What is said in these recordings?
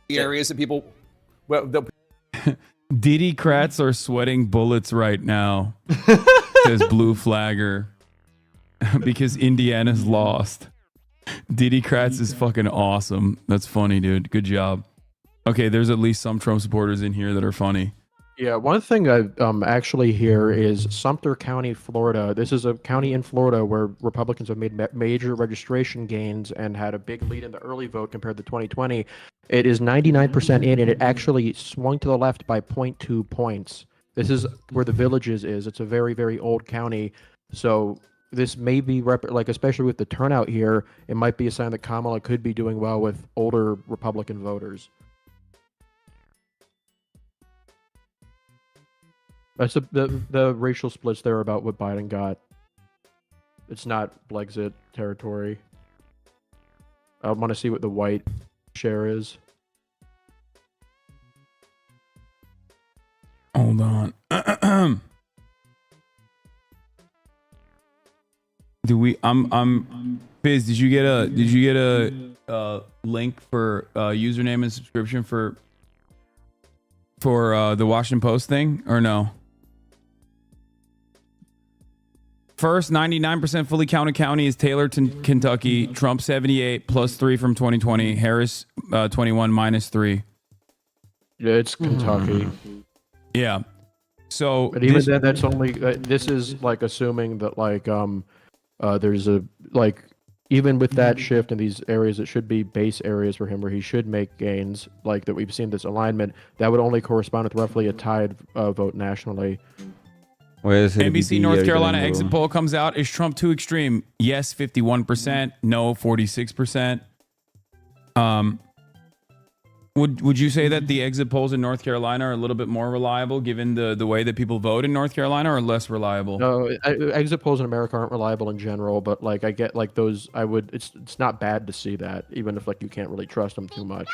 the areas that people, well, the Diddy-crats are sweating bullets right now, says Blue Flagger, because Indiana's lost. Diddy-crats is fucking awesome. That's funny, dude. Good job. Okay, there's at least some Trump supporters in here that are funny. Yeah, one thing I actually hear is Sumter County, Florida. This is a county in Florida where Republicans have made major registration gains and had a big lead in the early vote compared to 2020. It is 99% in, and it actually swung to the left by 0.2 points. This is where the Villages is. It's a very, very old county. So this may be, like, especially with the turnout here, it might be a sign that Kamala could be doing well with older Republican voters. That's the racial splits there about what Biden got. It's not Brexit territory. I want to see what the white share is. Hold on. Biz, did you get a link for username and subscription for the Washington Post thing or no? First, 99% fully counted county is Taylorton, Kentucky. Trump 78 plus 3 from 2020. Harris 21 minus 3. Yeah, it's Kentucky. Yeah. So, but even then, that's only. This is like assuming that there's a even with that shift in these areas that should be base areas for him where he should make gains, like that we've seen this alignment, that would only correspond with roughly a tied vote nationally. NBC North Carolina exit poll comes out. Is Trump too extreme? Yes, 51%. No, 46%. Would you say that the exit polls in North Carolina are a little bit more reliable given the way that people vote in North Carolina, or less reliable? No, exit polls in America aren't reliable in general, but like I get like those. It's not bad to see that, even if like you can't really trust them too much.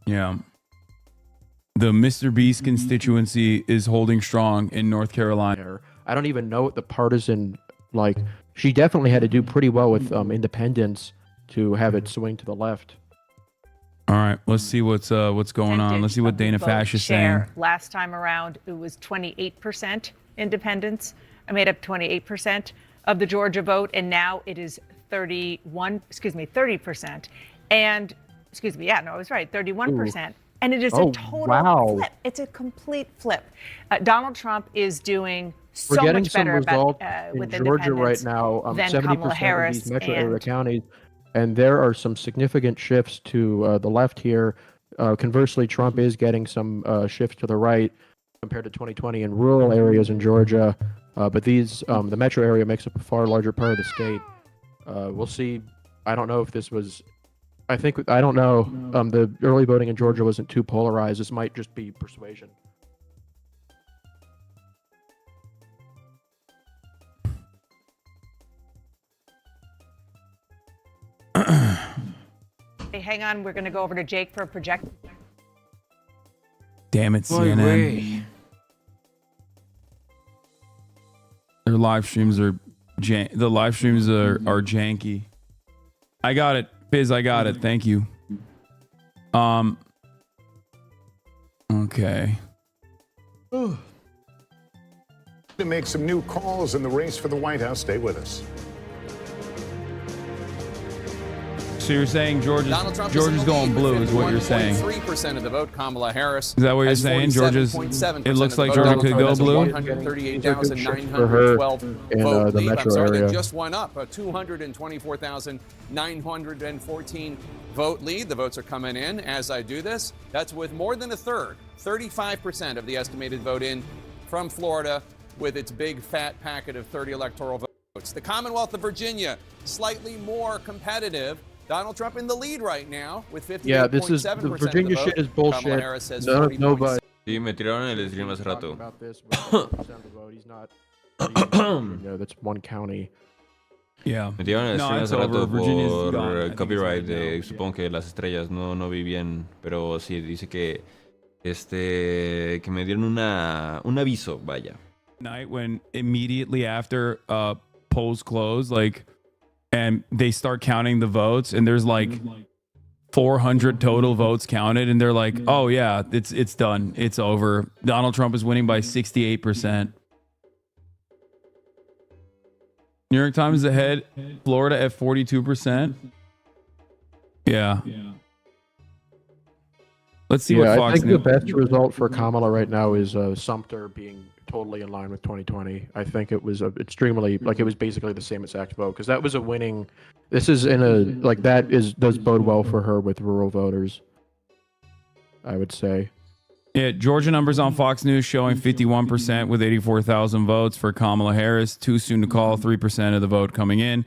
Yeah. The Mr. Beast constituency is holding strong in North Carolina. I don't even know what the partisan, like, she definitely had to do pretty well with independents to have it swing to the left. All right, let's see what's going on. Let's see what Dana Fash is saying. Last time around, it was 28% independents. I made up 28% of the Georgia vote, and now it is 30%. And, I was right, 31%. Ooh. And it is a total flip. It's a complete flip. Donald Trump is doing so much better with Georgia right now. 70% of these metro area counties, and there are some significant shifts to the left here. Conversely, Trump is getting some shifts to the right compared to 2020 in rural areas in Georgia. But these, the metro area makes up a far larger part of the state. We'll see. I don't know if this was. I don't know. The early voting in Georgia wasn't too polarized. This might just be persuasion. Hey, hang on. We're going to go over to Jake for a project. Damn it, CNN. Their live streams are janky. I got it. Biz, I got it. Thank you. Okay. To make some new calls in the race for the White House. Stay with us. So you're saying Georgia's going blue is what you're saying? 3% of the vote. Kamala Harris. Is that what you're saying? Georgia's. It looks like Georgia could go blue. 138,912 vote lead. I'm sorry, they just went up. 224,914 vote lead. The votes are coming in as I do this. That's with more than a third, 35% of the estimated vote in from Florida, with its big fat packet of 30 electoral votes. The Commonwealth of Virginia, slightly more competitive. Donald Trump in the lead right now with 58.7% Yeah, this is the Virginia shit is bullshit. Nobody. Sí, me tiraron el stream hace rato. That's one county. Yeah. Me tiraron el stream hace rato por copyright. Supongo que las estrellas no vi bien, pero sí dice que que me dieron un aviso, vaya. Night when immediately after polls close, and they start counting the votes, and there's 400 total votes counted, and they're like, "Oh yeah, it's done. It's over. Donald Trump is winning by 68%." New York Times is ahead. Florida at 42%. Yeah. Let's see what Fox I think News. the best result for Kamala right now is Sumter being totally in line with 2020. I think it was extremely, like, it was basically the same exact vote, because that was a winning. This is in a, like, does bode well for her with rural voters, I would say. Yeah, Georgia numbers on Fox News showing 51% with 84,000 votes for Kamala Harris. Too soon to call, 3% of the vote coming in.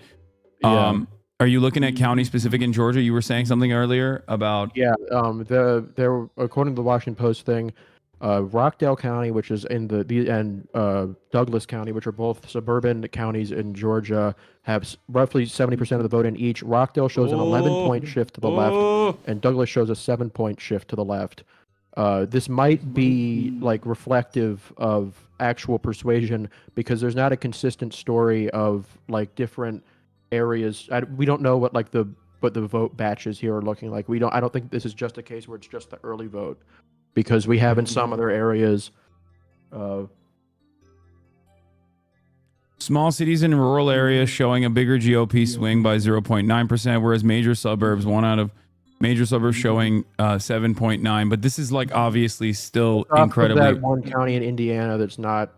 Are you looking at county specific in Georgia? You were saying something earlier about... Yeah, there, according to the Washington Post thing, Rockdale County, which is in and Douglas County, which are both suburban counties in Georgia, have roughly 70% of the vote in each. Rockdale shows an 11-point shift to the left, and Douglas shows a 7-point shift to the left. This might be like reflective of actual persuasion, because there's not a consistent story of like different areas. We don't know what the vote batches here are looking like. I don't think this is just a case where it's just the early vote, because we have in some other areas. Small cities and rural areas showing a bigger GOP swing by 0.9%, whereas major suburbs, one out of major suburbs showing 7.9%. But this is like obviously still incredibly. That one county in Indiana that's not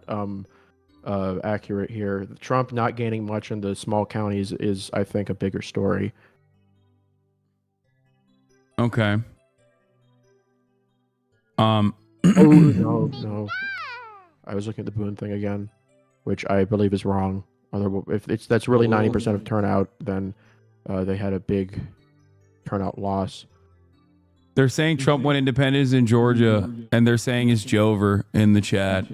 accurate here. Trump not gaining much in the small counties is, I think, a bigger story. Okay. Oh no! I was looking at the Boone thing again, which I believe is wrong. If that's really 90% of turnout, then they had a big turnout loss. They're saying Trump went independent in Georgia, and they're saying it's Jover in the chat.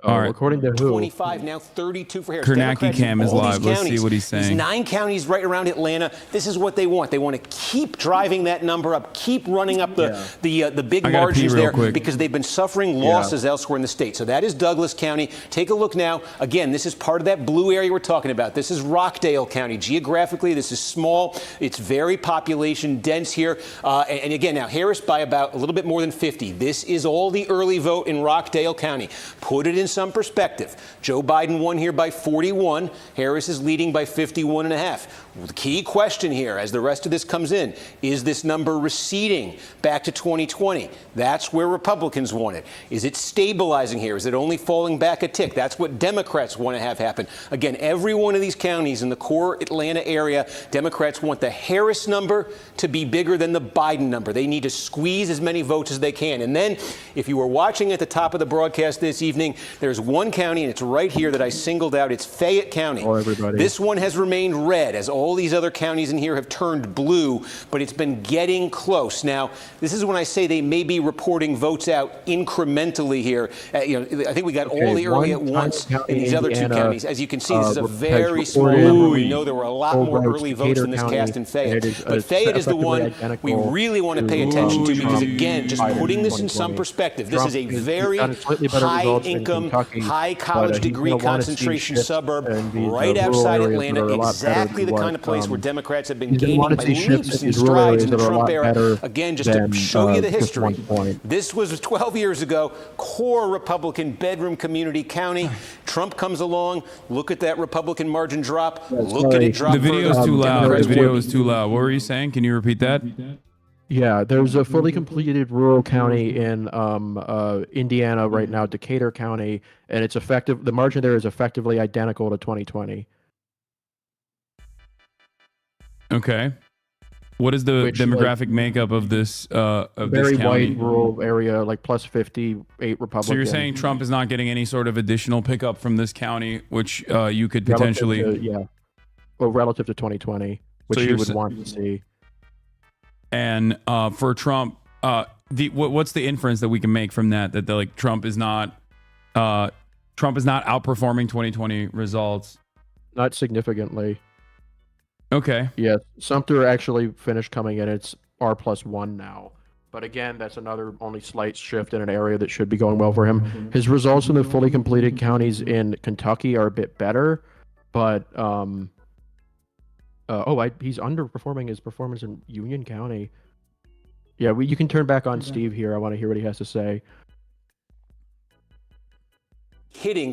All right. According to who? 25, now 32 for Harris. Kernacki Cam is live. Let's see what he's saying. These 9 counties right around Atlanta. This is what they want. They want to keep driving that number up, keep running up the big margins there, because they've been suffering losses elsewhere in the state. So that is Douglas County. Take a look now. Again, this is part of that blue area we're talking about. This is Rockdale County. Geographically, this is small. It's very population dense here. And again, now Harris by about a little bit more than 50. This is all the early vote in Rockdale County. Put it in some perspective. Joe Biden won here by 41. Harris is leading by 51.5. The key question here, as the rest of this comes in, is this number receding back to 2020? That's where Republicans want it. Is it stabilizing here? Is it only falling back a tick? That's what Democrats want to have happen. Again, every one of these counties in the core Atlanta area, Democrats want the Harris number to be bigger than the Biden number. They need to squeeze as many votes as they can. And then, if you were watching at the top of the broadcast this evening, there's one county, and it's right here that I singled out. It's Fayette County. Oh, everybody. This one has remained red, as all these other counties in here have turned blue, but it's been getting close. Now, this is when I say they may be reporting votes out incrementally here. I think we got all the early at once in these other 2 counties. As you can see, this is a very small number. We know there were a lot more early votes than this cast in Fayette. But Fayette is the one we really want to pay attention to, because, again, just putting this in some perspective, this is a very high-income, high college degree concentration suburb right outside Atlanta, exactly the kind of place where Democrats have been gaining by leaps and strides in the Trump era. Again, just to show you the history. This was 12 years ago, core Republican bedroom community county. Trump comes along, look at that Republican margin drop, look at it drop. The video is too loud. The video is too loud. What were you saying? Can you repeat that? Yeah, there's a fully completed rural county in Indiana right now, Decatur County, and it's effective. The margin there is effectively identical to 2020. Okay. What is the demographic makeup of this very this county? white rural area, like plus 58 Republican. So you're saying Trump is not getting any sort of additional pickup from this county, which you could potentially relative to 2020, which you would want to see. And for Trump, what's the inference that we can make from that? That like Trump is not outperforming 2020 results? Not significantly. Okay. Yes, Sumter actually finished coming in. It's R+1 now. But again, that's another only slight shift in an area that should be going well for him. His results in the fully completed counties in Kentucky are a bit better, but He's underperforming his performance in Union County. Yeah, you can turn back on Steve here. I want to hear what he has to say.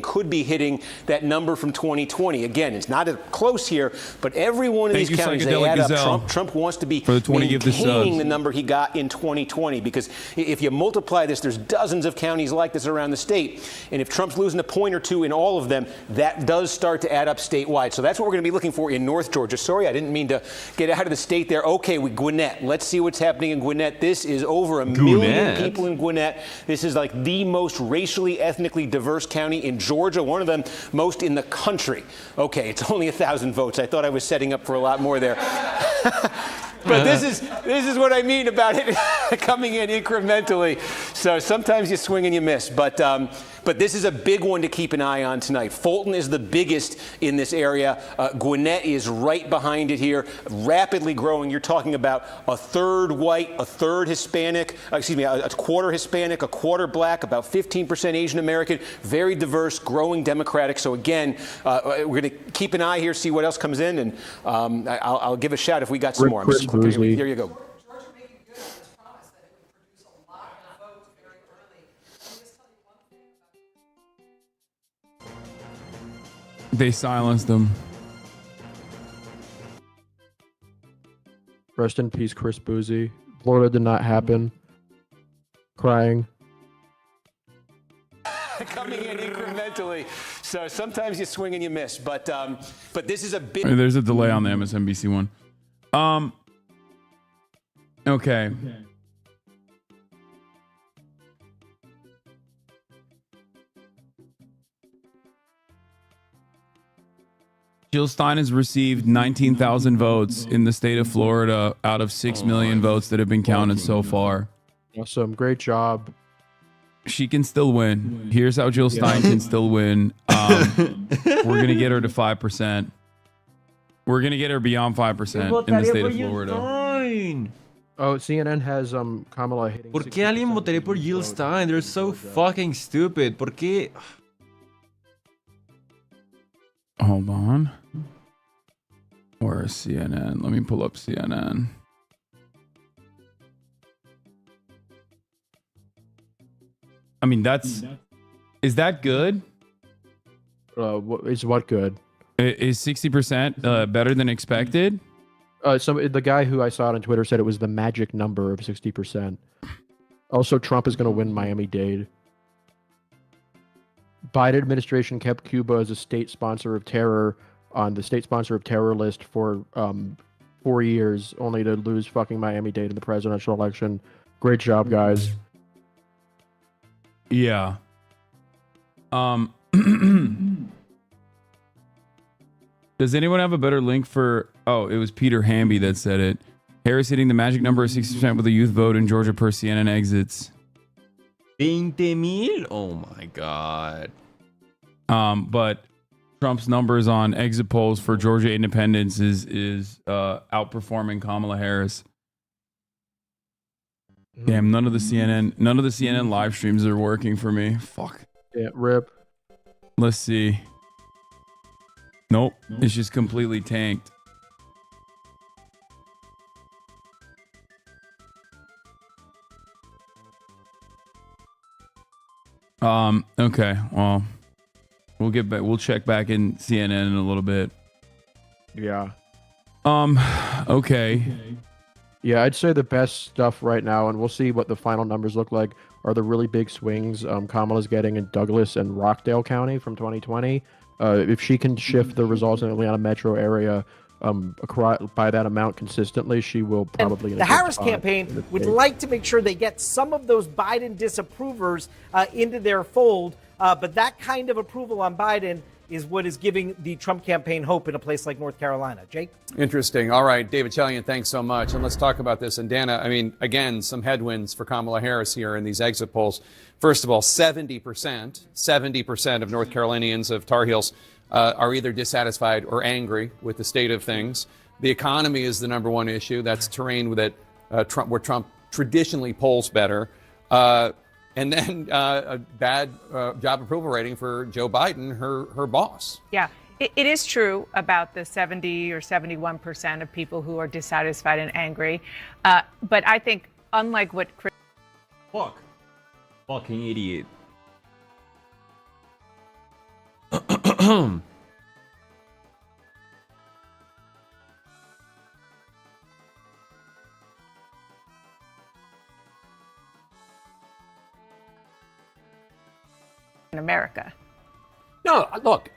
Could be hitting that number from 2020. Again, it's not close here, but every one of these counties, they add up. Trump wants to be maintaining the number he got in 2020, because if you multiply this, there's dozens of counties like this around the state, and if Trump's losing a point or two in all of them, that does start to add up statewide. So that's what we're going to be looking for in North Georgia. Sorry, I didn't mean to get out of the state there. Okay, with Gwinnett, let's see what's happening in Gwinnett. This is over a million people in Gwinnett. This is like the most racially, ethnically diverse county in Georgia, one of them most in the country. Okay, it's only 1,000 votes. I thought I was setting up for a lot more there. But this is what I mean about it coming in incrementally. So sometimes you swing and you miss. But this is a big one to keep an eye on tonight. Fulton is the biggest in this area. Gwinnett is right behind it here, rapidly growing. You're talking about a third white, a third Hispanic, a quarter Hispanic, a quarter black, about 15% Asian American, very diverse, growing Democratic. So again, we're going to keep an eye here, see what else comes in, and I'll give a shout if we got some more. Here you go. They silenced him. Rest in peace, Chris Boozy. Florida did not happen. Crying. Coming in incrementally, so sometimes you swing and you miss. But this is a big. There's a delay on the MSNBC one. Okay. Jill Stein has received 19,000 votes in the state of Florida out of 6 million votes that have been counted so far. Awesome. Great job. She can still win. Here's how Jill Stein can still win. We're going to get her to 5%. We're going to get her beyond 5% in the state of Florida. Oh, CNN has Kamala hitting. ¿Por qué alguien votaría por Jill Stein? They're so fucking stupid. ¿Por qué? Hold on. Where is CNN? Let me pull up CNN. I mean, is that good? Is what good? Is 60% better than expected? The guy who I saw it on Twitter said it was the magic number of 60%. Also, Trump is going to win Miami-Dade. Biden administration kept Cuba as a state sponsor of terror on the state sponsor of terror list for 4 years, only to lose fucking Miami-Dade in the presidential election. Great job, guys. Yeah. Does anyone have a better link for... Oh, it was Peter Hamby that said it. Harris hitting the magic number of 60% with a youth vote in Georgia per CNN exits. 20,000? Oh my God. But Trump's numbers on exit polls for Georgia independence is outperforming Kamala Harris. Damn, none of the CNN live streams are working for me. Fuck. Yeah, rip. Let's see. Nope, it's just completely tanked. Okay, well, we'll get back. We'll check back in CNN in a little bit. Yeah. Okay. Yeah, I'd say the best stuff right now, and we'll see what the final numbers look like, are the really big swings Kamala's getting in Douglas and Rockdale County from 2020. If she can shift the results in the Atlanta metro area by that amount consistently, she will probably... And the Harris campaign would like to make sure they get some of those Biden disapprovers into their fold, but that kind of approval on Biden is what is giving the Trump campaign hope in a place like North Carolina. Jake? Interesting. All right, David Chalian, thanks so much. And let's talk about this. And Dana, I mean, again, some headwinds for Kamala Harris here in these exit polls. First of all, 70% of North Carolinians of Tar Heels are either dissatisfied or angry with the state of things. The economy is the number one issue. That's terrain that where Trump traditionally polls better. And then a bad job approval rating for Joe Biden, her boss. Yeah, It is true about the 70 or 71% of people who are dissatisfied and angry. But I think, unlike what Chris... Fuck. Fucking idiot. in America. No, look,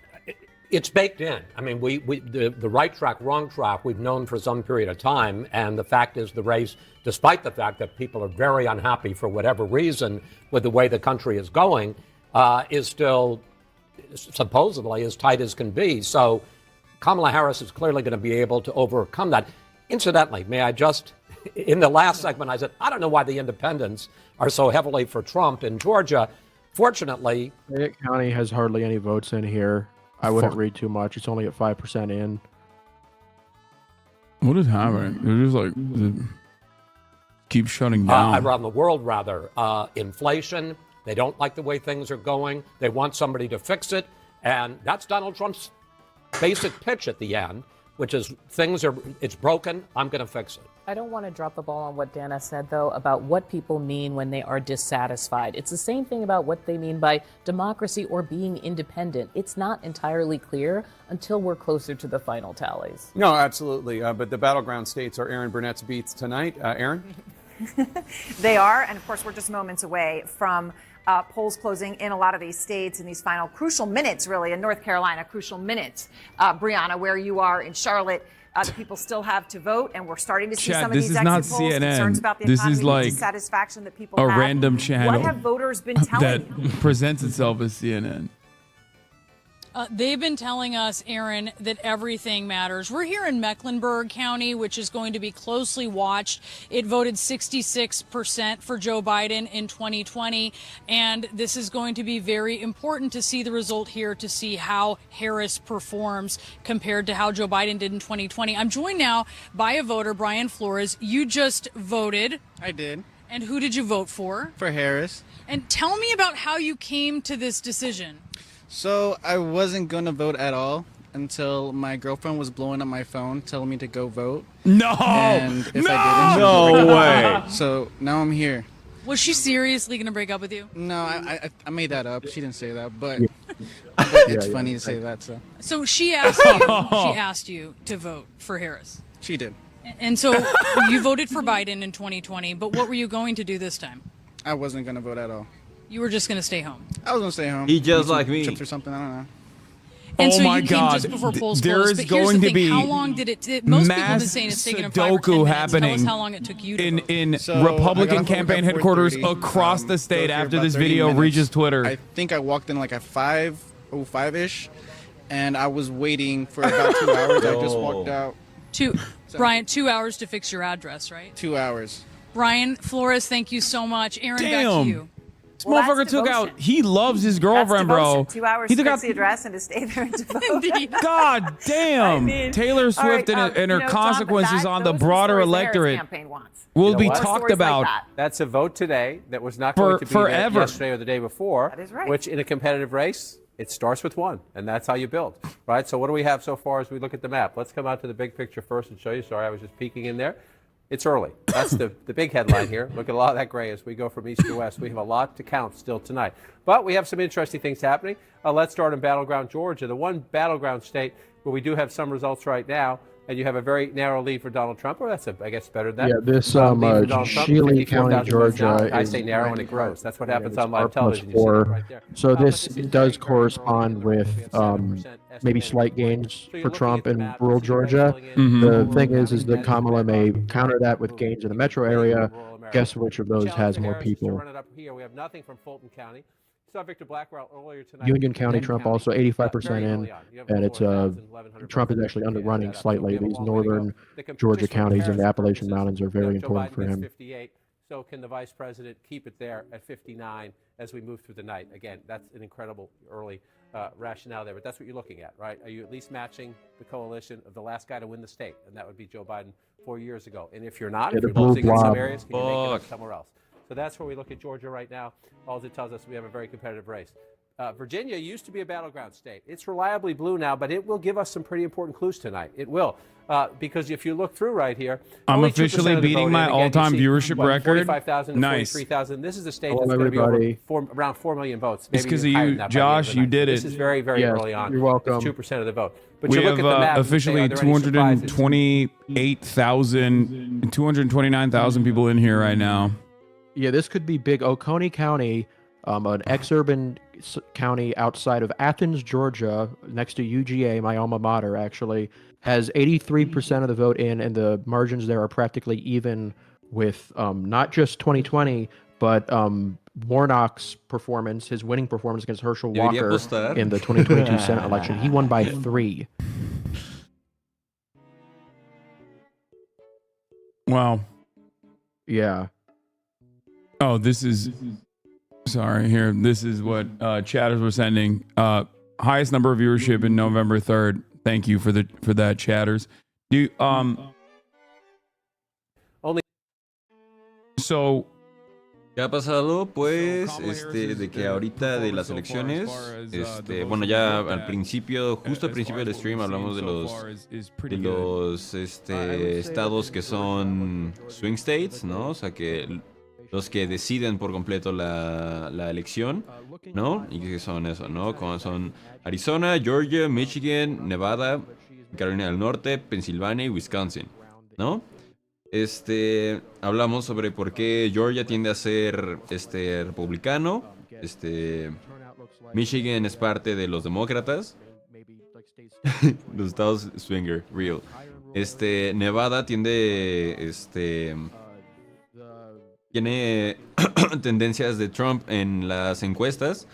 it's baked in. I mean, the right track, wrong track, we've known for some period of time. And the fact is the race, despite the fact that people are very unhappy for whatever reason with the way the country is going, is still supposedly as tight as can be. So Kamala Harris is clearly going to be able to overcome that. Incidentally, may I just, in the last segment, I said, I don't know why the independents are so heavily for Trump in Georgia. Fortunately, Fayette County has hardly any votes in here. I wouldn't read too much. It's only at 5% in. What is happening? They're just like keep shutting down. around the world, rather. Inflation. They don't like the way things are going. They want somebody to fix it. And that's Donald Trump's basic pitch at the end, which is it's broken. I'm going to fix it. I don't want to drop the ball on what Dana said, though, about what people mean when they are dissatisfied. It's the same thing about what they mean by democracy or being independent. It's not entirely clear until we're closer to the final tallies. No, absolutely. But the battleground states are Aaron Burnett's beats tonight. Aaron? They are, and of course, we're just moments away from polls closing in a lot of these states in these final crucial minutes, really, in North Carolina, crucial minutes. Brianna, where you are in Charlotte, the people still have to vote, and we're starting to see some of these exit polls, concerns about the this economy, is like dissatisfaction that people a have. random channel. What have voters been telling you? That presents itself as CNN. They've been telling us, Aaron, that everything matters. We're here in Mecklenburg County, which is going to be closely watched. It voted 66% for Joe Biden in 2020, and this is going to be very important to see the result here, to see how Harris performs compared to how Joe Biden did in 2020. I'm joined now by a voter, Brian Flores. You just voted. I did. And who did you vote for? For Harris. And tell me about how you came to this decision. So I wasn't going to vote at all until my girlfriend was blowing up my phone telling me to go vote. No! And if No! I didn't, No way. So now I'm here. Was she seriously going to break up with you? No, I made that up. She didn't say that, but it's funny to say that. So she asked you to vote for Harris. She did. And so you voted for Biden in 2020, but what were you going to do this time? I wasn't going to vote at all. You were just going to stay home. I was going to stay home. He just like me. Chips or something, I don't know. And so my you came God. just before polls There closed. is But here's going the to thing. be How long did it? Most people have been mass saying it's taking them 5 or 10 Sudoku minutes. Tell happening us how long it took you to vote. in So, Republican I got home campaign at headquarters 4:30, across the state drove here after about this 30 video minutes. reaches Twitter. I think I walked in like at 5:05-ish, and I was waiting for about 2 hours. I just walked out. Brian, 2 hours to fix your address, right? 2 hours. Brian Flores, thank you so much. Aaron, back to you. This motherfucker took out. He loves his girlfriend, bro. 2 hours He to took fix out the address and to stay there and to vote. God damn. I mean, Taylor Swift all right, and her John, consequences but on the those are broader stories the Harris electorate campaign wants. will You know be what? talked Stories like about. that. That's a vote today that was not going to be there forever. yesterday or the day before. That is right. Which in a competitive race, it starts with one, and that's how you build, right? So what do we have so far as we look at the map? Let's come out to the big picture first and show you. Sorry, I was just peeking in there. It's early. That's the big headline here. Look at a lot of that gray as we go from east to west. We have a lot to count still tonight. But we have some interesting things happening. Let's start in battleground Georgia, the one battleground state where we do have some results right now. And you have a very narrow lead for Donald Trump, or that's, I guess, better than that. Yeah, this Shealy County, Georgia. I say narrow and it grows. That's what happens on live television. So this does correspond with maybe slight gains for Trump in rural Georgia. The thing is that Kamala may counter that with gains in the metro area. Guess which of those has more people? We have nothing from Fulton County. Saw Victor Blackwell earlier tonight. Union County, Trump also 85% in, and it's Trump is actually underrunning slightly. These northern Georgia counties and the Appalachian Mountains are very important for him. 58. So can the vice president keep it there at 59 as we move through the night? Again, that's an incredible early rationale there, but that's what you're looking at, right? Are you at least matching the coalition of the last guy to win the state? And that would be Joe Biden 4 years ago. And if you're not, if you're losing in some areas, can you make it up somewhere else? So that's where we look at Georgia right now. All it tells us we have a very competitive race. Virginia used to be a battleground state. It's reliably blue now, but it will give us some pretty important clues tonight. It will. Because if you look through right here, I'm officially beating my all-time viewership record. 45,000 nice. 43,000. This is a state that's going to be around 4 million votes. It's because of you, Josh. You did it. This is very, very early on. You're welcome. It's 2% of the vote. But We you look have at the map officially 229,000 people in here right now. Yeah, this could be big. Oconee County, an ex-urban county outside of Athens, Georgia, next to UGA, my alma mater, actually, has 83% of the vote in, and the margins there are practically even with not just 2020, but Warnock's performance, his winning performance against Herschel Walker in the 2022 Senate election. He won by 3. Wow. Yeah. Oh, this is... Sorry, here. This is what chatters were sending. Highest number of viewership in November 3rd. Thank you for that, chatters. So... ¿Qué ha pasado? Pues, de que ahorita de las elecciones, bueno, ya al principio, justo al principio del stream hablamos de los estados que son swing states, ¿no? O sea, que los que deciden por completo la elección, ¿no? Y que son eso, ¿no? Como son Arizona, Georgia, Michigan, Nevada, Carolina del Norte, Pensilvania y Wisconsin, ¿no? Hablamos sobre por qué Georgia tiende a ser republicano. Michigan es parte de los demócratas. Los estados swinger, real. Nevada tiene tendencias de Trump en las encuestas.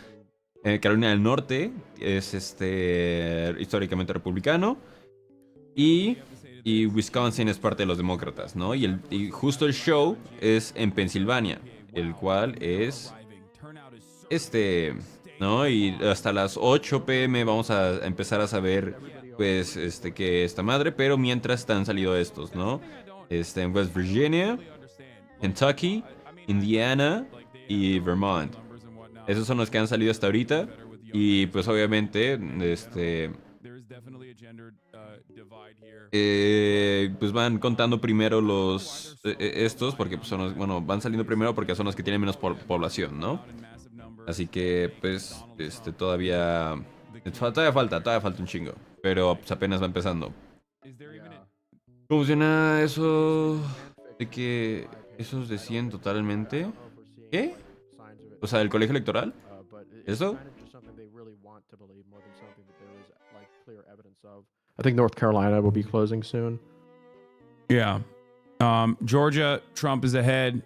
Carolina del Norte es históricamente republicano. Y Wisconsin es parte de los demócratas, ¿no? Y justo el show es en Pensilvania, el cual es ¿no? Y hasta las 8 p.m. vamos a empezar a saber, pues, que esta madre, pero mientras están salido estos, ¿no? En West Virginia, Kentucky, Indiana y Vermont. Esos son los que han salido hasta ahorita. Y pues obviamente, pues van contando primero estos, porque pues van saliendo primero porque son los que tienen menos población, ¿no? Así que pues todavía falta un chingo, pero pues apenas va empezando. ¿Cómo funciona eso de que esos deciden totalmente? ¿Qué? O sea, el colegio electoral. ¿Eso? I think North Carolina will be closing soon. Yeah. Georgia, Trump is ahead.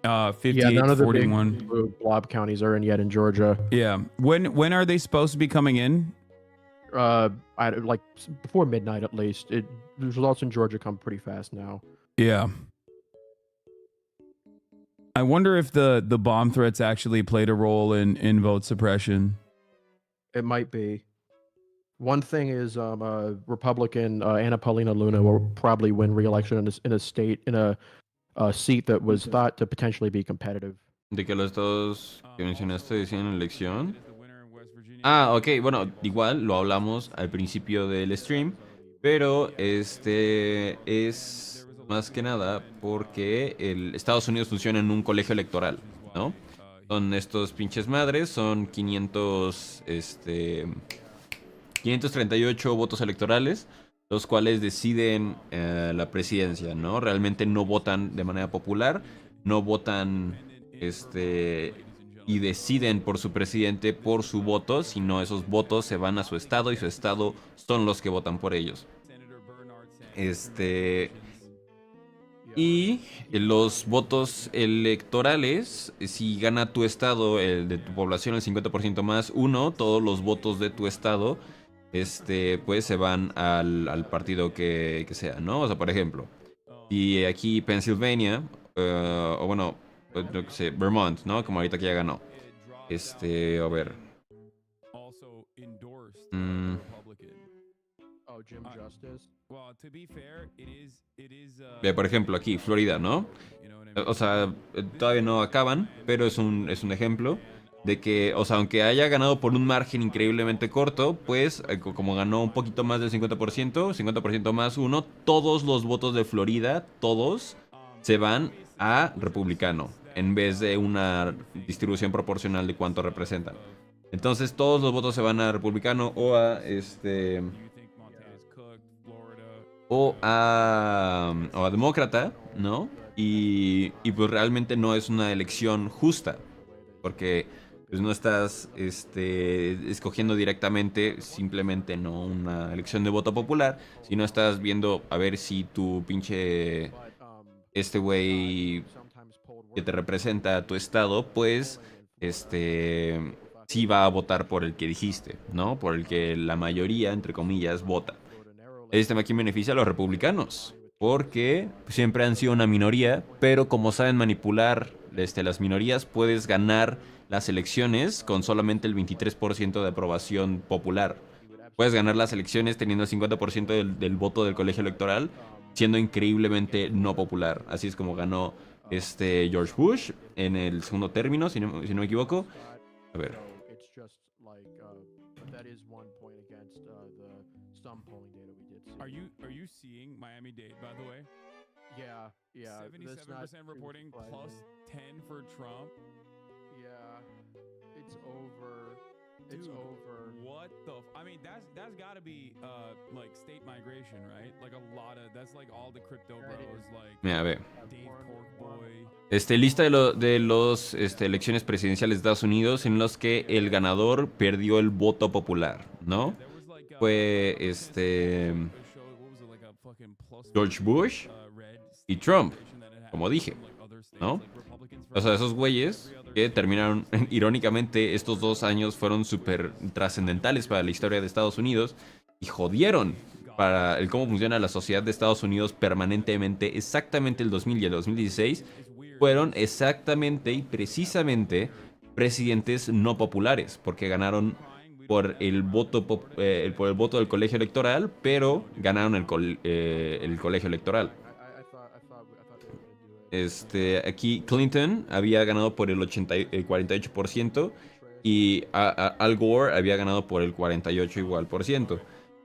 58 yeah, none of the 41. Big blob counties are in yet in Georgia. Yeah. When are they supposed to be coming in? Like before midnight at least. The results in Georgia come pretty fast now. Yeah. I wonder if the bomb threats actually played a role in vote suppression. It might be. One thing is, Republican Anna Paulina Luna will probably win re-election in a seat that was thought to potentially be competitive. ¿De que los estados que mencionaste decían elección? Ah, ok, bueno, igual lo hablamos al principio del stream, pero es más que nada porque Estados Unidos funciona en un colegio electoral, ¿no? Son estos pinches madres, son 538 votos electorales, los cuales deciden la presidencia, ¿no? Realmente no votan de manera popular, no votan y deciden por su presidente por su voto, sino esos votos se van a su estado y su estado son los que votan por ellos. Y los votos electorales, si gana tu estado, el de tu población, el 50% más uno, todos los votos de tu estado, pues se van al partido que sea, ¿no? O sea, por ejemplo, y aquí Pennsylvania, o bueno, yo qué sé, Vermont, ¿no? Como ahorita que ya ganó. A ver. Por ejemplo, aquí, Florida, ¿no? O sea, todavía no acaban, pero es un ejemplo. de que, o sea, aunque haya ganado por un margen increíblemente corto, pues como ganó un poquito más del 50%, 50% más uno, todos los votos de Florida, todos, se van a republicano, en vez de una distribución proporcional de cuánto representan. Entonces todos los votos se van a republicano o a demócrata, ¿no? Y pues realmente no es una elección justa, porque pues no estás escogiendo directamente, simplemente no una elección de voto popular, sino estás viendo a ver si tu pinche güey que te representa tu estado, pues sí va a votar por el que dijiste, ¿no? Por el que la mayoría, entre comillas, vota. El sistema aquí beneficia a los republicanos, porque siempre han sido una minoría, pero como saben manipular las minorías, puedes ganar las elecciones con solamente el 23% de aprobación popular. Puedes ganar las elecciones teniendo el 50% del voto del colegio electoral, siendo increíblemente no popular. Así es como ganó George Bush en el segundo término, si no me equivoco. A ver. Are you seeing Miami-Dade, by the way? Yeah. 77% reporting plus 10 for Trump. Yeah, it's over. It's Dude, over. What the? I mean, that's got to be like state migration, right? Like a lot of that's like all the crypto bros, like Mira, a ver. Dave Porkboy. Lista de los elecciones presidenciales de Estados Unidos en los que el ganador perdió el voto popular, ¿no? Fue George Bush y Trump, como dije, ¿no? O sea, esos güeyes que terminaron, irónicamente, estos 2 años fueron súper trascendentales para la historia de Estados Unidos y jodieron para el cómo funciona la sociedad de Estados Unidos permanentemente. Exactamente el 2000 y el 2016 fueron exactamente y precisamente presidentes no populares, porque ganaron por el voto del colegio electoral, pero ganaron el colegio electoral. Aquí Clinton había ganado por el 48% y Al Gore había ganado por el 48% igual por ciento.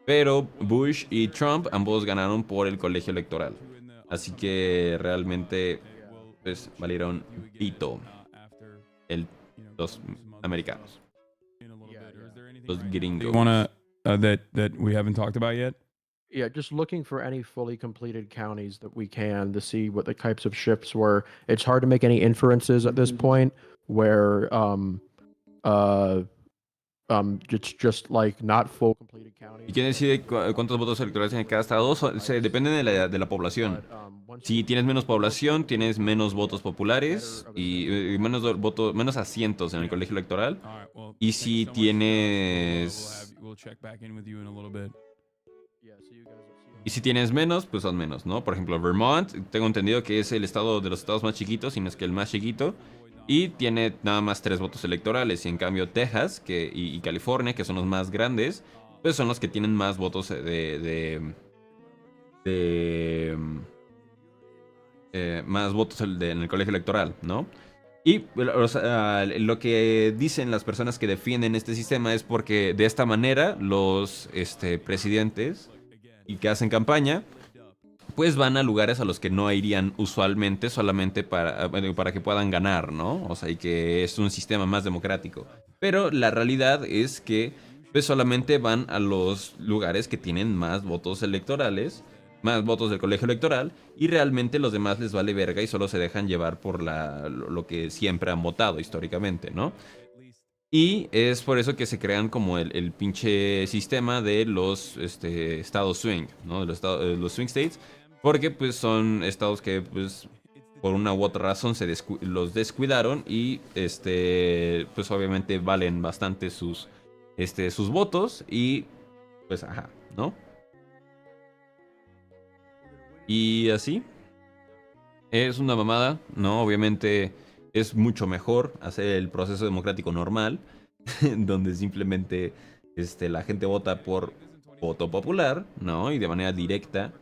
Pero Bush y Trump ambos ganaron por el colegio electoral. Así que realmente pues valieron pito los americanos. Los gringos. That we haven't talked about yet? Yeah, just looking for any fully completed counties that we can to see what the types of shifts were. It's hard to make any inferences at this point where it's just like not full completed counties. ¿Y quién decide cuántos votos electorales tiene cada estado? Depende de la población. Si tienes menos población, tienes menos votos populares y menos asientos en el colegio electoral. Y si tienes menos, pues son menos, ¿no? Por ejemplo, Vermont, tengo entendido que es el estado de los estados más chiquitos, si no es que el más chiquito, y tiene nada más 3 votos electorales. Y en cambio Texas y California, que son los más grandes, pues son los que tienen más votos más votos en el colegio electoral, ¿no? Y lo que dicen las personas que defienden este sistema es porque de esta manera los presidentes y que hacen campaña pues van a lugares a los que no irían usualmente solamente para que puedan ganar, ¿no? O sea, y que es un sistema más democrático. Pero la realidad es que pues solamente van a los lugares que tienen más votos electorales, más votos del colegio electoral, y realmente los demás les vale verga y solo se dejan llevar por lo que siempre han votado históricamente, ¿no? Y es por eso que se crean como el pinche sistema de los estados swing, ¿no? De los swing states, porque pues son estados que pues por una u otra razón los descuidaron y pues obviamente valen bastante sus votos y pues ajá, ¿no? Y así es una mamada, ¿no? Obviamente es mucho mejor hacer el proceso democrático normal, donde simplemente la gente vota por voto popular, ¿no? Y de manera directa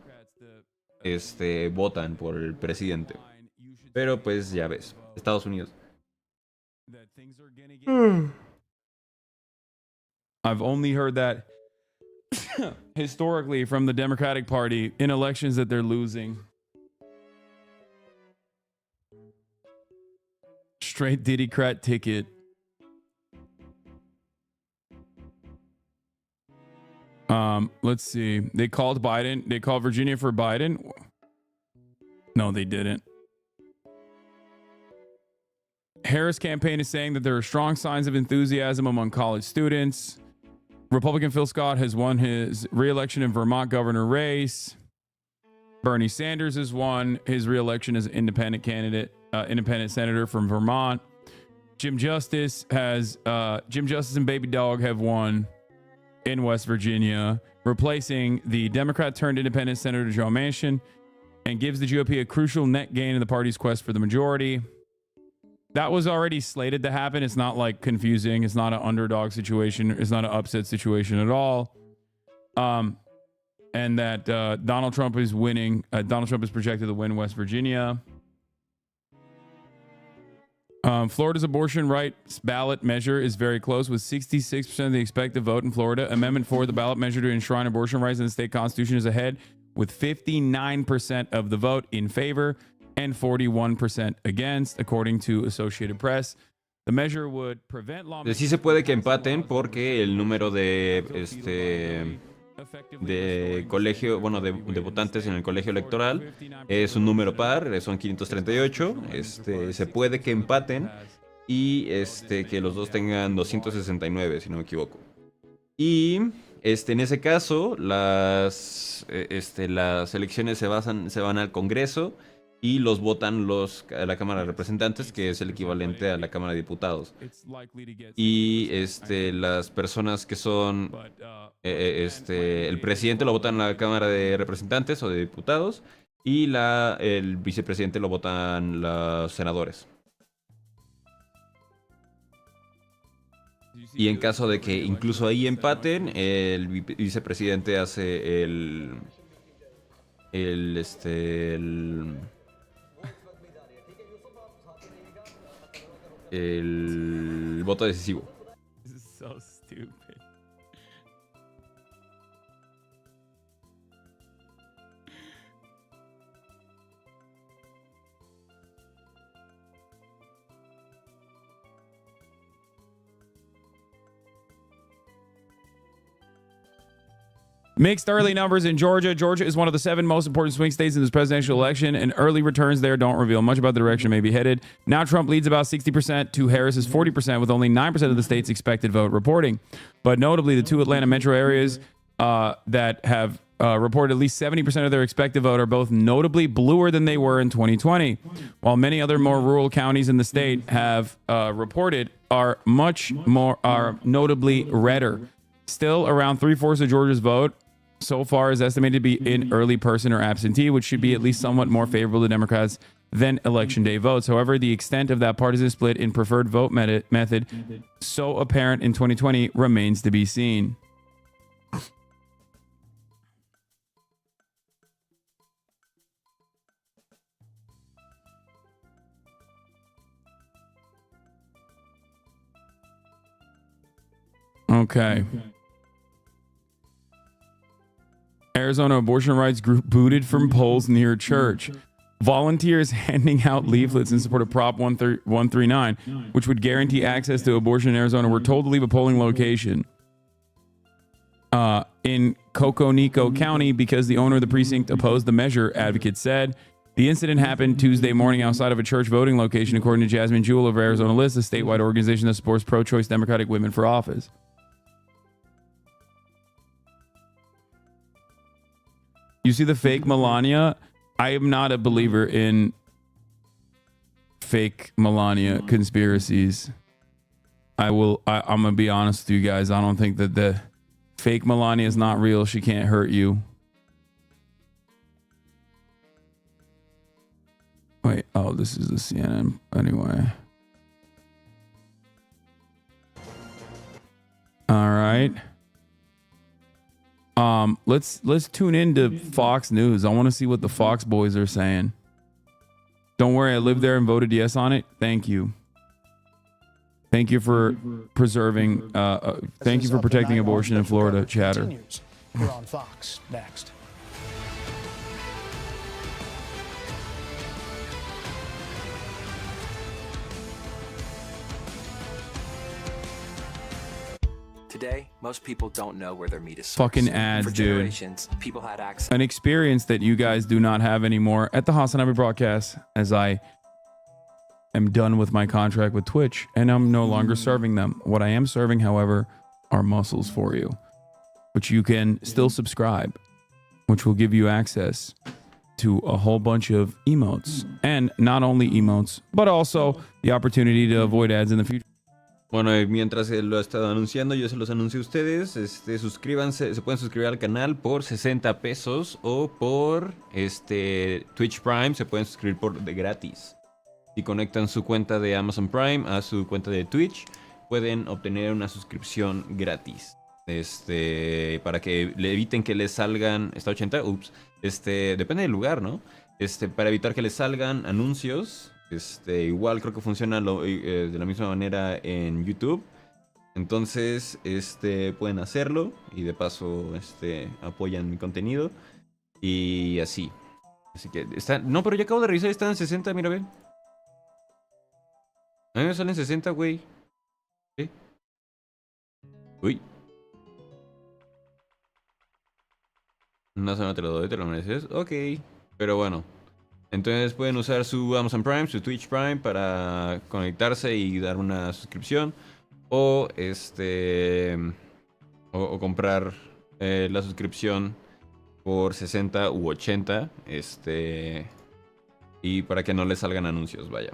votan por el presidente. Pero pues ya ves, Estados Unidos. that things are gonna get. I've only heard that historically from the Democratic Party in elections that they're losing. Straight Diddy-crat ticket. Let's see. They called Biden. They called Virginia for Biden. No, they didn't. Harris campaign is saying that there are strong signs of enthusiasm among college students. Republican Phil Scott has won his re-election in Vermont governor race. Bernie Sanders has won his re-election as an independent candidate, independent senator from Vermont. Jim Justice and Baby Dog have won in West Virginia, replacing the Democrat-turned-independent Senator Joe Manchin, and gives the GOP a crucial net gain in the party's quest for the majority. That was already slated to happen. It's not like confusing. It's not an underdog situation. It's not an upset situation at all. And that Donald Trump is winning. Donald Trump is projected to win West Virginia. Florida's abortion rights ballot measure is very close, with 66% of the expected vote in Florida. Amendment 4, the ballot measure to enshrine abortion rights in the state constitution, is ahead, with 59% of the vote in favor and 41% against, according to Associated Press. The measure would prevent lawmakers. Sí se puede que empaten porque el número de colegio, bueno, de votantes en el colegio electoral es un número par, son 538. Se puede que empaten y que los dos tengan 269, si no me equivoco. Y en ese caso las elecciones se van al Congreso y los votan a la Cámara de Representantes, que es el equivalente a la Cámara de Diputados. Y las personas que son el presidente lo votan en la Cámara de Representantes o de Diputados, y el vicepresidente lo votan los senadores. Y en caso de que incluso ahí empaten, el vicepresidente hace el voto decisivo. This is so stupid. Mixed early numbers in Georgia. Georgia is one of the 7 most important swing states in this presidential election, and early returns there don't reveal much about the direction it may be headed. Now Trump leads about 60% to Harris's 40%, with only 9% of the state's expected vote reporting. But notably, the 2 Atlanta metro areas that have reported at least 70% of their expected vote are both notably bluer than they were in 2020, while many other more rural counties in the state have reported are notably redder. Still, around 3/4 of Georgia's vote so far is estimated to be in early person or absentee, which should be at least somewhat more favorable to Democrats than election day votes. However, the extent of that partisan split in preferred vote method, so apparent in 2020, remains to be seen. Okay. Arizona abortion rights group booted from polls near church. Volunteers handing out leaflets in support of Prop 139, which would guarantee access to abortion in Arizona, were told to leave a polling location in Coconico County because the owner of the precinct opposed the measure, advocates said. The incident happened Tuesday morning outside of a church voting location, according to Jasmine Jewell of Arizona List, a statewide organization that supports pro-choice Democratic women for office. You see the fake Melania? I am not a believer in fake Melania conspiracies. I'm going to be honest with you guys. I don't think that the fake Melania is not real. She can't hurt you. Wait, oh, this is the CNN anyway. All right. Let's tune into Fox News. I want to see what the Fox boys are saying. Don't worry, I lived there and voted yes on it. Thank you. Thank you for preserving. Thank you for protecting abortion in Florida, chatter. We're on Fox next. Today, most people don't know where their meat is sourced. Fucking ads, For dude. generations, people had access. An experience that you guys do not have anymore at the Hasanabi broadcast, as I am done with my contract with Twitch and I'm no longer serving them. What I am serving, however, are muscles for you, which you can still subscribe, which will give you access to a whole bunch of emotes, and not only emotes, but also the opportunity to avoid ads in the future. Bueno, y mientras lo ha estado anunciando, yo se los anuncio a ustedes. Suscríbanse, se pueden suscribir al canal por 60 pesos o por Twitch Prime se pueden suscribir de gratis. Si conectan su cuenta de Amazon Prime a su cuenta de Twitch, pueden obtener una suscripción gratis. Para que le eviten que les salgan, está 80, depende del lugar, ¿no? Para evitar que les salgan anuncios. Igual creo que funciona de la misma manera en YouTube. Entonces, pueden hacerlo y de paso, apoyan mi contenido y así. Así que no, pero ya acabo de revisar, están en 60, mira, ve. A mí me salen 60, güey. ¿Sí? Uy. No, te lo doy, te lo mereces. Ok. Pero bueno. Entonces pueden usar su Amazon Prime, su Twitch Prime para conectarse y dar una suscripción. O o comprar la suscripción por 60 u 80. Y para que no les salgan anuncios, vaya.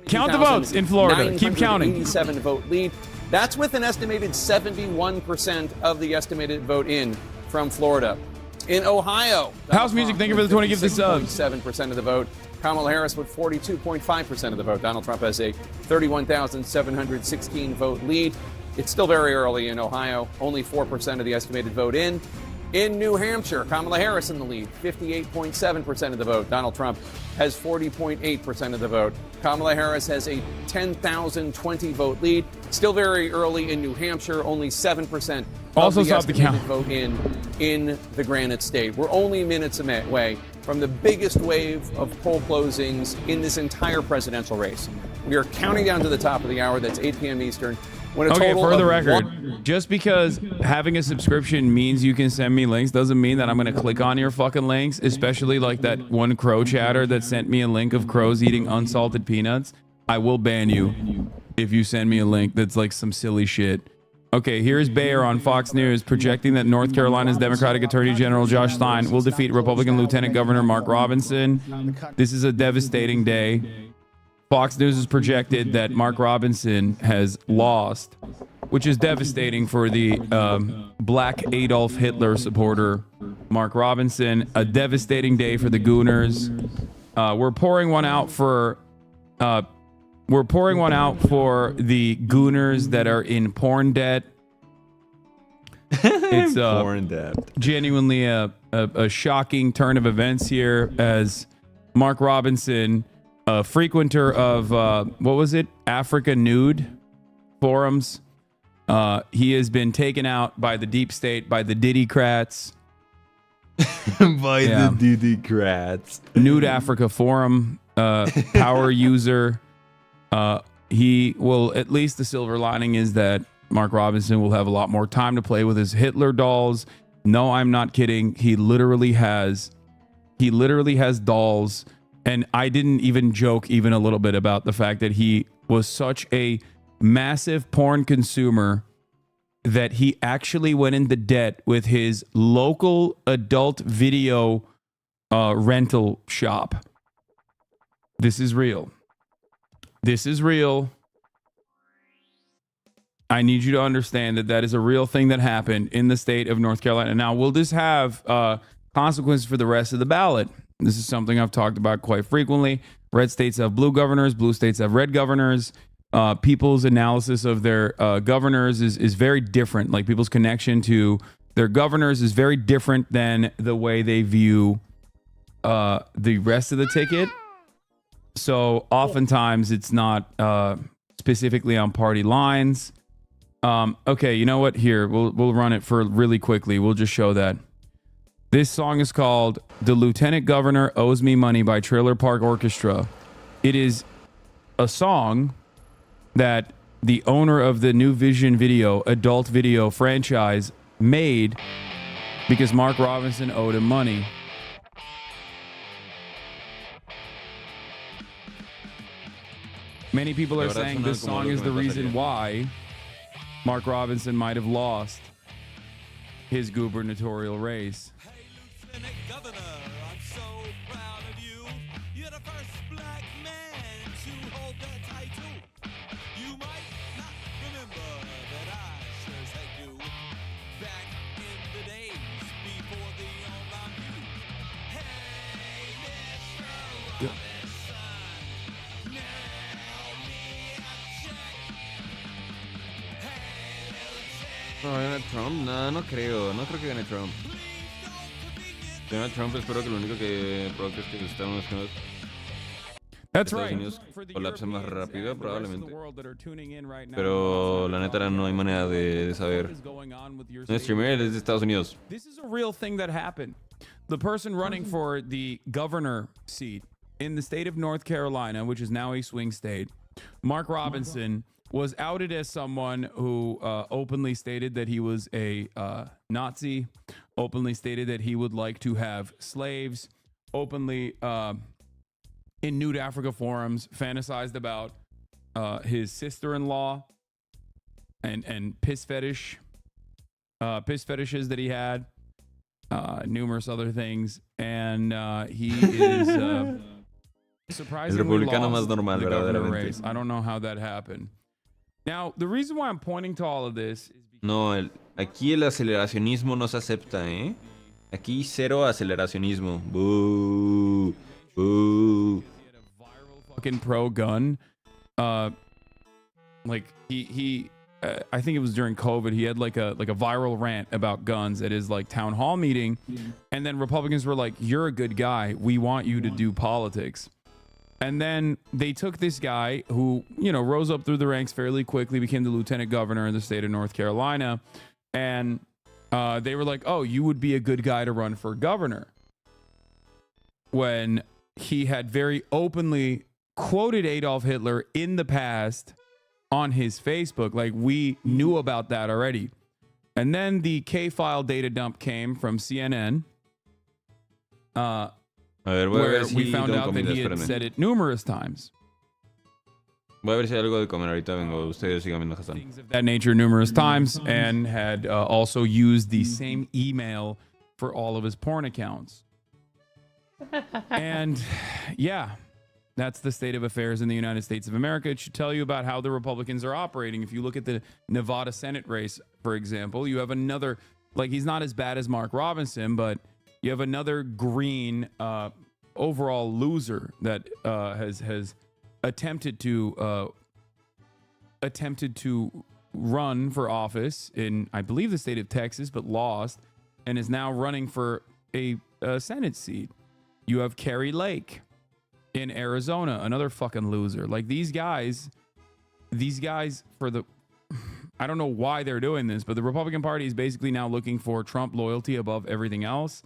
Count the votes in Florida. Keep counting. 87 vote lead. That's with an estimated 71% of the estimated vote in from Florida. In Ohio, House Music, thank you for the 20 gift subs. 7% of the vote. Kamala Harris with 42.5% of the vote. Donald Trump has a 31,716 vote lead. It's still very early in Ohio. Only 4% of the estimated vote in. In New Hampshire, Kamala Harris in the lead, 58.7% of the vote. Donald Trump has 40.8% of the vote. Kamala Harris has a 10,020 vote lead. Still very early in New Hampshire, only 7% also of the stop the count. vote in the Granite State. We're only minutes away from the biggest wave of poll closings in this entire presidential race. We are counting down to the top of the hour. That's 8 p.m. Eastern. Okay, for the record, just because having a subscription means you can send me links doesn't mean that I'm going to click on your fucking links, especially like that one crow chatter that sent me a link of crows eating unsalted peanuts. I will ban you if you send me a link that's like some silly shit. Okay, here's Bayer on Fox News projecting that North Carolina's Democratic Attorney General Josh Stein will defeat Republican Lieutenant Governor Mark Robinson. This is a devastating day. Fox News has projected that Mark Robinson has lost, which is devastating for the black Adolf Hitler supporter, Mark Robinson. A devastating day for the Gooners. We're pouring one out for the Gooners that are in porn debt. It's porn debt. Genuinely a shocking turn of events here as Mark Robinson, a frequenter of Africa Nude forums. He has been taken out by the deep state, by the Diddy-crats. The Diddy-crats. Nude Africa forum power user. He will, at least the silver lining is that Mark Robinson will have a lot more time to play with his Hitler dolls. No, I'm not kidding. He literally has dolls. And I didn't even joke even a little bit about the fact that he was such a massive porn consumer that he actually went into debt with his local adult video rental shop. This is real. This is real. I need you to understand that that is a real thing that happened in the state of North Carolina. Now, will this have consequences for the rest of the ballot? This is something I've talked about quite frequently. Red states have blue governors. Blue states have red governors. People's analysis of their governors is very different. Like people's connection to their governors is very different than the way they view the rest of the ticket. So oftentimes it's not specifically on party lines. Okay, you know what? Here, we'll run it for really quickly. We'll just show that. This song is called "The Lieutenant Governor Owes Me Money" by Trailer Park Orchestra. It is a song that the owner of the New Vision Video, adult video franchise, made because Mark Robinson owed him money. Many people are saying this song is the reason why Mark Robinson might have lost his gubernatorial race. No, gana Trump, no creo que gane Trump. Gana Trump, espero que lo único que provoque es que Estados Unidos colapse más rápido, probablemente. Pero la neta no hay manera de saber. No es streamer, es de Estados Unidos. This is a real thing that happened. The person running for the governor seat in the state of North Carolina, which is now a swing state, Mark Robinson, was outed as someone who openly stated that he was a Nazi, openly stated that he would like to have slaves, openly in Nude Africa forums fantasized about his sister-in-law and piss fetishes that he had, numerous other things, and he is surprisingly lost the governor race. I don't know how that happened. Now, the reason why I'm pointing to all of this is No, aquí el aceleracionismo no se acepta, ¿eh? Aquí cero aceleracionismo. Boo. Boo. Fucking pro-gun. Like he I think it was during COVID, he had like a viral rant about guns at his like town hall meeting, and then Republicans were like, "You're a good guy. We want you to do politics." And then they took this guy who, you know, rose up through the ranks fairly quickly, became the lieutenant governor in the state of North Carolina. And they were like, oh, you would be a good guy to run for governor. When he had very openly quoted Adolf Hitler in the past on his Facebook. Like, we knew about that already. And then the K-file data dump came from CNN. Where we found out that he had said it numerous times. Voy a ver si hay algo de comer ahorita vengo. Ustedes sigan viendo Hassan. Things of that nature numerous times, and had also used the same email for all of his porn accounts. And yeah, that's the state of affairs in the United States of America. It should tell you about how the Republicans are operating. If you look at the Nevada Senate race, for example, you have another, like, he's not as bad as Mark Robinson, but you have another green overall loser that has attempted to run for office in, I believe, the state of Texas, but lost, and is now running for a Senate seat. You have Kerry Lake in Arizona, another fucking loser. Like, these guys for the, I don't know why they're doing this, but the Republican Party is basically now looking for Trump loyalty above everything else.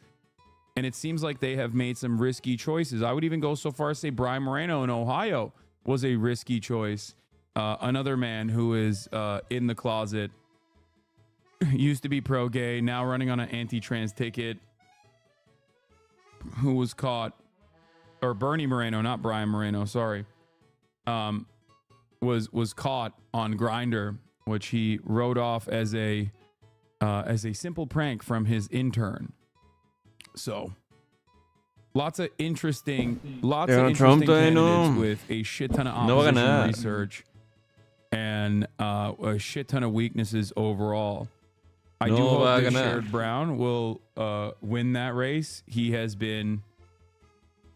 And it seems like they have made some risky choices. I would even go so far as say Brian Moreno in Ohio was a risky choice. Another man who is in the closet, used to be pro-gay, now running on an anti-trans ticket, who was caught, or Bernie Moreno, not Brian Moreno, sorry, was caught on Grindr, which he wrote off as a simple prank from his intern. So, lots of interesting candidates with a shit ton of opposition research and a shit ton of weaknesses overall. I do hope that Sherrod Brown will win that race. He has been,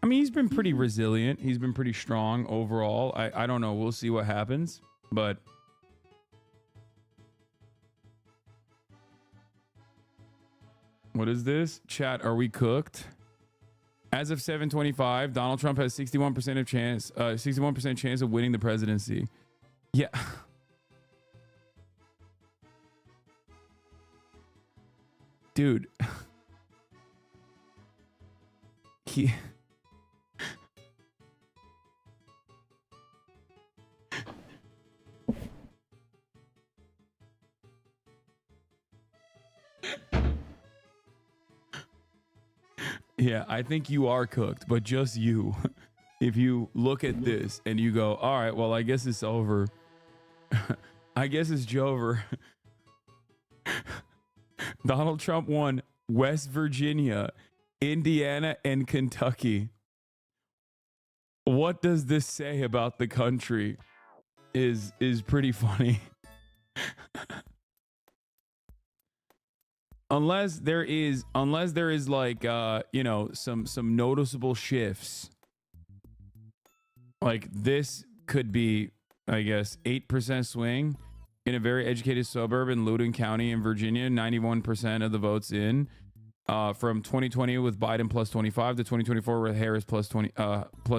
I mean, he's been pretty resilient. He's been pretty strong overall. I don't know. We'll see what happens, but what is this? Chat, are we cooked? As of 7:25, Donald Trump has 61% chance of winning the presidency. Yeah. Dude. He... Yeah, I think you are cooked, but just you. If you look at this and you go, all right, well, I guess it's over. I guess it's Jover. Donald Trump won West Virginia, Indiana, and Kentucky. What does this say about the country? Is pretty funny. Unless there is like you know, some noticeable shifts. Like this could be, I guess, 8% swing in a very educated suburb in Loudoun County in Virginia, 91% of the votes in. From 2020 with Biden plus 25 to 2024 with Harris plus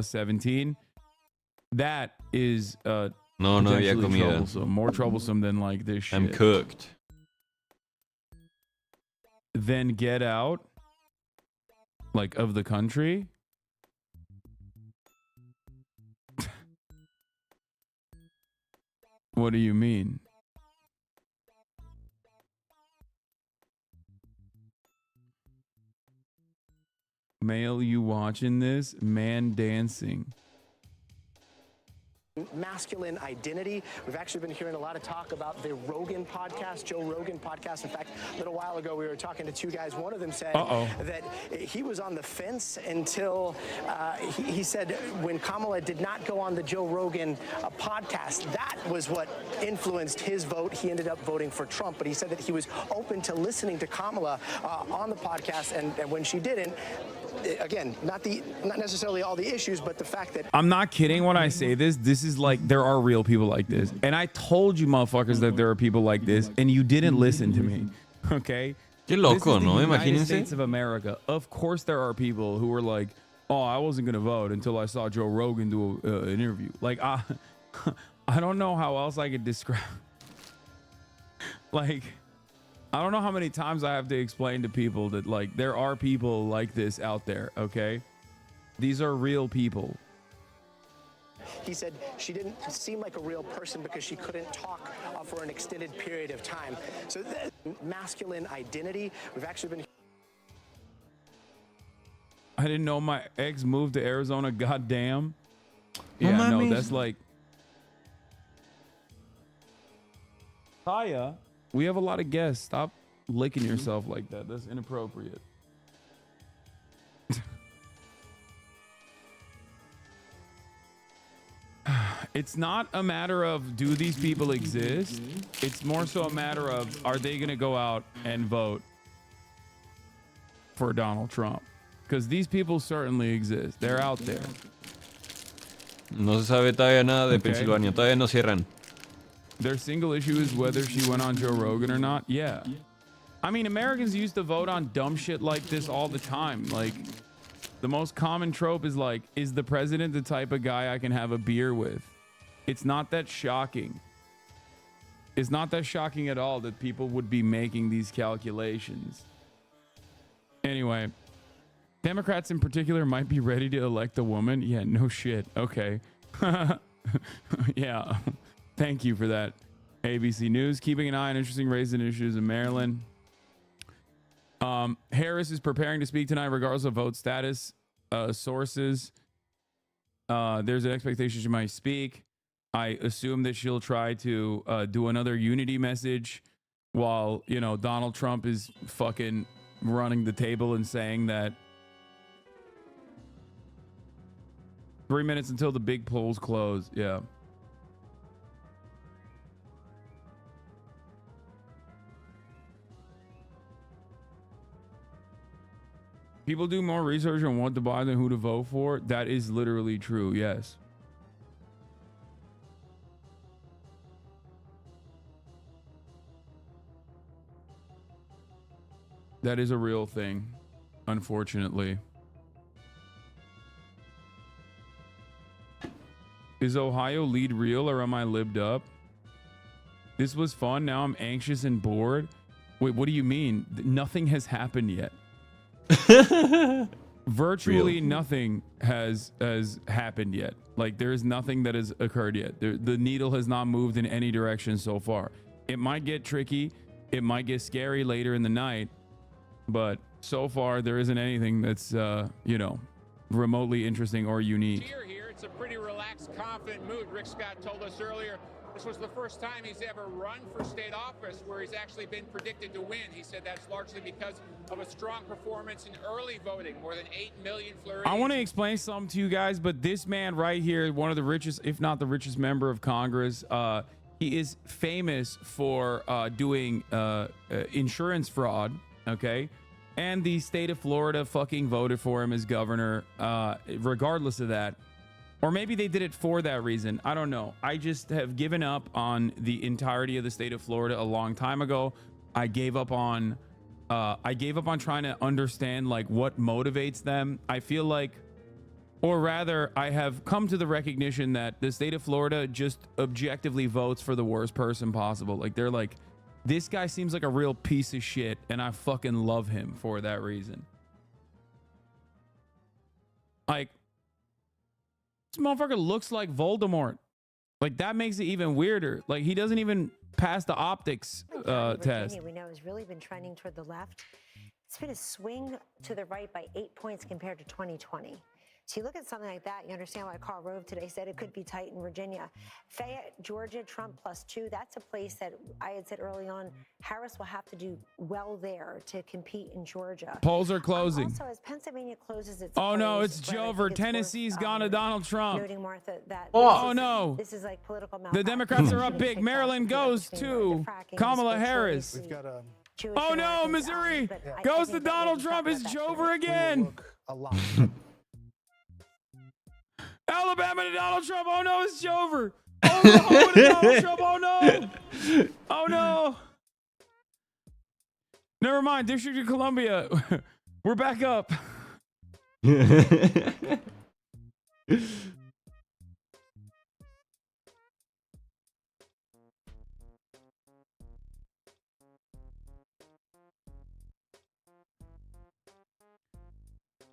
17. That is no había comida. Troublesome. More troublesome than like this shit. I'm cooked. Then get out, like, of the country. What do you mean? Male, you watching this? Man dancing. Masculine identity. We've actually been hearing a lot of talk about the Rogan podcast, Joe Rogan podcast. In fact, a little while ago, we were talking to two guys. One of them said that he was on the fence until he said when Kamala did not go on the Joe Rogan podcast, that was what influenced his vote. He ended up voting for Trump, but he said that he was open to listening to Kamala on the podcast, and when she didn't, again, not necessarily all the issues, but the fact that I'm not kidding when I say this. This is like, there are real people like this. And I told you motherfuckers that there are people like this, and you didn't listen to me. Okay? Qué loco, this is ¿no? the United Imagínense. States of America. Of course there are people who are like, oh, I wasn't going to vote until I saw Joe Rogan do an interview. Like, I don't know how else I could describe. Like, I don't know how many times I have to explain to people that, like, there are people like this out there, okay? These are real people. he said she didn't seem like a real person because she couldn't talk for an extended period of time. So masculine identity, we've actually been... I didn't know my ex moved to Arizona, goddamn. Yeah, no, that's like... Taya, we have a lot of guests. Stop licking yourself like that. That's inappropriate. It's not a matter of do these people exist? It's more so a matter of are they going to go out and vote for Donald Trump? Because these people certainly exist. They're out there. No se sabe todavía nada de Pensilvania. Todavía no cierran. Their single issue is whether she went on Joe Rogan or not. Yeah. I mean, Americans used to vote on dumb shit like this all the time. Like, the most common trope is like, is the president the type of guy I can have a beer with? It's not that shocking. It's not that shocking at all that people would be making these calculations. Anyway, Democrats in particular might be ready to elect a woman. Yeah, no shit. Okay. Yeah. Thank you for that. ABC News, keeping an eye on interesting race and issues in Maryland. Harris is preparing to speak tonight regardless of vote status. Sources. There's an expectation she might speak. I assume that she'll try to do another unity message while, you know, Donald Trump is fucking running the table and saying that 3 minutes until the big polls close. Yeah. People do more research on what to buy than who to vote for. That is literally true. Yes. That is a real thing, unfortunately. Is Ohio lead real or am I libbed up? This was fun. Now I'm anxious and bored. Wait, what do you mean? Nothing has happened yet. Virtually nothing has happened yet. Like there is nothing that has occurred yet. The needle has not moved in any direction so far. It might get tricky. It might get scary later in the night, but so far there isn't anything that's you know, remotely interesting or unique. Here, it's a pretty relaxed, confident mood. Rick Scott told us earlier this was the first time he's ever run for state office where he's actually been predicted to win. He said that's largely because of a strong performance in early voting, more than 8 million Floridians. I want to explain something to you guys, but this man right here, one of the richest, if not the richest member of Congress, he is famous for doing insurance fraud, okay? And the state of Florida fucking voted for him as governor, regardless of that. Or maybe they did it for that reason. I don't know. I just have given up on the entirety of the state of Florida a long time ago. I gave up on trying to understand like what motivates them. I feel like, or rather, I have come to the recognition that the state of Florida just objectively votes for the worst person possible. Like they're like, this guy seems like a real piece of shit, and I fucking love him for that reason. Like, this motherfucker looks like Voldemort. Like that makes it even weirder. Like he doesn't even pass the optics test. We know has really been trending toward the left. It's been a swing to the right by 8 points compared to 2020. So you look at something like that, you understand why Karl Rove today said it could be tight in Virginia. Fayette, Georgia, Trump +2. That's a place that I had said early on, Harris will have to do well there to compete in Georgia. Polls are closing. Also, as Pennsylvania closes its oh no, it's Jover. Tennessee's gone to Donald Trump. Noting, Martha, that oh no, this is like political the Democrats are up big. Maryland goes to Kamala Harris. We've got a oh no, Missouri goes to Donald Trump. It's Jover again. Alabama to Donald Trump. Oh no, it's Jover. Oh no, to Donald Trump. Oh no. Oh no. Never mind. District of Columbia. We're back up.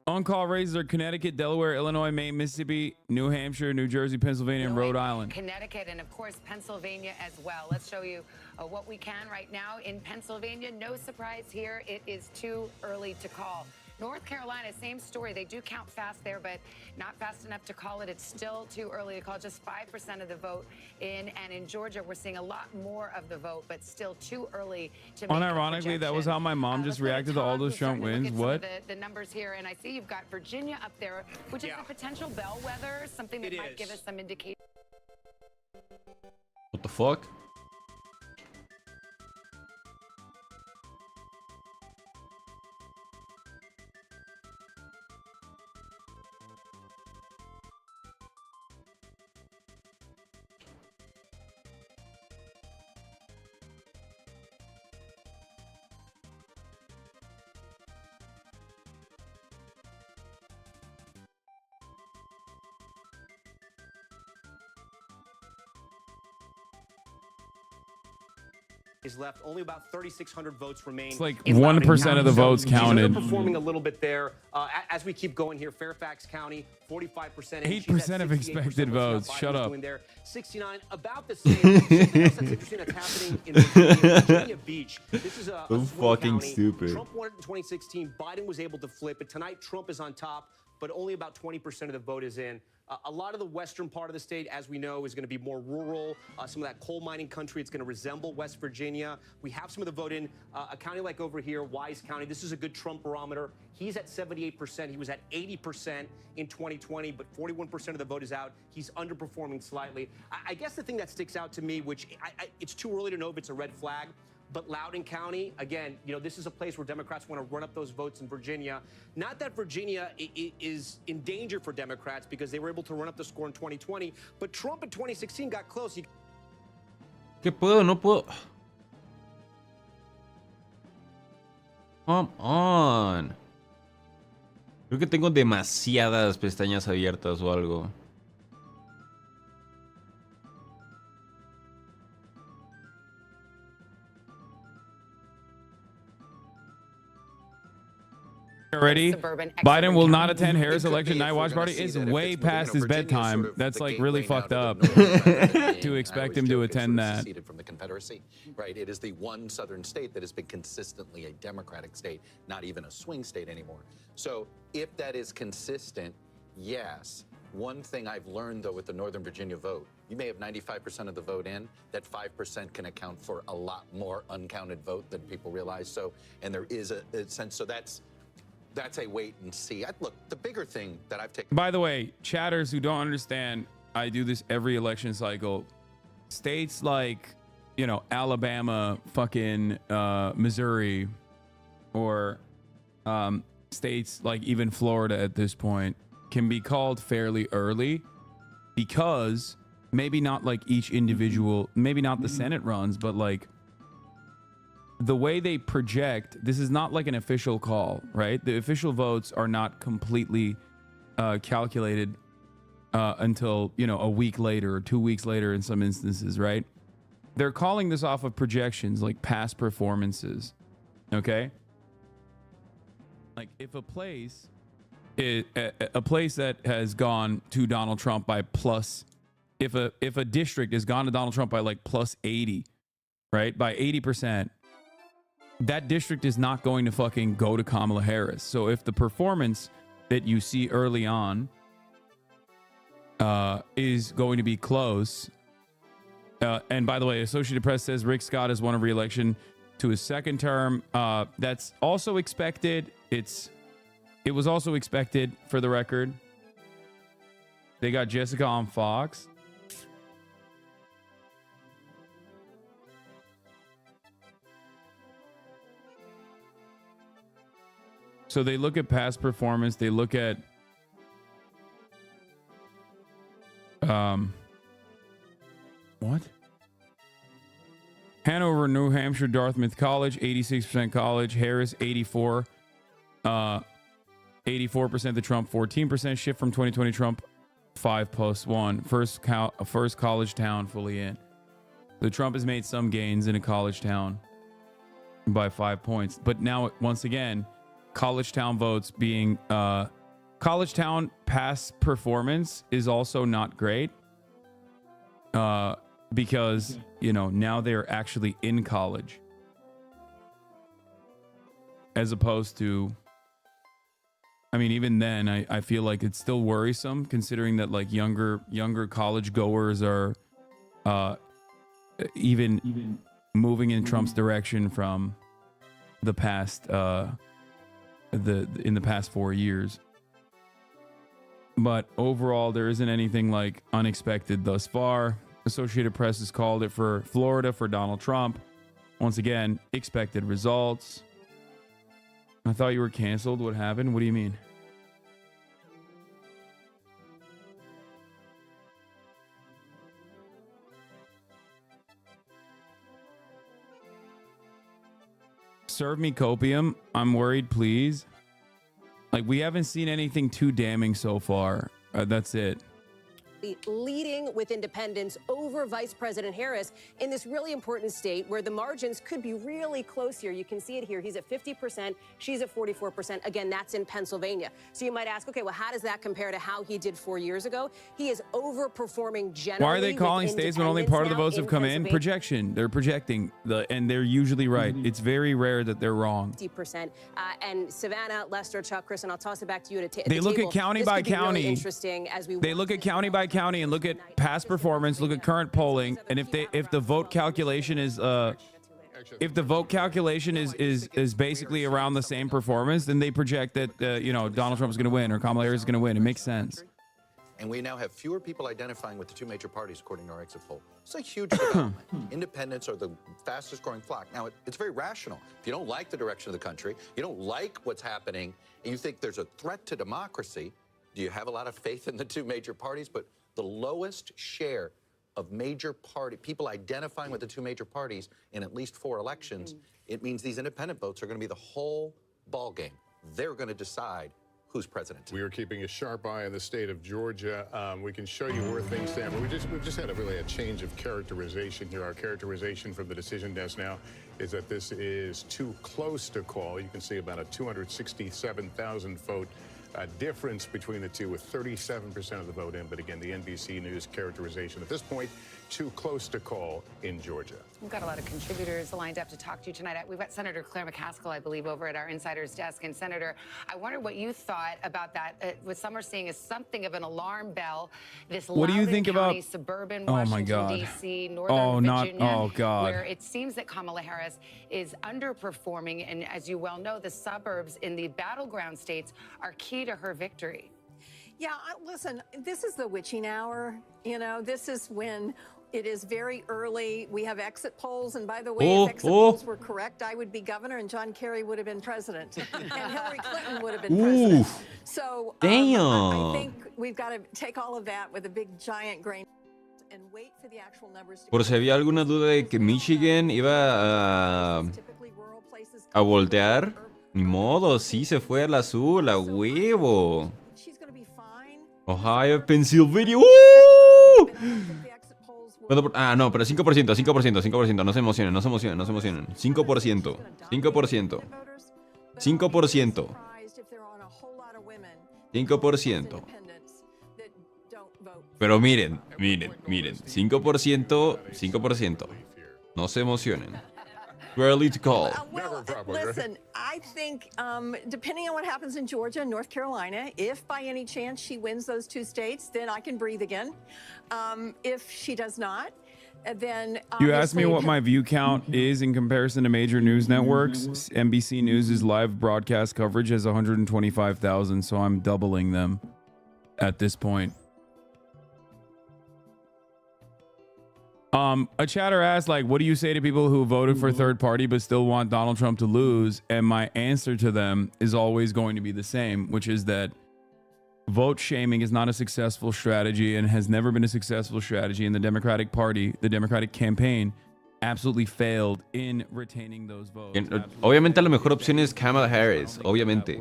On-call races are Connecticut, Delaware, Illinois, Maine, Mississippi, New Hampshire, New Jersey, Pennsylvania, and Rhode Island. Connecticut and, of course, Pennsylvania as well. Let's show you what we can right now in Pennsylvania. No surprise here. It is too early to call. North Carolina, same story. They do count fast there, but not fast enough to call it. It's still too early to call. Just 5% of the vote in. And in Georgia, we're seeing a lot more of the vote, but still too early to make unironically, that was how my mom just reacted to all those Trump wins. What? The numbers here, and I see you've got Virginia up there, which is a potential bellwether, something that might give us some indication. What the fuck? Is left. Only about 3,600 votes remain. It's like 1% of the votes counted. Performing a little bit there. As we keep going here, Fairfax County, 45%. 8% of expected votes. Shut up. There. 69, about the same. Something else that's interesting that's happening in Virginia Beach. This is a fucking county. stupid. Trump won it in 2016. Biden was able to flip it. Tonight, Trump is on top, but only about 20% of the vote is in. A lot of the western part of the state, as we know, is going to be more rural. Some of that coal mining country, it's going to resemble West Virginia. We have some of the vote in a county like over here, Wise County. This is a good Trump barometer. He's at 78%. He was at 80% in 2020, but 41% of the vote is out. He's underperforming slightly. I guess the thing that sticks out to me, which it's too early to know if it's a red flag, but Loudoun County, again, you know, this is a place where Democrats want to run up those votes in Virginia. Not that Virginia is in danger for Democrats because they were able to run up the score in 2020, but Trump in 2016 got close. ¿Qué puedo? No puedo. Come on. Creo que tengo demasiadas pestañas abiertas o algo. already. Biden will not attend Harris election night watch party. It's way past his bedtime. That's like really fucked up to expect him to attend that. From the Confederacy, right? It is the one southern state that has been consistently a Democratic state, not even a swing state anymore. So if that is consistent, yes. One thing I've learned, though, with the Northern Virginia vote, you may have 95% of the vote in, that 5% can account for a lot more uncounted vote than people realize. So, and there is a sense, so that's a wait and see. Look, the bigger thing that I've taken. By the way, chatters who don't understand, I do this every election cycle. States like, you know, Alabama, fucking Missouri, or states like even Florida at this point can be called fairly early because maybe not like each individual, maybe not the Senate runs, but like the way they project, this is not like an official call, right? The official votes are not completely calculated until, you know, a week later or 2 weeks later in some instances, right? They're calling this off of projections like past performances, okay? Like if a place that has gone to Donald Trump by plus, if a district has gone to Donald Trump by like plus 80, right? By 80%, that district is not going to fucking go to Kamala Harris. So if the performance that you see early on is going to be close, and by the way, Associated Press says Rick Scott has won a re-election to his second term. That's also expected. It was also expected, for the record. They got Jessica on Fox. So they look at past performance. They look at what? Hanover, New Hampshire, Dartmouth College, 86% college. Harris, 84. 84% the Trump, 14% shift from 2020 Trump, 5+1. First college town fully in. The Trump has made some gains in a college town by 5 points. But now, once again, college town votes being college town past performance is also not great because, you know, now they're actually in college as opposed to, I mean, even then, I feel like it's still worrisome considering that like younger college goers are even moving in Trump's direction from the past in the past 4 years. But overall, there isn't anything like unexpected thus far. Associated Press has called it for Florida for Donald Trump. Once again, expected results. I thought you were canceled. What happened? What do you mean? Serve me copium. I'm worried, please. Like, we haven't seen anything too damning so far. That's it. Leading with independents over Vice President Harris in this really important state where the margins could be really close here. You can see it here. He's at 50%. She's at 44%. Again, that's in Pennsylvania. So you might ask, okay, well, how does that compare to how he did 4 years ago? He is overperforming generally. Why are they calling states when only part of the votes have come in? Projection. They're projecting, and they're usually right. It's very rare that they're wrong. 50%. And Savannah, Lester, Chuck, Chris, and I'll toss it back to you to They look at county by county. Really interesting as we they look at county by county and look at past performance, look at current polling, and if the vote calculation is basically around the same performance, then they project that you know, Donald Trump is going to win or Kamala Harris is going to win. It makes sense. And we now have fewer people identifying with the two major parties, according to our exit poll. It's a huge development. Independents are the fastest growing flock. Now, it's very rational. If you don't like the direction of the country, you don't like what's happening, and you think there's a threat to democracy, do you have a lot of faith in the two major parties? But the lowest share of major party people identifying with the two major parties in at least 4 elections, it means these independent votes are going to be the whole ball game. They're going to decide who's president. We are keeping a sharp eye on the state of Georgia. We can show you where things stand, but we've just had a change of characterization here. Our characterization from the decision desk now is that this is too close to call. You can see about a 267,000 vote difference between the two, with 37% of the vote in. But again, the NBC News characterization at this point, too close to call in Georgia. We've got a lot of contributors lined up to talk to you tonight. We've got Senator Claire McCaskill, I believe, over at our insider's desk. And Senator, I wonder what you thought about that. What some are seeing is something of an alarm bell. This What do you think County, about suburban Oh my Washington, God. D.C., northern Virginia, God. where it seems that Kamala Harris is underperforming. And as you well know, the suburbs in the battleground states are key to her victory. Yeah, listen, this is the witching hour. You know, this is when it is very early. We have exit polls. And by the way, if exit polls were correct, I would be governor and John Kerry would have been president. And Hillary Clinton would have been president. So I think we've got to take all of that with a big, giant grain and wait for the actual numbers to Por si había alguna duda de que Michigan iba a voltear, ni modo, sí se fue al azul, a huevo. Ohio, Pennsylvania. No, pero 5%. No se emocionen. 5%. 5%. Pero miren. 5%. No se emocionen. Too early to call. Well, listen, I think depending on what happens in Georgia and North Carolina, if by any chance she wins those two states, then I can breathe again. If she does not, then You asked me what my view count is in comparison to major news networks. NBC News' live broadcast coverage has 125,000, so I'm doubling them at this point. A chatter asked, what do you say to people who voted for third party but still want Donald Trump to lose? And my answer to them is always going to be the same, which is that vote shaming is not a successful strategy and has never been a successful strategy. And the Democratic Party, the Democratic campaign, absolutely failed in retaining those votes. Obviamente la mejor opción es Kamala Harris. Obviamente.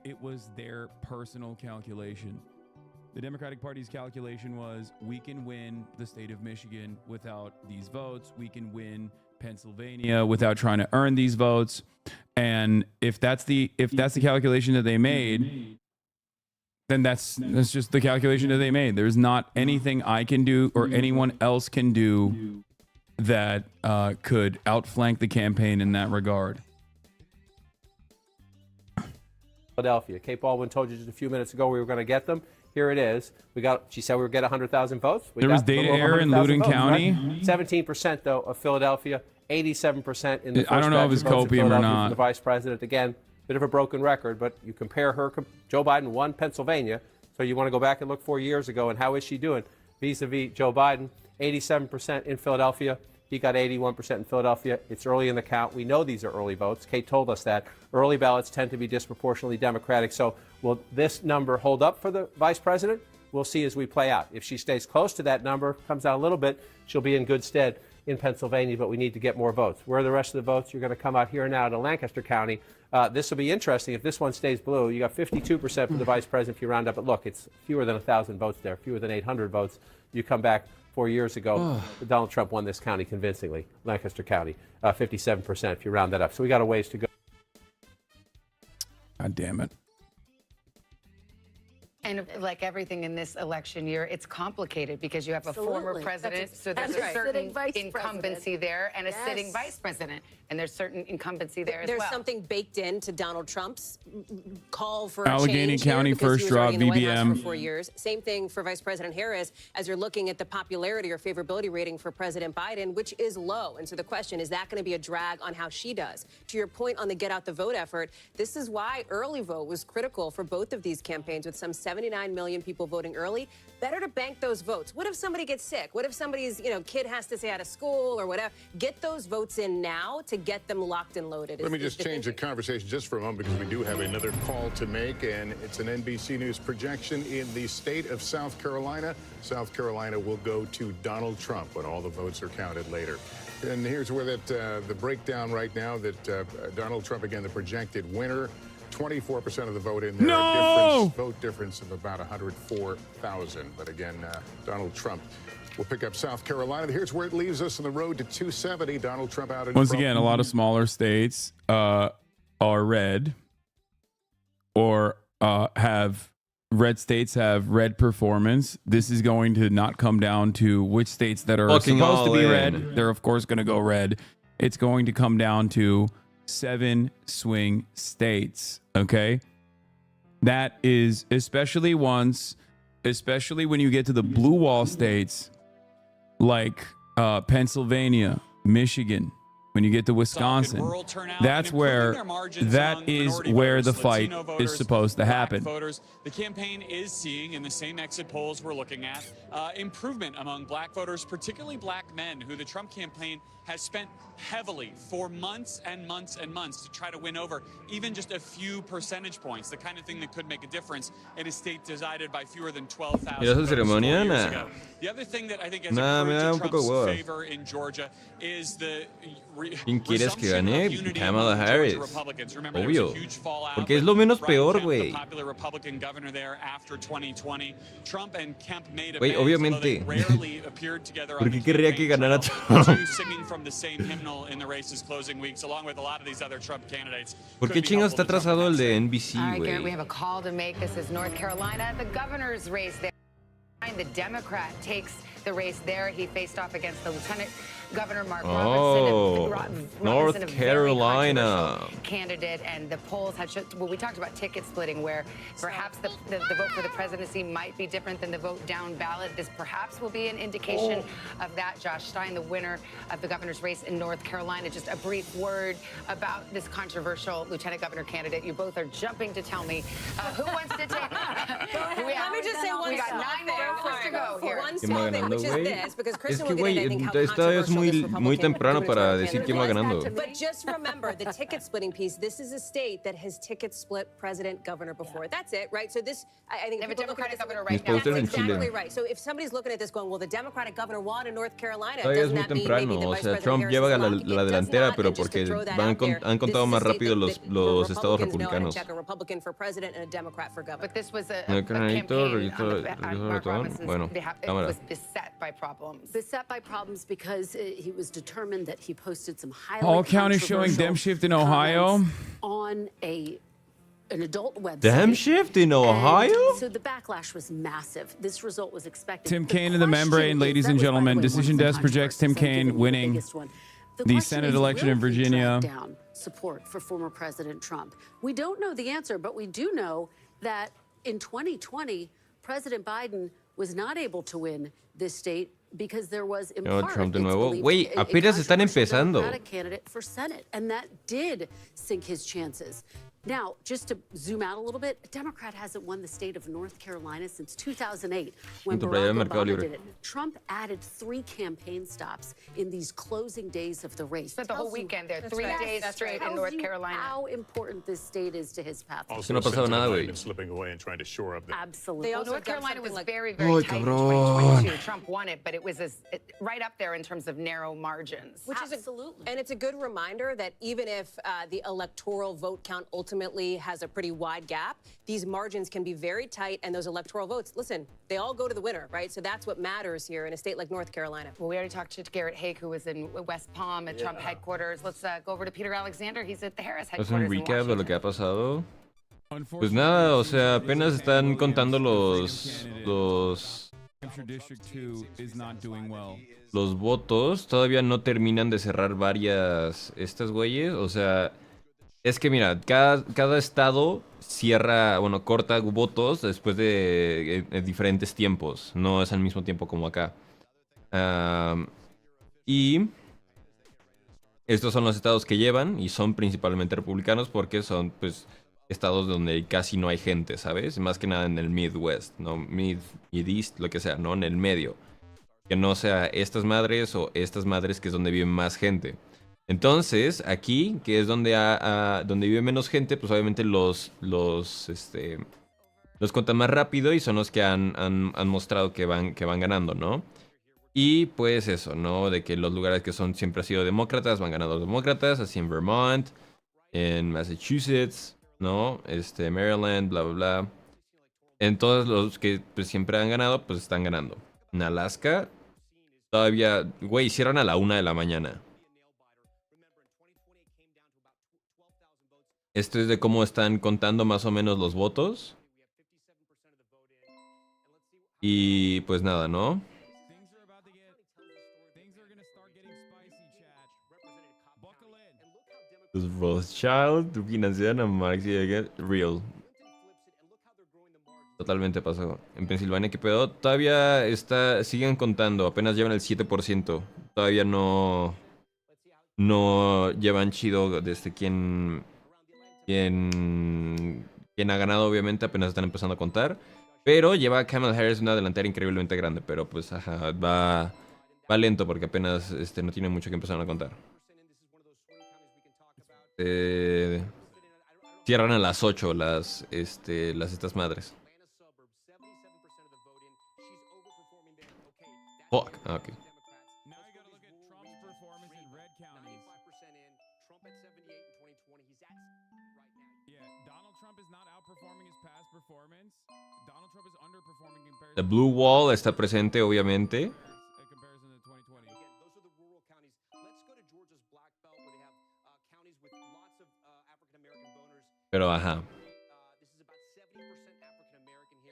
It was their personal calculation. The Democratic Party's calculation was, we can win the state of Michigan without these votes. We can win Pennsylvania without trying to earn these votes. And if that's the calculation that they made, then that's just the calculation that they made. There's not anything I can do or anyone else can do that could outflank the campaign in that regard. Philadelphia. Kate Baldwin told you just a few minutes ago we were going to get them. Here it is. She said we would get 100,000 votes. There was data error in Loudoun County. Right? 17% though of Philadelphia, 87% in the first I don't know if it's copium or not. The vice president, again, bit of a broken record, but you compare her. Joe Biden won Pennsylvania, so you want to go back and look 4 years ago and how is she doing vis-a-vis Joe Biden? 87% in Philadelphia. He got 81% in Philadelphia. It's early in the count. We know these are early votes. Kate told us that. Early ballots tend to be disproportionately Democratic. So will this number hold up for the vice president? We'll see as we play out. If she stays close to that number, comes down a little bit, she'll be in good stead in Pennsylvania, but we need to get more votes. Where are the rest of the votes? You're going to come out here now to Lancaster County. This will be interesting. If this one stays blue, you got 52% for the vice president if you round up. But look, it's fewer than 1,000 votes there, fewer than 800 votes. You come back 4 years ago, Donald Trump won this county convincingly, Lancaster County, 57% if you round that up. So we got a ways to go. God damn it. And like everything in this election year, it's complicated because you have a former president, so there's a certain incumbency there, and a sitting vice president, and there's certain incumbency there as well. There's something baked into Donald Trump's call for Allegheny a change County here first draw, in the White House VBM. for 4 years. Same thing for Vice President Harris as you're looking at the popularity or favorability rating for President Biden, which is low. And so the question, is that going to be a drag on how she does? To your point on the get out the vote effort, this is why early vote was critical for both of these campaigns, with some 79 million people voting early. Better to bank those votes. What if somebody gets sick? What if somebody's kid has to stay out of school or whatever? Get those votes in now to get them locked and loaded. Let me just change the conversation just for a moment, because we do have another call to make, and it's an NBC News projection in the state of South Carolina. South Carolina will go to Donald Trump when all the votes are counted later. And here's where the breakdown right now that Donald Trump, again, the projected winner, 24% of the vote in there. No! Vote difference of about 104,000. But again, Donald Trump will pick up South Carolina. Here's where it leaves us on the road to 270. Donald Trump out in Once front. again, a lot of smaller states are red or have red states have red performance. This is going to not come down to which states that are Fucking supposed to be all red. in. They're of course going to go red. It's going to come down to 7 swing states. Okay. That is especially when you get to the blue wall states like Pennsylvania, Michigan, when you get to Wisconsin, that's where the fight is supposed to happen. Voters. The campaign is seeing in the same exit polls we're looking at improvement among black voters, particularly black men, who the Trump campaign has spent heavily for months and months and months to try to win over even just a few percentage points, the kind of thing that could make a difference in a state decided by fewer than 12,000 ¿Y esa voters 4 ceremonia? years Nah. ago. The other thing that I think has Nah, me da accrued un to poco Trump's hueva. favor in Georgia is the ¿Quién quieres que resumption gane? of unity Kamala among the Harris. Georgia Republicans. Remember, there was a Obvio. huge fallout Porque es with lo menos Brian peor, Kemp, the güey. popular Republican governor there after 2020. Trump and Kemp made Güey, amends, although they obviamente. rarely appeared together ¿Por on qué the querría que campaign ganara trail. Trump? Two singing from the same hymnal in the race's closing weeks, along with a lot of these other Trump candidates. ¿Por qué chingados está atrasado el de NBC, All right, Garrett, we güey? have a call to make. This is North Carolina, the governor's race there. The Democrat takes the race there. He faced off against the Lieutenant Governor Mark Oh, Robinson. North A very Carolina. controversial candidate, and the polls have showed. Well, we talked about ticket splitting, where perhaps the vote for the presidency might be different than the vote down ballot. This perhaps will be an indication of that. Josh Stein, the winner of the governor's race in North Carolina. Just a brief word about this controversial lieutenant governor candidate. You both are jumping to tell me who wants to take. Let me just say one We got stop 9 more hours to go here. One ¿Quién va stop, ganando, which is güey? this, because Es Kristen que, will get güey, in, I think, how esta es controversial this muy temprano Republican para gubernatorial decir quién va candidate ganando. But just remember the ticket splitting piece. This is a state that has ticket split president, governor before. That's it, right? So this, I think, They have a people look at Democratic this- governor Mis right now. posters en That's exactly Chile. right. So if somebody's looking at this going, well, the Democratic governor won in North Carolina, Todavía es doesn't muy that mean maybe temprano, the o Vice sea, President Trump Harris lleva is la locked? It does delantera, not, pero and just to porque throw that han out there, contado this is más a state rápido that los estados Republicans know how to republicanos. check a Republican for president and a Democrat for governor. But this was a El carnalito, campaign on Mark Ratón. Robinson's Bueno, behalf. It cámara. was beset by problems. Beset by problems because he was determined that he posted some highly All counties showing dem shift in Ohio. comments on an adult website. Damn shift in Ohio? And so the backlash was massive. This result was expected. Tim Kaine in the membrane, ladies and gentlemen. Decision Desk projects Tim Kaine winning the Senate election in Virginia. Down support for former President Trump. We don't know the answer, but we do know that in 2020, President Biden was not able to win this state because there was in Yo, part, Trump de it's nuevo. believed, Güey, a apenas están controversial empezando. Democratic candidate for Senate, and that did sink his chances. Now, just to zoom out a little bit, a Democrat hasn't won the state of North Carolina since 2008 when Punto para allá Barack de Mercado Obama Libre. did it. Trump added 3 campaign stops in these closing days of the race. Spent the whole Tells you- weekend there, That's 3 right. days That's straight right. in North Tells you Carolina. How important this state is to his path. Also, no ha pasado nada, güey. Biden slipping away and trying to shore up the Absolutely. Well, also North done Carolina was something like- very, Ay, very tight in cabrón. 2022. Trump won it, but it was right up there in terms of narrow margins. Which is and it's a good reminder that even if the electoral vote count ultimately has a pretty wide gap, these margins can be very tight, and those electoral votes, listen, they all go to the winner, right? So that's what matters here in a state like North Carolina. Well, we already talked to Garrett Haake, who was in West Palm at Trump headquarters. Let's go over to Peter Alexander. He's at the Harris ¿Es headquarters un in recap de lo Washington. que ha pasado? Pues nada, o sea, apenas están contando Hampshire District 2 is not doing well. los votos. Todavía no terminan de cerrar varias estas güeyes. O sea, es que mira, cada estado cierra, bueno, corta votos después de diferentes tiempos. No es al mismo tiempo como acá. Y estos son los estados que llevan y son principalmente republicanos porque son, pues, estados donde casi no hay gente, ¿sabes? Más que nada en el Midwest, ¿no? Mid-East, lo que sea, ¿no? En el medio. Que no sea estas madres o estas madres que es donde vive más gente. Entonces, aquí, que es donde vive menos gente, pues obviamente los cuentan más rápido y son los que han mostrado que van ganando, ¿no? Y pues eso, ¿no? De que los lugares que son siempre han sido demócratas van ganando los demócratas, así en Vermont, en Massachusetts, ¿no? Maryland, bla, bla, bla. En todos los que pues, siempre han ganado, pues están ganando. En Alaska, todavía, güey, hicieron a la 1 de la mañana. Esto es de cómo están contando más o menos los votos. Y pues nada, ¿no? Los Rothschild financian a Marx y Engels. Real. Totalmente pasó. En Pensilvania, ¿qué pedo? Todavía siguen contando. Apenas llevan el 7%. Todavía no llevan chido desde quién ha ganado, obviamente. Apenas están empezando a contar. Pero lleva Kamala Harris una delantera increíblemente grande. Pero pues, ajá, va lento porque apenas no tiene mucho que empezar a contar. Cierran a las 8 las estas madres. Fuck. Ah, ok. The Blue Wall está presente, obviamente. Pero ajá.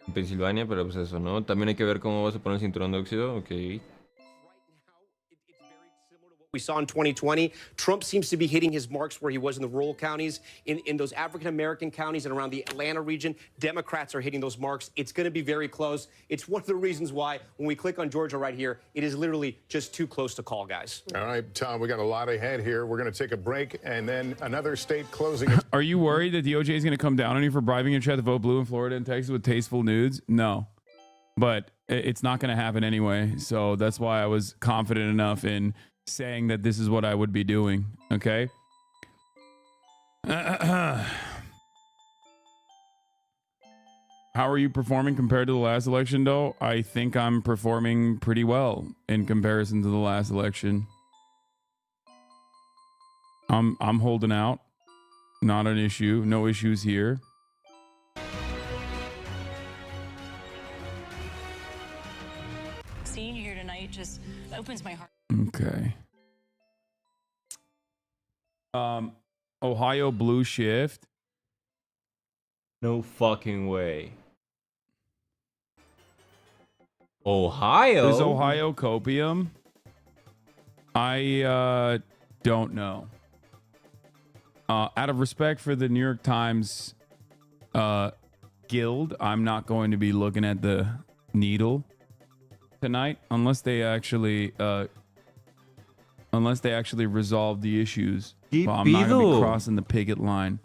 En Pensilvania, pero pues eso, ¿no? También hay que ver cómo se pone el cinturón de óxido. Ok. We saw in 2020, Trump seems to be hitting his marks where he was in the rural counties. In those African-American counties and around the Atlanta region, Democrats are hitting those marks. It's going to be very close. It's one of the reasons why when we click on Georgia right here, it is literally just too close to call, guys. All right, Tom, we got a lot ahead here. We're going to take a break and then another state closing. Are you worried that DOJ is going to come down on you for bribing your chat to vote blue in Florida and Texas with tasteful nudes? No. But it's not going to happen anyway. So that's why I was confident enough in saying that this is what I would be doing. Okay. How are you performing compared to the last election, though? I think I'm performing pretty well in comparison to the last election. I'm holding out. Not an issue. No issues here. Seeing you here tonight just opens my heart. Okay. Ohio blue shift. No fucking way. Ohio? Is Ohio copium? I don't know. Out of respect for the New York Times guild, I'm not going to be looking at the needle tonight unless they actually resolve the issues. Well, I'm not going to be crossing the picket line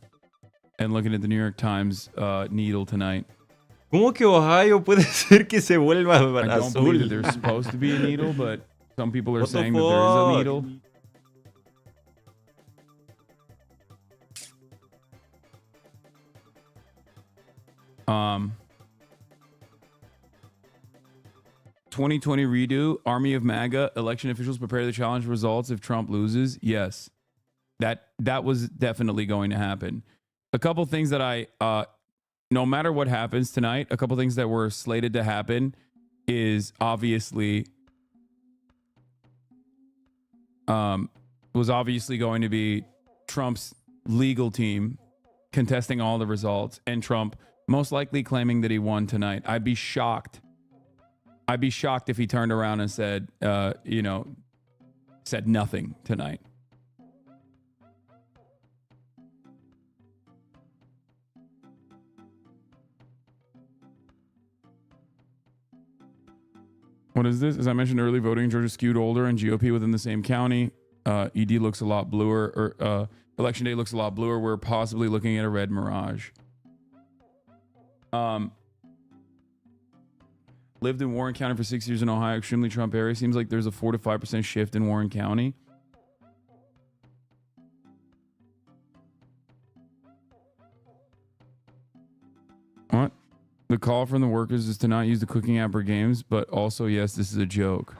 and looking at the New York Times needle tonight. ¿Cómo que Ohio puede ser que se vuelva azul? I don't believe that there's supposed to be a needle, but some people are saying that there is a needle. 2020 redo, Army of MAGA, election officials prepare the challenge results if Trump loses. Yes, that was definitely going to happen. A couple things that no matter what happens tonight, a couple things that were slated to happen is obviously was obviously going to be Trump's legal team contesting all the results and Trump most likely claiming that he won tonight. I'd be shocked if he turned around and said, said nothing tonight. What is this? As I mentioned earlier, voting in Georgia skewed older and GOP within the same county. ED looks a lot bluer, or election day looks a lot bluer. We're possibly looking at a red mirage. Lived in Warren County for 6 years in Ohio, extremely Trump area. Seems like there's a 4 to 5% shift in Warren County. What? The call from the workers is to not use the cooking app or games, but also, yes, this is a joke.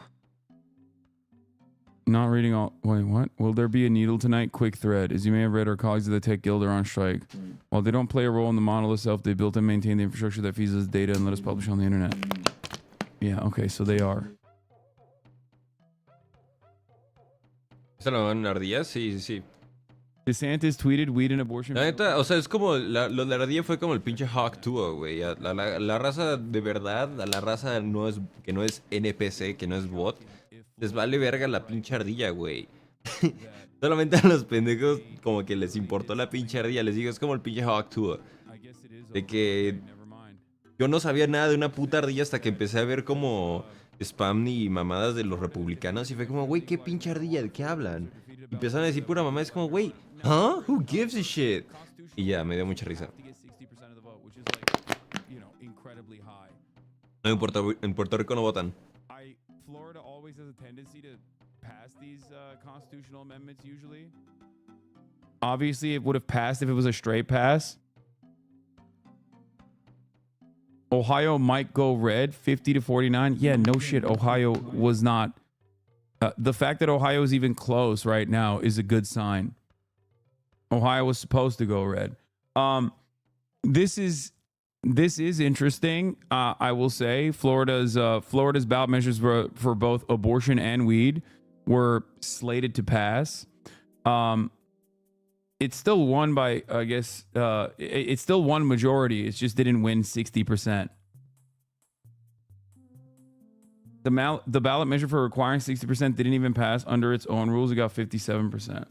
Not reading all. Wait, what? Will there be a needle tonight? Quick thread. As you may have read, our colleagues of the Tech Guild are on strike. While they don't play a role in the model itself, they built and maintain the infrastructure that feeds us data and let us publish on the internet. Yeah, okay, so they are. ¿Se lo van ardillas? Sí, sí, sí. DeSantis tweeted weed and abortion. La neta, o sea, es como, lo de la ardilla fue como el pinche Hawk Tuo, güey. La raza de verdad, la raza que no es NPC, que no es bot, les vale verga la pinche ardilla, güey. Solamente a los pendejos como que les importó la pinche ardilla. Les digo, es como el pinche Hawk Tuo. De que yo no sabía nada de una puta ardilla hasta que empecé a ver como spam y mamadas de los republicanos. Y fue como, güey, ¿qué pinche ardilla? ¿De qué hablan? Y empezaron a decir pura mamá. Es como, güey, ¿huh? Who gives a shit? Y ya, me dio mucha risa. No, en Puerto Rico no votan. Florida always has a tendency to pass these constitutional amendments usually. Obviously, it would have passed if it was a straight pass. Ohio might go red, 50-49. Yeah, no shit. Ohio was not. The fact that Ohio is even close right now is a good sign. Ohio was supposed to go red. This is interesting. I will say Florida's ballot measures for both abortion and weed were slated to pass. It still won by, I guess, it still won majority. It just didn't win 60%. The ballot measure for requiring 60% didn't even pass under its own rules. It got 57%.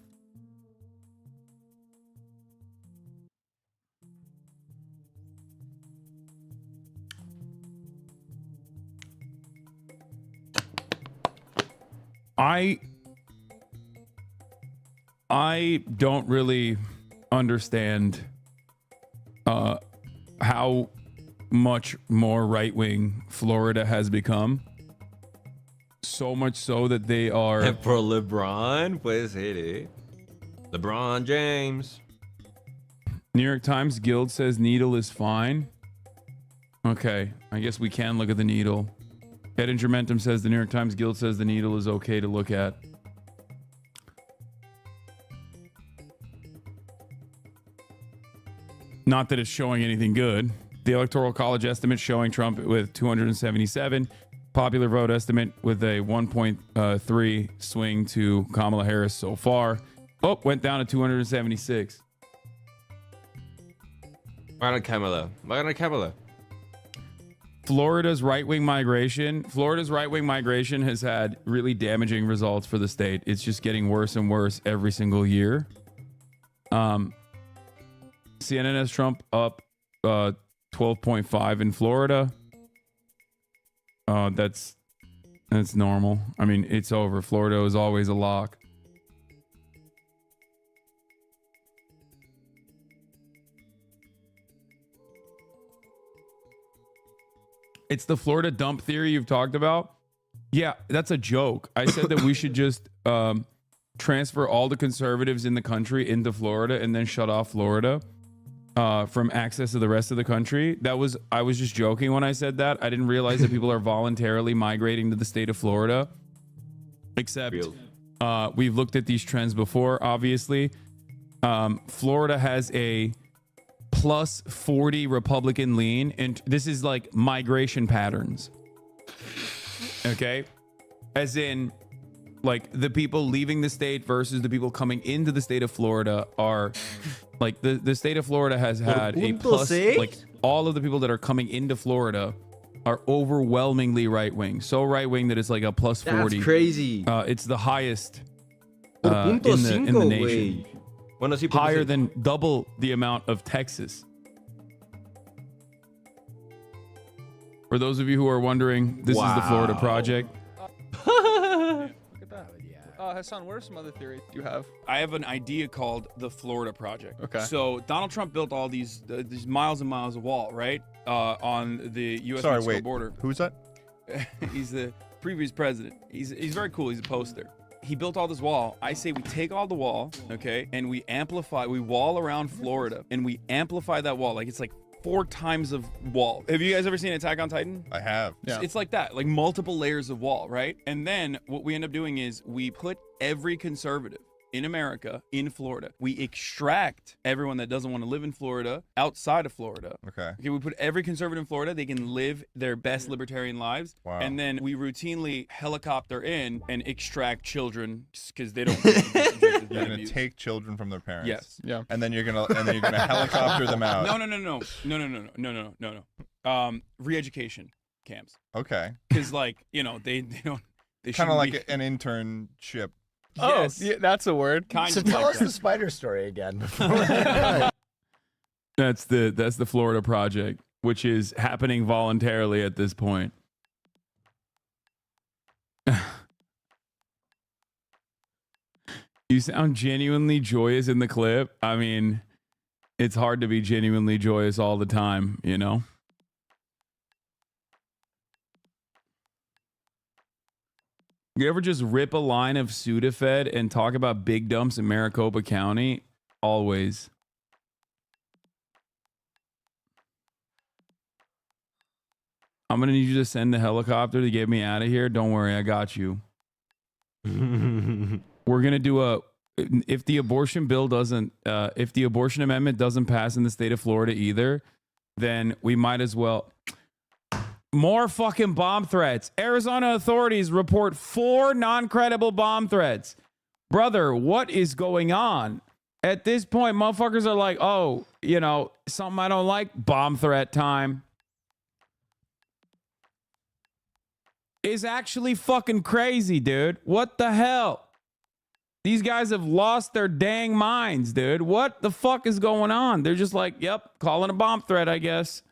I don't really understand how much more right-wing Florida has become. So much so that they are... Pro LeBron, puede ser, eh? LeBron James. New York Times Guild says needle is fine. Okay, I guess we can look at the needle. Head Instrumentum says the New York Times Guild says the needle is okay to look at. Not that it's showing anything good. The Electoral College estimate showing Trump with 277. Popular vote estimate with a 1.3 swing to Kamala Harris so far. Oh, went down to 276. Why not Kamala? Why not Kamala? Florida's right-wing migration has had really damaging results for the state. It's just getting worse and worse every single year. CNN has Trump up 12.5 in Florida. That's normal. I mean, it's over. Florida is always a lock. It's the Florida dump theory you've talked about. Yeah, that's a joke. I said that we should just transfer all the conservatives in the country into Florida and then shut off Florida from access to the rest of the country. I was just joking when I said that. I didn't realize that people are voluntarily migrating to the state of Florida. Except we've looked at these trends before, obviously. Florida has a plus 40 Republican lean, and this is like migration patterns. Okay? As in, like, the people leaving the state versus the people coming into the state of Florida are like the state of Florida has had a plus, like, all of the people that are coming into Florida are overwhelmingly right-wing. So right-wing that it's like a plus 40. That's crazy. It's the highest in the nation. Bueno, sí, higher than double the amount of Texas. For those of you who are wondering, this is the Florida Project. Look at that. Hassan, what are some other theories you have? I have an idea called the Florida Project. Okay. So Donald Trump built all these miles and miles of wall, right? On the U.S.-Mexico border. Who's that? He's the previous president. He's very cool. He's a poster. He built all this wall. I say we take all the wall, okay, and we wall around Florida, and we amplify that wall. Like, it's like 4 times of wall. Have you guys ever seen Attack on Titan? I have. It's like that, like multiple layers of wall, right? And then what we end up doing is we put every conservative in America in Florida. We extract everyone that doesn't want to live in Florida outside of Florida. Okay. We put every conservative in Florida. They can live their best libertarian lives. Wow. And then we routinely helicopter in and extract children because they don't. You're gonna take children from their parents. Yes. Yeah. And then you're gonna helicopter them out. No. Re-education camps. Okay. Because they don't. They Kind of like be... an internship. Yes. Oh, yeah, that's a word. So tell us the spider story again. That's the Florida project, which is happening voluntarily at this point. You sound genuinely joyous in the clip. I mean, it's hard to be genuinely joyous all the time, you know? You ever just rip a line of Sudafed and talk about big dumps in Maricopa County? Always. I'm going to need you to send the helicopter to get me out of here. Don't worry, I got you. We're going to do if the abortion bill doesn't, if the abortion amendment doesn't pass in the state of Florida either, then we might as well. More fucking bomb threats. Arizona authorities report 4 non-credible bomb threats. Brother, what is going on? At this point, motherfuckers are like, oh, something I don't like, bomb threat time. It's actually fucking crazy, dude. What the hell? These guys have lost their dang minds, dude. What the fuck is going on? They're just like, yep, calling a bomb threat, I guess.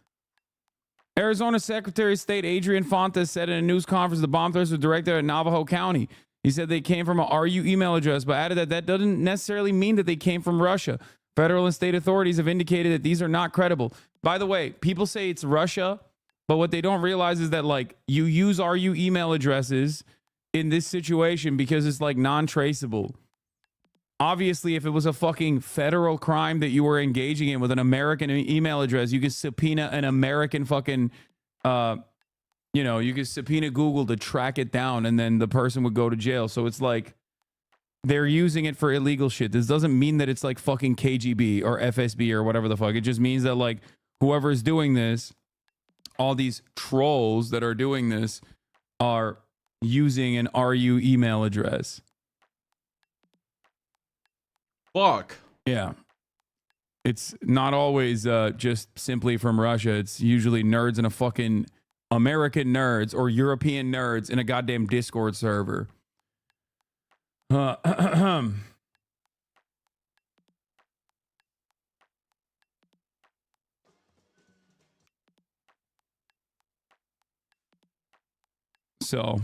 Arizona Secretary of State Adrian Fontes said in a news conference the bomb threats were directed at Navajo County. He said they came from a RU email address, but added that doesn't necessarily mean that they came from Russia. Federal and state authorities have indicated that these are not credible. By the way, people say it's Russia, but what they don't realize is that you use RU email addresses in this situation because it's non-traceable. Obviously, if it was a fucking federal crime that you were engaging in with an American email address, you could subpoena an American fucking, you could subpoena Google to track it down and then the person would go to jail. So it's they're using it for illegal shit. This doesn't mean that it's fucking KGB or FSB or whatever the fuck. It just means that whoever is doing this, all these trolls that are doing this are using an RU email address. Fuck. Yeah. It's not always just simply from Russia. It's usually nerds in a fucking American nerds or European nerds in a goddamn Discord server. So,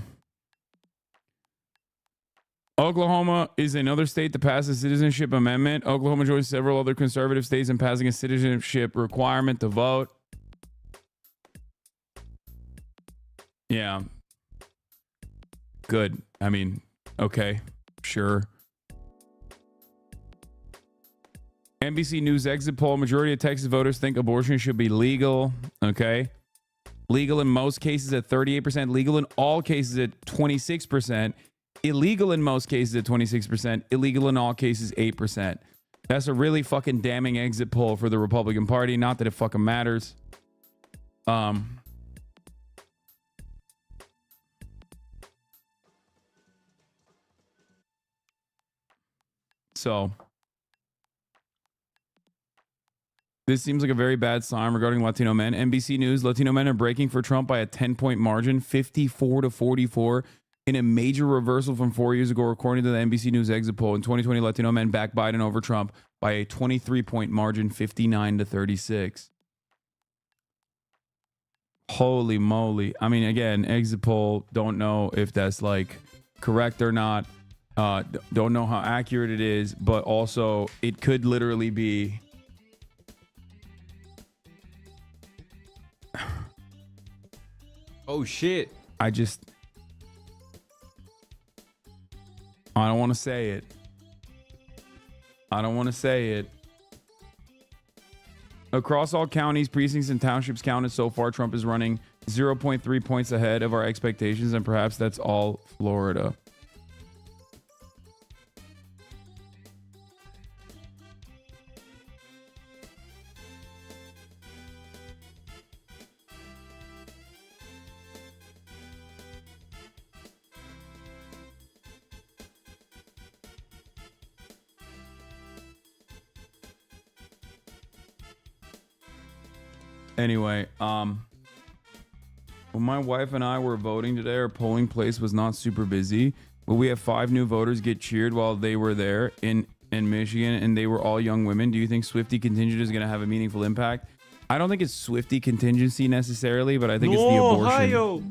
Oklahoma is another state to pass a citizenship amendment. Oklahoma joins several other conservative states in passing a citizenship requirement to vote. Yeah. Good. I mean, okay. Sure. NBC News exit poll. Majority of Texas voters think abortion should be legal. Okay. Legal in most cases at 38%. Legal in all cases at 26%. Illegal in most cases at 26%. Illegal in all cases 8%. That's a really fucking damning exit poll for the Republican Party. Not that it fucking matters. So this seems like a very bad sign regarding Latino men. NBC News, Latino men are breaking for Trump by a 10-point margin, 54-44, in a major reversal from 4 years ago, according to the NBC News exit poll. In 2020, Latino men backed Biden over Trump by a 23-point margin, 59-36. Holy moly. I mean, again, exit poll, don't know if that's correct or not. Don't know how accurate it is, but also it could literally be... Oh, shit. I don't want to say it. Across all counties, precincts, and townships counted so far, Trump is running 0.3 points ahead of our expectations, and perhaps that's all Florida. Anyway, when my wife and I were voting today, our polling place was not super busy, but we have 5 new voters get cheered while they were there in Michigan, and they were all young women. Do you think Swiftie contingent is going to have a meaningful impact? I don't think it's Swiftie contingency necessarally, but I think it's the abortion. Ohio.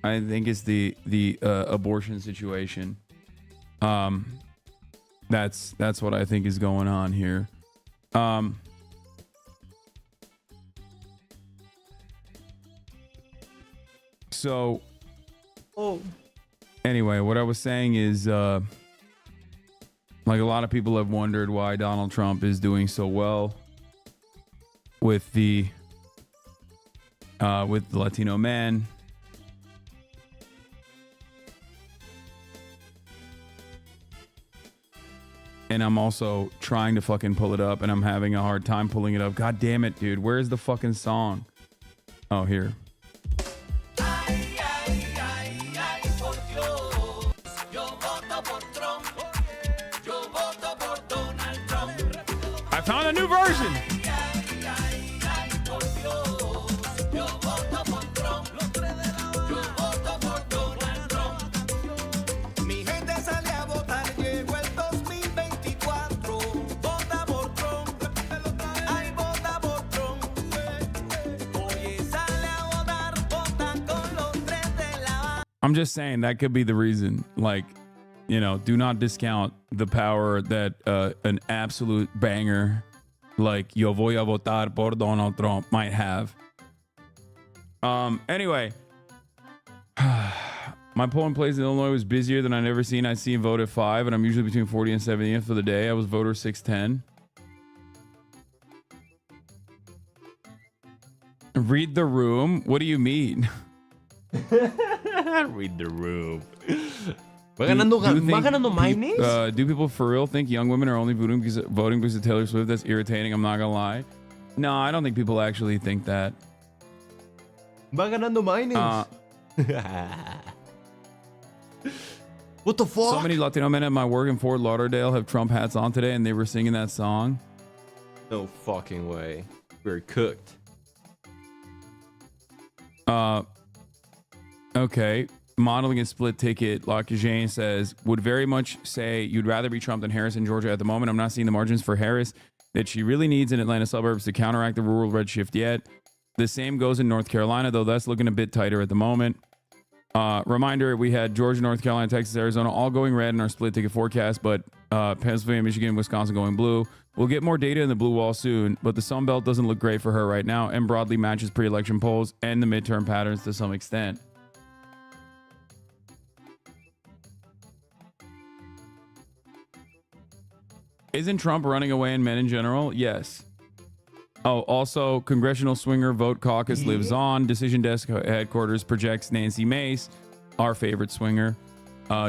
I think it's the abortion situation. That's what I think is going on here. So, anyway, what I was saying is, like a lot of people have wondered why Donald Trump is doing so well with the Latino men. And I'm also trying to fucking pull it up, and I'm having a hard time pulling it up. God damn it, dude. Where's the fucking song? Oh, here. I found a new version. I'm just saying that could be the reason. Like, you know, do not discount the power that an absolute banger like Yo voy a votar por Donald Trump might have. Anyway, my polling place in Illinois was busier than I'd ever seen. I see and vote at 5, and I'm usually between 40 and 70th for the day. I was voter 610. Read the room? What do you mean? Read the room. ¿Va ganando Maynes? Do people for real think young women are only voting because of Taylor Swift? That's irritating. I'm not gonna lie. No, I don't think people actually think that. Va ganando Maynes. What the fuck? So many Latino men at my work in Fort Lauderdale have Trump hats on today, and they were singing that song. No fucking way. We're cooked. Okay. Modeling a split ticket, Lacajane says, would very much say you'd rather be Trump than Harris in Georgia at the moment. I'm not seeing the margins for Harris that she really needs in Atlanta suburbs to counteract the rural red shift yet. The same goes in North Carolina, though that's looking a bit tighter at the moment. Reminder, we had Georgia, North Carolina, Texas, Arizona all going red in our split ticket forecast, but Pennsylvania, Michigan, Wisconsin going blue. We'll get more data in the blue wall soon, but the Sun Belt doesn't look great for her right now and broadly matches pre-election polls and the midterm patterns to some extent. Isn't Trump running away in men in general? Yes. Oh, also, Congressional Swinger Vote Caucus lives on. Decision Desk headquarters projects Nancy Mace, our favorite swinger,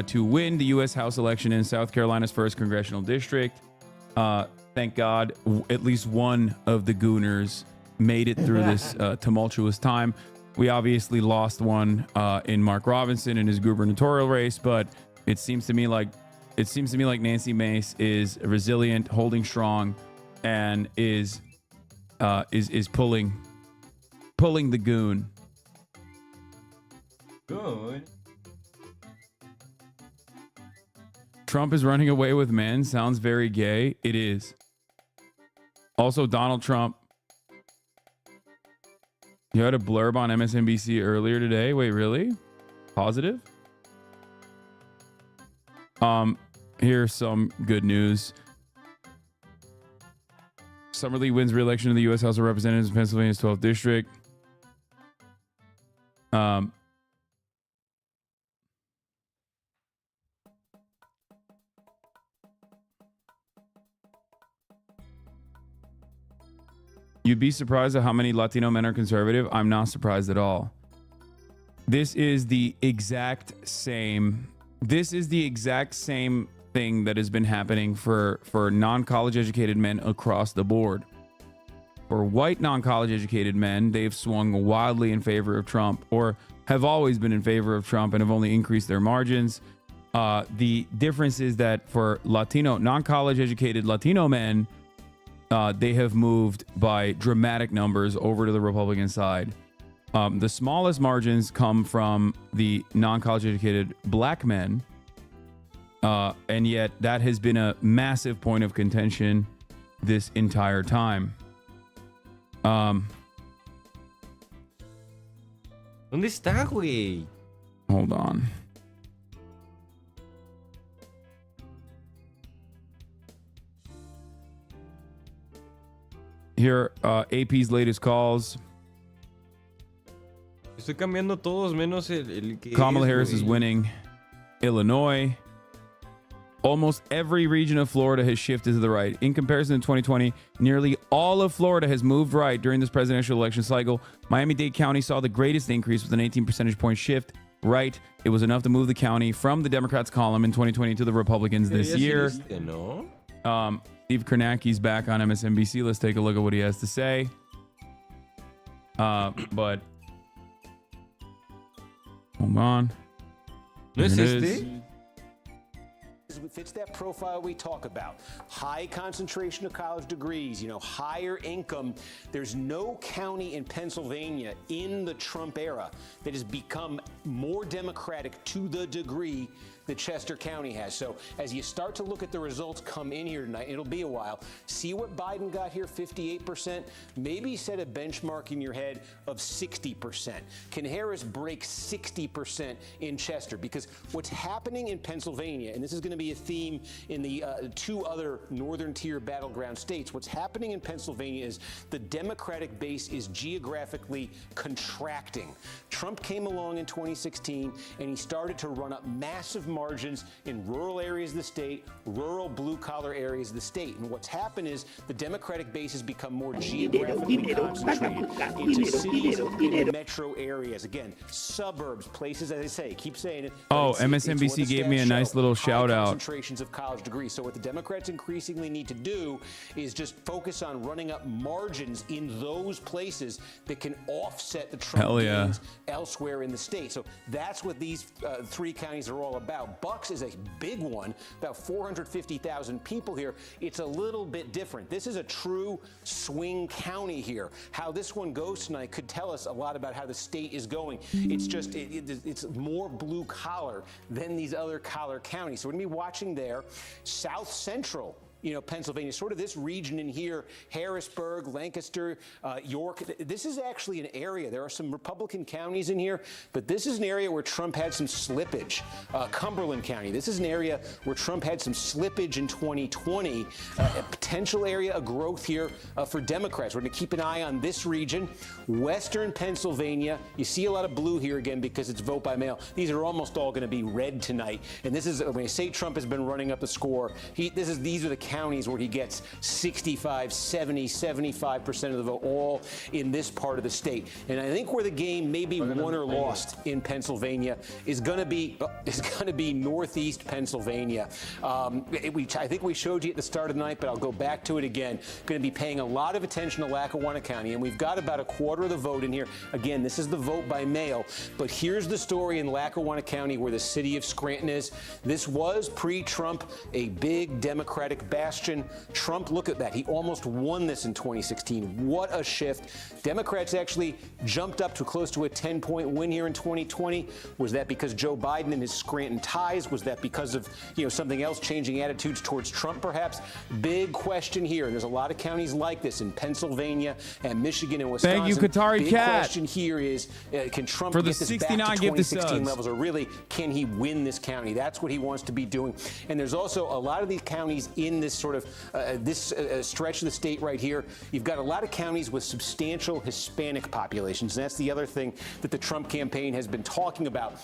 to win the U.S. House election in South Carolina's 1st Congressional District. Thank God, at least one of the Gooners made it through this tumultuous time. We obviously lost one in Mark Robinson in his gubernatorial race, but it seems to me like Nancy Mace is resilient, holding strong, and is pulling the goon. Good. Trump is running away with men. Sounds very gay. It is. Also, Donald Trump. You had a blurb on MSNBC earlier today. Wait, really? Positive? Here's some good news. Summerlee wins re-election in the U.S. House of Representatives in Pennsylvania's 12th district. You'd be surprised at how many Latino men are conservative. I'm not surprised at all. This is the exact same. This is the exact same thing that has been happening for non-college educated men across the board. For white non-college educated men, they've swung wildly in favor of Trump, or have always been in favor of Trump and have only increased their margins. The difference is that for Latino, non-college educated Latino men, they have moved by dramatic numbers over to the Republican side. The smallest margins come from the non-college educated black men. And yet that has been a massive point of contention this entire time. ¿Dónde está, güey? Hold on. Here, AP's latest calls. Estoy cambiando todos menos el que Kamala Harris is winning Illinois. Almost every region of Florida has shifted to the right. In comparison to 2020, nearly all of Florida has moved right during this presidential election cycle. Miami-Dade County saw the greatest increase with an 18 percentage point shift right. It was enough to move the county from the Democrats' column in 2020 to the Republicans this year. Steve Kornacki's back on MSNBC. Let's take a look at what he has to say. But hold on. It fits that profile we talk about. High concentration of college degrees, higher income. There's no county in Pennsylvania in the Trump era that has become more Democratic to the degree that Chester County has. So as you start to look at the results come in here tonight, it'll be a while. See what Biden got here, 58%. Maybe set a benchmark in your head of 60%. Can Harris break 60% in Chester? Because what's happening in Pennsylvania, and this is going to be a theme in the two other northern tier battleground states, what's happening in Pennsylvania is the Democratic base is geographically contracting. Trump came along in 2016 and he started to run up massive margins in rural areas of the state, rural blue-collar areas of the state. And what's happened is the Democratic base has become more geographically concentrated into cities and metro areas. Again, suburbs, places, as I say, keep saying it. Oh, MSNBC gave me a nice little shout out. Concentrations of college degrees. So what the Democrats increasingly need to do is just focus on running up margins in those places that can offset the Trump gains elsewhere in the state. So that's what these three counties are all about. Bucks is a big one, about 450,000 people here. It's a little bit different. This is a true swing county here. How this one goes tonight could tell us a lot about how the state is going. It's just, it's more blue collar than these other collar counties. So we're going to be watching there. South Central, Pennsylvania, sort of this region in here, Harrisburg, Lancaster, York. This is actually an area. There are some Republican counties in here, but this is an area where Trump had some slippage. Cumberland County. This is an area where Trump had some slippage in 2020. A potential area of growth here for Democrats. We're going to keep an eye on this region. Western Pennsylvania. You see a lot of blue here again because it's vote by mail. These are almost all going to be red tonight. And this is, when I say Trump has been running up the score, these are the counties where he gets 65, 70, 75% of the vote, all in this part of the state. And I think where the game may be won or lost in Pennsylvania is going to be northeast Pennsylvania. I think we showed you at the start of the night, but I'll go back to it again. Going to be paying a lot of attention to Lackawanna County, and we've got about a quarter of the vote in here. Again, this is the vote by mail, but here's the story in Lackawanna County where the city of Scranton is. This was pre-Trump a big Democratic bastion. Trump, look at that. He almost won this in 2016. What a shift. Democrats actually jumped up to close to a 10-point win here in 2020. Was that because Joe Biden and his Scranton ties? Was that because of, something else, changing attitudes towards Trump, perhaps? Big question here. And there's a lot of counties like this in Pennsylvania and Michigan and Wisconsin. Thank you, Qatari Big Cat. question here is, can Trump For get the this back to 2016 subs. levels, or really, can he win this county? That's what he wants to be doing. And there's also a lot of these counties in this this sort of stretch of the state right here, you've got a lot of counties with substantial Hispanic populations. And that's the other thing that the Trump campaign has been talking about.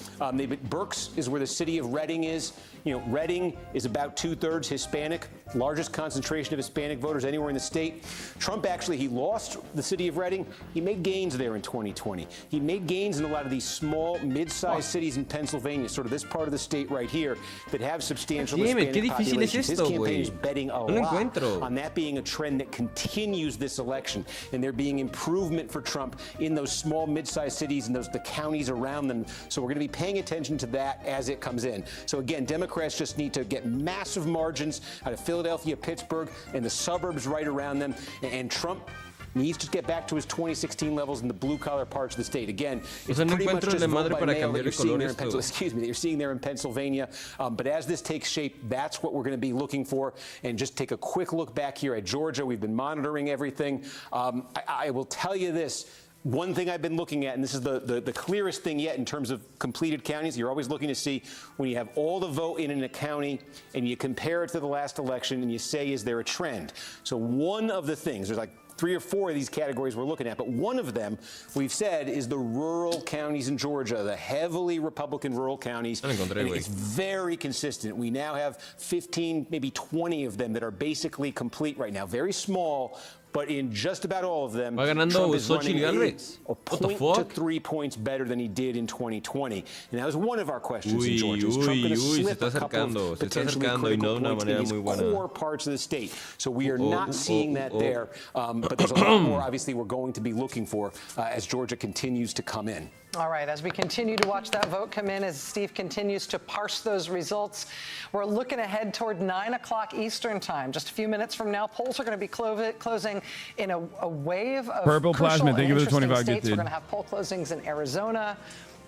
Berks is where the city of Reading is. You know, Reading is about 2/3 Hispanic, largest concentration of Hispanic voters anywhere in the state. Trump actually, he lost the city of Reading. He made gains there in 2020. He made gains in a lot of these small, mid-sized cities in Pennsylvania, sort of this part of the state right here, that have substantial Hispanic populations. His campaign is betting a lot on that being a trend that continues this election, and there being improvement for Trump in those small, mid-sized cities and the counties around them. So we're going to be paying attention to that as it comes in. So again, Democrats just need to get massive margins out of Philadelphia, Pittsburgh, and the suburbs right around them. And Trump needs to get back to his 2016 levels in the blue-collar parts of the state. Again, it's pretty much just vote by mail that you're seeing there in Pennsylvania. Excuse me, that you're seeing there in Pennsylvania. But as this takes shape, that's what we're going to be looking for. And just take a quick look back here at Georgia. We've been monitoring everything. I will tell you this. One thing I've been looking at, and this is the clearest thing yet in terms of completed counties, you're always looking to see when you have all the vote in a county and you compare it to the last election and you say, is there a trend? So one of the things, there's like 3 or 4 of these categories we're looking at, but one of them we've said is the rural counties in Georgia, the heavily Republican rural counties. And it's very consistent. We now have 15, maybe 20 of them that are basically complete right now. Very small, but in just about all of them, Trump is running a point to 3 points better than he did in 2020. And that was one of our questions in Georgia. Is Trump going to slip a couple of potentially critical points in these core parts of the state? So we are not seeing that there. But there's a lot more, obviously, we're going to be looking for as Georgia continues to come in. All right, as we continue to watch that vote come in, as Steve continues to parse those results, we're looking ahead toward 9 o'clock Eastern time. Just a few minutes from now, polls are going to be closing in a wave of Purple Plasma, thank you for the 25 states. gifted. We're going to have poll closings in Arizona,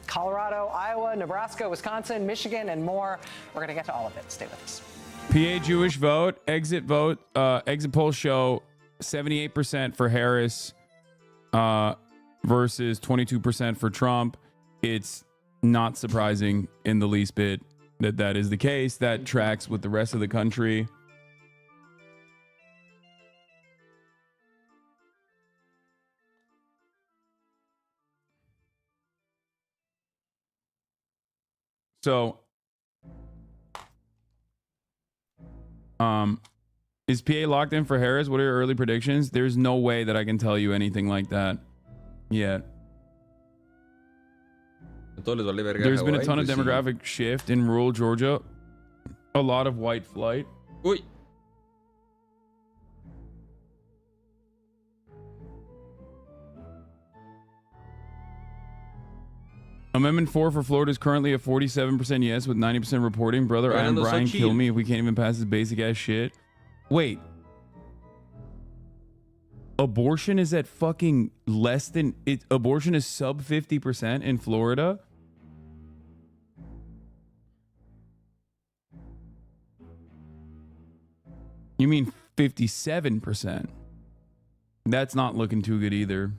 Colorado, Iowa, Nebraska, Wisconsin, Michigan, and more. We're going to get to all of it. Stay with us. PA Jewish vote, exit polls show 78% for Harris versus 22% for Trump. It's not surprising in the least bit that that is the case. That tracks with the rest of the country. So, is PA locked in for Harris? What are your early predictions? There's no way that I can tell you anything like that yet. There's been a ton of demographic shift in rural Georgia. A lot of white flight. Uy. Amendment 4 for Florida is currently at 47% yes with 90% reporting. Brother, I am Brian. Kill me if we can't even pass this basic ass shit. Wait. Abortion is at fucking less than it. Abortion is sub 50% in Florida. You mean 57%? That's not looking too good either.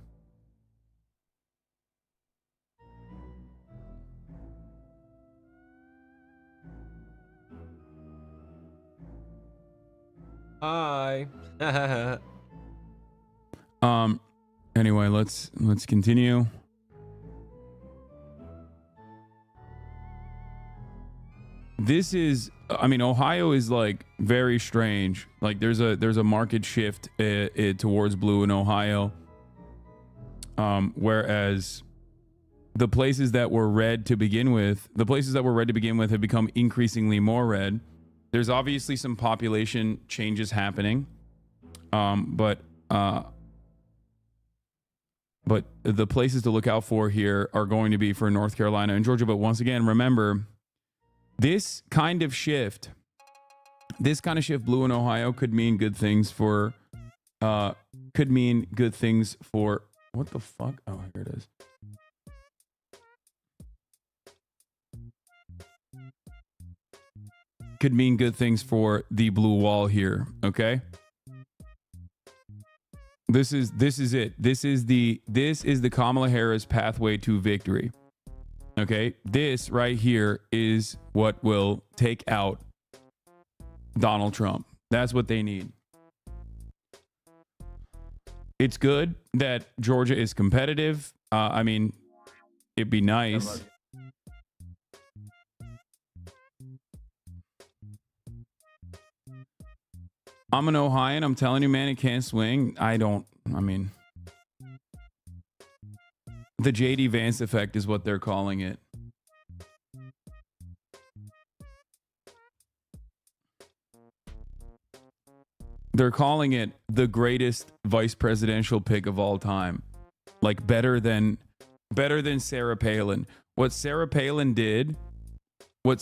Hi. Anyway, let's continue. This is, I mean, Ohio is like very strange. Like there's a market shift towards blue in Ohio. Whereas the places that were red to begin with, have become increasingly more red. There's obviously some population changes happening. But the places to look out for here are going to be for North Carolina and Georgia. But once again, remember, this kind of shift blue in Ohio could mean good things for, what the fuck? Oh, here it is. Could mean good things for the blue wall here. Okay. This is it. This is the Kamala Harris pathway to victory. Okay. This right here is what will take out Donald Trump. That's what they need. It's good that Georgia is competitive. I mean, it'd be nice. I'm an Ohioan. I'm telling you, man, it can't swing. I mean, the J.D. Vance effect is what they're calling it. They're calling it the greatest vice presidential pick of all time. Like better than Sarah Palin. What Sarah Palin did to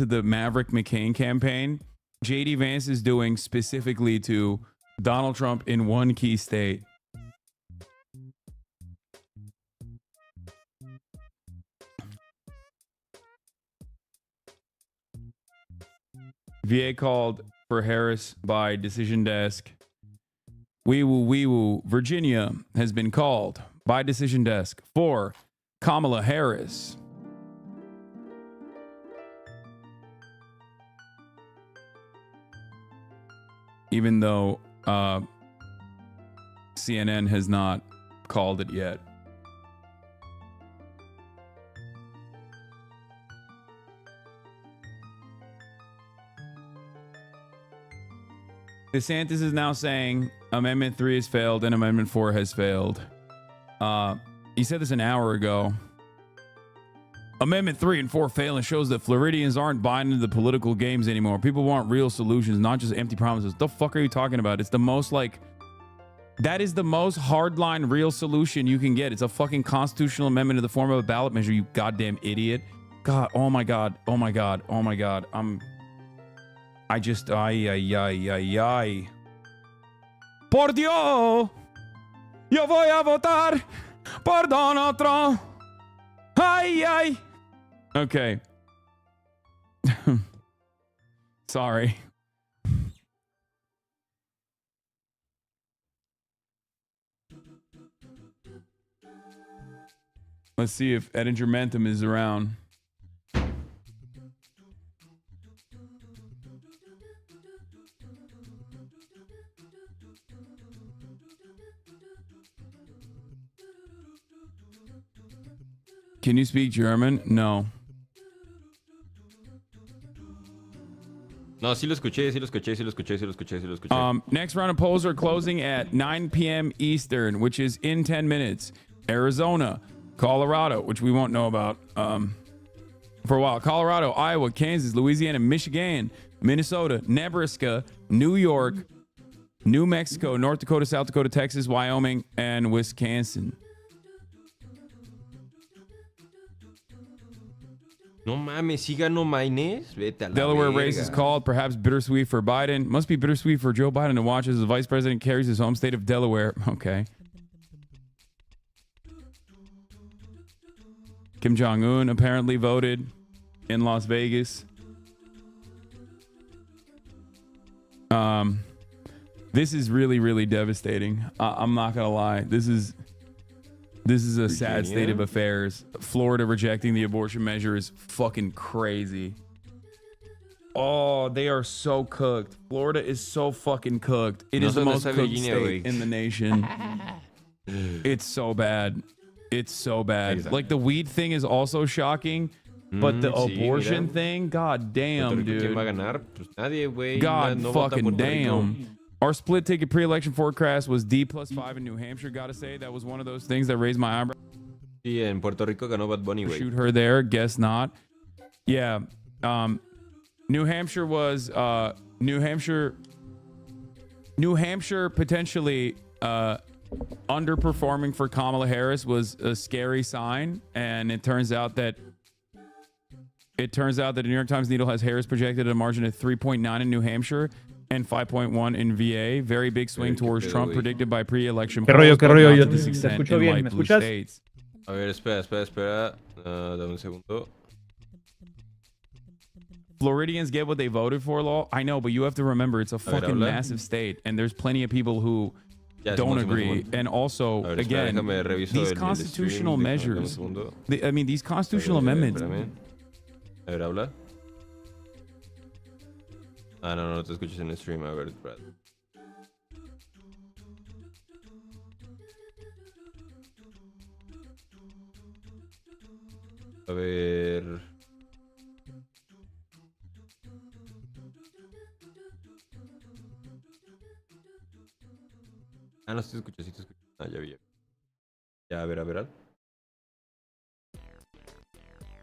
the Maverick McCain campaign, J.D. Vance is doing specifically to Donald Trump in one key state. VA called for Harris by decision desk. Wee woo. Virginia has been called by decision desk for Kamala Harris. Even though CNN has not called it yet. DeSantis is now saying Amendment 3 has failed and Amendment 4 has failed. He said this an hour ago. Amendment 3 and 4 fail and shows that Floridians aren't buying into the political games anymore. People want real solutions, not just empty promises. The fuck are you talking about? It's the most that is the most hardline real solution you can get. It's a fucking constitutional amendment in the form of a ballot measure, you goddamn idiot. God, oh my God. Ay. Por Dios, yo voy a votar por Donald Trump. Ay. Okay. Sorry. Let's see if Edinger Mentum is around. Can you speak German? No. No, sí lo escuché. Next round of polls are closing at 9 p.m. Eastern, which is in 10 minutes. Arizona, Colorado, which we won't know about for a while. Colorado, Iowa, Kansas, Louisiana, Michigan, Minnesota, Nebraska, New York, New Mexico, North Dakota, South Dakota, Texas, Wyoming, and Wisconsin. No mames, sí ganó Maynes. Vete a la Delaware verga. race is called, perhaps bittersweet for Biden. Must be bittersweet for Joe Biden to watch as the vice president carries his home state of Delaware. Okay. Kim Jong-un apparently voted in Las Vegas. This is really, really devastating. I'm not gonna lie. This is a sad state of affairs. Florida rejecting the abortion measure is fucking crazy. Oh, they are so cooked. Florida is so fucking cooked. It is the most cooked state in the nation. It's so bad. Like the weed thing is also shocking, but the abortion thing, god damn, dude. God fucking damn. Our split ticket pre-election forecast was D+5 in New Hampshire. Gotta say, that was one of those things that raised my eyebrow. Sí, en Puerto Rico ganó Bad Bunny, güey. Shoot her there. Guess not. Yeah. New Hampshire was New Hampshire potentially underperforming for Kamala Harris was a scary sign, and it turns out that the New York Times Needle has Harris projected at a margin of 3.9 in New Hampshire and 5.1 in VA. Very big swing towards Trump predicted by pre-election polls. ¿Qué rollo? Yo Te escucho bien. ¿Me escuchas? States. A ver, espera. Dame un segundo. Floridians get what they voted for, law. I know, but you have to remember it's a fucking massive state, and there's plenty of people who don't agree. And also, again, these constitutional measures. These constitutional amendments. A ver, habla. Ah, no, no te escuchas en el stream. A ver, espera. A ver. Ah, no, sí te escucho, sí te escucho. Ah, ya vi. Ya, a ver, a ver.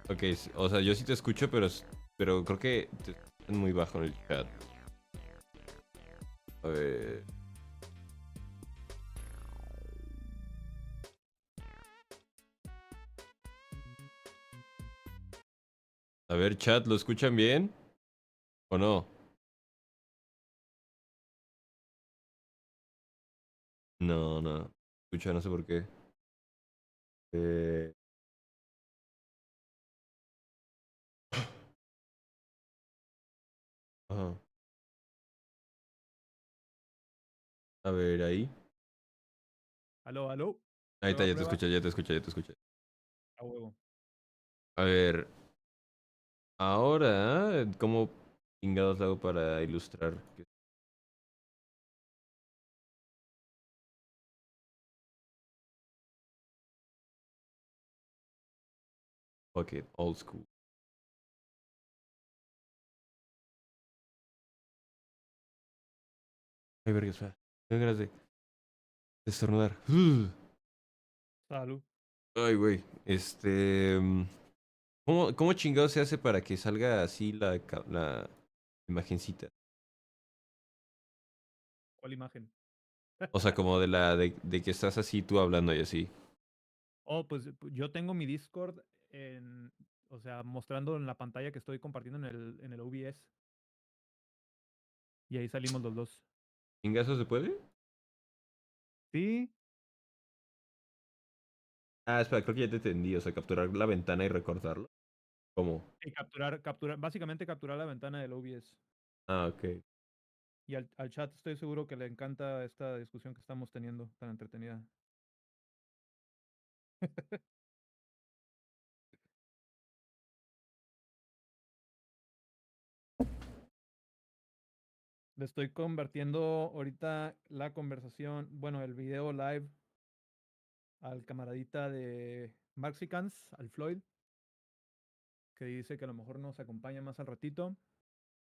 Ok, o sea, yo sí te escucho, pero creo que es muy bajo en el chat. A ver. A ver, chat, ¿lo escuchan bien? ¿O no? No, no. Escucha, no sé por qué. Eh... Ajá. A ver, ahí. Aló, aló. Ahí está, Prueba, ya te prueba. escuché, ya te escuché, ya te escuché. A huevo. A ver. Ahora, ¿cómo chingados hago para ilustrar? Fuck it, old school. Ay, verga, espera. Tengo ganas de estornudar. Salud. Ay, güey. ¿Cómo chingado se hace para que salga así la imagencita? ¿Cuál imagen? O sea, como de que estás así tú hablando y así. Oh, pues yo tengo mi Discord o sea, mostrando en la pantalla que estoy compartiendo en el OBS. Y ahí salimos los dos. ¿Chingazo se puede? Sí. Ah, espera, creo que ya te entendí. O sea, capturar la ventana y recortarlo. ¿Cómo? Y básicamente capturar la ventana del OBS. Ah, ok. Y al chat estoy seguro que le encanta esta discusión que estamos teniendo, tan entretenida. Le estoy convirtiendo ahorita la conversación, bueno, el video live al camaradita de Maxicans, al Floyd, que dice que a lo mejor nos acompaña más al ratito.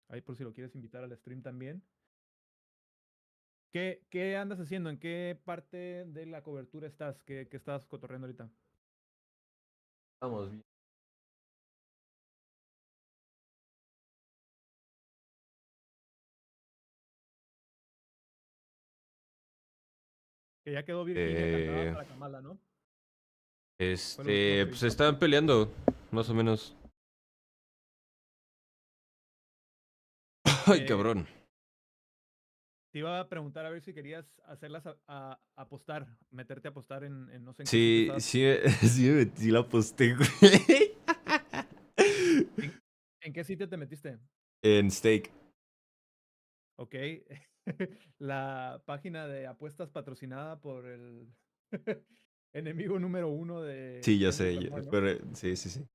Ahí por si lo quieres invitar al stream también. ¿Qué andas haciendo? ¿En qué parte de la cobertura estás? ¿Qué estás cotorreando ahorita? Vamos bien. Que ya quedó Virginia cantada para Kamala, ¿no? Pues estaban peleando, más o menos. Ay, cabrón. Te iba a preguntar a ver si querías hacerlas a apostar, meterte a apostar en no sé en qué Sí, sitio estabas. sí me metí la posté, güey. ¿En qué sitio te metiste? En Steak. Ok. La página de apuestas patrocinada por el enemigo número 1 de Sí, ya Kendrick sé. Lamar, ¿no? Sí, sí, sí.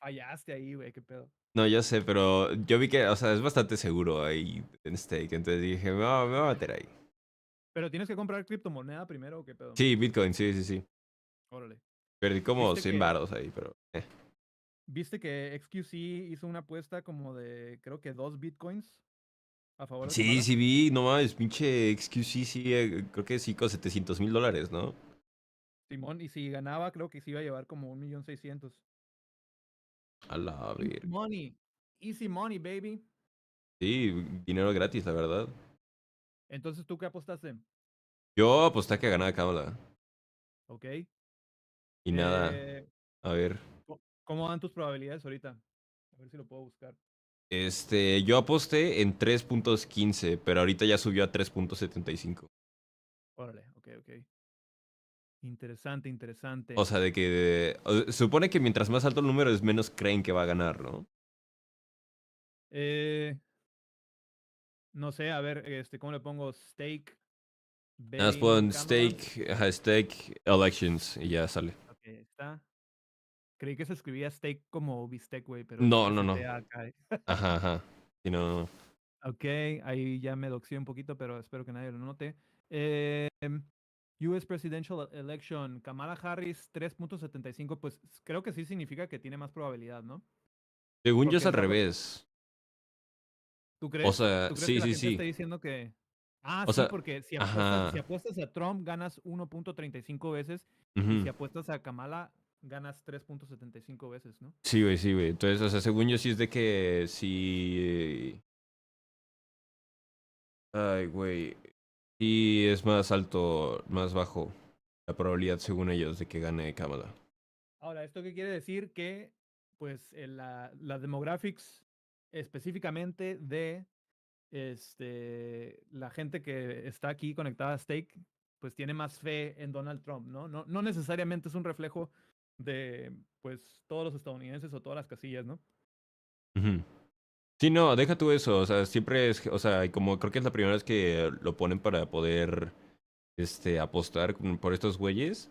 Fallaste ahí, güey, qué pedo. No, ya sé, pero yo vi que, o sea, es bastante seguro ahí en Steak. Entonces dije, me voy a meter ahí. Pero tienes que comprar criptomoneda primero, ¿o qué pedo? Sí, Bitcoin, sí, sí, sí. Órale. Perdí como ¿Viste 100 varos ahí, pero. ¿Viste que XQC hizo una apuesta como de, creo que 2 bitcoins a favor de Sí, Kamala? sí vi, no mames, pinche XQC, sí, creo que sí, con $700,000, ¿no? Simón, y si ganaba, creo que se iba a llevar como 1.600.000. A la Easy verga. money. Easy money, baby. Sí, dinero gratis, la verdad. Entonces, ¿tú qué apostaste? Yo aposté a que ganaba Kamala. Ok. Y nada, a ver. ¿Cómo van tus probabilidades ahorita? A ver si lo puedo buscar. Yo aposté en 3.15, pero ahorita ya subió a 3.75. Órale, ok, ok. Interesante, interesante. O sea, de que supone que mientras más alto el número es menos creen que va a ganar, ¿no? No sé, a ver, ¿cómo le pongo? Stake. Nada más Betting pon Kamala. stake elections y ya sale. Ok, está. Creí que se escribía steak como bistec, güey, pero No, no, no. STAK. Ajá, ajá. Y no. Ok, ahí ya me doxié un poquito, pero espero que nadie lo note. US Presidential Election, Kamala Harris 3.75, pues creo que sí significa que tiene más probabilidad, ¿no? Según yo es Porque al es la... revés. ¿Tú O crees? sea, ¿Tú crees que sí, la sí, gente está sí. diciendo que... Ah, O sí, sea, porque si ajá. apuestas a Trump ganas 1.35 veces y si Ujú. apuestas a Kamala ganas 3.75 veces, ¿no? Sí, güey, sí, güey. Entonces, o sea, según yo sí es de que sí. Ay, güey. Sí es más alto, más bajo la probabilidad, según ellos, de que gane Kamala. Ahora, ¿esto qué quiere decir? Que, pues, la demographics específicamente de la gente que está aquí conectada a Stake, pues tiene más fe en Donald Trump, ¿no? No necesariamente es un reflejo de, pues, todos los estadounidenses o todas las casillas, ¿no? Ujú. Sí, no, deja tú eso. O sea, siempre es. O sea, como creo que es la primera vez que lo ponen para poder apostar por estos güeyes.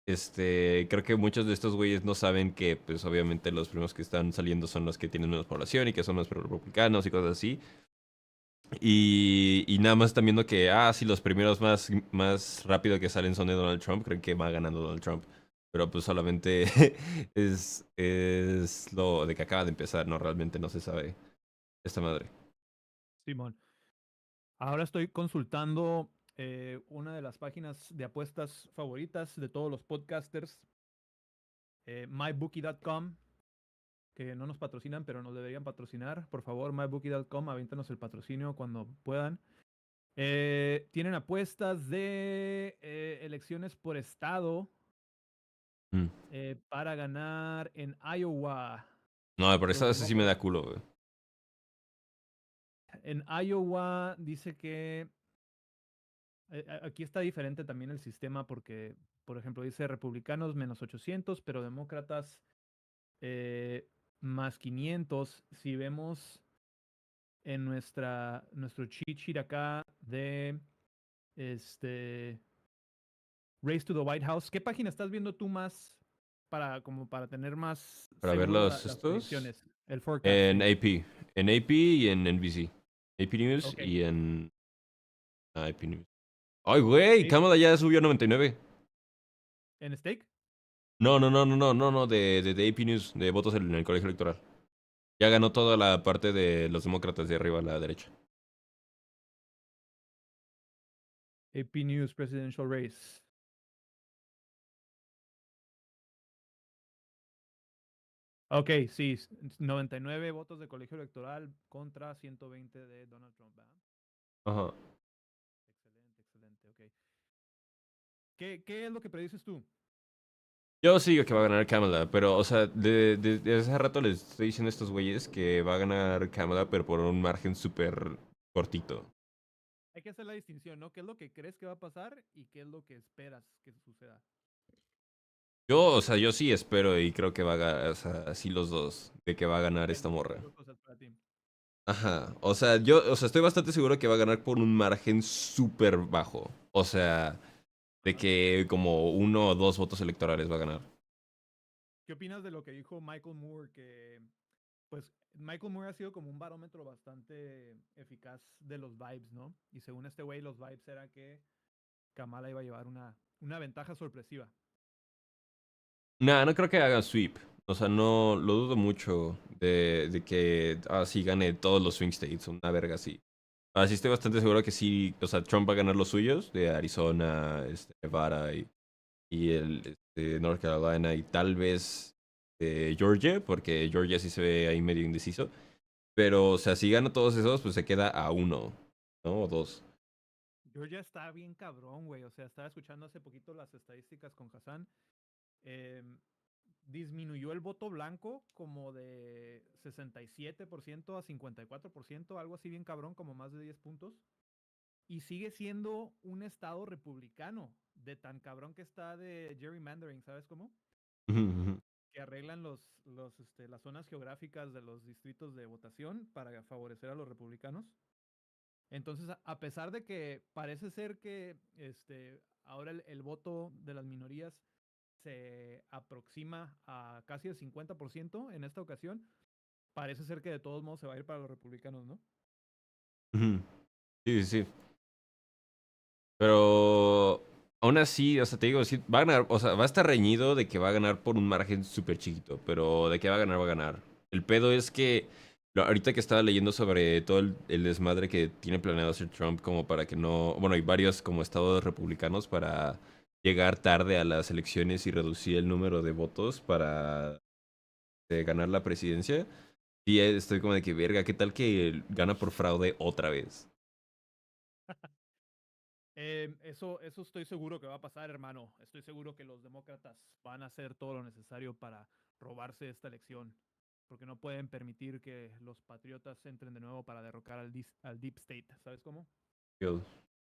Creo que muchos de estos güeyes no saben que, pues, obviamente los primeros que están saliendo son los que tienen menos población y que son los republicanos y cosas así. Y nada más están viendo que, sí, los primeros más rápido que salen son de Donald Trump. Creen que va ganando Donald Trump. Pero pues solamente es lo de que acaba de empezar, ¿no? Realmente no se sabe esta madre. Simón. Ahora estoy consultando una de las páginas de apuestas favoritas de todos los podcasters, mybookie.com, que no nos patrocinan, pero nos deberían patrocinar. Por favor, mybookie.com, aviéntanos el patrocinio cuando puedan. Tienen apuestas de elecciones por estado Mm. para ganar en Iowa. No, pero Los esa sí me da demócratas. culo, güey. En Iowa dice que aquí está diferente también el sistema porque, por ejemplo, dice republicanos menos 800, pero demócratas más 500. Si vemos en nuestro cheat sheet acá de Race to the White House, ¿qué página estás viendo tú más como para tener más Para ver seguro los las estos. predicciones? El forecast, En sí. AP. En AP y en NBC. AP News Ok. y en AP News. Ay, güey, Sí. Kamala ya subió a 99. ¿En Stake? No, de AP News, de votos en el colegio electoral. Ya ganó toda la parte de los demócratas de arriba a la derecha. AP News Presidential Race. Ok, sí, 99 votos de colegio electoral contra 120 de Donald Trump, ¿verdad? Ajá. Excelente, excelente, ok. ¿Qué es lo que predices tú? Yo sí digo que va a ganar Kamala, pero, o sea, de hace rato les estoy diciendo a estos güeyes que va a ganar Kamala, pero por un margen súper cortito. Hay que hacer la distinción, ¿no? ¿Qué es lo que crees que va a pasar y qué es lo que esperas que suceda? Yo, o sea, yo sí espero y creo que va a ganar, o sea, así los dos, de que va a ganar esta morra. Dos cosas para ti. Ajá, o sea, estoy bastante seguro que va a ganar por un margen súper bajo. O sea, de que como 1 o 2 votos electorales va a ganar. ¿Qué opinas de lo que dijo Michael Moore? Que, pues, Michael Moore ha sido como un barómetro bastante eficaz de los vibes, ¿no? Y según este güey, los vibes era que Kamala iba a llevar una ventaja sorpresiva. Nah, no creo que haga sweep. O sea, no lo dudo mucho de que sí gane todos los swing states, una verga así. Así estoy bastante seguro que sí, o sea, Trump va a ganar los suyos de Arizona, Nevada y el North Carolina y tal vez Georgia, porque Georgia sí se ve ahí medio indeciso. Pero, o sea, si gana todos esos, pues se queda a 1, ¿no? O 2. Georgia está bien cabrón, güey. O sea, estaba escuchando hace poquito las estadísticas con Hassan. Disminuyó el voto blanco como de 67% a 54%, algo así bien cabrón, como más de 10 puntos. Y sigue siendo un estado republicano, de tan cabrón que está de gerrymandering, ¿sabes cómo? Que arreglan las zonas geográficas de los distritos de votación para favorecer a los republicanos. Entonces, a pesar de que parece ser que ahora el voto de las minorías se aproxima a casi el 50% en esta ocasión, parece ser que de todos modos se va a ir para los republicanos, ¿no? Ujú. Sí, sí, sí. Pero aún así, o sea, te digo, sí, va a ganar, o sea, va a estar reñido de que va a ganar por un margen súper chiquito, pero de que va a ganar, va a ganar. El pedo es que ahorita que estaba leyendo sobre todo el desmadre que tiene planeado hacer Trump como para que no, bueno, hay varios como estados republicanos para llegar tarde a las elecciones y reducir el número de votos para ganar la presidencia. Y estoy como de que, verga, ¿qué tal que gana por fraude otra vez? Eso estoy seguro que va a pasar, hermano. Estoy seguro que los demócratas van a hacer todo lo necesario para robarse esta elección, porque no pueden permitir que los patriotas entren de nuevo para derrocar al Deep State. ¿Sabes cómo?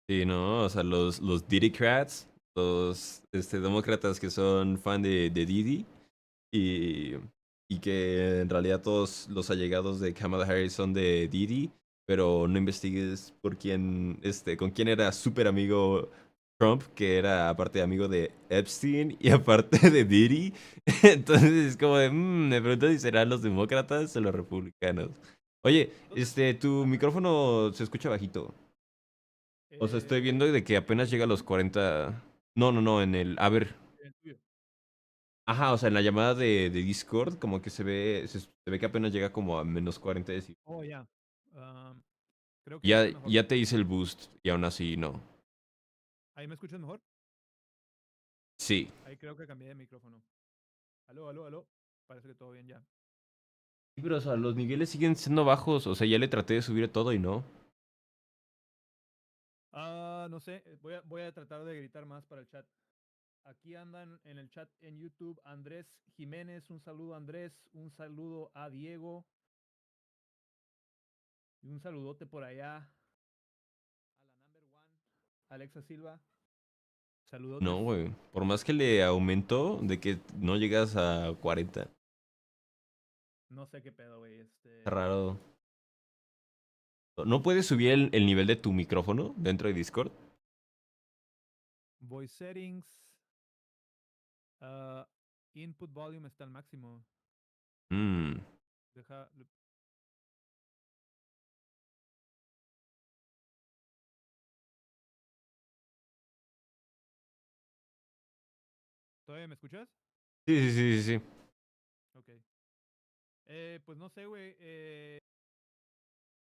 Sí, no, o sea, los Diddycrats, los demócratas que son fan de Diddy y, y que en realidad todos los allegados de Kamala Harris son de Diddy, pero no investigues por quién, con quién era súper amigo Trump, que era aparte amigo de Epstein y aparte de Diddy. Entonces es como de, me pregunto si serán los demócratas o los republicanos. Oye, tu micrófono se escucha bajito. O sea, estoy viendo de que apenas llega a los 40. No, no, no, en el. A ver. El tuyo. Ajá, o sea, en la llamada de Discord, como que se ve que apenas llega como a menos 40 decibelios. Oh, ya. Creo que ya Ya, está mejor. ya te hice el boost y aún así no. ¿Ahí me escuchas mejor? Sí. Ahí creo que cambié de micrófono. Aló, aló, aló. Parece que todo bien ya. Sí, pero o sea, los niveles siguen siendo bajos. O sea, ya le traté de subir todo y no. No sé. Voy a tratar de gritar más para el chat. Aquí andan en el chat en YouTube Andrés Jiménez. Un saludo a Andrés. Un saludo a Diego. Y un saludote por allá a la number one, Alexa Silva. Saludotes. No, güey. Por más que le aumento, de que no llegas a 40. No sé qué pedo, güey. Está raro. ¿No puedes subir el nivel de tu micrófono dentro de Discord? Voice settings. Input volume está al máximo. Mmm. Deja. ¿Todavía me escuchas? Sí, sí, sí, sí, sí. Ok. Pues no sé, güey.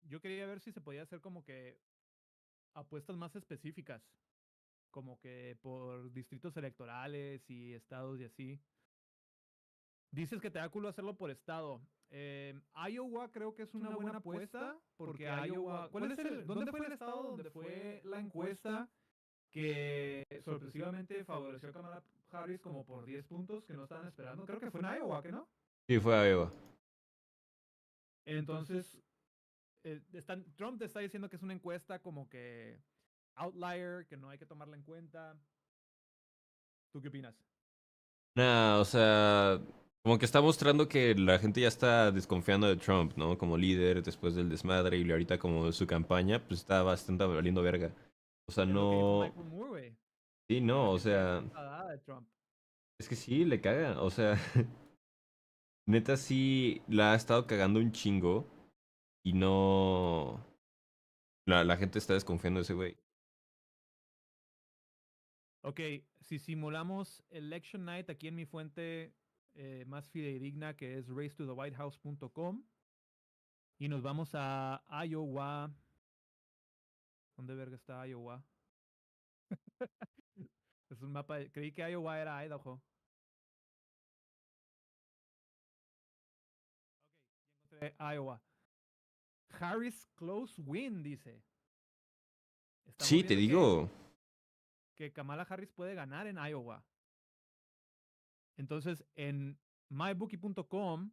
Yo quería ver si se podía hacer como que apuestas más específicas. Como que por distritos electorales y estados y así. Dices que te da culo hacerlo por estado. Iowa creo que es una buena apuesta porque Iowa... ¿Dónde fue el estado donde fue la encuesta que sorpresivamente favoreció a Kamala Harris como por 10 puntos que no estaban esperando? Creo que fue en Iowa, ¿que no? Sí, fue a Eva. Entonces, Trump te está diciendo que es una encuesta como que outlier, que no hay que tomarla en cuenta. ¿Tú qué opinas? Nah, o sea, como que está mostrando que la gente ya está desconfiando de Trump, ¿no? Como líder después del desmadre y ahorita como su campaña, pues está bastante valiendo verga. O sea, Es lo que dijo no... Michael Moore, güey. Sí, Que no, la o gente ya está sea, enfadada de Trump. es que sí, le caga. O sea, neta sí la ha estado cagando un chingo y no... La gente está desconfiando de ese güey. Ok, si simulamos Election Night aquí en mi fuente más fidedigna que es racetothewhitehouse.com y nos vamos a Iowa. ¿Dónde verga está Iowa? Es un mapa. Creí que Iowa era Idaho. Iowa. Harris close win, dice. Estamos Sí, te viendo digo. que Kamala Harris puede ganar en Iowa. Entonces, en mybookie.com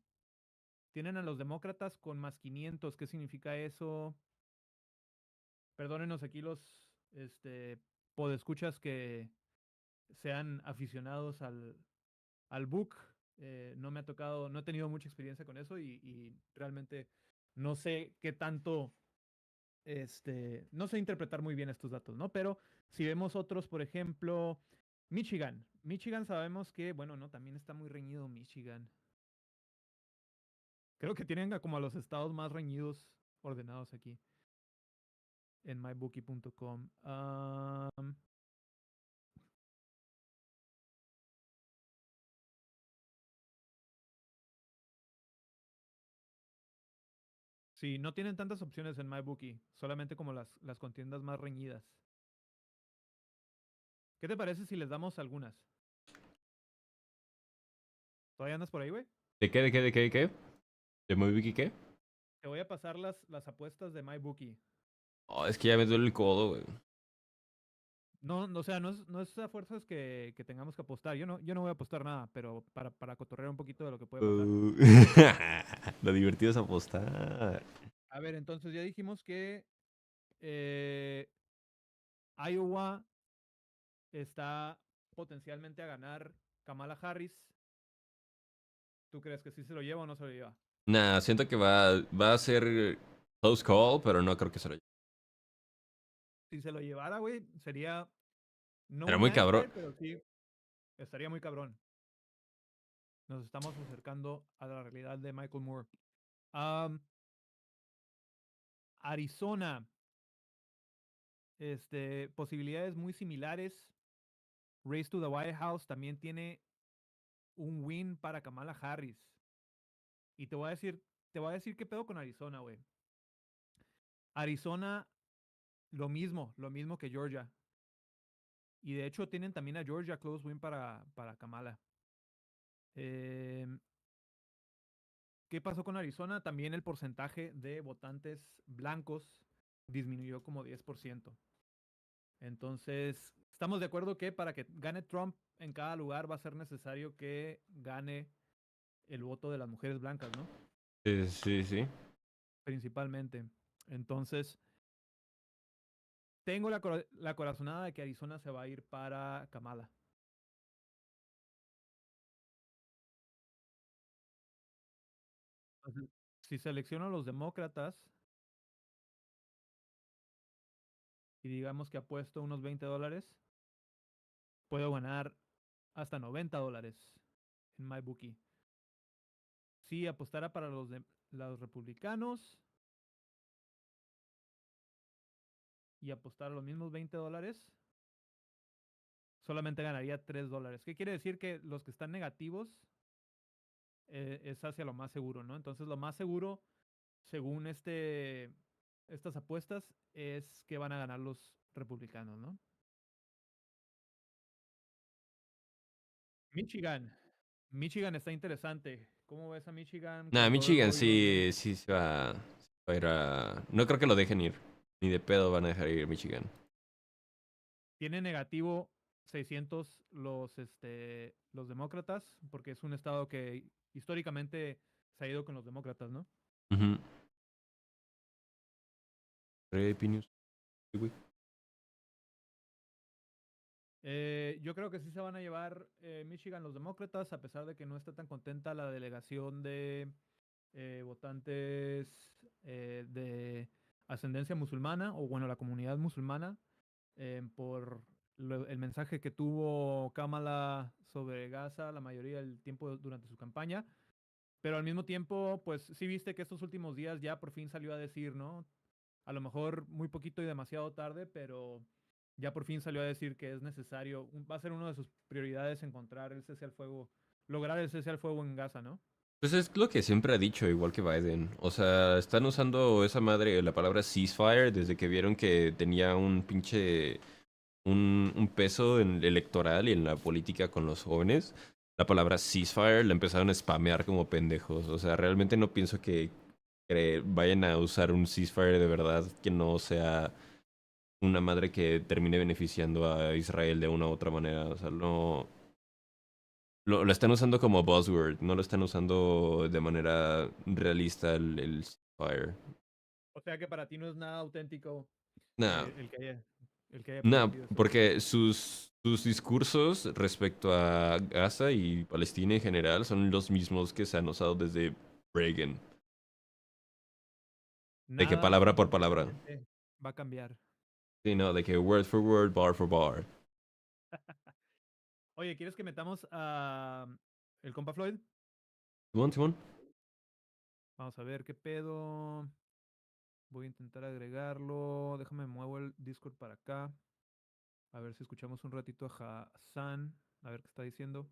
tienen a los demócratas con más 500. ¿Qué significa eso? Perdónenos aquí los podescuchas que sean aficionados al book. No me ha tocado, no he tenido mucha experiencia con eso y realmente no sé qué tanto, no sé interpretar muy bien estos datos, ¿no? Pero si vemos otros, por ejemplo, Michigan. Michigan sabemos que, bueno, no, también está muy reñido Michigan. Creo que tienen como a los estados más reñidos ordenados aquí. en mybookie.com. Sí, no tienen tantas opciones en MyBookie, solamente como las contiendas más reñidas. ¿Qué te parece si les damos algunas? ¿Todavía andas por ahí, güey? ¿De qué? ¿De Movie qué? Te voy a pasar las apuestas de MyBookie. Oh, es que ya me duele el codo, güey. No, o sea, no es a fuerzas que tengamos que apostar. Yo no voy a apostar nada, pero para cotorrear un poquito de lo que puede pasar. Lo divertido es apostar. A ver, entonces ya dijimos que Iowa está potencialmente a ganar Kamala Harris. ¿Tú crees que sí se lo lleva o no se lo lleva? Nah, siento que va a ser close call, pero no creo que se lo lleve. Si se lo llevara, güey, sería no Era un muy cabrón. landslide, pero sí estaría muy cabrón. Nos estamos acercando a la realidad de Michael Moore. Arizona. Posibilidades muy similares. Race to the White House también tiene un win para Kamala Harris. Y te voy a decir qué pedo con Arizona, güey. Arizona, lo mismo que Georgia. Y de hecho tienen también a Georgia close win para Kamala. ¿Qué pasó con Arizona? También el porcentaje de votantes blancos disminuyó como 10%. Entonces, estamos de acuerdo que para que gane Trump en cada lugar va a ser necesario que gane el voto de las mujeres blancas, ¿no? Sí. Principalmente. Entonces, tengo la corazonada de que Arizona se va a ir para Kamala. Entonces, si selecciono a los demócratas y digamos que apuesto unos $20, puedo ganar hasta $90 en MyBookie. Si apostara para los republicanos y apostara los mismos $20, solamente ganaría $3. ¿Qué quiere decir? Que los que están negativos es hacia lo más seguro, ¿no? Entonces lo más seguro, según estas apuestas, es que van a ganar los republicanos, ¿no? Michigan. Michigan está interesante. ¿Cómo ves a Michigan Nah, con todo el Michigan rollo de... sí se va a ir a... No creo que lo dejen ir. Ni de pedo van a dejar ir Michigan. Tiene negativo 600 los demócratas, porque es un estado que históricamente se ha ido con los demócratas, ¿no? Uh News. Yo creo que sí se van a llevar Michigan los demócratas, a pesar de que no está tan contenta la delegación de votantes de ascendencia musulmana, o bueno, la comunidad musulmana, por el mensaje que tuvo Kamala sobre Gaza la mayoría del tiempo durante su campaña. Pero al mismo tiempo, pues sí viste que estos últimos días ya por fin salió a decir, ¿no? A lo mejor muy poquito y demasiado tarde, pero ya por fin salió a decir que es necesario, va a ser una de sus prioridades encontrar el cese al fuego, lograr el cese al fuego en Gaza, ¿no? Pues es lo que siempre ha dicho, igual que Biden. O sea, están usando esa madre, la palabra ceasefire, desde que vieron que tenía un pinche... un peso en el electoral y en la política con los jóvenes. La palabra ceasefire la empezaron a spamear como pendejos. O sea, realmente no pienso que vayan a usar un ceasefire de verdad que no sea una madre que termine beneficiando a Israel de una u otra manera. O sea, no... Lo están usando como buzzword, no lo están usando de manera realista el ceasefire. O sea que para ti no es nada auténtico Nah. el que haya No, prometido esto. porque sus discursos respecto a Gaza y Palestina en general son los mismos que se han usado desde Reagan. De que Nada palabra por palabra. va a cambiar. Sí, no, de que word for word, bar for bar. Oye, ¿quieres que metamos a el compa Floyd? Simón. Vamos a ver qué pedo. Voy a intentar agregarlo. Déjame muevo el Discord para acá. A ver si escuchamos un ratito a Hassan. A ver qué está diciendo.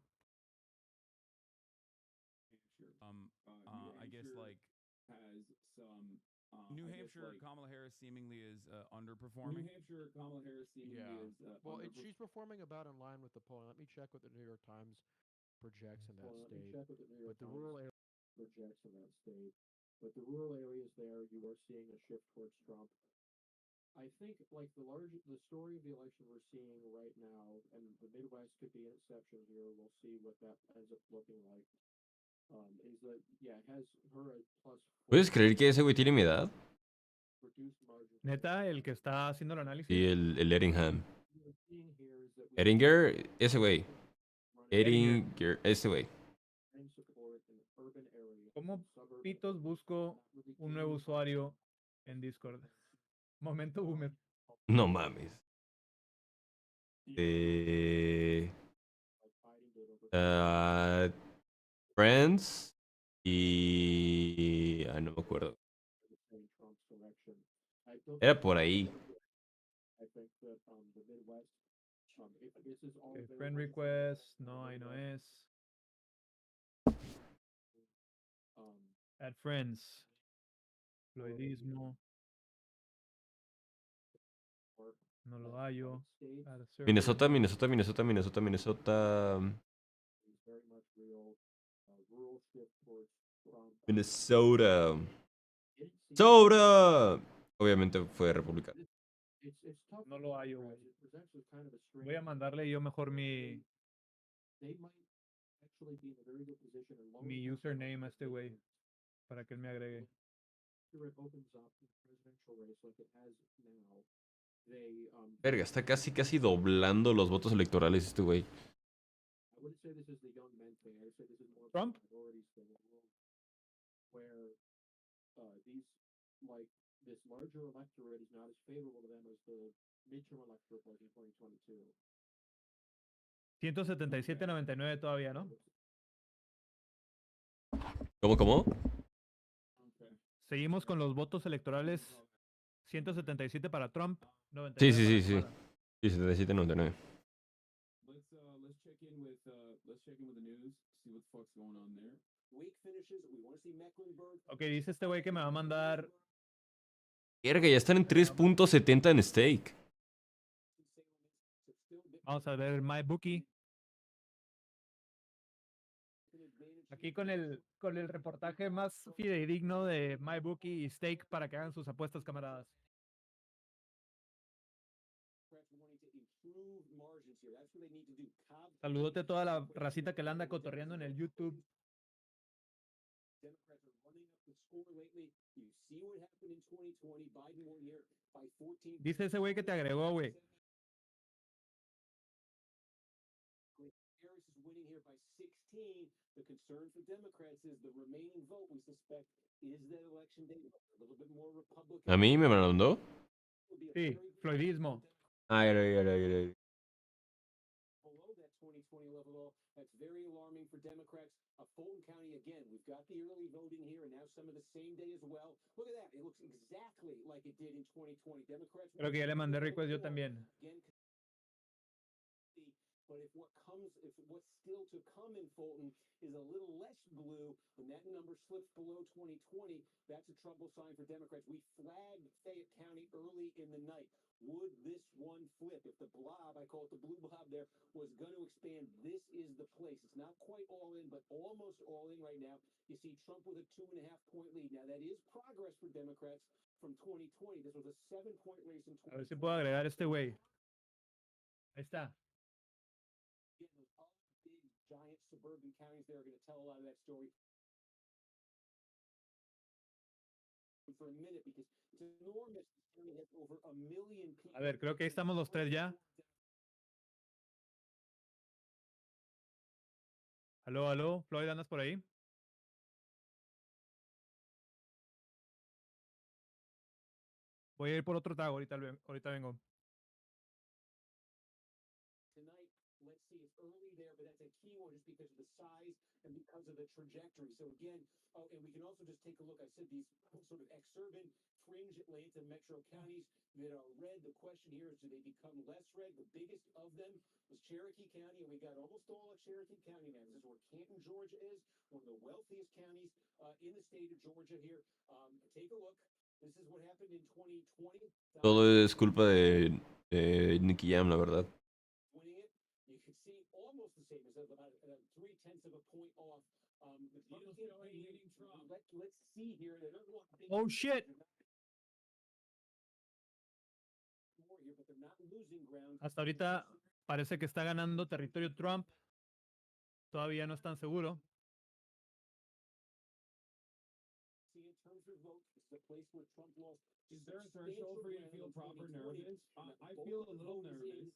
I guess like has some New Hampshire, Kamala Harris seemingly is underperforming. New Hampshire, Kamala Harris seemingly is well, she's performing about in line with the polling. Let me check what the New York Times projects in that state. But the rural area projects in that state. But the rural areas there, you are seeing a shift towards Trump. I think like the story of the election we're seeing right now, and the Midwest could be an exception here. We'll see what that ends up looking like. Is that yeah, it has her at plus. ¿Puedes creer que ese güey tiene mi edad? Neta, el que está haciendo el análisis. Y el Eringham. Eringer, ese güey. Eringer, ese güey. ¿Cómo pitos busco un nuevo usuario en Discord? Momento boomer. No mames. Friends y no me acuerdo. Era por ahí. Friend request, no, ahí no es. Add friends. Fluidismo. No lo hallo. Minnesota, Minnesota, Minnesota, Minnesota, Minnesota. Minnesota. Minnesota. Obviamente fue republicano. No lo hallo, güey. Voy a mandarle yo mejor mi username a este güey para que él me agregue. Verga, está casi doblando los votos electorales este güey. Trump. This larger electorate is not as favorable to them as the midterm electorate was in 2022. 177.99 todavía, ¿no? ¿Cómo? Seguimos con los votos electorales. 177 para Trump. 99 Sí. para Sí, 77.99. Let's check in with the news. See what the fuck's going on there. Week finishes. We want to see Mecklenburg. Ok, dice este güey que me va a mandar. Verga, ya están en 3.70 en stake. Vamos a ver MyBookie. Aquí con el reportaje más fidedigno de MyBookie y Stake para que hagan sus apuestas, camaradas. Saludote a toda la racita que le anda cotorreando en el YouTube. Dice ese güey que te agregó, güey. ¿A mí me mandó? Sí, floydismo. Era. That's very alarming for Democrats. Fulton County, again, we've got the early voting here, and now some of the same day as well. Look at that. It looks exactly like it did in 2020. Democrats. Creo que ya le mandé request yo también. But if what's still to come in Fulton is a little less blue, and that number slips below 2020, that's a trouble sign for Democrats. We flagged Fayette County early in the night. Would this one flip? If the blob, I call it the blue blob there, was going to expand, this is the place. It's not quite all in, but almost all in right now. You see Trump with a 2.5-point lead. Now, that is progress for Democrats from 2020. This was a 7-point race in 2020. A ver si puedo agregar este güey. Ahí está. Big, giant suburban counties there are going to tell a lot of that story. For a minute, because it's enormous. Over 1 million people. A ver, creo que ahí estamos los tres ya. Aló, Floyd, ¿andas por ahí? Voy a ir por otro tag, ahorita vengo. Tonight, let's see, it's early there, but that's a key one just because of the size and because of the trajectory. So again, and we can also just take a look. I said these sort of exurban fringe Atlanta metro counties that are red. The question here is, do they become less red? The biggest of them was Cherokee County, and we got almost all of Cherokee County now. This is where Canton, Georgia is, one of the wealthiest counties in the state of Georgia here. Take a look. This is what happened in 2020. Todo es culpa de Nicky Jam, la verdad. Winning it, you could see almost the same as about 0.3 of a point off. Let's see here. Oh shit. Hasta ahorita parece que está ganando territorio Trump. Todavía no es tan seguro. Is there a threshold for you to feel proper nervous? I feel a little nervous.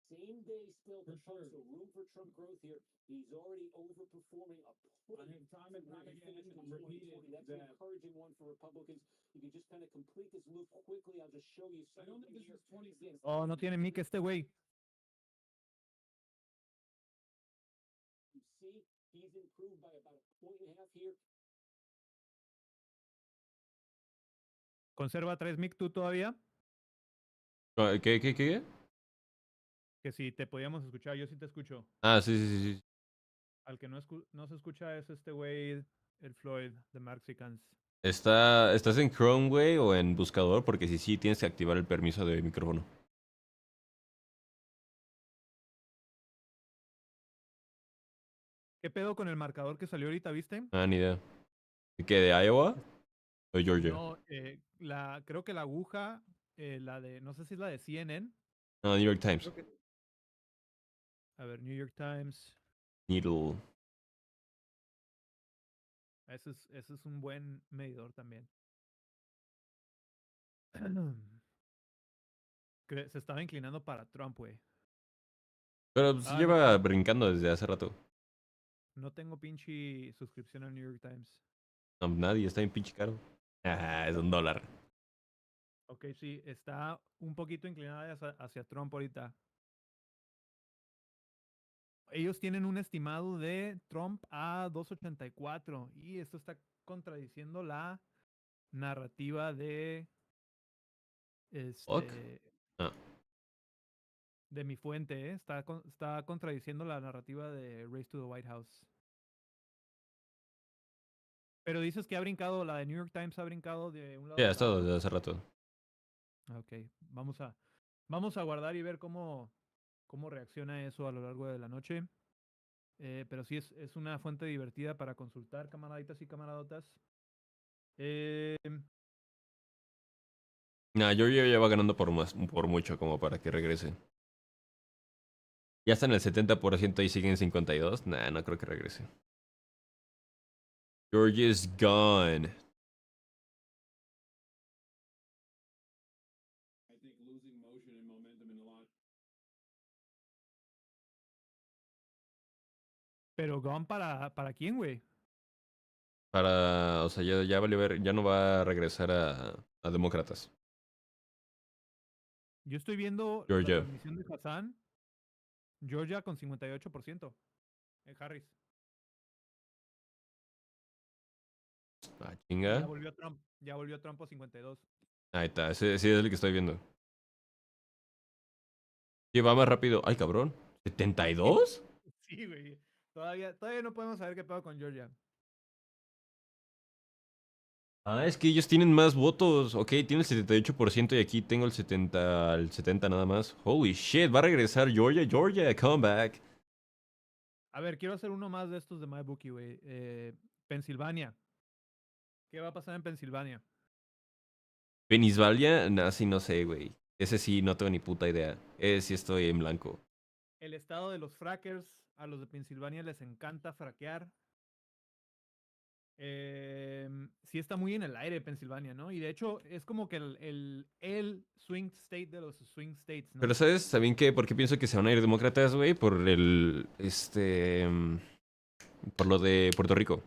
Same day still for sure. So room for Trump growth here. He's already overperforming a point. I have time and time again repeated that's an encouraging one for Republicans. You can just kind of complete this loop quickly. I'll just show you. I don't think this is 26. Oh, no tiene mic este güey. You see, he's improved by about 1.5 points here. ¿Conserva 3 mic tú todavía? ¿Qué? Que si te podíamos escuchar, yo sí te escucho. Ah, sí. Al que no se escucha es este güey, el Floyd de Mexicans. ¿Estás en Chrome, güey, o en buscador? Porque sí, tienes que activar el permiso de micrófono. ¿Qué pedo con el marcador que salió ahorita, viste? Ah, ni idea. ¿Qué, de Iowa o Georgia? No, creo que la aguja, la de, no sé si es la de CNN. No, New York Times. A ver, New York Times. Needle. Ese es un buen medidor también. Se estaba inclinando para Trump, güey. Pero pues, lleva brincando desde hace rato. No tengo pinche suscripción al New York Times. No, nadie, está bien pinche caro. Ah, es $1. Ok, sí, está un poquito inclinada hacia Trump ahorita. Ellos tienen un estimado de Trump a 2.84 y esto está contradiciendo la narrativa de de mi fuente, está contradiciendo la narrativa de Race to the White House. Pero dices que ha brincado, la de New York Times ha brincado de un lado. Ya, ha estado desde hace rato. Ok, vamos a guardar y ver cómo reacciona eso a lo largo de la noche. Pero sí es una fuente divertida para consultar, camaraditas y camaradotas. Georgia ya va ganando por mucho como para que regrese. Ya está en el 70% y sigue en 52. No creo que regrese. Georgia is gone. Pero gone para quién, güey? O sea, ya vale ver, ya no va a regresar a demócratas. Yo estoy viendo Georgia. la transmisión de Hassan. Georgia con 58%. Harris. Chinga. Ya volvió Trump a 52. Ahí está, sí es el que estoy viendo. Sí, va más rápido. Ay, cabrón. ¿72? Sí, güey. Todavía no podemos saber qué pedo con Georgia. Es que ellos tienen más votos. Ok, tiene el 78% y aquí tengo el 70 nada más. Holy shit, va a regresar Georgia, come back. A ver, quiero hacer uno más de estos de MyBookie, güey. Pensilvania. ¿Qué va a pasar en Pensilvania? Pensilvania, sí, no sé, güey. Ese sí, no tengo ni puta idea. Sí estoy en blanco. El estado de los frackers, a los de Pensilvania les encanta fraquear. Sí está muy en el aire Pensilvania, ¿no? Y de hecho es como que el swing state de los swing states, ¿no? Pero ¿sabes también por qué pienso que se van a ir demócratas, güey? Por lo de Puerto Rico.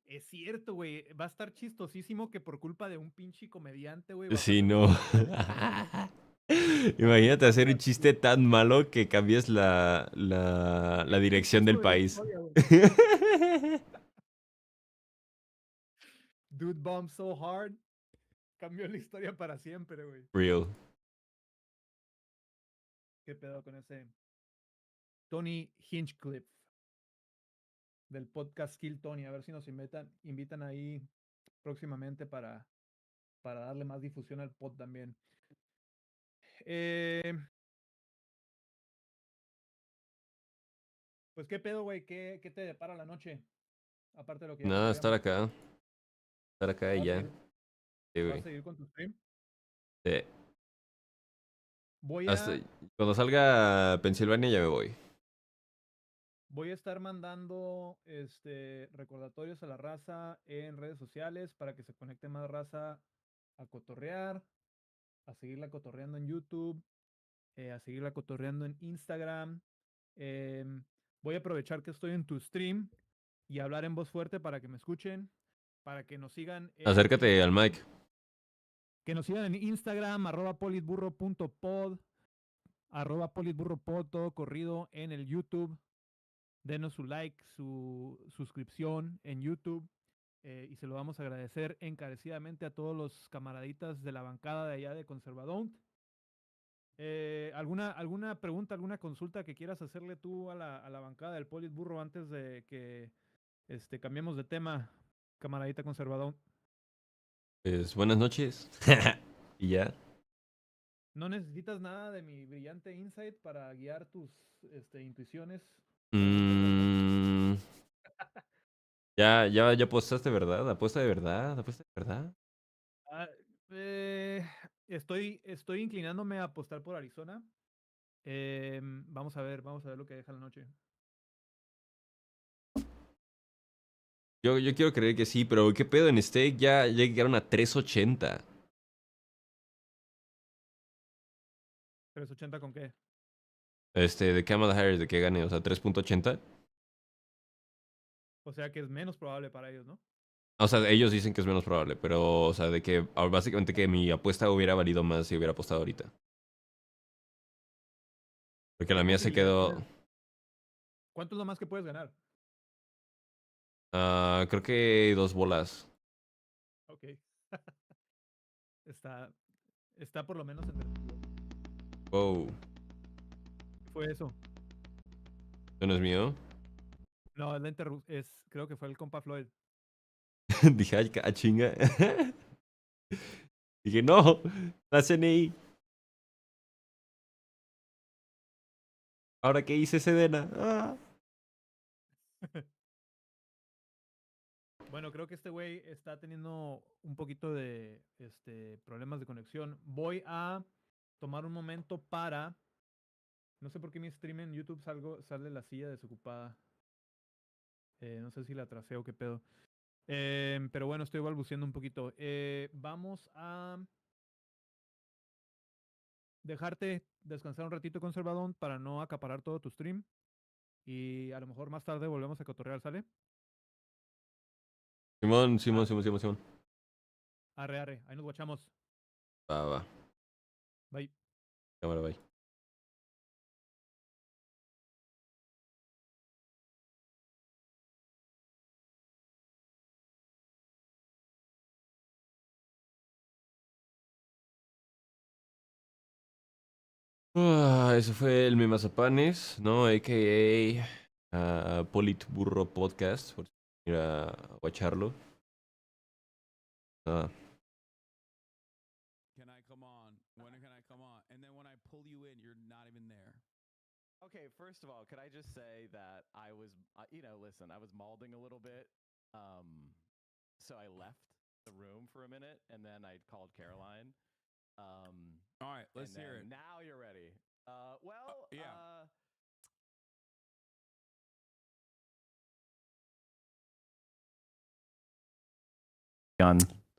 Es cierto, güey. Va a estar chistosísimo que por culpa de un pinche comediante, güey. Sí, no. Imagínate hacer un chiste tan malo que cambies la dirección del país. Dude bombed so hard. Cambió la historia para siempre, güey. Real. ¿Qué pedo con ese? Tony Hinchcliffe, del podcast Kill Tony. A ver si nos invitan ahí próximamente para darle más difusión al pod también. Pues qué pedo, güey, ¿qué te depara la noche? Aparte de lo que ya No, estar acá. Estar acá y ya. Sí, ¿Vas güey. a seguir con tu stream? Sí. Voy Hasta a cuando salga a Pensilvania ya me voy. Voy a estar mandando recordatorios a la raza en redes sociales para que se conecte más raza a cotorrear, a seguirla cotorreando en YouTube, a seguirla cotorreando en Instagram. Voy a aprovechar que estoy en tu stream y hablar en voz fuerte para que me escuchen, para que nos sigan en Acércate al mic. Que nos sigan en Instagram, @politburro.pod, @politburropod, todo corrido en el YouTube. Denos su like, su suscripción en YouTube y se lo vamos a agradecer encarecidamente a todos los camaraditas de la bancada de allá de Conservadon't. ¿Alguna pregunta, alguna consulta que quieras hacerle tú a la bancada del Politburro antes de que cambiemos de tema, camaradita Conservadon't? Pues buenas noches. Y ya. ¿No necesitas nada de mi brillante insight para guiar tus intuiciones? Ya apostaste, ¿verdad? Apuesta de verdad, apuesta de verdad. Estoy inclinándome a apostar por Arizona. Vamos a ver lo que deja la noche. Yo quiero creer que sí, pero ¿qué pedo? En Stake ya llegaron a 380. ¿380 con qué? De Kamala Harris, de que gane, o sea, 3.80. O sea que es menos probable para ellos, ¿no? O sea, ellos dicen que es menos probable, pero, o sea, de que básicamente que mi apuesta hubiera valido más si hubiera apostado ahorita. Porque la mía se quedó. ¿Cuánto es lo más que puedes ganar? Creo que 2 bolas. Ok. Está por lo menos entre. Wow. ¿Qué fue eso? ¿Eso no es mío? No, creo que fue el compa Floyd. Dije, ay, chinga. Dije, no, la CNI. ¿Ahora qué hice, Sedena? Bueno, creo que este güey está teniendo un poquito de problemas de conexión. Voy a tomar un momento para. No sé por qué mi stream en YouTube sale la silla desocupada. No sé si la tracé o qué pedo. Pero bueno, estoy balbuceando un poquito. Vamos a dejarte descansar un ratito, Conservadon't, para no acaparar todo tu stream. Y a lo mejor más tarde volvemos a cotorrear, ¿sale? Simón. Arre. Ahí nos guachamos. Va. Bye. Cámara, bye. Eso fue el Memazapanes, ¿no? A.k.a. Politburro Podcast. Por si ir a guacharlo. Can I come on? When can I come on? And then when I pull you in, you're not even there. Okay, first of all, could I just say that I was, listen, I was malding a little bit. So I left the room for a minute and then I called Caroline. All right, let's hear it. Now you're ready.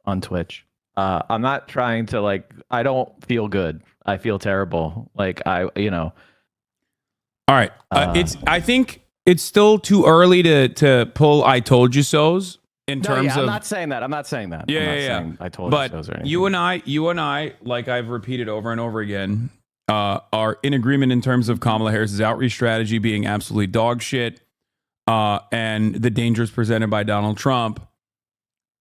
On Twitch. I'm not trying to I don't feel good. I feel terrible. All right. I think it's still too early to pull I told you so's in terms of. I'm not saying that. Yeah. I told you so's or anything. You and I, like I've repeated over and over again, are in agreement in terms of Kamala Harris's outreach strategy being absolutely dog shit, and the dangers presented by Donald Trump.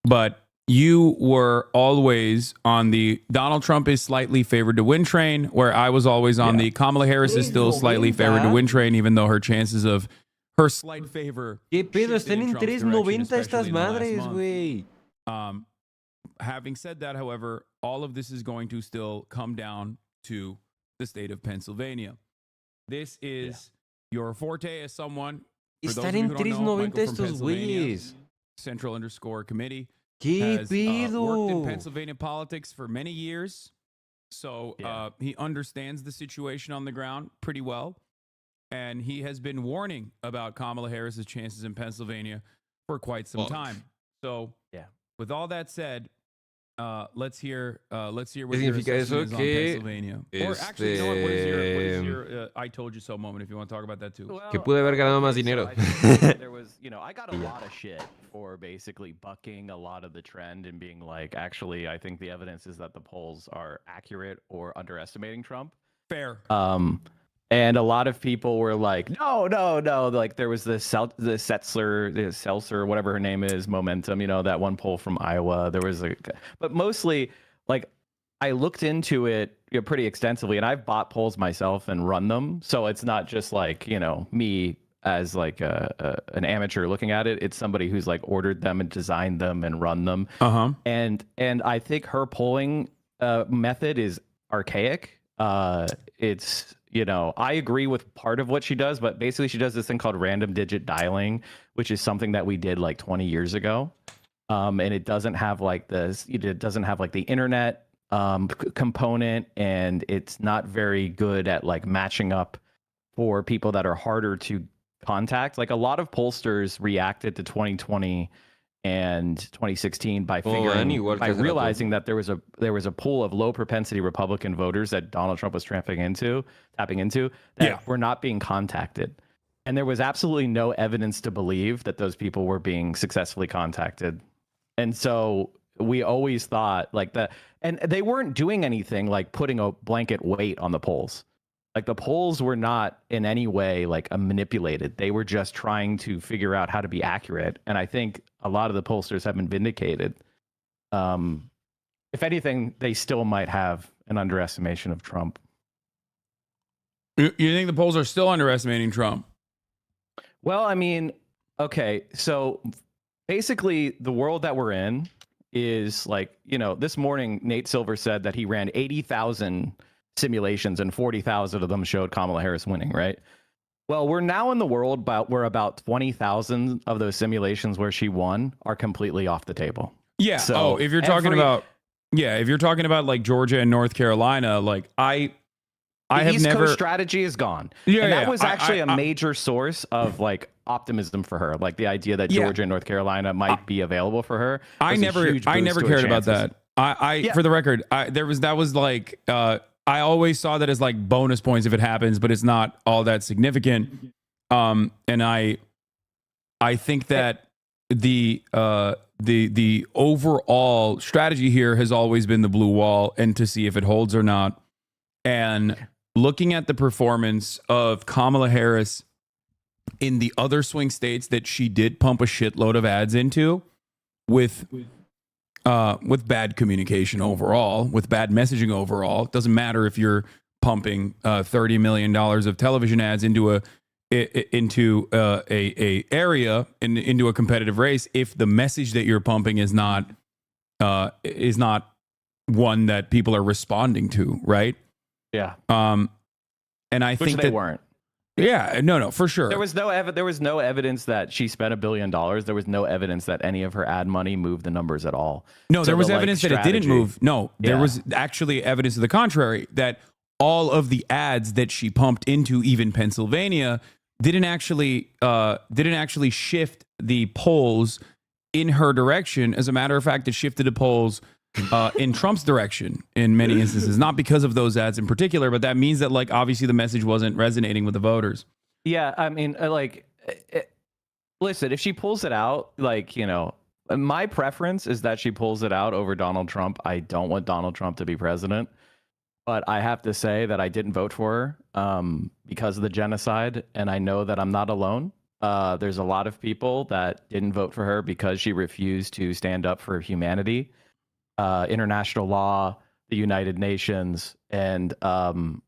But you were always on the Donald Trump is slightly favored to win train, where I was always on the Kamala Harris is still slightly favored to win train, even though her chances of her slight favor. ¿Qué pedo? shifted Están in en Trump's 3.90 direction, estas especially in the last madres, month. güey. Having said that, however, all of this is going to still come down to the state of Pennsylvania. This is your forte as someone. For those Están of you en who don't know, 3.90 Michael from estos Pennsylvania, güeyes. Central_Committee ¿Qué has pedo? worked in Pennsylvania politics for many years. So he understands the situation on the ground pretty well. And he has been warning about Kamala Harris's chances in Pennsylvania for quite some time. So with all that said, let's hear what your significa assessment eso? is on Que, Pennsylvania. Or actually, you know what is your I told you so moment, if you want to talk about that too. Que pude haber ganado más dinero. There was, I got a lot of shit for basically bucking a lot of the trend and being like, actually, I think the evidence is that the polls are accurate or underestimating Trump. Fair. And a lot of people were like, no. Like there was the Seltzer, whatever her name is, Momentum, that one poll from Iowa. There was but mostly like I looked into it pretty extensively, and I've bought polls myself and run them. So it's not just like, me as like an amateur looking at it. It's somebody who's like ordered them and designed them and run them. And I think her polling method is archaic. It's, I agree with part of what she does, but basically she does this thing called random digit dialing, which is something that we did like 20 years ago. And it doesn't have like this, it doesn't have like the internet component, and it's not very good at like matching up for people that are harder to contact. Like a lot of pollsters reacted to 2020 and 2016 by realizing that there was a pool of low propensity Republican voters that Donald Trump was tapping into that were not being contacted. And there was absolutely no evidence to believe that those people were being successfully contacted. And so we always thought like that, and they weren't doing anything like putting a blanket weight on the polls. Like the polls were not in any way like manipulated. They were just trying to figure out how to be accurate. And I think a lot of the pollsters have been vindicated. If anything, they still might have an underestimation of Trump. You think the polls are still underestimating Trump? Well, I mean, okay, so basically the world that we're in is like, this morning, Nate Silver said that he ran 80,000 simulations and 40,000 of them showed Kamala Harris winning, right? Well, we're now in the world where about 20,000 of those simulations where she won are completely off the table. Yeah. So if you're talking about like Georgia and North Carolina, like I have East never Coast strategy is gone. And that was actually a major source of like optimism for her. Like the idea that Georgia and North Carolina might be available for her. I never cared about that. For the record, I always saw that as like bonus points if it happens, but it's not all that significant. And I think that the overall strategy here has always been the blue wall and to see if it holds or not. And looking at the performance of Kamala Harris in the other swing states that she did pump a shitload of ads into with bad communication overall, with bad messaging overall. It doesn't matter if you're pumping $30 million of television ads into a area into a competitive race. If the message that you're pumping is not one that people are responding to, right? Yeah. And I think they weren't. Yeah, no, for sure. There was no evidence that she spent $1 billion. There was no evidence that any of her ad money moved the numbers at all. No, there was evidence that it didn't move. No, there was actually evidence to the contrary, that all of the ads that she pumped into even Pennsylvania didn't actually shift the polls in her direction. As a matter of fact, it shifted the polls in Trump's direction in many instances, not because of those ads in particular, but that means that like obviously the message wasn't resonating with the voters. Yeah, I mean, listen, if she pulls it out, like, my preference is that she pulls it out over Donald Trump. I don't want Donald Trump to be president, but I have to say that I didn't vote for her because of the genocide, and I know that I'm not alone. there's a lot of people that didn't vote for her because she refused to stand up for humanity, international law, the United Nations, and I'm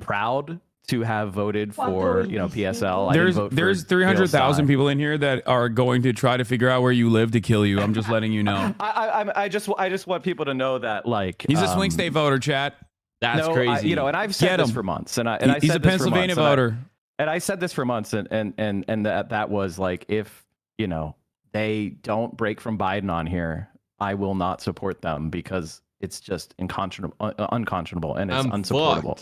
proud to have voted for PSL. There's 300,000 people in here that are going to try to figure out where you live to kill you. I'm just letting you know. I just want people to know that he's a swing state voter, chat. That's crazy. And I've said this for months, and he's a Pennsylvania voter. And I said this for months, and that was like, if they don't break from Biden on here, I will not support them because it's just unconscionable and it's unsupportable.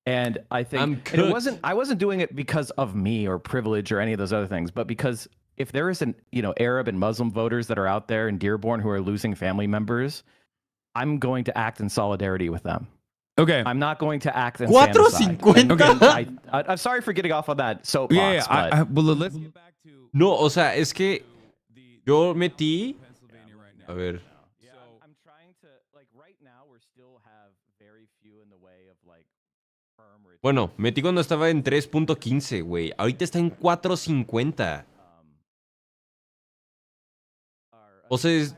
And I think I wasn't doing it because of me or privilege or any of those other things, but because if there is Arab and Muslim voters that are out there in Dearborn who are losing family members, I'm going to act in solidarity with them. Okay. I'm not going to act in 450. Okay. I'm sorry for getting off on that soapbox. Well, let's get back to... No, o sea, es que yo metí... A ver. I'm trying to, right now we still have very few in the way of firm... Bueno, metí cuando estaba en 3.15, güey. Ahorita está en 4.50. O sea, es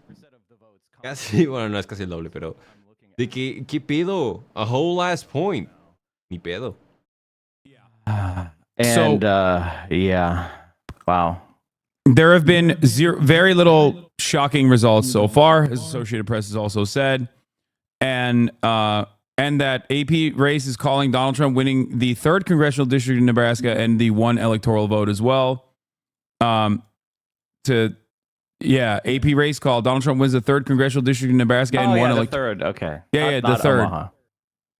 casi... Bueno, no es casi el doble, pero... ¿De qué pedo? A whole last point. Ni pedo. Yeah. Wow. There have been very little shocking results so far, as Associated Press has also said. And that AP race is calling Donald Trump winning the 3rd congressional district in Nebraska and the 1 electoral vote as well. AP race call. Donald Trump wins the 3rd congressional district in Nebraska and 1 electoral. The 3rd, okay. Yeah, the 3rd. Omaha.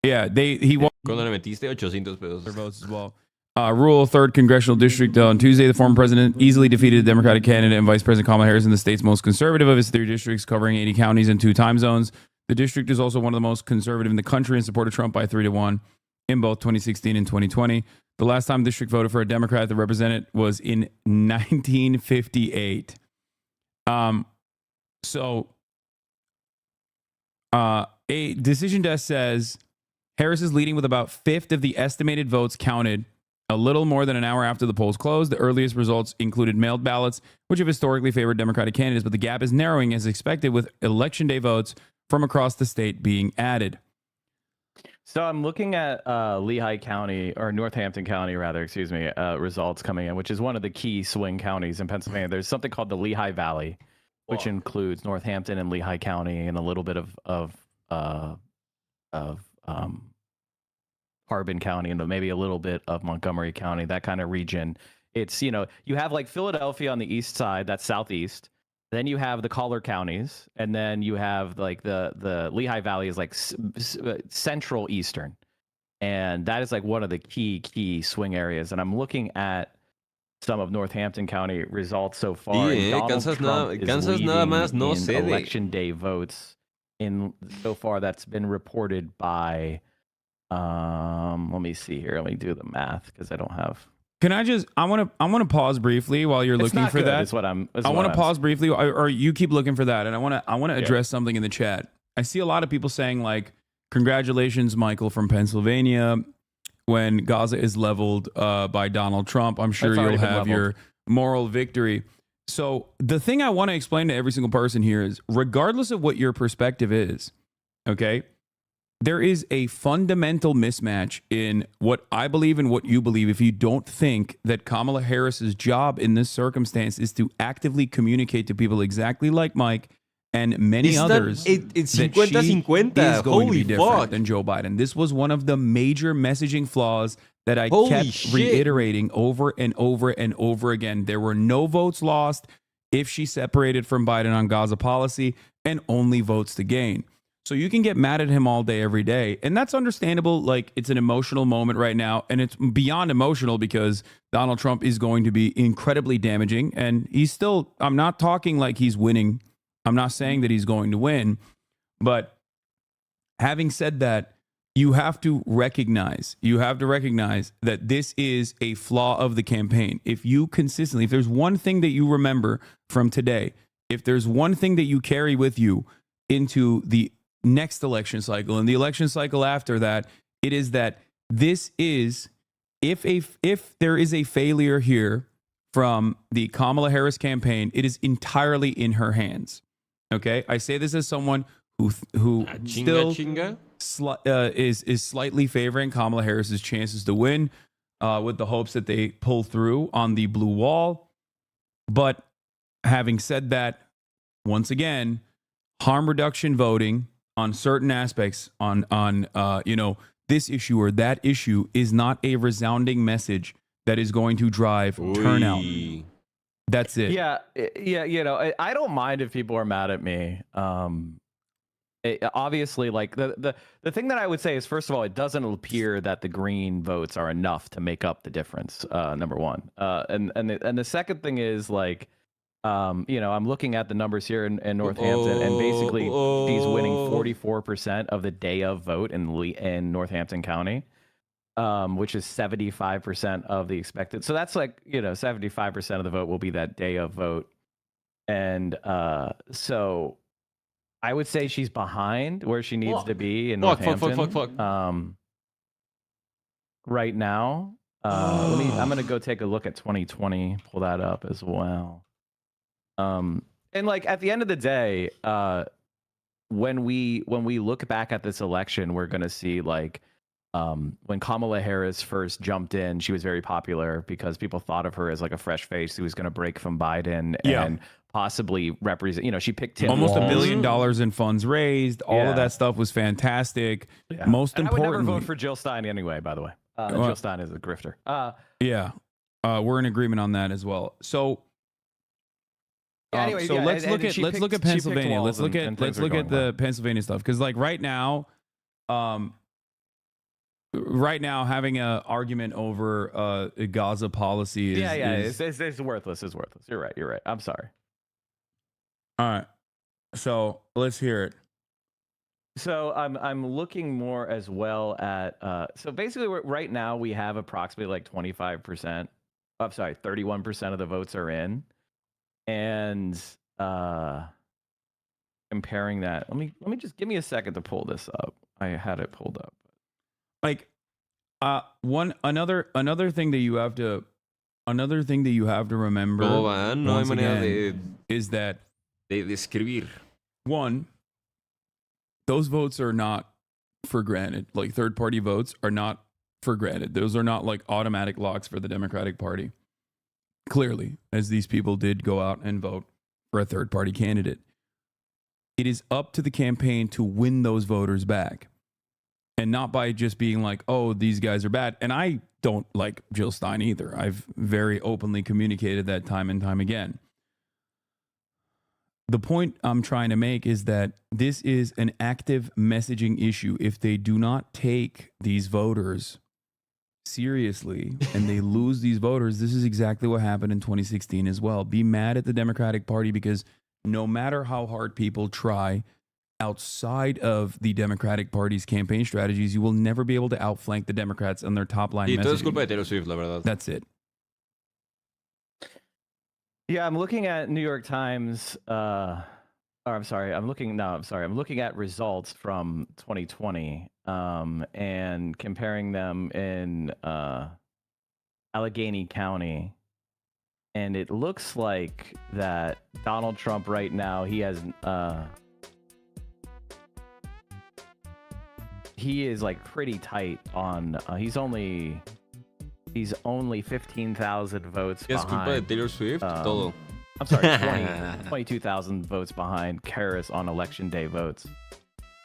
Yeah, he won. Cuando le metiste 800 pesos. Their votes as well. Rural 3rd congressional district on Tuesday, the former president easily defeated the Democratic candidate and Vice President Kamala Harris in the state's most conservative of his 3 districts, covering 80 counties and 2 time zones. The district is also one of the most conservative in the country and supported Trump by 3-1 in both 2016 and 2020. The last time the district voted for a Democrat that represented was in 1958. A decision desk says Harris is leading with about 1/5 of the estimated votes counted a little more than an hour after the polls closed. The earliest results included mailed ballots, which have historically favored Democratic candidates, but the gap is narrowing as expected with Election Day votes from across the state being added. So I'm looking at Lehigh County, or Northampton County, rather, excuse me, results coming in, which is one of the key swing counties in Pennsylvania. There's something called the Lehigh Valley, which includes Northampton and Lehigh County and a little bit of Harbin County and maybe a little bit of Montgomery County, that kind of region. It's, you have like Philadelphia on the east side, that's southeast. Then you have the collar counties, and then you have like the Lehigh Valley is like central eastern. And that is like one of the key swing areas. And I'm looking at some of Northampton County results so far. Kansas nada más no cede. Election day votes in so far that's been reported by let me see here. Let me do the math because I don't have. Can I just? I want to pause briefly while you're looking for that. That's what I'm. I want to pause briefly, or you keep looking for that, and I want to address something in the chat. I see a lot of people saying like, "Congratulations, Michael from Pennsylvania, when Gaza is leveled by Donald Trump. I'm sure you'll have your moral victory." So the thing I want to explain to every single person here is, regardless of what your perspective is, okay. There is a fundamental mismatch in what I believe and what you believe if you don't think that Kamala Harris's job in this circumstance is to actively communicate to people exactly like Mike and many others it's that 50-50. she is going to be different Fuck. than Joe Biden. This was one of the major messaging flaws that I kept reiterating over and over and over again. There were no votes lost if she separated from Biden on Gaza policy and only votes to gain. So you can get mad at him all day, every day. And that's understandable. Like, it's an emotional moment right now. And it's beyond emotional because Donald Trump is going to be incredibly damaging. And he's still, I'm not talking like he's winning. I'm not saying that he's going to win. But having said that, you have to recognize that this is a flaw of the campaign. If you consistently, if there's one thing that you remember from today, if there's one thing that you carry with you into the next election cycle and the election cycle after that, it is that this is, if there is a failure here from the Kamala Harris campaign, it is entirely in her hands. Okay, I say this as someone who still is slightly favoring Kamala Harris's chances to win, with the hopes that they pull through on the blue wall. But having said that, once again, harm reduction voting on certain aspects on this issue or that issue is not a resounding message that is going to drive turnout. That's it. Yeah. I don't mind if people are mad at me. Obviously, like the thing that I would say is, first of all, it doesn't appear that the green votes are enough to make up the difference. Number one, and the second thing is like, I'm looking at the numbers here in Northampton, and basically she's winning 44% of the day of vote in Northampton County, which is 75% of the expected. So that's like 75% of the vote will be that day of vote, and so I would say she's behind where she needs to be in Northampton. Right now, I'm gonna go take a look at 2020. Pull that up as well. And like at the end of the day, when we look back at this election, we're gonna see like when Kamala Harris first jumped in, she was very popular because people thought of her as like a fresh face who was going to break from Biden and possibly represent. She picked Tim almost Walz. $1 billion in funds raised. All of that stuff was fantastic. Yeah. Most and importantly, I would never vote for Jill Stein anyway. By the way, Jill Stein is a grifter. We're in agreement on that as well. So. Anyway, let's look at Pennsylvania. Let's look at the Pennsylvania stuff, because like right now, having an argument over Gaza policy is it's worthless. It's worthless. You're right. I'm sorry. All right, so let's hear it. So I'm looking more as well at so basically right now we have approximately like 25%. I'm sorry, 31% of the votes are in. And comparing that, let me just give me a second to pull this up. I had it pulled up. Like another thing that you have to remember once again, is that one, those votes are not for granted. Like third party votes are not for granted. Those are not like automatic locks for the Democratic Party. Clearly, as these people did go out and vote for a third party candidate. It is up to the campaign to win those voters back. And not by just being like, oh, these guys are bad. And I don't like Jill Stein either. I've very openly communicated that time and time again. The point I'm trying to make is that this is an active messaging issue. If they do not take these voters seriously and they lose these voters, this is exactly what happened in 2016 as well. Be mad at the Democratic Party because no matter how hard people try outside of the Democratic Party's campaign strategies, you will never be able to outflank the Democrats on their top line messaging. That's it. Yeah, I'm looking at New York Times. I'm looking at results from 2020 and comparing them in Allegheny County. And it looks like that Donald Trump right now, he is like pretty tight on, he's only 15,000 votes behind. Es culpa de Taylor Swift, todo. I'm sorry, 22,000 votes behind Karras on election day votes.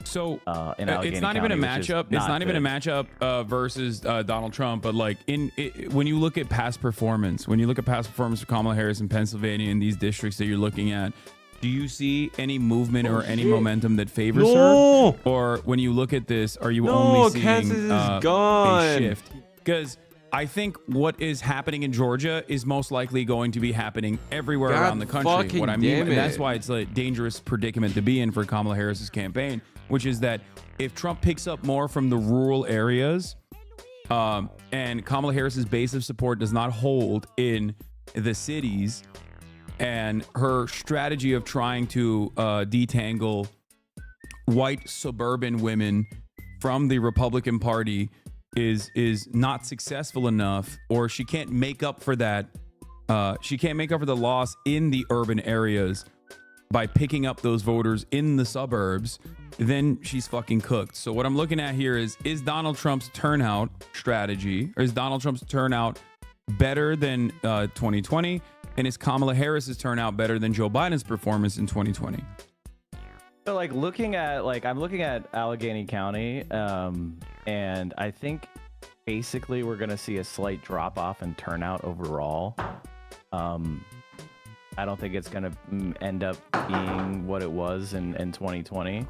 So it's not even a matchup. It's not even a matchup versus Donald Trump. But like when you look at past performance, for Kamala Harris in Pennsylvania in these districts that you're looking at, do you see any movement or any momentum that favors her? Or when you look at this, are you only seeing a shift? Because I think what is happening in Georgia is most likely going to be happening everywhere around the country. What I mean, and that's why it's a dangerous predicament to be in for Kamala Harris's campaign, which is that if Trump picks up more from the rural areas, and Kamala Harris's base of support does not hold in the cities, and her strategy of trying to detangle white suburban women from the Republican Party is not successful enough, or she can't make up for that she can't make up for the loss in the urban areas by picking up those voters in the suburbs, then she's fucking cooked. So what I'm looking at here is Donald Trump's turnout strategy, or is Donald Trump's turnout better than 2020? And is Kamala Harris's turnout better than Joe Biden's performance in 2020? So like I'm looking at Allegheny County, and I think basically we're gonna see a slight drop off in turnout overall. I don't think it's gonna end up being what it was in 2020.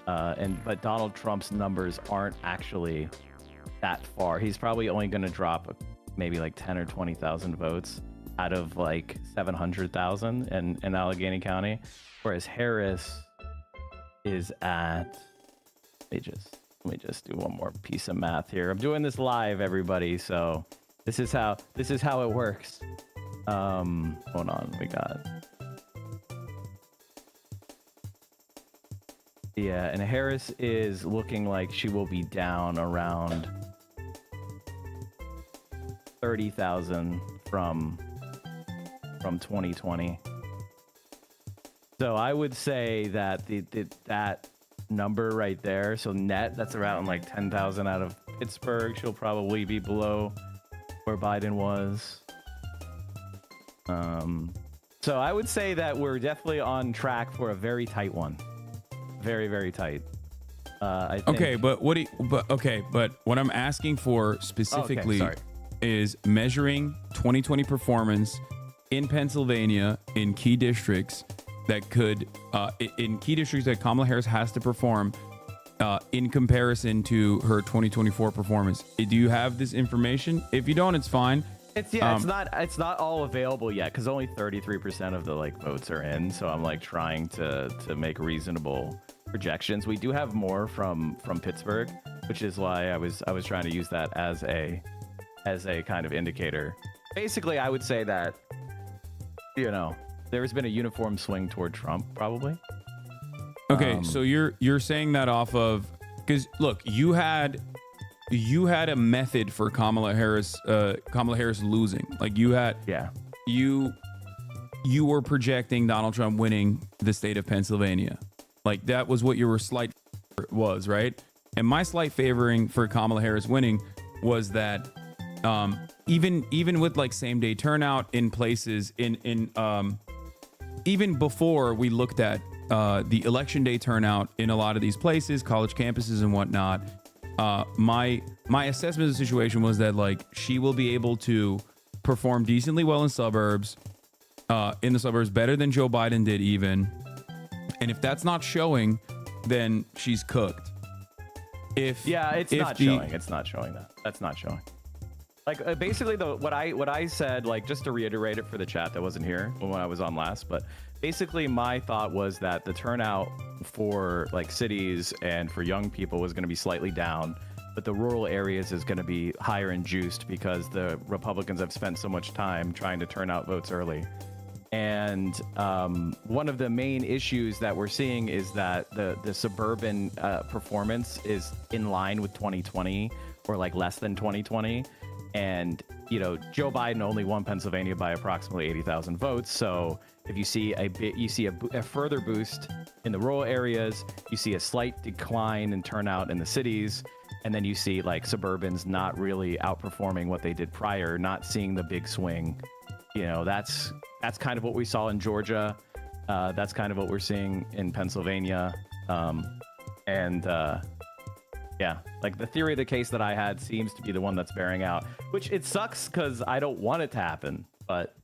But Donald Trump's numbers aren't actually that far. He's probably only gonna drop maybe like 10 or 20,000 votes out of like 700,000 in Allegheny County, whereas Harris is at, let me just do one more piece of math here. I'm doing this live, everybody, so this is how it works. Hold on, we got, yeah, and Harris is looking like she will be down around 30,000 from 2020. So I would say that that number right there, so net, that's around like 10,000 out of Pittsburgh. She'll probably be below where Biden was. So I would say that we're definitely on track for a very tight one. Very, very tight. I think... Okay, but what I'm asking for specifically is measuring 2020 performance in Pennsylvania in key districts that could in key districts that Kamala Harris has to perform in comparison to her 2024 performance. Do you have this information? If you don't, it's fine. It's not all available yet because only 33% of the like votes are in. So I'm like trying to make reasonable projections. We do have more from Pittsburgh, which is why I was trying to use that as a kind of indicator. Basically, I would say that, you know, there's been a uniform swing toward Trump, probably. Okay, so you're saying that off of, because look, you had a method for Kamala Harris losing. Like you were projecting Donald Trump winning the state of Pennsylvania. Like that was what your slight was, right? And my slight favoring for Kamala Harris winning was that even with like same day turnout in places even before we looked at the election day turnout in a lot of these places, college campuses and whatnot, my assessment of the situation was that like she will be able to perform decently well in the suburbs better than Joe Biden did even. And if that's not showing, then she's cooked. It's not showing that. That's not showing. Like basically what I said, like just to reiterate it for the chat that wasn't here when I was on last, but basically my thought was that the turnout for like cities and for young people was going to be slightly down, but the rural areas is going to be higher and juiced because the Republicans have spent so much time trying to turn out votes early. And one of the main issues that we're seeing is that the suburban performance is in line with 2020 or like less than 2020. And, you know, Joe Biden only won Pennsylvania by approximately 80,000 votes. So if you see a further boost in the rural areas, you see a slight decline in turnout in the cities. And then you see like suburbans not really outperforming what they did prior, not seeing the big swing. You know, that's kind of what we saw in Georgia. That's kind of what we're seeing in Pennsylvania. Yeah, like the theory of the case that I had seems to be the one that's bearing out, which it sucks because I don't want it to happen, but.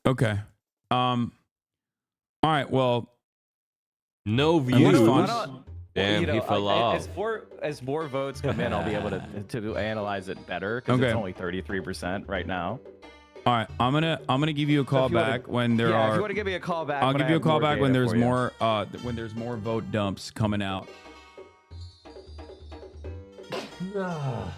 Okay. All right. Well, no views. Damn, he fell off. As more votes come in, I'll be able to analyze it better because it's only 33% right now. All right, I'm gonna give you a call back when there are. If you want to give me a call back, I'll give you a call back when there's more vote dumps coming out. I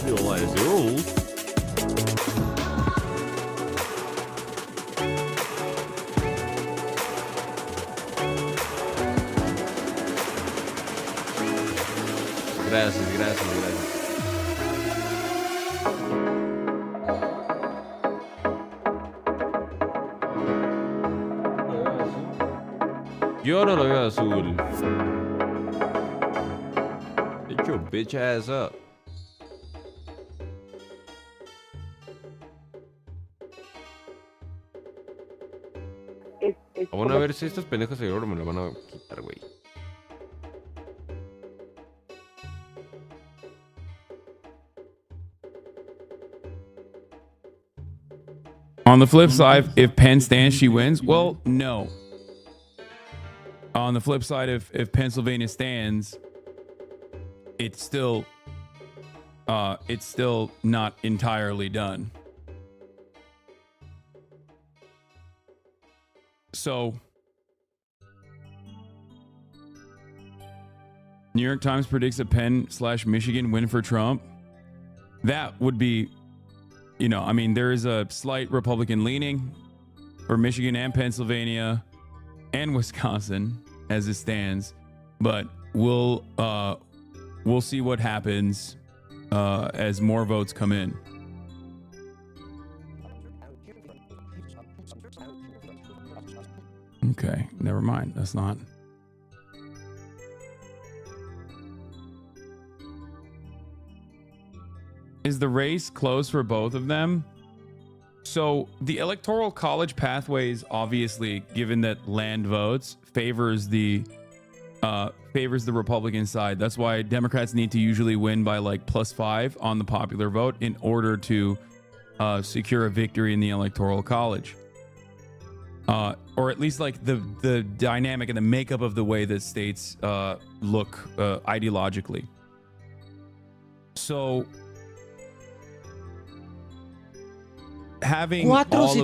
realize you're old. Gracias, gracias, gracias. Yo no lo veo azul. Get your bitch ass up. Vamos a ver si estos pendejos seguro me lo van a quitar, güey. On the flip side, if Penn stands, she wins. Well, no. On the flip side, if Pennsylvania stands, it's still not entirely done. So, New York Times predicts a Penn/Michigan win for Trump. That would be, you know, I mean, there is a slight Republican leaning for Michigan and Pennsylvania and Wisconsin as it stands, but we'll see what happens as more votes come in. Okay, never mind. That's not. Is the race close for both of them? So the electoral college pathways, obviously, given that land votes, favors the Republican side. That's why Democrats need to usually win by like +5 on the popular vote in order to secure a victory in the electoral college. Or at least like the dynamic and the makeup of the way that states look ideologically. So having all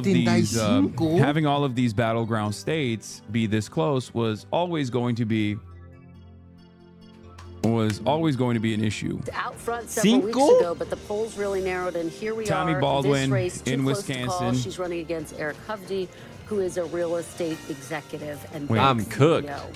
of these battleground states be this close was always going to be an issue. Out front several weeks ago, but the polls really narrowed, and here we Tammy are. Baldwin this race too in close to call. Wisconsin. She's running against Eric Hovde, who is a real estate executive and I'm bank cooked. CEO.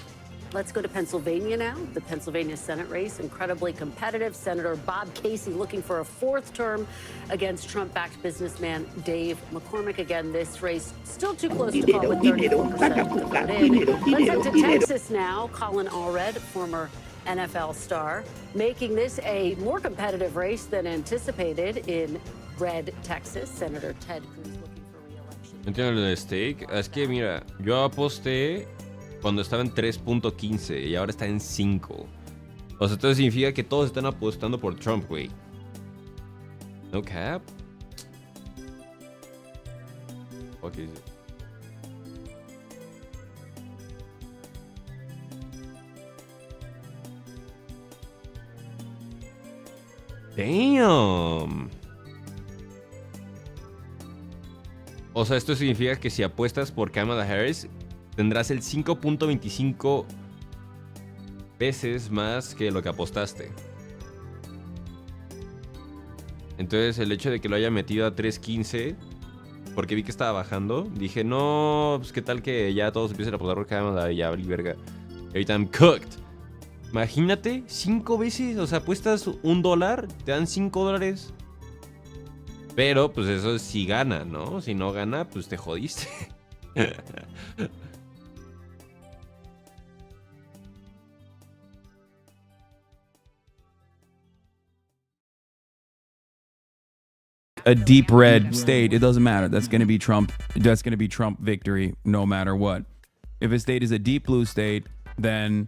Let's go to Pennsylvania now. The Pennsylvania Senate race, incredibly competitive. Senator Bob Casey looking for a fourth term against Trump-backed businessman Dave McCormick. Again, this race still too close to call with 34% of the vote in. Let's head to Texas now. Colin Allred, former NFL star, making this a more competitive race than anticipated in red Texas. Senator Ted Cruz looking for re-election. Entiendo lo de stake. Es que mira, yo aposté cuando estaba en 3.15 y ahora está en 5. O sea, entonces significa que todos están apostando por Trump, güey. No cap. What is it? Damn. O sea, esto significa que si apuestas por Kamala Harris, tendrás el 5.25 veces más que lo que apostaste. Entonces, el hecho de que lo haya metido a 3.15, porque vi que estaba bajando, dije, no, pues qué tal que ya todos empiecen a apostar por Kamala y ya valí verga. Ahorita I'm cooked. Imagínate, 5 veces, o sea, apuestas $1, te dan $5. Pero, pues eso sí gana, ¿no? Si no gana, pues te jodiste. A deep red state, it doesn't matter. That's going to be Trump. That's going to be Trump victory no matter what. If a state is a deep blue state, then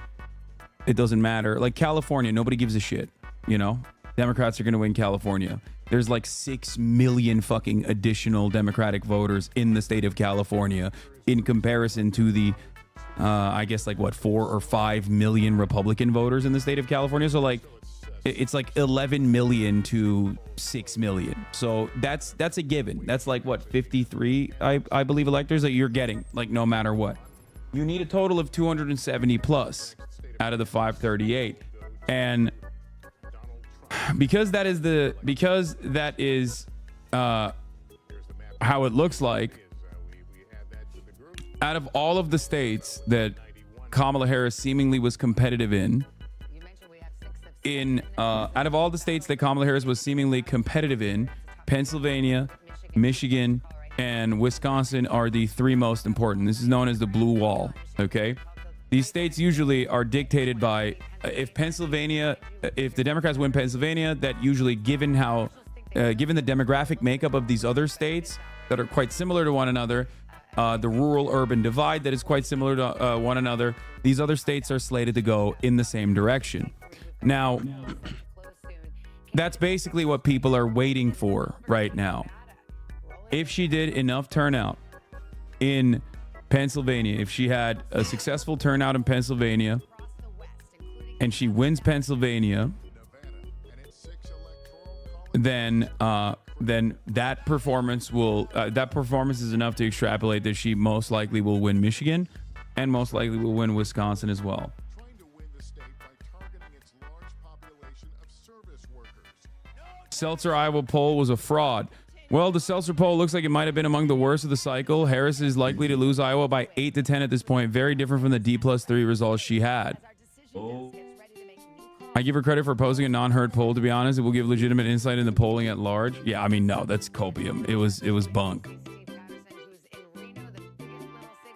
it doesn't matter. Like California, nobody gives a shit, you know? Democrats are going to win California. There's like 6 million fucking additional Democratic voters in the state of California in comparison to the, I guess like what, 4 or 5 million Republican voters in the state of California. So like, it's like 11 million to 6 million. So that's a given. That's like what, 53, I believe, electors that you're getting, like no matter what. You need a total of 270 plus out of the 538. And because that is how it looks like, out of all of the states that Kamala Harris seemingly was competitive in, out of all the states that Kamala Harris was seemingly competitive in, Pennsylvania, Michigan, and Wisconsin are the 3 most important. This is known as the blue wall. Okay, these states usually are dictated by if the Democrats win Pennsylvania, that usually given the demographic makeup of these other states that are quite similar to one another, the rural-urban divide that is quite similar to one another, these other states are slated to go in the same direction. Now, that's basically what people are waiting for right now. If she did enough turnout in Pennsylvania, if she had a successful turnout in Pennsylvania, and she wins Pennsylvania, then that performance is enough to extrapolate that she most likely will win Michigan and most likely will win Wisconsin as well. Seltzer Iowa poll was a fraud. Well, the Seltzer poll looks like it might have been among the worst of the cycle. Harris is likely to lose Iowa by 8 to 10 at this point. Very different from the D+3 results she had. I give her credit for posing a non-herd poll. To be honest, it will give legitimate insight into polling at large. Yeah, I mean, no, that's copium. It was bunk.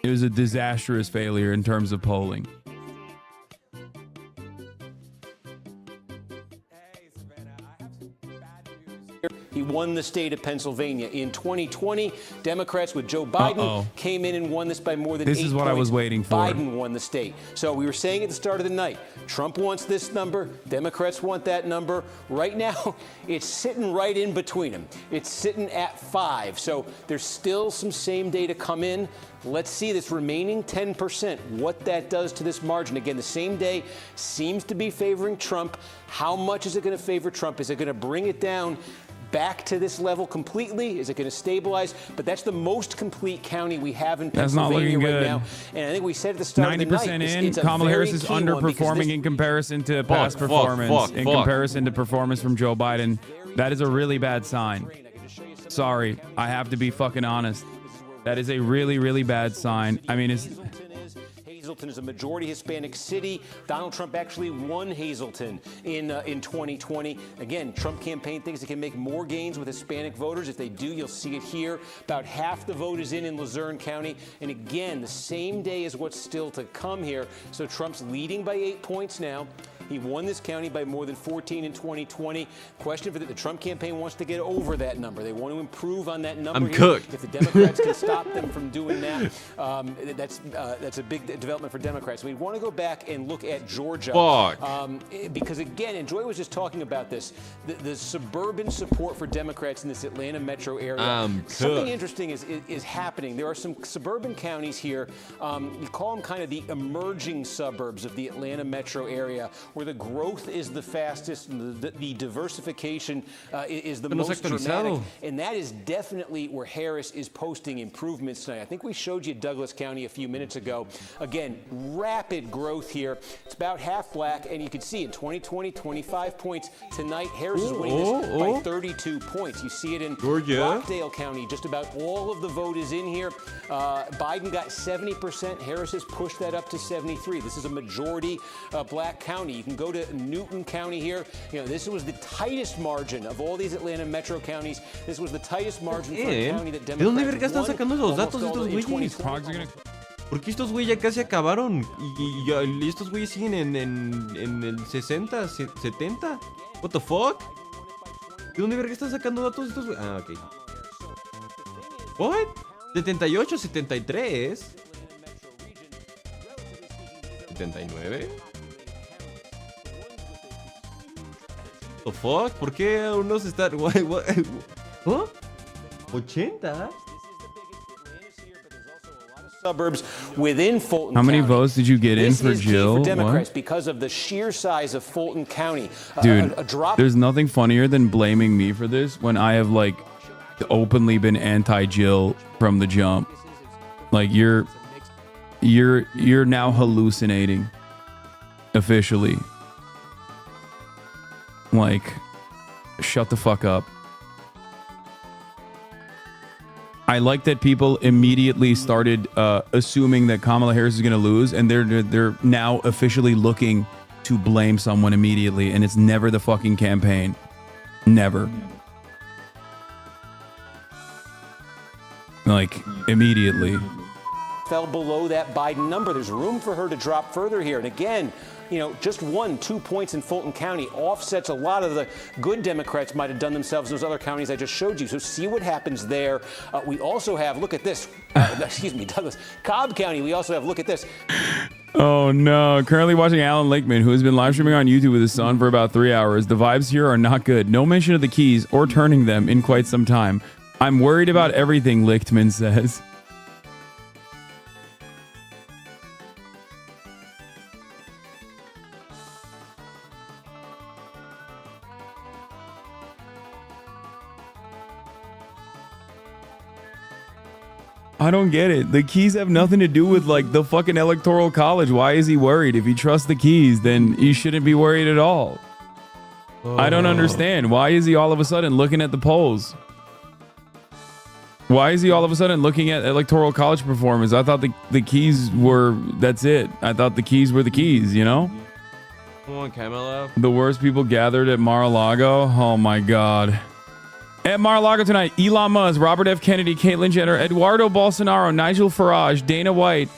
It was a disastrous failure in terms of polling. He won the state of Pennsylvania. In 2020, Democrats with Joe Biden came in and won this by more than 8 points. This is what I was waiting for. Biden won the state. So we were saying at the start of the night, Trump wants this number, Democrats want that number. Right now, it's sitting right in between them. It's sitting at 5. So there's still some same day to come in. Let's see this remaining 10%, what that does to this margin. Again, the same day seems to be favoring Trump. How much is it going to favor Trump? Is it going to bring it down back to this level completely? Is it going to stabilize? But that's the most complete county we have in Pennsylvania right now. And I think we said at the start of the night, 90% in, Kamala Harris is underperforming in comparison to past performance. In comparison to performance from Joe Biden, that is a really bad sign. Sorry, I have to be fucking honest. That is a really, really bad sign. I mean, it's... Hazleton is a majority Hispanic city. Donald Trump actually won Hazleton in 2020. Again, Trump campaign thinks it can make more gains with Hispanic voters. If they do, you'll see it here. About half the vote is in Luzerne County. And again, the same day is what's still to come here. So Trump's leading by 8 points now. He won this county by more than 14 in 2020. Question for the Trump campaign wants to get over that number. They want to improve on that number. I'm cooked. If the Democrats can stop them from doing that, that's a big development for Democrats. We want to go back and look at Georgia. Because again, and Joy was just talking about this, the suburban support for Democrats in this Atlanta metro area. Something interesting is happening. There are some suburban counties here. You call them kind of the emerging suburbs of the Atlanta metro area, where the growth is the fastest and the diversification is the most dramatic. And that is definitely where Harris is posting improvements tonight. I think we showed you Douglas County a few minutes ago. Again, rapid growth here. It's about half black, and you can see in 2020, 25 points. Tonight, Harris is winning this by 32 points. You see it in Rockdale County. Just about all of the vote is in here. Biden got 70%. Harris has pushed that up to 73. This is a majority black county. You can go to Newton County here. You know, this was the tightest margin of all these Atlanta metro counties. This was the tightest margin for a county that ¿De dónde verga están sacando esos datos estos güeyes? Porque estos güeyes ya casi acabaron y estos güeyes siguen en el 60, 70. What the fuck? ¿De dónde verga están sacando datos estos güeyes? Ah, ok. What? 78, 73. 79. The fuck? ¿Por qué unos están... ¿Oh? 80? Suburbs within Fulton How many County. votes did you get in for This is key Jill? for Democrats What? because of the sheer size of Fulton County. Dude, A drop. there's nothing funnier than blaming me for this when I have like openly been anti-Jill from the jump. Like you're now hallucinating officially. Like, shut the fuck up. I like that people immediately started assuming that Kamala Harris is going to lose, and they're now officially looking to blame someone immediately, and it's never the fucking campaign. Never. Like, immediately. Fell below that Biden number. There's room for her to drop further here. And again, you know, just 1-2 points in Fulton County offsets a lot of the good Democrats might have done themselves in those other counties I just showed you. So see what happens there. We also have, look at this, excuse me, Douglas, Cobb County. We also have, look at this. Oh no, currently watching Alan Lakeman, who has been live streaming on YouTube with his son for about 3 hours. The vibes here are not good. No mention of the keys or turning them in quite some time. I'm worried about everything, Lichtman says. I don't get it. The keys have nothing to do with like the fucking electoral college. Why is he worried? If he trusts the keys, then he shouldn't be worried at all. I don't understand. Why is he all of a sudden looking at the polls? Why is he all of a sudden looking at electoral college performance? I thought the keys were, that's it. I thought the keys were the keys, you know? Come on, Camelo. The worst people gathered at Mar-a-Lago. Oh my God. At Mar-a-Lago tonight, Elon Musk, Robert F. Kennedy, Caitlyn Jenner, Eduardo Bolsonaro, Nigel Farage, Dana White,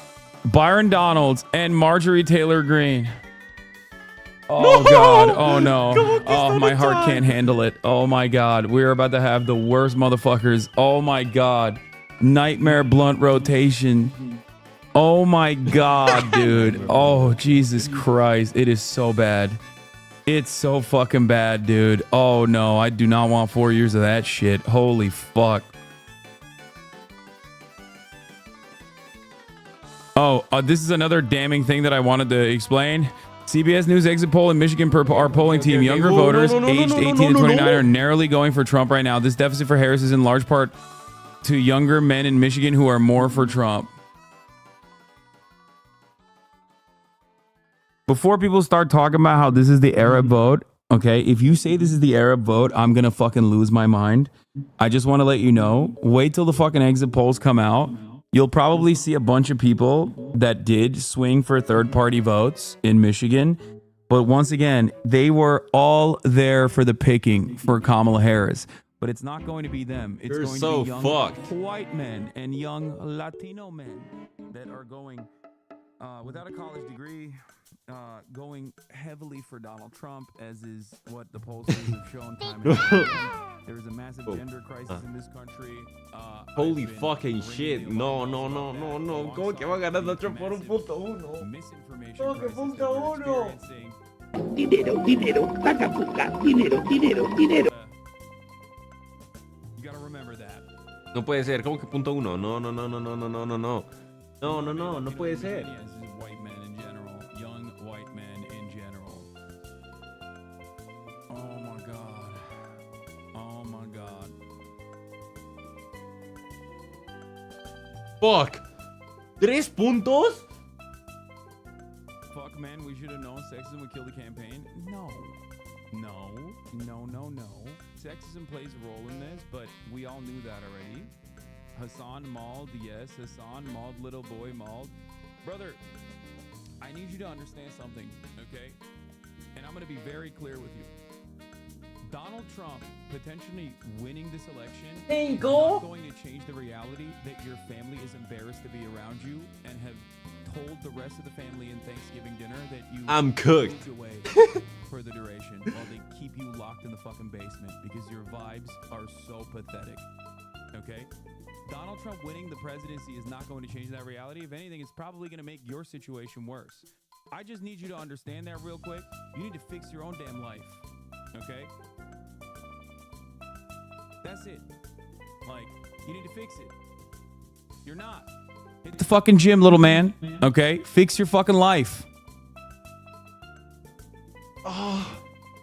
Byron Donalds, and Marjorie Taylor Greene. Oh no! God. Oh no. Oh, my heart can't handle it. Oh my God. We're about to have the worst motherfuckers. Oh my God. Nightmare blunt rotation. Oh my God, dude. Oh, Jesus Christ. It is so bad. It's so fucking bad, dude. Oh no, I do not want 4 years of that shit. Holy fuck. Oh, this is another damning thing that I wanted to explain. CBS News exit poll in Michigan per our polling team. Younger voters aged 18 to 29 are narrowly going for Trump right now. This deficit for Harris is in large part to younger men in Michigan who are more for Trump. Before people start talking about how this is the Arab vote, okay, if you say this is the Arab vote, I'm going to fucking lose my mind. I just want to let you know, wait till the fucking exit polls come out. You'll probably see a bunch of people that did swing for third-party votes in Michigan. But once again, they were all there for the picking for Kamala Harris. But it's not going to be them. It's going to be young white men and young Latino men that are going without a college degree, going heavily for Donald Trump, as is what the polls have shown time and time again. There is a massive gender crisis in this country. Holy fucking shit. No. ¿Cómo que va ganando Trump por 1.1? ¿Cómo que 1.1? Dinero, paga puta, dinero. You gotta remember that. No puede ser. ¿Cómo que 1.1? No. No puede ser. White men in general, young white men in general. Oh my God. Oh my God. Fuck. 3 puntos? Fuck, man, we should have known sexism would kill the campaign. No. Sexism plays a role in this, but we all knew that already. Hassan mauled, yes. Hassan mauled, little boy mauled. Brother, I need you to understand something, okay? And I'm going to be very clear with you. Donald Trump potentially winning this election is not going to change the reality that your family is embarrassed to be around you and have told the rest of the family in Thanksgiving dinner that you I'm cooked away for the duration while they keep you locked in the fucking basement because your vibes are so pathetic, okay? Donald Trump winning the presidency is not going to change that reality. If anything, it's probably going to make your situation worse. I just need you to understand that real quick. You need to fix your own damn life, okay? That's it. Like, you need to fix it. You're not. Hit the fucking gym, little man, okay? Fix your fucking life. Oh,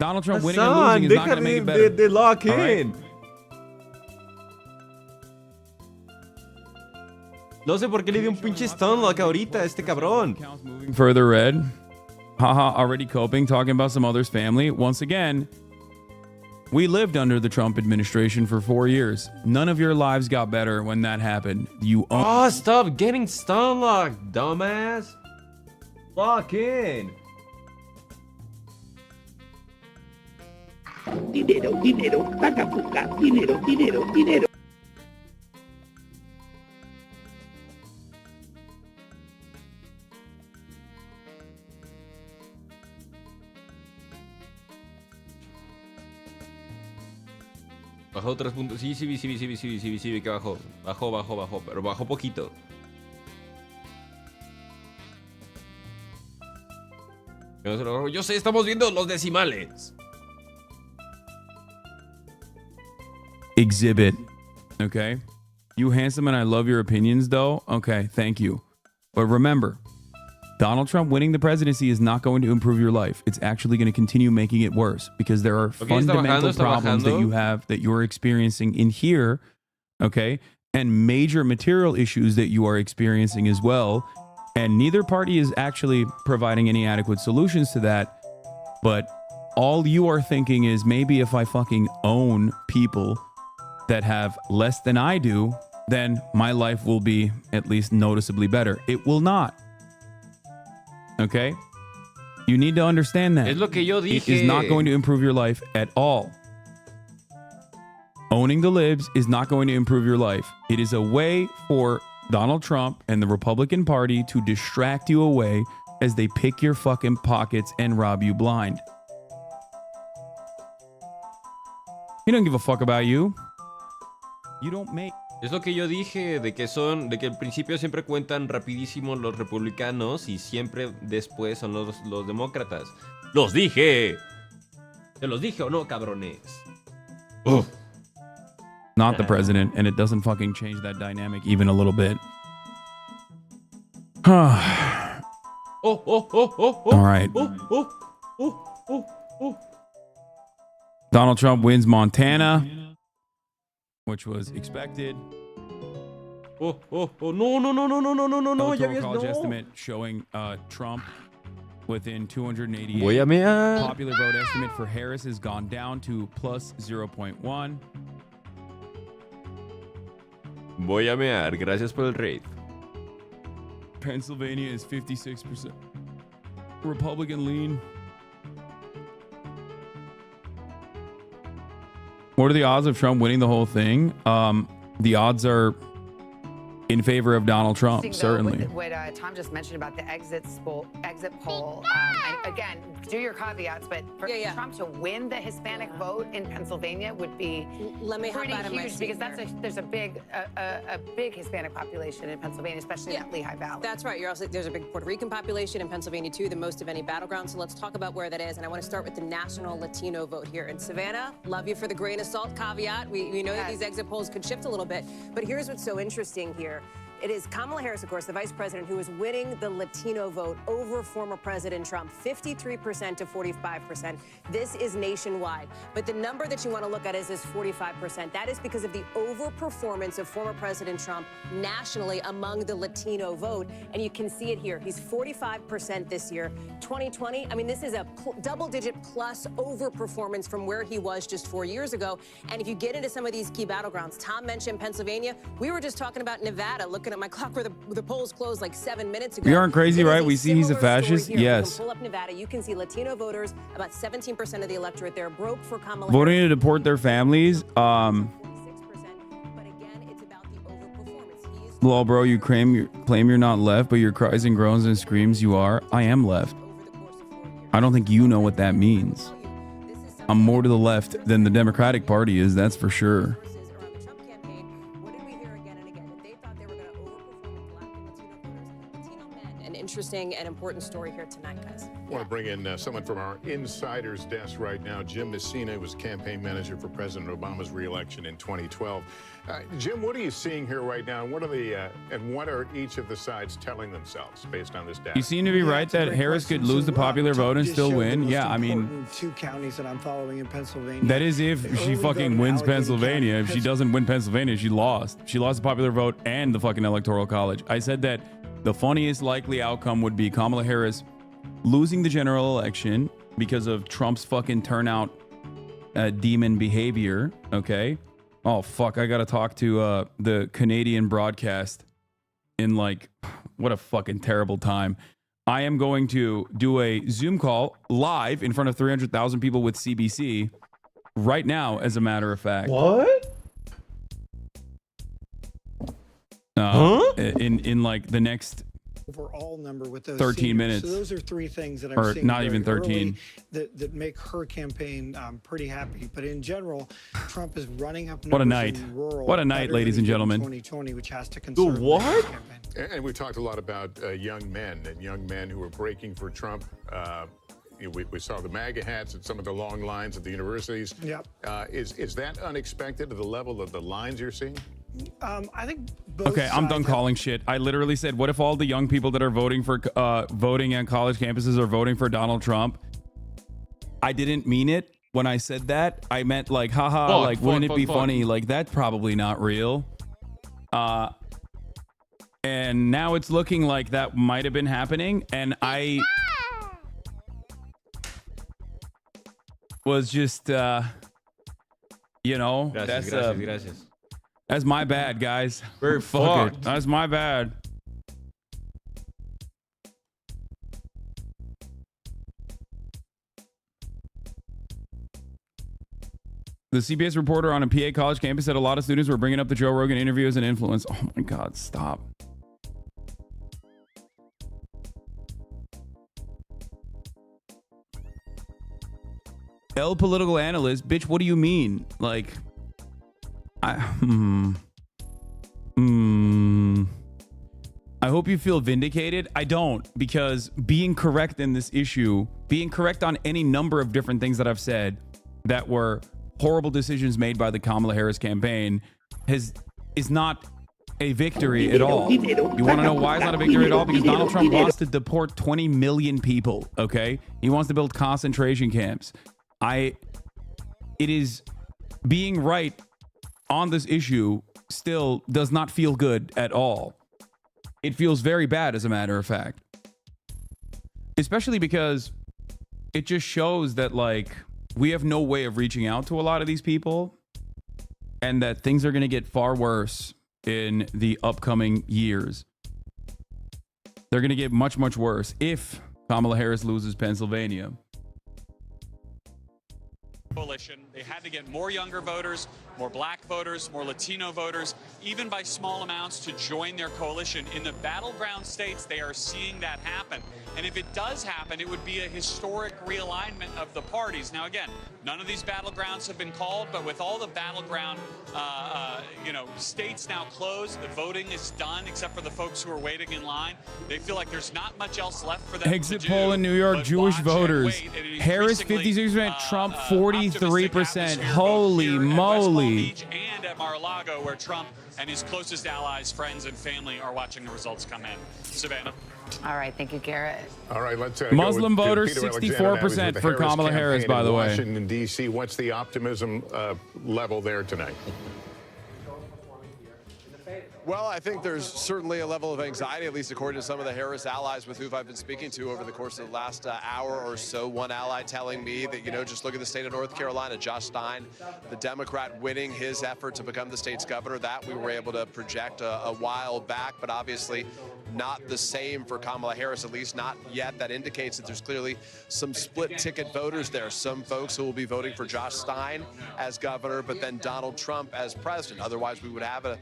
Donald Trump winning and losing is not going to make it better. They lock in. No sé por qué le dio un pinche stunlock ahorita a este cabrón. Moving further red. Haha, already coping, talking about some other's family. Once again, we lived under the Trump administration for 4 years. None of your lives got better when that happened. Oh, stop getting stunlocked, dumbass. Lock in. dinero, dinero, paca puca, dinero, dinero, dinero. Bajó 3 puntos. Sí, vi que bajó. Bajó, pero bajó poquito. Yo sé, estamos viendo los decimales. Exhibit. Okay. You handsome and I love your opinions though. Okay, thank you. But remember, Donald Trump winning the presidency is not going to improve your life. It's actually going to continue making it worse because there are fundamental problems that you have that you're experiencing in here, okay? And major material issues that you are experiencing as well. And neither party is actually providing any adequate solutions to that. But all you are thinking is maybe if I fucking own people that have less than I do, then my life will be at least noticeably better. It will not. Okay? You need to understand that. Es lo que yo dije. It is not going to improve your life at all. Owning the libs is not going to improve your life. It is a way for Donald Trump and the Republican Party to distract you away as they pick your fucking pockets and rob you blind. He don't give a fuck about you. You don't make... Es lo que yo dije, de que al principio siempre cuentan rapidísimo los republicanos y siempre después son los demócratas. ¡Los dije! ¿Se los dije o no, cabrones? Ugh. Not the president, and it doesn't fucking change that dynamic even a little bit. All right. Donald Trump wins Montana, which was expected. No, Electoral college estimate showing Trump within 288. Voy a mear. Popular vote estimate for Harris has gone down to plus 0.1. Voy a mear. Gracias por el raid. Pennsylvania is 56% Republican lean. What are the odds of Trump winning the whole thing? The odds are in favor of Donald Trump, certainly. What Tom just mentioned about the exit poll, and again, do your caveats, but for Trump to win the Hispanic vote in Pennsylvania would be pretty huge because there's a big Hispanic population in Pennsylvania, especially in the Lehigh Valley. That's right. There's a big Puerto Rican population in Pennsylvania too, the most of any battleground. So let's talk about where that is. And I want to start with the national Latino vote here in Savannah. Love you for the grain of salt caveat. We know that these exit polls could shift a little bit, but here's what's so interesting here. It is Kamala Harris, of course, the vice president, who is winning the Latino vote over former President Trump, 53% to 45%. This is nationwide. But the number that you want to look at is this 45%. That is because of the overperformance of former President Trump nationally among the Latino vote. And you can see it here. He's 45% this year. 2020, I mean, this is a double-digit plus overperformance from where he was just 4 years ago. And if you get into some of these key battlegrounds, Tom mentioned Pennsylvania. We were just talking about Nevada, looking at my clock where the polls closed like 7 minutes ago. We aren't crazy, right? We see he's a fascist. Yes. You can pull up Nevada. You can see Latino voters, about 17% of the electorate there, broke for Kamala Harris. Voting to deport their families. Well, bro, you claim you're not left, but your cries and groans and screams you are. I am left. I don't think you know what that means. I'm more to the left than the Democratic Party is, that's for sure. Interesting and important story here tonight, guys. I want to bring in someone from our insider's desk right now. Jim Messina was campaign manager for President Obama's re-election in 2012. Jim, what are you seeing here right now? What are each of the sides telling themselves based on this data? You seem to be right that Harris could lose the popular vote and still win. Yeah, I mean, 2 counties that I'm following in Pennsylvania. that is if she fucking wins Pennsylvania. If she doesn't win Pennsylvania, she lost. She lost the popular vote and the fucking Electoral College. I said that the funniest likely outcome would be Kamala Harris losing the general election because of Trump's fucking turnout demon behavior. Okay. Oh, fuck. I got to talk to the Canadian broadcast in like, what a fucking terrible time. I am going to do a Zoom call live in front of 300,000 people with CBC right now, as a matter of fact. What? In like the next overall number with those 13 seniors. minutes. So those are three things that I'm Or seeing not very even 13. early that make her campaign pretty happy. But in general, Trump is running up numbers What a night. in rural What a night, better ladies than and he did in gentlemen. 2020, which has to concern what? And we talked a lot about young men who are breaking for Trump. We saw the MAGA hats and some of the long lines at the universities. Yep. Is that unexpected to the level of the lines you're seeing? I think both Okay, I'm done sides calling shit. I literally said, what if all the young people that are voting for voting at college campuses are voting for Donald Trump? I didn't mean it when I said that. I meant like, haha, wouldn't it be funny? Like, that's probably not real. And now it's looking like that might have been happening. And I was just, you know, Gracias. that's my bad, guys. We're Fuck it. fucked. That's my bad. The CBS reporter on a PA college campus said a lot of students were bringing up the Joe Rogan interview as an influence. Oh my God, stop. Political analyst, bitch, what do you mean? Like, I hope you feel vindicated. I don't, because being correct in this issue, being correct on any number of different things that I've said that were horrible decisions made by the Kamala Harris campaign is not a victory at all. You want to know why it's not a victory at all? Because Donald Trump wants to deport 20 million people, okay? He wants to build concentration camps. It is being right on this issue still does not feel good at all. It feels very bad, as a matter of fact. Especially because it just shows that, like, we have no way of reaching out to a lot of these people and that things are going to get far worse in the upcoming years. They're going to get much, much worse if Kamala Harris loses Pennsylvania. Coalition. They had to get more younger voters, more black voters, more Latino voters, even by small amounts to join their coalition. In the battleground states, they are seeing that happen. And if it does happen, it would be a historic realignment of the parties. Now, again, none of these battlegrounds have been called, but with all the battleground, states now closed, the voting is done, except for the folks who are waiting in line. They feel like there's not much else left for them Exit to do. poll in New York, but Jewish watch voters. and wait, and Harris increasingly, 56%, Trump optimistic 43%. atmosphere, Holy both here at West Palm moly. Beach and at Mar-a-Lago, where Trump and his closest allies, friends, and family are watching the results come in. Savannah. All right, thank you, Garrett. All right, let's Muslim go with voters, Peter Alexander now. He's 64% with the for Kamala campaign Harris, in by the way. Washington, D.C. What's the optimism level there tonight? Well, I think there's certainly a level of anxiety, at least according to some of the Harris allies with whom I've been speaking to over the course of the last hour or so. One ally telling me that, just look at the state of North Carolina, Josh Stein, the Democrat winning his effort to become the state's governor. That we were able to project a while back, but obviously not the same for Kamala Harris, at least not yet. That indicates that there's clearly some split ticket voters there. Some folks who will be voting for Josh Stein as governor, but then Donald Trump as president. Otherwise, we would have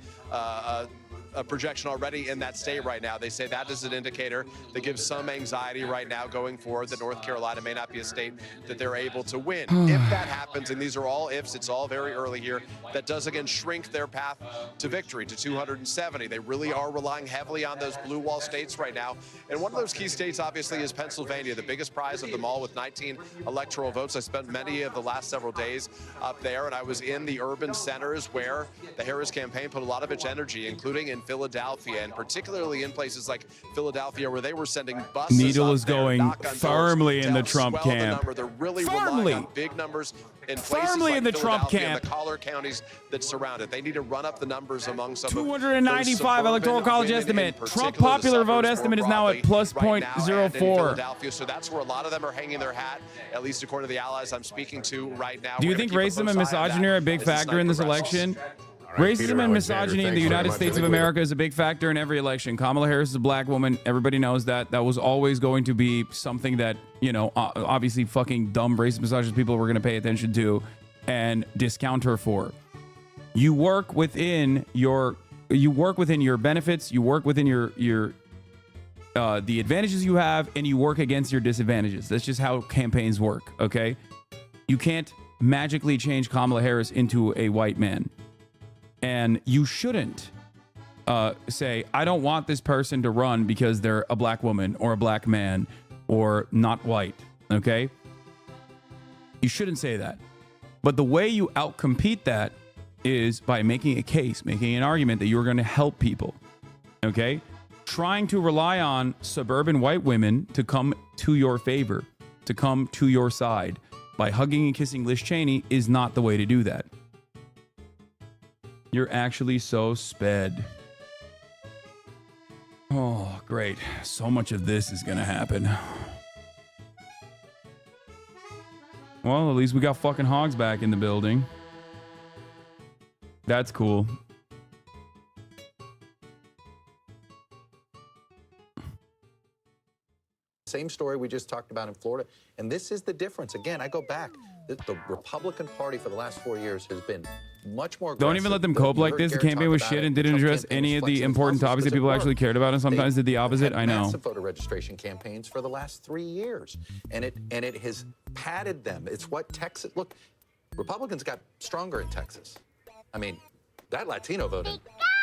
a projection already in that state right now. They say that is an indicator that gives some anxiety right now going forward that North Carolina may not be a state that they're able to win. If that happens, and these are all ifs, it's all very early here, that does again shrink their path to victory to 270. They really are relying heavily on those blue wall states right now. And one of those key states obviously is Pennsylvania, the biggest prize of them all with 19 electoral votes. I spent many of the last several days up there, and I was in the urban centers where the Harris campaign put a lot of its energy, including in Philadelphia, and particularly in places like Philadelphia where they were sending buses. Needle is going firmly in the Trump camp. They're really relying on big numbers in places Firmly like in the Trump Philadelphia camp. and the collar counties that surround it. They need to run up the numbers among some 295 electoral college estimate. Trump popular vote estimate is now at plus right now and in 0.04. Philadelphia. So that's where a lot of them are hanging their hat, at least according to the allies I'm speaking to right now. Do you We're think gonna keep racism close and eye on misogyny that are a big as this factor night in this progresses. election? Peter Racism and Alexander, misogyny in thanks the very United much. States I of think we're- America is a big factor in every election. Kamala Harris is a black woman. Everybody knows that. That was always going to be something that, obviously fucking dumb racist misogynist people were going to pay attention to. and discount her for. You work within your benefits, you work within your the advantages you have, and you work against your disadvantages. That's just how campaigns work, okay? You can't magically change Kamala Harris into a white man. And you shouldn't say, I don't want this person to run because they're a black woman or a black man or not white, okay? You shouldn't say that. But the way you outcompete that is by making a case, making an argument that you're going to help people, okay? Trying to rely on suburban white women to come to your favor, to come to your side by hugging and kissing Liz Cheney is not the way to do that. You're actually so sped. Oh, great. So much of this is going to happen. Well, at least we got fucking hogs back in the building. That's cool. Same story we just talked about in Florida. And this is the difference. Again, I go back. The Republican Party for the last 4 years has been much more aggressive. Don't even let them cope like this. The campaign was shit and didn't address any of the important topics that people actually cared about, and sometimes did the opposite. I know. Massive voter registration campaigns for the last 3 years, and it has padded them. It's what Texas. Look, Republicans got stronger in Texas. I mean, that Latino vote in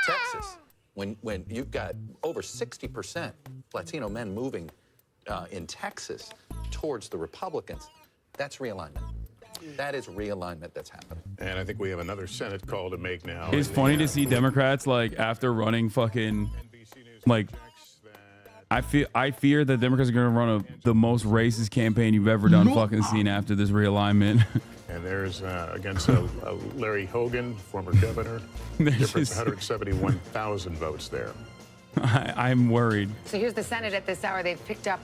Texas, when you've got over 60% Latino men moving in Texas towards the Republicans, that's realignment. That is realignment that's happening. And I think we have another Senate call to make now. It's funny to see Democrats, like, after running fucking, like, I fear that Democrats are going to run the most racist campaign you've ever done fucking seen after this realignment. And there's against Larry Hogan, former governor, difference 171,000 votes there. I'm worried. So here's the Senate at this hour. The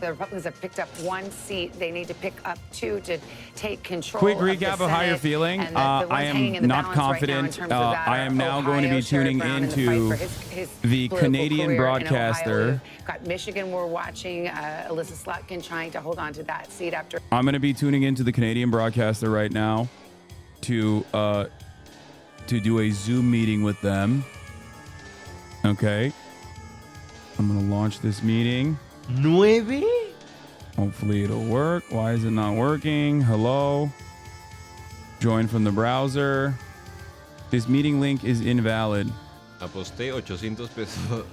Republicans have picked up 1 seat. They need to pick up 2 to take control. Quick recap of how you're feeling. I am not confident. I am now going to be tuning into the Canadian broadcaster. Got Michigan we're watching. Alyssa Slotkin trying to hold on to that seat after. I'm going to be tuning into the Canadian broadcaster right now to do a Zoom meeting with them. Okay. I'm going to launch this meeting. 9. Hopefully it'll work. Why is it not working? Hello. Join from the browser. This meeting link is invalid. Aposté 800 pesos.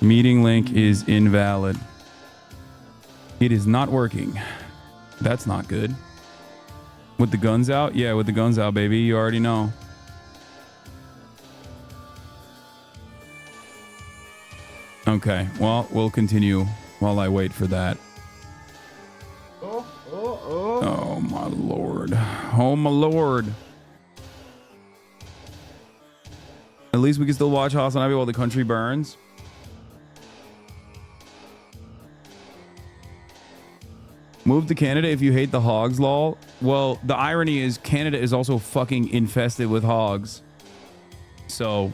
Meeting link is invalid. It is not working. That's not good. With the guns out? Yeah, with the guns out, baby. You already know. Okay, well, we'll continue while I wait for that. Oh, my Lord. Oh, my Lord. At least we can still watch House on Ivy while the country burns. Move to Canada if you hate the hogs, lol. Well, the irony is Canada is also fucking infested with hogs. So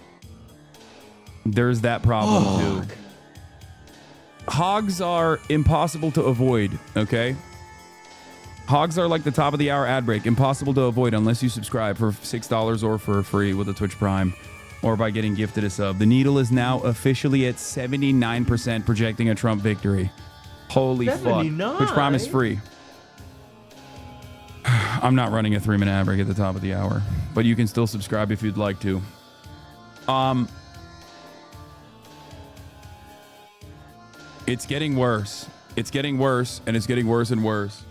there's that problem too. Hogs are impossible to avoid, okay? Hogs are like the top of the hour ad break, impossible to avoid unless you subscribe for $6 or for free with a Twitch Prime or by getting gifted a sub. The needle is now officially at 79% projecting a Trump victory. Holy 79? Fuck. Twitch Prime is free. I'm not running a 3-minute ad break at the top of the hour, but you can still subscribe if you'd like to. It's getting worse. It's getting worse, and it's getting worse and worse.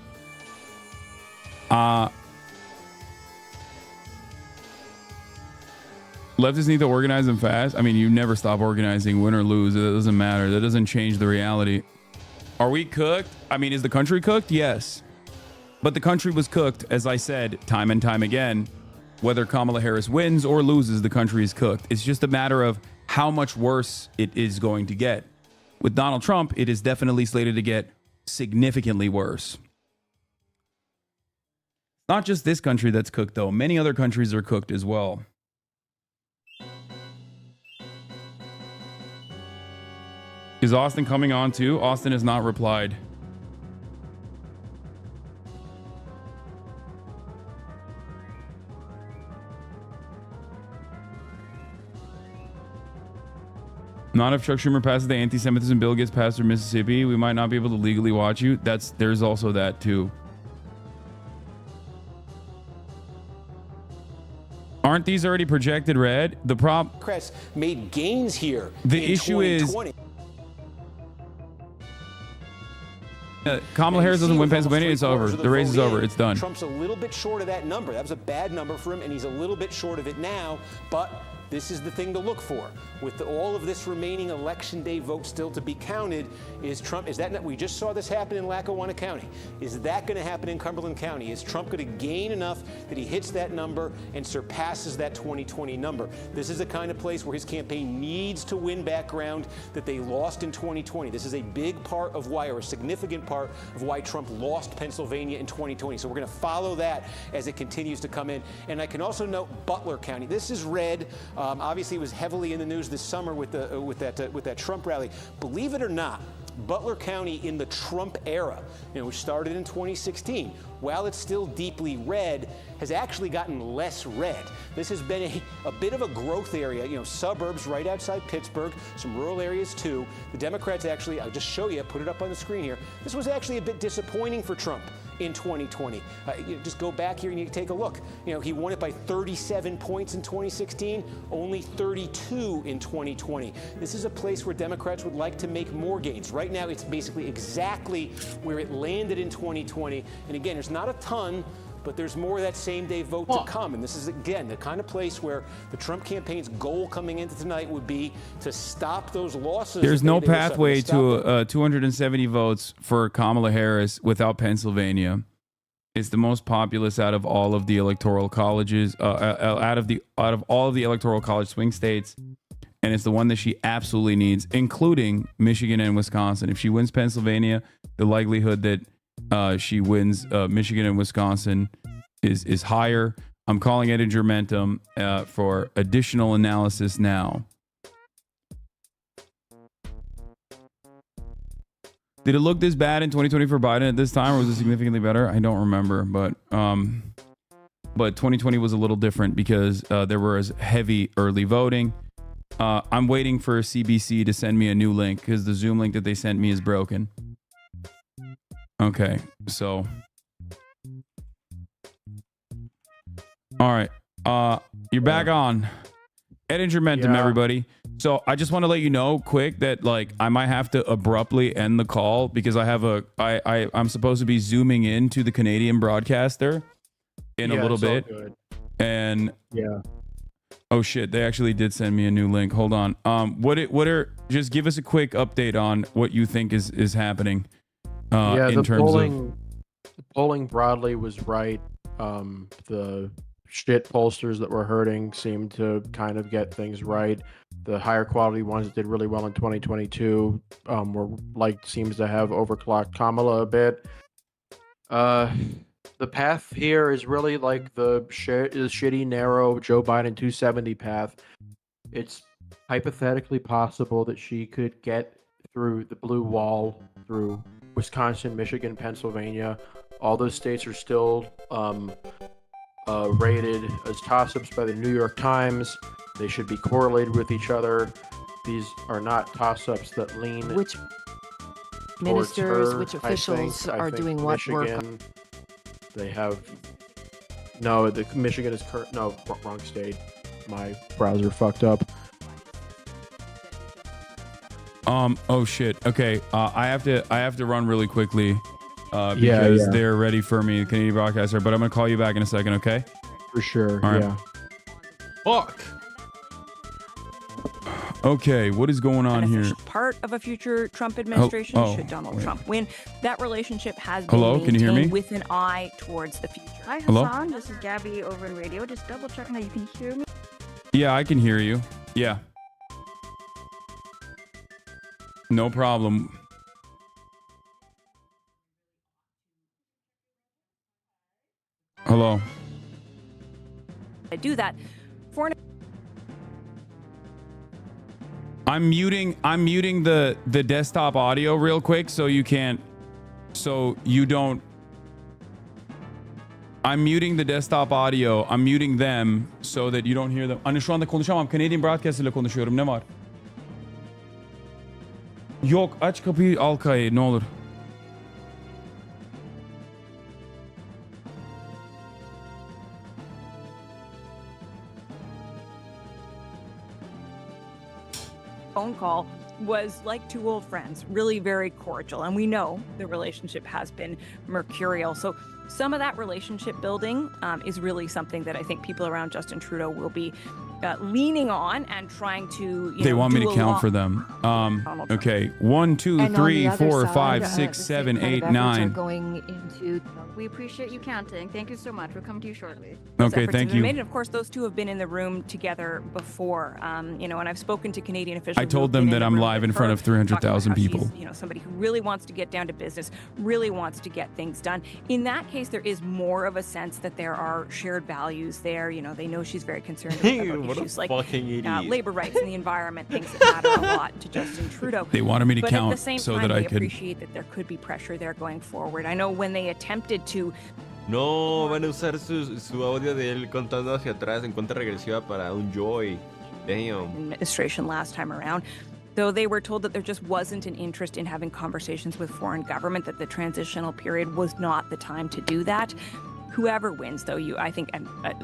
Leftists need to organize them fast. I mean, you never stop organizing, win or lose. It doesn't matter. That doesn't change the reality. Are we cooked? I mean, is the country cooked? Yes. But the country was cooked, as I said, time and time again. Whether Kamala Harris wins or loses, the country is cooked. It's just a matter of how much worse it is going to get. With Donald Trump, it is definitely slated to get significantly worse. Not just this country that's cooked, though. Many other countries are cooked as well. Is Austin coming on too? Austin has not replied. Not if Chuck Schumer passes the anti-Semitism bill gets passed through Mississippi, we might not be able to legally watch you. There's also that too. Aren't these already projected red? The Democrats made gains here. The issue is Kamala Harris doesn't win Pennsylvania, it's over. The race is over. It's done. Trump's a little bit short of that number. That was a bad number for him, and he's a little bit short of it now, but this is the thing to look for. With all of this remaining election day vote still to be counted, we just saw this happen in Lackawanna County. Is that going to happen in Cumberland County? Is Trump going to gain enough that he hits that number and surpasses that 2020 number? This is the kind of place where his campaign needs to win back ground that they lost in 2020. This is a big part of why, or a significant part of why Trump lost Pennsylvania in 2020. So we're going to follow that as it continues to come in. And I can also note Butler County. This is red. Obviously, it was heavily in the news this summer with that Trump rally. Believe it or not, Butler County in the Trump era, which started in 2016, while it's still deeply red, has actually gotten less red. This has been a bit of a growth area, suburbs right outside Pittsburgh, some rural areas too. The Democrats actually, I'll just show you, put it up on the screen here. This was actually a bit disappointing for Trump in 2020. Just go back here and you can take a look. He won it by 37 points in 2016, only 32 in 2020. This is a place where Democrats would like to make more gains. Right now, it's basically exactly where it landed in 2020. And again, there's not a ton, but there's more of that same-day vote to come. And this is, again, the kind of place where the Trump campaign's goal coming into tonight would be to stop those losses. There's no pathway to 270 votes for Kamala Harris without Pennsylvania. It's the most populous out of all of the electoral colleges, out of all of the electoral college swing states. And it's the one that she absolutely needs, including Michigan and Wisconsin. If she wins Pennsylvania, the likelihood that she wins Michigan and Wisconsin is higher. I'm calling it Edgermentum for additional analysis now. Did it look this bad in 2020 for Biden at this time, or was it significantly better? I don't remember, but 2020 was a little different because there was heavy early voting. I'm waiting for CBC to send me a new link because the Zoom link that they sent me is broken. Okay, so all right, you're back on Edgermentum, everybody. So I just want to let you know quick that I might have to abruptly end the call because I have I'm supposed to be zooming into the Canadian broadcaster in a little bit. And oh shit, they actually did send me a new link. Hold on. Just give us a quick update on what you think is happening. The polling broadly was right. The shit pollsters that were hurting seemed to kind of get things right. The higher quality ones that did really well in 2022 seems to have overclocked Kamala a bit. The path here is really like the shitty, narrow Joe Biden 270 path. It's hypothetically possible that she could get through the blue wall through Wisconsin, Michigan, Pennsylvania. All those states are still rated as toss-ups by the New York Times. They should be correlated with each other. These are not toss-ups that lean. Which ministers, which officials are doing what Michigan, work? They have Michigan is wrong state. My browser fucked up. Oh shit. Okay. I have to run really quickly. Because they're ready for me, the Canadian broadcaster. But I'm gonna call you back in a second, okay? For sure. All right. Yeah. Fuck. Okay, what is going on here? Part of a future Trump administration should Donald Trump win. That relationship has been Hello, can you hear me? With an eye towards the future. Hi, Hello? Hassan. This is Gabby over in radio. Just double checking that you can hear me. Yeah, I can hear you. Yeah. No problem. Hello. I do that for. I'm muting the desktop audio real quick so you don't. I'm muting the desktop audio. I'm muting them so that you don't hear them. Şu anda konuşamam. Canadian broadcast ile konuşuyorum. Ne var? Yok, aç kapıyı Alkay'ı ne olur. Phone call was like two old friends, really very cordial. And we know the relationship has been mercurial. So some of that relationship building is really something that I think people around Justin Trudeau will be leaning on and trying to, They want me to count for them. Okay, 1, 2, 3, 4, 5, 6, 7, 8, 9. Going into. We appreciate you counting. Thank you so much. We'll come to you shortly. Okay, thank you. And of course, those two have been in the room together before. And I've spoken to Canadian officials. I told them that I'm live in front of 300,000 people. Somebody who really wants to get down to business, really wants to get things done. In that case, there is more of a sense that there are shared values there. They know she's very concerned about issues like labor rights and the environment, things that matter a lot to Justin Trudeau. They wanted me to count at the same so time, that I they could appreciate that there could be pressure there going forward. I know when they attempted to. No, van a usar su audio de él contando hacia atrás en cuenta regresiva para un joy. Damn. Administration last time around. Though they were told that there just wasn't an interest in having conversations with foreign government, that the transitional period was not the time to do that. Whoever wins, though, I think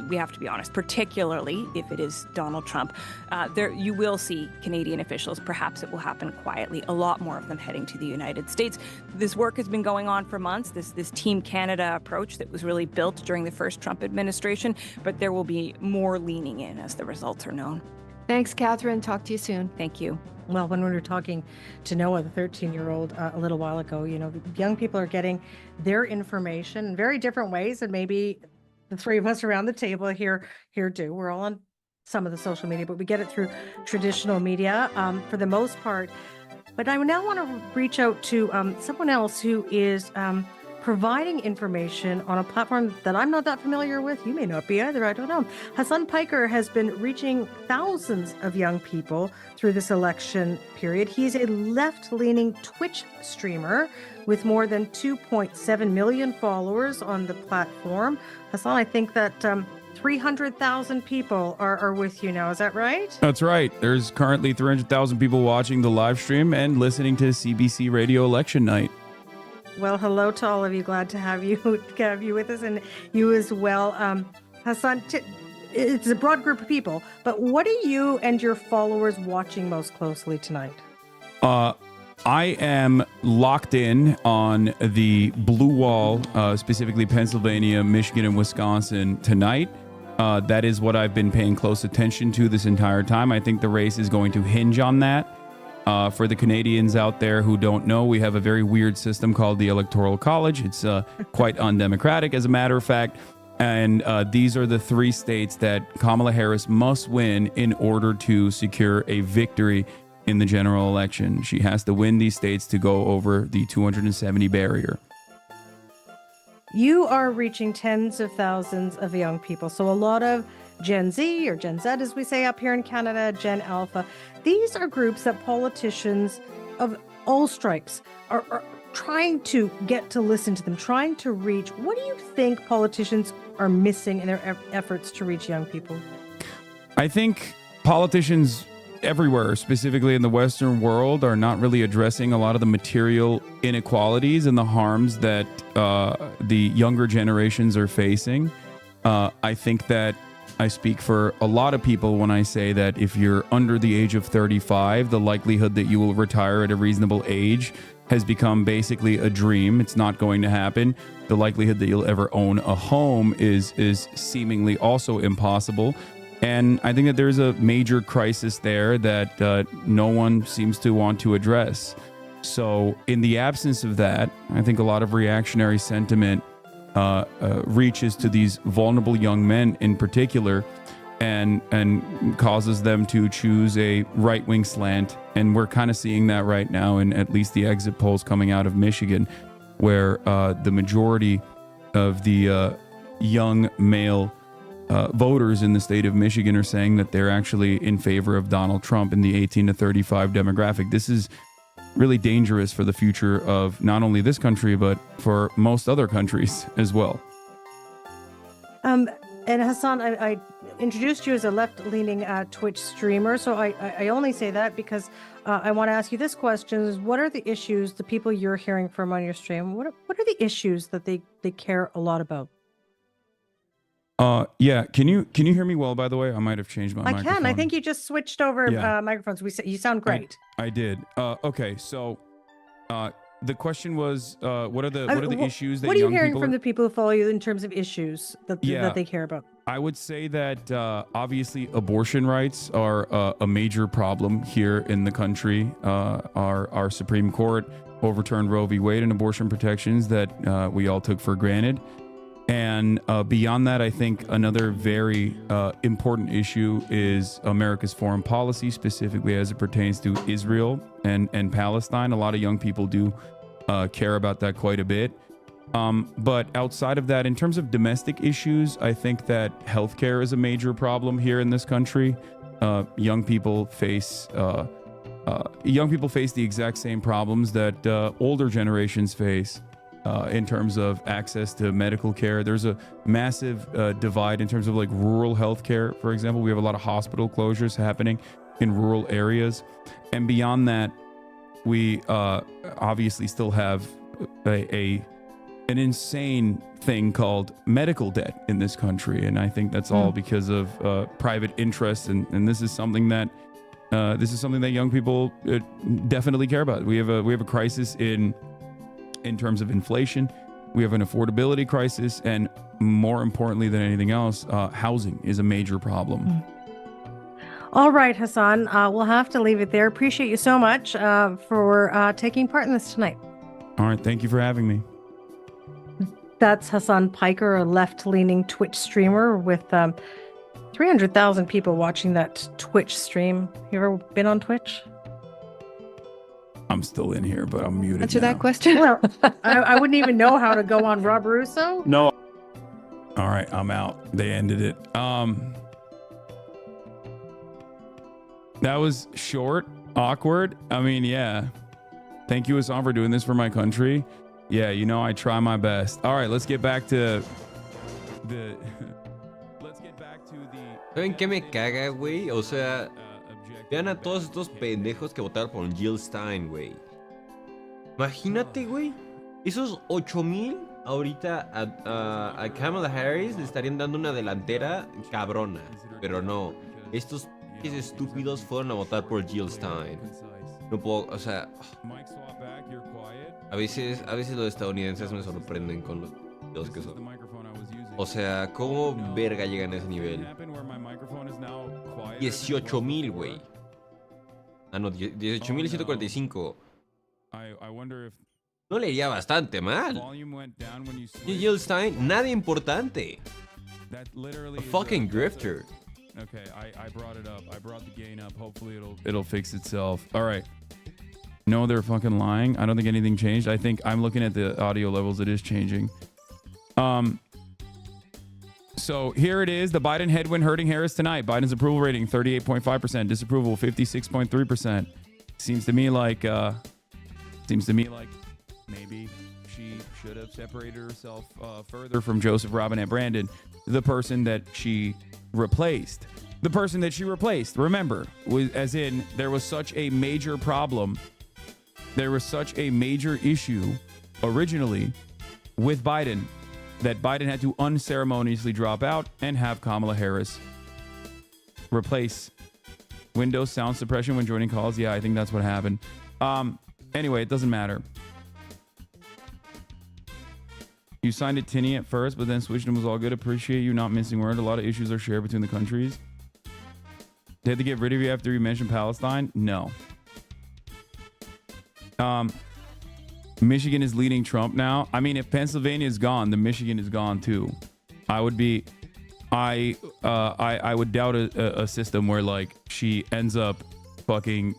we have to be honest, particularly if it is Donald Trump, you will see Canadian officials. Perhaps it will happen quietly. A lot more of them heading to the United States. This work has been going on for months. This Team Canada approach that was really built during the first Trump administration, but there will be more leaning in as the results are known. Thanks, Catherine. Talk to you soon. Thank you. Well, when we were talking to Noah, the 13-year-old, a little while ago, young people are getting their information in very different ways, and maybe the three of us around the table here do. We're all on some of the social media, but we get it through traditional media for the most part. But I now want to reach out to someone else who is providing information on a platform that I'm not that familiar with. You may not be either. I don't know. Hassan Piker has been reaching thousands of young people through this election period. He's a left-leaning Twitch streamer with more than 2.7 million followers on the platform. Hassan, I think that 300,000 people are with you now. Is that right? That's right. There's currently 300,000 people watching the live stream and listening to CBC Radio Election Night. Well, hello to all of you. Glad to have you with us, and you as well. Hassan, it's a broad group of people, but what are you and your followers watching most closely tonight? I am locked in on the blue wall, specifically Pennsylvania, Michigan, and Wisconsin tonight. That is what I've been paying close attention to this entire time. I think the race is going to hinge on that. For the Canadians out there who don't know, we have a very weird system called the Electoral College. It's quite undemocratic, as a matter of fact. And these are the three states that Kamala Harris must win in order to secure a victory in the general election. She has to win these states to go over the 270 barrier. You are reaching tens of thousands of young people. So a lot of Gen Z, or Gen Z as we say up here in Canada, Gen Alpha. These are groups that politicians of all stripes are trying to get to listen to them, trying to reach. What do you think politicians are missing in their efforts to reach young people? I think politicians everywhere, specifically in the Western world, are not really addressing a lot of the material inequalities and the harms that the younger generations are facing. I think that I speak for a lot of people when I say that if you're under the age of 35, the likelihood that you will retire at a reasonable age has become basically a dream. It's not going to happen. The likelihood that you'll ever own a home is seemingly also impossible. And I think that there's a major crisis there that no one seems to want to address. So in the absence of that, I think a lot of reactionary sentiment reaches to these vulnerable young men in particular and causes them to choose a right-wing slant. And we're kind of seeing that right now in at least the exit polls coming out of Michigan, where the majority of the young male voters in the state of Michigan are saying that they're actually in favor of Donald Trump in the 18 to 35 demographic. This is really dangerous for the future of not only this country, but for most other countries as well. And Hassan, I introduced you as a left-leaning Twitch streamer, so I only say that because I want to ask you this question: is what are the issues, the people you're hearing from on your stream? What are the issues that they care a lot about? Yeah. Can you hear me well? By the way, I might have changed my microphone. I can. I think you just switched over microphones. You sound great. I did. Okay. So, the question was, what are the issues that what are you young hearing people from the people who follow you in terms of issues that they care about? I would say that obviously abortion rights are a major problem here in the country. Our Supreme Court overturned Roe v. Wade and abortion protections that we all took for granted. And beyond that, I think another very important issue is America's foreign policy, specifically as it pertains to Israel and Palestine. A lot of young people do care about that quite a bit. But outside of that, in terms of domestic issues, I think that healthcare is a major problem here in this country. Young people face the exact same problems that older generations face. In terms of access to medical care, there's a massive divide in terms of like rural healthcare. For example, we have a lot of hospital closures happening in rural areas, and beyond that, we obviously still have an insane thing called medical debt in this country, and I think that's all because of private interests. And this is something that young people definitely care about. We have a crisis in terms of inflation. We have an affordability crisis, and more importantly than anything else, housing is a major problem. All right, Hassan, we'll have to leave it there. Appreciate you so much for taking part in this tonight. All right, thank you for having me. That's Hassan Piker, a left-leaning Twitch streamer with 300,000 people watching that Twitch stream. You ever been on Twitch? I'm still in here, but I'm muted. Answer that question. Well, I wouldn't even know how to go on Rob Russo. No. All right, I'm out. They ended it. That was short, awkward. I mean, yeah. Thank you, Hassan, for doing this for my country. Yeah, I try my best. All right, let's get back to the. ¿Saben qué me caga, güey? O sea, vean a todos estos pendejos que votaron por Jill Stein, güey. Imagínate, güey. Esos 8,000 ahorita a Kamala Harris le estarían dando una delantera cabrona. Pero no. Estos estúpidos fueron a votar por Jill Stein. No puedo, o sea. A veces los estadounidenses me sorprenden con los que son. O sea, ¿cómo verga llegan a ese nivel? 18,000, güey. Ah, no, 18,145. No le iría bastante mal. Jill Stein, nada importante. A fucking grifter. Okay, I brought it up. I brought the gain up. Hopefully it'll fix itself. All right. No, they're fucking lying. I don't think anything changed. I think I'm looking at the audio levels. It is changing. So here it is. The Biden headwind hurting Harris tonight. Biden's approval rating 38.5%. Disapproval 56.3%. Seems to me like maybe she should have separated herself further from Joseph Robinette Brandon, the person that she replaced. The person that she replaced, remember, as in there was such a major problem. There was such a major issue originally with Biden that Biden had to unceremoniously drop out and have Kamala Harris replace Windows sound suppression when joining calls. Yeah, I think that's what happened. Anyway, it doesn't matter. You signed it tinny at first, but then switched and was all good. Appreciate you not missing word. A lot of issues are shared between the countries. They had to get rid of you after you mentioned Palestine? No. Michigan is leading Trump now. I mean, if Pennsylvania is gone, then Michigan is gone too. I would doubt a system where like she ends up fucking.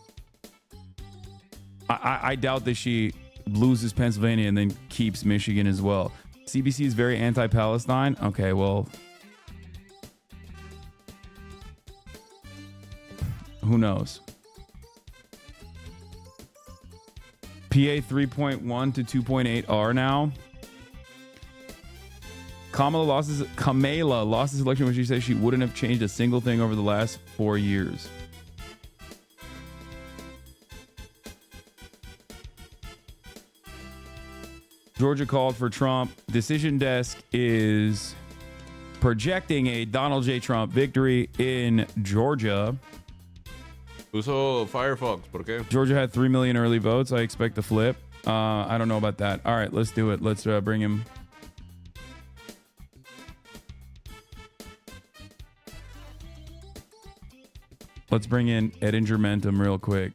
I doubt that she loses Pennsylvania and then keeps Michigan as well. CBC is very anti-Palestine. Okay, well, who knows? PA 3.1 to 2.8 are now. Kamala lost his election when she said she wouldn't have changed a single thing over the last 4 years. Georgia called for Trump. Decision Desk is projecting a Donald J. Trump victory in Georgia. Uso Firefox, ¿por qué? Georgia had 3 million early votes. I expect to flip. I don't know about that. All right, let's do it. Let's bring him. Let's bring in Edingermentum real quick.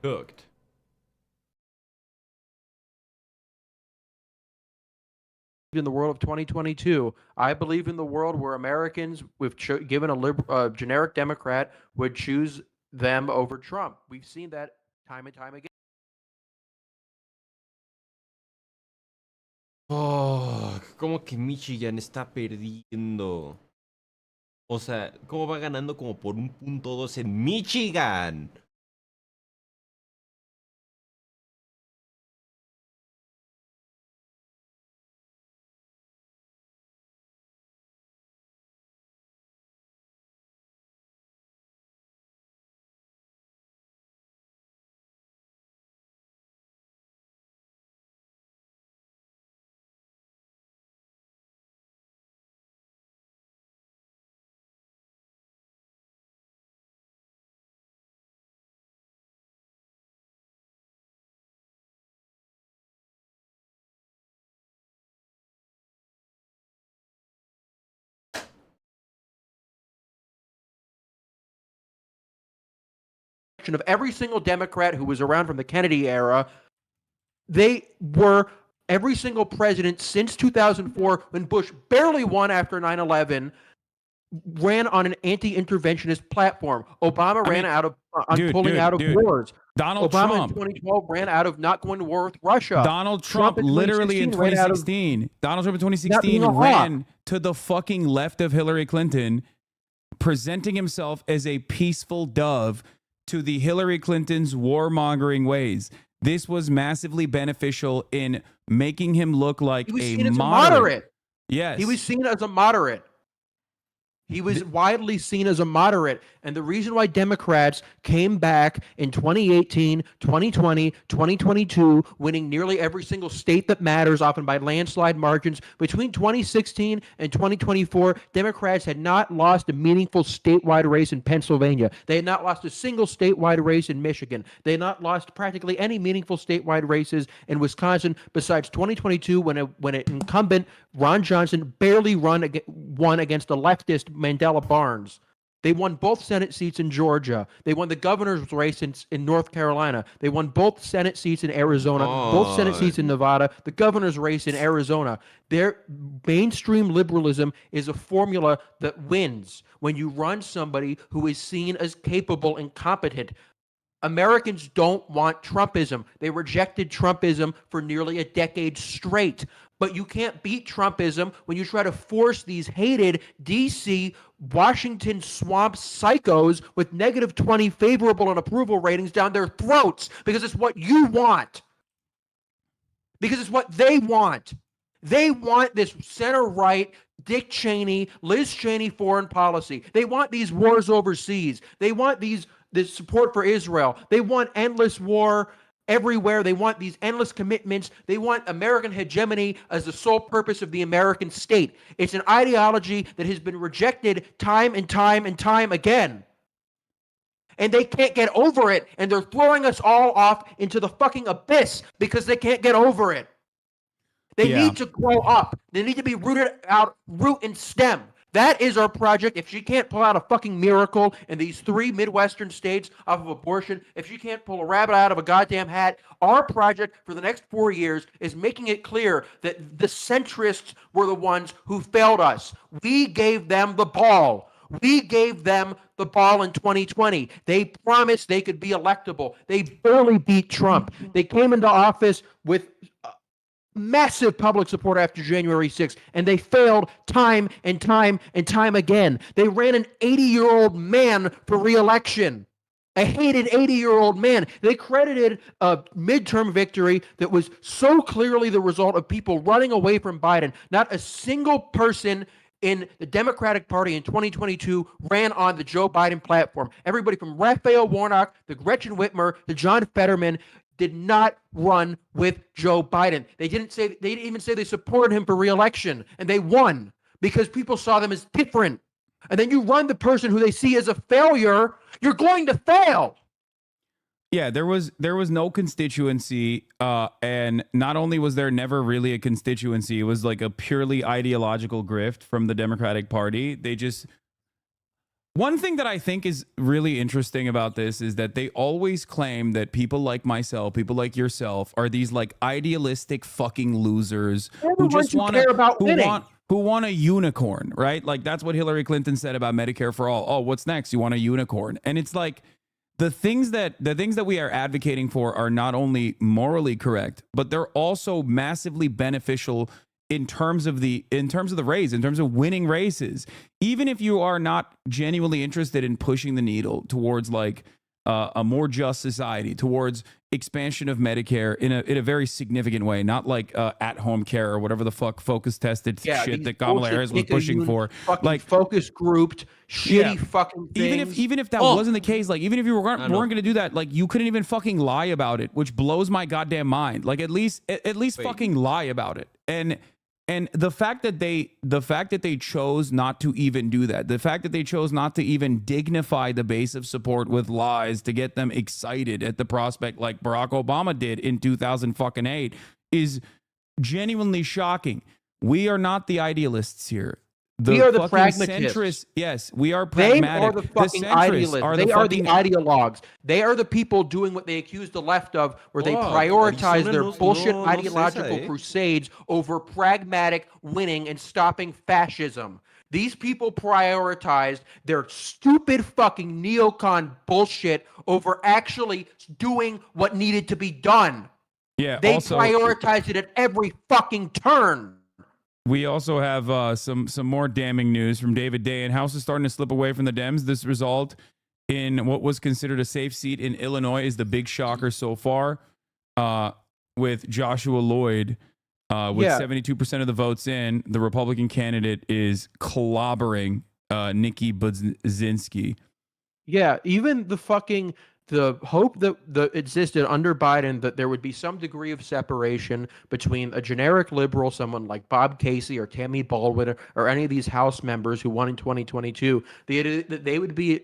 Cooked. In the world of 2022, I believe in the world where Americans, with given a generic Democrat, would choose them over Trump. We've seen that time and time again. Oh, ¿cómo que Michigan está perdiendo? O sea, ¿cómo va ganando como por 1.2 en Michigan? Of every single Democrat who was around from the Kennedy era, they were every single president since 2004, when Bush barely won after 9/11, ran on an anti-interventionist platform. Obama ran out of pulling out of wars. Donald Obama Trump in 2012 ran out of not going to war with Russia. Donald Trump literally in 2016. Donald Trump in 2016 ran to the fucking left of Hillary Clinton, presenting himself as a peaceful dove to the Hillary Clinton's warmongering ways. This was massively beneficial in making him look like a moderate. Yes. He was seen as a moderate. He was widely seen as a moderate. And the reason why Democrats came back in 2018, 2020, 2022, winning nearly every single state that matters, often by landslide margins, between 2016 and 2024, Democrats had not lost a meaningful statewide race in Pennsylvania. They had not lost a single statewide race in Michigan. They had not lost practically any meaningful statewide races in Wisconsin besides 2022 when an incumbent, Ron Johnson, barely won against a leftist, Mandela Barnes. They won both Senate seats in Georgia. They won the governor's race in North Carolina. They won both Senate seats in Arizona, both Senate seats in Nevada, the governor's race in Arizona. Their mainstream liberalism is a formula that wins when you run somebody who is seen as capable and competent. Americans don't want Trumpism. They rejected Trumpism for nearly a decade straight. But you can't beat Trumpism when you try to force these hated D.C. Washington swamp psychos with negative 20 favorable and approval ratings down their throats because it's what you want. Because it's what they want. They want this center-right, Dick Cheney, Liz Cheney foreign policy. They want these wars overseas. They want this support for Israel. They want endless war everywhere. They want these endless commitments. They want American hegemony as the sole purpose of the American state. It's an ideology that has been rejected time and time and time again. And they can't get over it. And they're throwing us all off into the fucking abyss because they can't get over it. They need to grow up. They need to be rooted out, root and stem. That is our project. If she can't pull out a fucking miracle in these 3 Midwestern states off of abortion, if she can't pull a rabbit out of a goddamn hat, our project for the next 4 years is making it clear that the centrists were the ones who failed us. We gave them the ball. We gave them the ball in 2020. They promised they could be electable. They barely beat Trump. They came into office with massive public support after January 6th, and they failed time and time and time again. They ran an 80-year-old man for re-election. A hated 80-year-old man. They credited a midterm victory that was so clearly the result of people running away from Biden. Not a single person in the Democratic Party in 2022 ran on the Joe Biden platform. Everybody from Raphael Warnock to Gretchen Whitmer to John Fetterman did not run with Joe Biden. They didn't even say they supported him for re-election, and they won because people saw them as different. And then you run the person who they see as a failure, you're going to fail. Yeah, there was no constituency, and not only was there never really a constituency, it was like a purely ideological grift from the Democratic Party. They just... One thing that I think is really interesting about this is that they always claim that people like myself, people like yourself, are these like idealistic fucking losers who just want a unicorn, right? Like that's what Hillary Clinton said about Medicare for all. Oh, what's next? You want a unicorn? And it's like the things that we are advocating for are not only morally correct, but they're also massively beneficial in terms of the race, in terms of winning races. Even if you are not genuinely interested in pushing the needle towards like a more just society, towards expansion of Medicare in a very significant way, not like at-home care or whatever the fuck focus tested shit that Kamala Harris was pushing for, like focus grouped shitty fucking things. Even if that wasn't the case, like even if you weren't going to do that, like you couldn't even fucking lie about it, which blows my goddamn mind. Like at least fucking lie about it. And the fact that they chose not to even do that, the fact that they chose not to even dignify the base of support with lies to get them excited at the prospect like Barack Obama did in 2008 is genuinely shocking. We are not the idealists here. We are the pragmatists. Centrists, yes, we are pragmatic. They are the fucking idealists. They are the ideologues. They are the people doing what they accuse the left of, where they prioritize their bullshit ideological crusades over pragmatic winning and stopping fascism. These people prioritized their stupid fucking neocon bullshit over actually doing what needed to be done. Yeah, they prioritized it at every fucking turn. We also have some more damning news from David Day, and House is starting to slip away from the Dems. This result in what was considered a safe seat in Illinois is the big shocker so far, with Joshua Lloyd with 72% of the votes in. The Republican candidate is clobbering Nikki Budzinski. Yeah, even the hope that existed under Biden that there would be some degree of separation between a generic liberal, someone like Bob Casey or Tammy Baldwin or any of these House members who won in 2022, they would be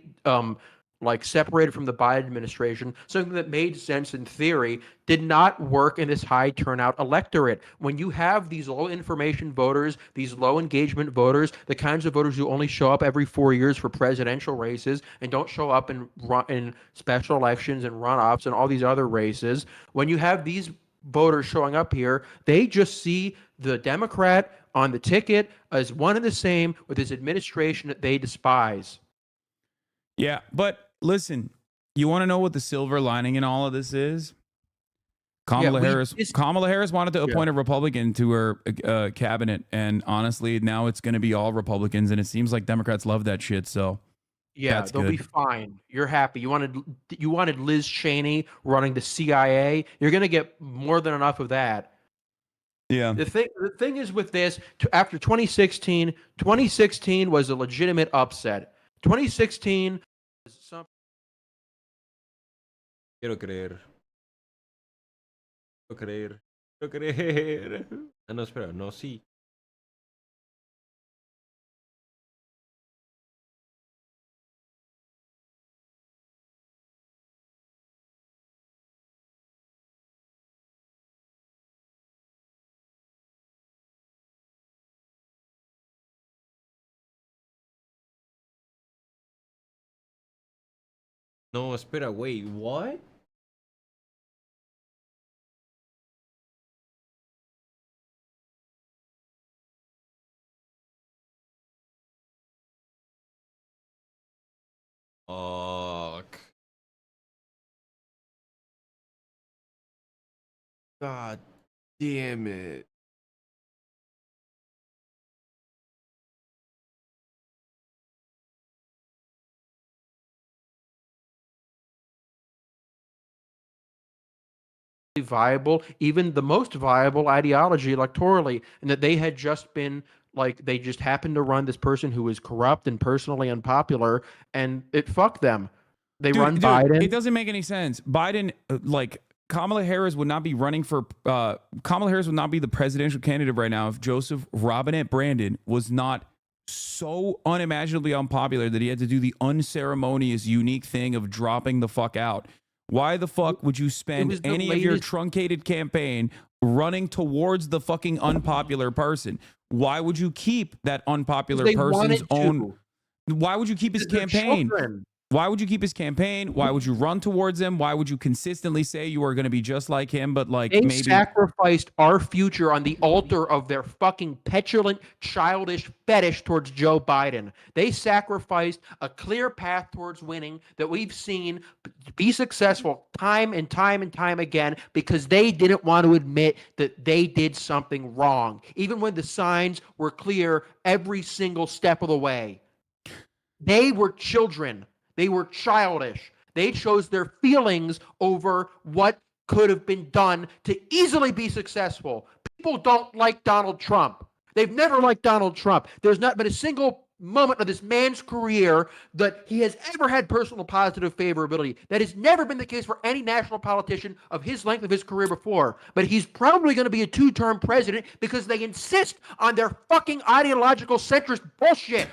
like separated from the Biden administration, something that made sense in theory, did not work in this high turnout electorate. When you have these low information voters, these low engagement voters, the kinds of voters who only show up every 4 years for presidential races and don't show up in special elections and runoffs and all these other races, when you have these voters showing up here, they just see the Democrat on the ticket as one and the same with his administration that they despise. Yeah, but listen, you want to know what the silver lining in all of this is? Kamala Harris wanted to appoint a Republican to her cabinet, and honestly, now it's going to be all Republicans, and it seems like Democrats love that shit. So yeah, they'll be fine. You're happy. You wanted Liz Cheney running the CIA. You're going to get more than enough of that. Yeah. The thing is with this, after 2016 was a legitimate upset. 2016 was something. Quiero creer. Quiero creer. Ah, no, espera, no, sí. No, espera, wait, what? Fuck. God damn it. Viable, even the most viable ideology electorally, and that they had just been like, they just happened to run this person who was corrupt and personally unpopular, and it fucked them. They run Biden. It doesn't make any sense. Biden, Kamala Harris would not be running for Kamala Harris would not be the presidential candidate right now if Joseph Robinette Brandon was not so unimaginably unpopular that he had to do the unceremonious, unique thing of dropping the fuck out. Why the fuck would you spend any of your truncated campaign running towards the fucking unpopular person? Why would you keep that unpopular person's own? Why would you keep his campaign? Why would you keep his campaign? Why would you run towards him? Why would you consistently say you are going to be just like him? But like, they maybe sacrificed our future on the altar of their fucking petulant, childish fetish towards Joe Biden. They sacrificed a clear path towards winning that we've seen be successful time and time and time again because they didn't want to admit that they did something wrong, even when the signs were clear every single step of the way. They were children. They were childish. They chose their feelings over what could have been done to easily be successful. People don't like Donald Trump. They've never liked Donald Trump. There's not been a single moment of this man's career that he has ever had personal positive favorability. That has never been the case for any national politician of his length of his career before. But he's probably going to be a two-term president because they insist on their fucking ideological centrist bullshit.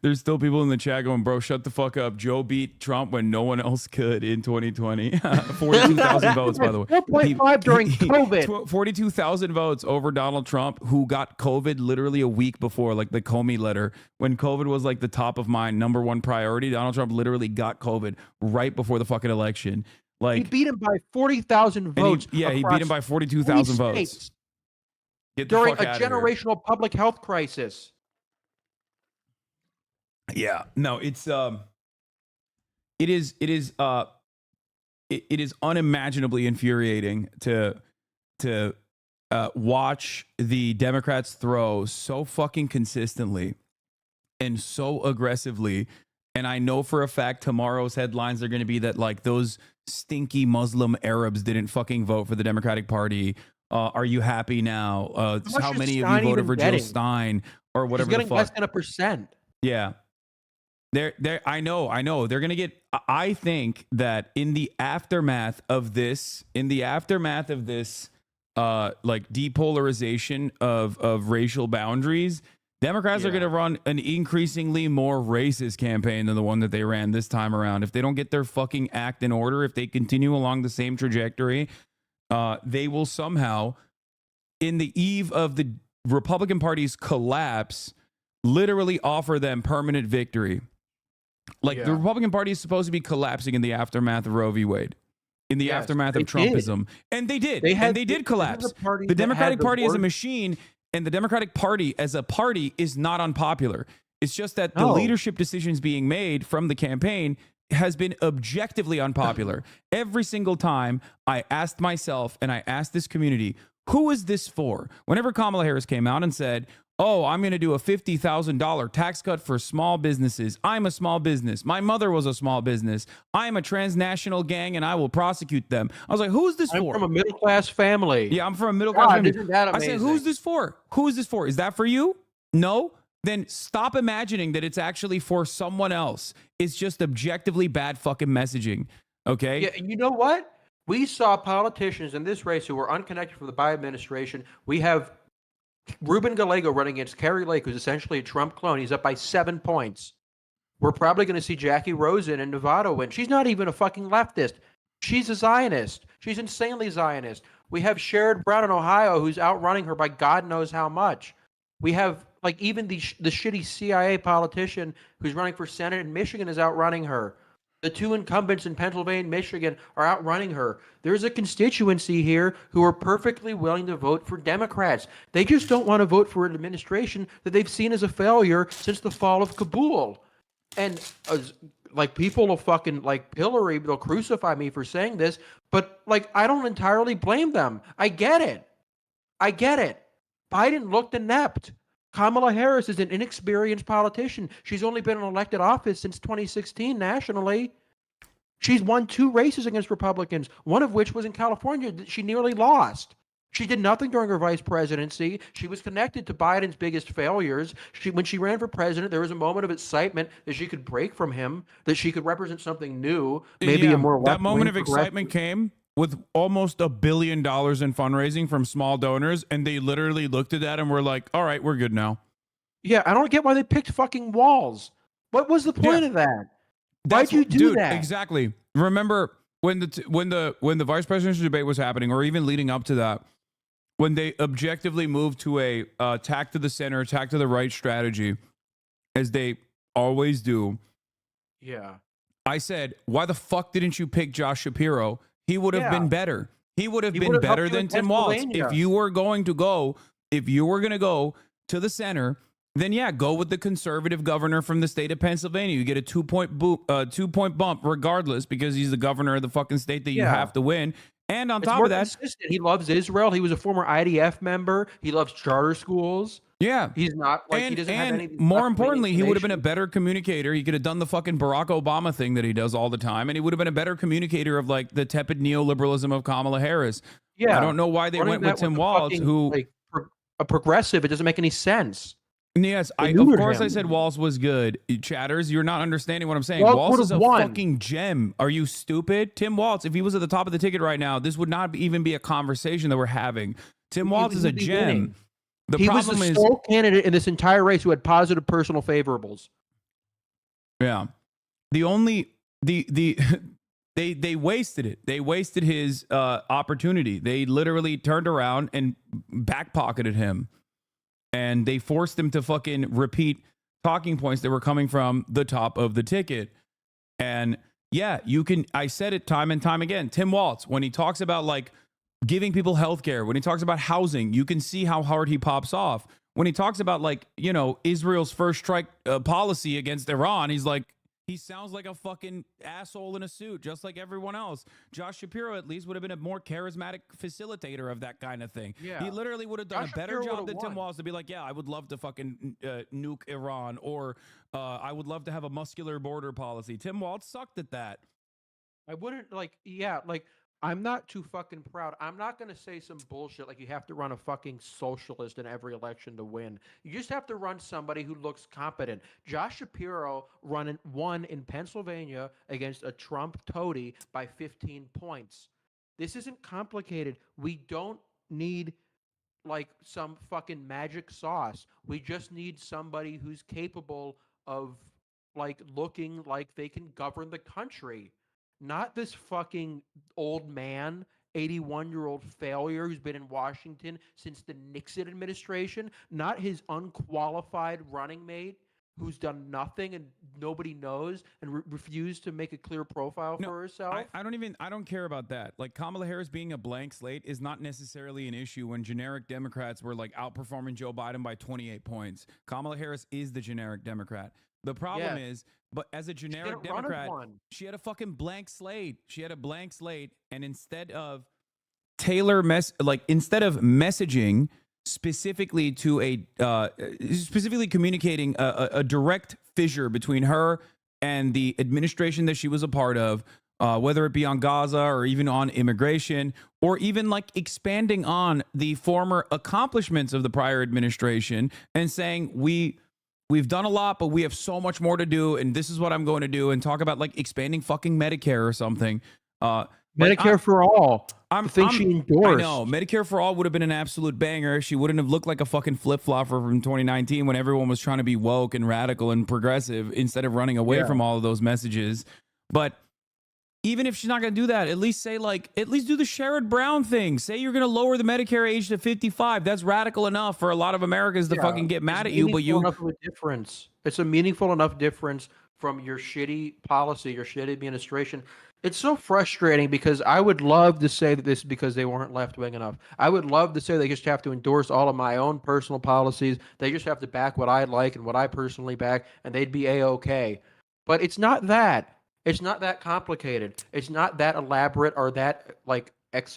There's still people in the chat going, bro, shut the fuck up. Joe beat Trump when no one else could in 2020. 42,000 votes, by the way. 4.5 during COVID. 42,000 votes over Donald Trump, who got COVID literally a week before, like the Comey letter. When COVID was like the top of mind, number one priority, Donald Trump literally got COVID right before the fucking election. Like, he beat him by 40,000 votes. He beat him by 42,000 votes. During a generational public health crisis. Yeah, no, it is unimaginably infuriating to watch the Democrats throw so fucking consistently and so aggressively. And I know for a fact tomorrow's headlines are going to be that like those stinky Muslim Arabs didn't fucking vote for the Democratic Party. Are you happy now? How many of you voted for Jill Stein or whatever? He's getting less than 1%. Yeah. I know. They're gonna get. I think that in the aftermath of this, like depolarization of racial boundaries, Democrats are gonna run an increasingly more racist campaign than the one that they ran this time around. If they don't get their fucking act in order, if they continue along the same trajectory, they will somehow, in the eve of the Republican Party's collapse, literally offer them permanent victory. Like the Republican Party is supposed to be collapsing in the aftermath of Roe v. Wade, in the aftermath of Trumpism. And they did. They did collapse. The Democratic Party as a machine and the Democratic Party as a party is not unpopular. It's just that the leadership decisions being made from the campaign has been objectively unpopular. Every single time I asked myself and I asked this community, who is this for? Whenever Kamala Harris came out and said, oh, I'm going to do a $50,000 tax cut for small businesses. I'm a small business. My mother was a small business. I'm a transnational gang and I will prosecute them. I was like, who is this for? I'm from a middle-class family. Yeah, I'm from a middle-class family. Isn't that amazing? I said, who's this for? Who is this for? Is that for you? No? Then stop imagining that it's actually for someone else. It's just objectively bad fucking messaging. Okay? Yeah, and you know what? We saw politicians in this race who were unconnected from the Biden administration. We have Ruben Gallego running against Kerry Lake, who's essentially a Trump clone. He's up by 7 points. We're probably going to see Jackie Rosen in Nevada win. She's not even a fucking leftist. She's a Zionist. She's insanely Zionist. We have Sherrod Brown in Ohio, who's outrunning her by God knows how much. We have, like, even the shitty CIA politician who's running for Senate in Michigan is outrunning her. The two incumbents in Pennsylvania and Michigan are outrunning her. There's a constituency here who are perfectly willing to vote for Democrats. They just don't want to vote for an administration that they've seen as a failure since the fall of Kabul. And like, people will fucking, like, Hillary, they'll crucify me for saying this, but, like, I don't entirely blame them. I get it. Biden looked inept. Kamala Harris is an inexperienced politician. She's only been in elected office since 2016 nationally. She's won 2 races against Republicans, one of which was in California. She nearly lost. She did nothing during her vice presidency. She was connected to Biden's biggest failures. When she ran for president, there was a moment of excitement that she could break from him, that she could represent something new, maybe a more that moment of excitement came with almost $1 billion in fundraising from small donors, and they literally looked at that and were like, all right, we're good now. Yeah, I don't get why they picked fucking Walz. What was the point of that? Why'd you do that? Exactly. Remember when the vice presidential debate was happening, or even leading up to that, when they objectively moved to a attack to the center, attack to the right strategy, as they always do. Yeah. I said, why the fuck didn't you pick Josh Shapiro? He would have been better. He would have been better than Tim Walz. If you were going to go to the center, then yeah, go with the conservative governor from the state of Pennsylvania. You get a 2-point bump regardless, because he's the governor of the fucking state that you have to win. And on top of that, consistent. He loves Israel. He was a former IDF member. He loves charter schools. Yeah. He's not like, he doesn't have any. More importantly, he would have been a better communicator. He could have done the fucking Barack Obama thing that he does all the time. And he would have been a better communicator of, like, the tepid neoliberalism of Kamala Harris. Yeah. I don't know why they went with Tim Walz, who, like, a progressive. It doesn't make any sense. Yes, of course I said Walz was good. Chatters, you're not understanding what I'm saying. Walz is a fucking gem. Are you stupid? Tim Walz, if he was at the top of the ticket right now, this would not even be a conversation that we're having. Tim Walz is a gem. He was the sole candidate in this entire race who had positive personal favorables. Yeah. They wasted it. They wasted his opportunity. They literally turned around and backpocketed him. And they forced him to fucking repeat talking points that were coming from the top of the ticket. And yeah, I said it time and time again. Tim Walz, when he talks about, like, giving people healthcare, when he talks about housing, you can see how hard he pops off. When he talks about, like, you know, Israel's first strike policy against Iran, he's like, he sounds like a fucking asshole in a suit, just like everyone else. Josh Shapiro, at least, would have been a more charismatic facilitator of that kind of thing. Yeah. He literally would have done a better job than Tim Walz to be like, yeah, I would love to fucking nuke Iran, or I would love to have a muscular border policy. Tim Walz sucked at that. I wouldn't, like, yeah, like, I'm not too fucking proud. I'm not going to say some bullshit like you have to run a fucking socialist in every election to win. You just have to run somebody who looks competent. Josh Shapiro won in Pennsylvania against a Trump toady by 15 points. This isn't complicated. We don't need like some fucking magic sauce. We just need somebody who's capable of like looking like they can govern the country. Not this fucking old man, 81-year-old failure who's been in Washington since the Nixon administration, not his unqualified running mate who's done nothing and nobody knows and refused to make a clear profile for herself. I don't care about that. Like Kamala Harris being a blank slate is not necessarily an issue when generic Democrats were like outperforming Joe Biden by 28 points. Kamala Harris is the generic Democrat. The problem is, but as a generic Democrat, she had a fucking blank slate. She had a blank slate, and instead of instead of messaging specifically to specifically communicating a direct fissure between her and the administration that she was a part of, whether it be on Gaza or even on immigration, or even like expanding on the former accomplishments of the prior administration and saying we've done a lot, but we have so much more to do, and this is what I'm going to do, and talk about like expanding fucking Medicare or something. Medicare for all. I think she endorsed. I know. Medicare for all would have been an absolute banger. She wouldn't have looked like a fucking flip-flopper from 2019 when everyone was trying to be woke and radical and progressive instead of running away from all of those messages. But even if she's not going to do that, at least say at least do the Sherrod Brown thing. Say you're going to lower the Medicare age to 55. That's radical enough for a lot of Americans to fucking get mad at you. But enough of a difference. It's a meaningful enough difference from your shitty policy, your shitty administration. It's so frustrating because I would love to say that this is because they weren't left-wing enough. I would love to say they just have to endorse all of my own personal policies. They just have to back what I like and what I personally back, and they'd be A-okay. But it's not that. It's not that complicated. It's not that elaborate or that like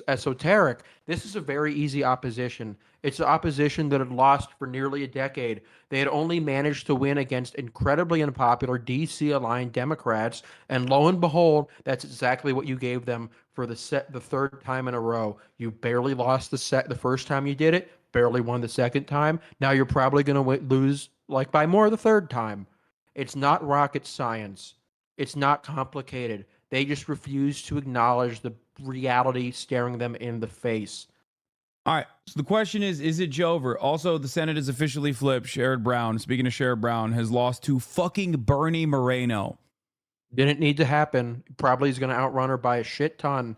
esoteric. This is a very easy opposition. It's an opposition that had lost for nearly a decade. They had only managed to win against incredibly unpopular DC-aligned Democrats, and lo and behold, that's exactly what you gave them for the third time in a row. You barely lost the first time you did it, barely won the second time. Now you're probably going to lose like by more the third time. It's not rocket science. It's not complicated. They just refuse to acknowledge the reality staring them in the face. All right. So the question is it Jover? Also, the Senate has officially flipped. Sherrod Brown, speaking of Sherrod Brown, has lost to fucking Bernie Moreno. Didn't need to happen. Probably is going to outrun her by a shit ton.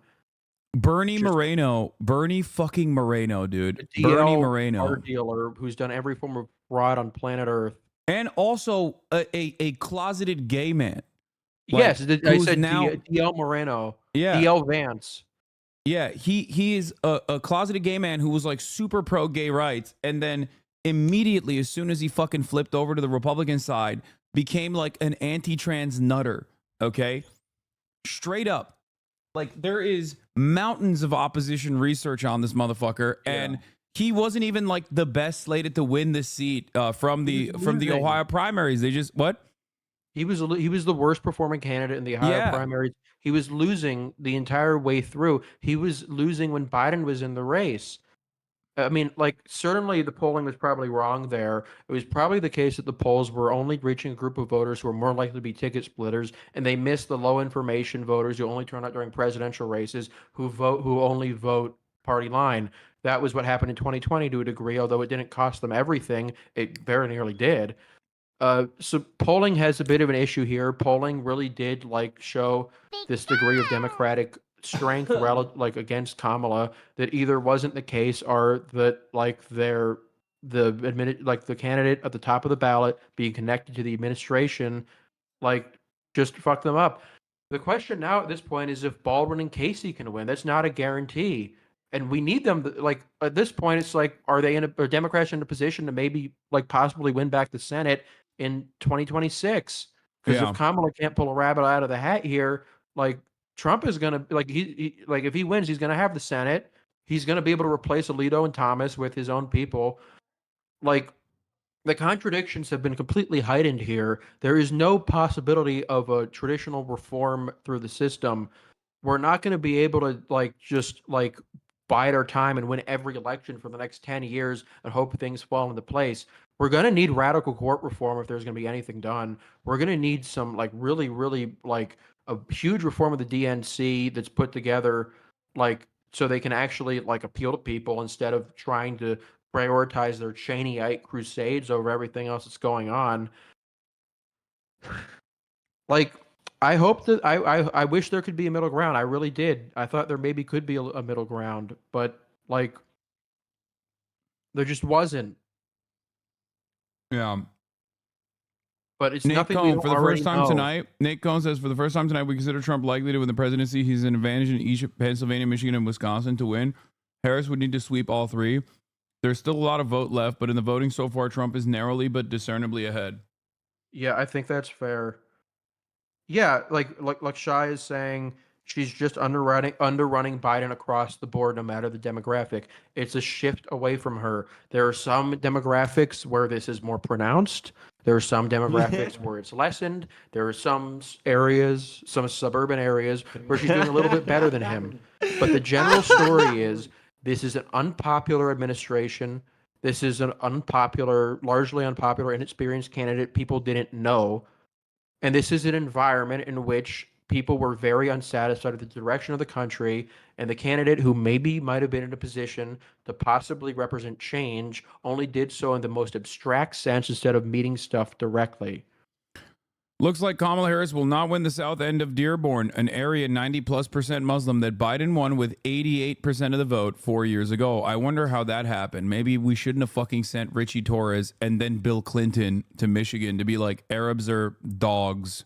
Bernie fucking Moreno, dude. Bernie Moreno. Art dealer who's done every form of fraud on planet Earth. And also a closeted gay man. Yes, I said now DL Moreno. Yeah. DL Vance. Yeah, he is a closeted gay man who was like super pro gay rights, and then immediately, as soon as he fucking flipped over to the Republican side, became like an anti-trans nutter. Okay, straight up, like there is mountains of opposition research on this motherfucker, and he wasn't even like the best slated to win this seat from the Ohio primaries. They just He was the worst performing candidate in the Ohio primaries. He was losing the entire way through. He was losing when Biden was in the race. I mean, like, certainly the polling was probably wrong there. It was probably the case that the polls were only reaching a group of voters who were more likely to be ticket splitters, and they missed the low information voters who only turn out during presidential races, who only vote party line. That was what happened in 2020 to a degree, although it didn't cost them everything. It very nearly did. So polling has a bit of an issue here. Polling really did show this degree of Democratic strength against Kamala that either wasn't the case or that the candidate at the top of the ballot being connected to the administration just fucked them up. The question now at this point is if Baldwin and Casey can win. That's not a guarantee. And we need them at this point it's are Democrats in a position to maybe possibly win back the Senate in 2026? Because if Kamala can't pull a rabbit out of the hat here, Trump is gonna if he wins, he's gonna have the Senate. He's gonna be able to replace Alito and Thomas with his own people. The contradictions have been completely heightened here. There is no possibility of a traditional reform through the system. we're not going to be able to like just like bide our time and win every election for the next 10 years and hope things fall into place. We're going to need radical court reform if there's going to be anything done. We're going to need some like really like a huge reform of the DNC that's put together like so they can actually like appeal to people instead of trying to prioritize their Cheneyite crusades over everything else that's going on. Like, I hope that I wish there could be a middle ground. I really did. I thought there maybe could be a middle ground, but like, there just wasn't. Yeah. But it's Nate nothing we Cohn, don't for the already first time know. tonight, Nate Cohn says, for the first time tonight, we consider Trump likely to win the presidency. He's an advantage in each of Pennsylvania, Michigan, and Wisconsin to win. Harris would need to sweep all three. There's still a lot of vote left, but in the voting so far, Trump is narrowly but discernibly ahead. Yeah, I think that's fair. Yeah, like Shai is saying, she's just underrunning Biden across the board, no matter the demographic. It's a shift away from her. There are some demographics where this is more pronounced. There are some demographics where it's lessened. There are some areas, some suburban areas, where she's doing a little bit better than him. But the general story is this is an unpopular administration. This is an largely unpopular, inexperienced candidate people didn't know. And this is an environment in which people were very unsatisfied with the direction of the country, and the candidate who maybe might have been in a position to possibly represent change only did so in the most abstract sense instead of meeting stuff directly. Looks like Kamala Harris will not win the south end of Dearborn, an area 90+% Muslim that Biden won with 88% of the vote 4 years ago. I wonder how that happened. Maybe we shouldn't have fucking sent Richie Torres and then Bill Clinton to Michigan to be like, Arabs are dogs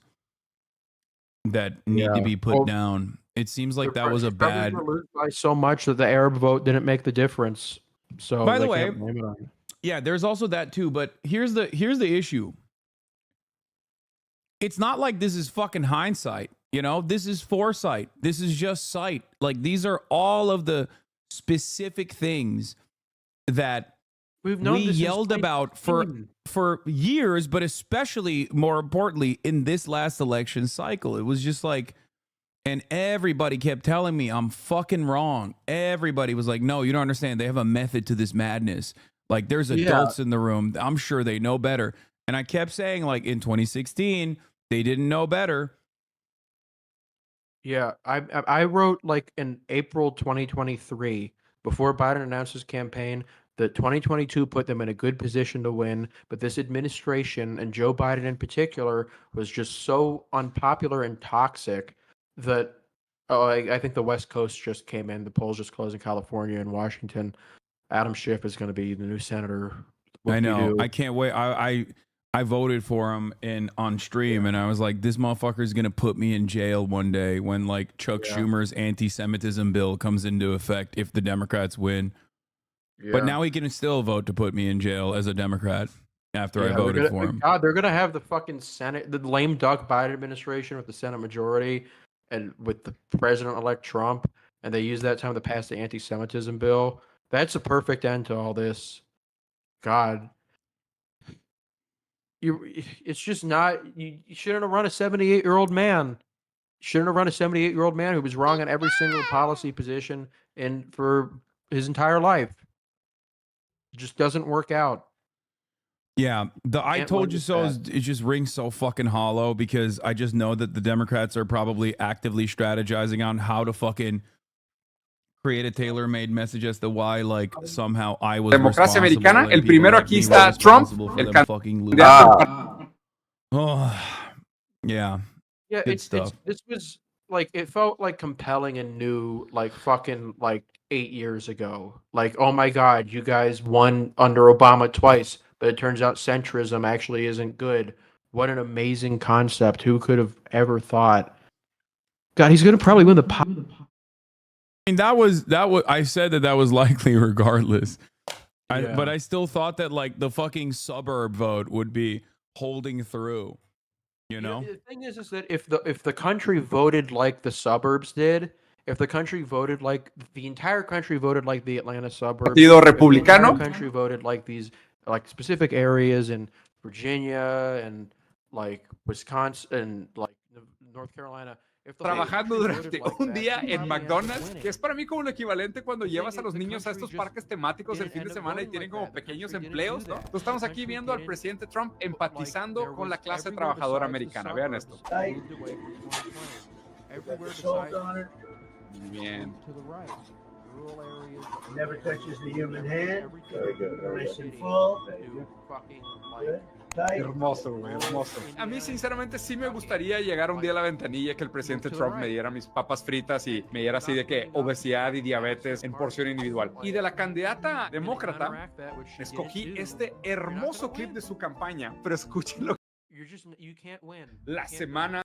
that need to be put down. It seems like that was a bad. By so much that the Arab vote didn't make the difference. So by the way, yeah, there's also that too. But here's the issue. It's not like this is fucking hindsight, you know? This is foresight. This is just sight. Like, these are all of the specific things that we yelled about for years, but especially, more importantly, in this last election cycle. It was just like, and everybody kept telling me I'm fucking wrong. Everybody was like, no, you don't understand. They have a method to this madness. Like, there's adults in the room. I'm sure they know better. And I kept saying, like, in 2016, they didn't know better. Yeah, I wrote like in April 2023, before Biden announced his campaign, that 2022 put them in a good position to win, but this administration, and Joe Biden in particular, was just so unpopular and toxic that I think the West Coast just came in. The polls just closed in California and Washington. Adam Schiff is going to be the new senator. I know. I can't wait. I voted for him on stream, and I was like, this motherfucker is going to put me in jail one day when like Chuck Schumer's anti-Semitism bill comes into effect if the Democrats win. Yeah. But now he can still vote to put me in jail as a Democrat after I voted for him. God, they're going to have the fucking Senate, the lame duck Biden administration with the Senate majority and with the President-elect Trump, and they use that time to pass the anti-Semitism bill. That's a perfect end to all this. God. It's just not. You shouldn't have run a 78-year-old man. You shouldn't have run a 78-year-old man who was wrong on every single policy position and for his entire life. It just doesn't work out. Yeah, the "I told you so" it just rings so fucking hollow because I just know that the Democrats are probably actively strategizing on how to fucking create a tailor-made message as to why, like, somehow I was Democracia americana, el primero aquí está Trump, el candidato. Yeah. Yeah, this was like, it felt like compelling and new, like fucking like 8 years ago. Like, oh my God, you guys won under Obama twice, but it turns out centrism actually isn't good. What an amazing concept. Who could have ever thought? God, he's going to probably win the I mean, that was I said that was likely regardless. But I still thought that like the fucking suburb vote would be holding through, you know? The thing is that if the country voted like the suburbs did, if the country voted like the entire country voted like the Atlanta suburbs, Partido Republicano, the country voted like these like specific areas in Virginia and like Wisconsin and like North Carolina, trabajando durante un día en McDonald's, que es para mí como lo equivalente cuando llevas a los niños a estos parques temáticos el fin de semana y tienen como pequeños empleos, ¿no? Entonces estamos aquí viendo al presidente Trump empatizando con la clase trabajadora americana. Vean esto. Muy bien. Never touches the human hand. Very good. Nice and full. Hermoso, güey, hermoso. A mí, sinceramente, sí me gustaría llegar un día a la ventanilla que el presidente Trump me diera mis papas fritas y me diera así de que obesidad y diabetes en porción individual. Y de la candidata demócrata, escogí este hermoso clip de su campaña, pero escúchenlo. La semana.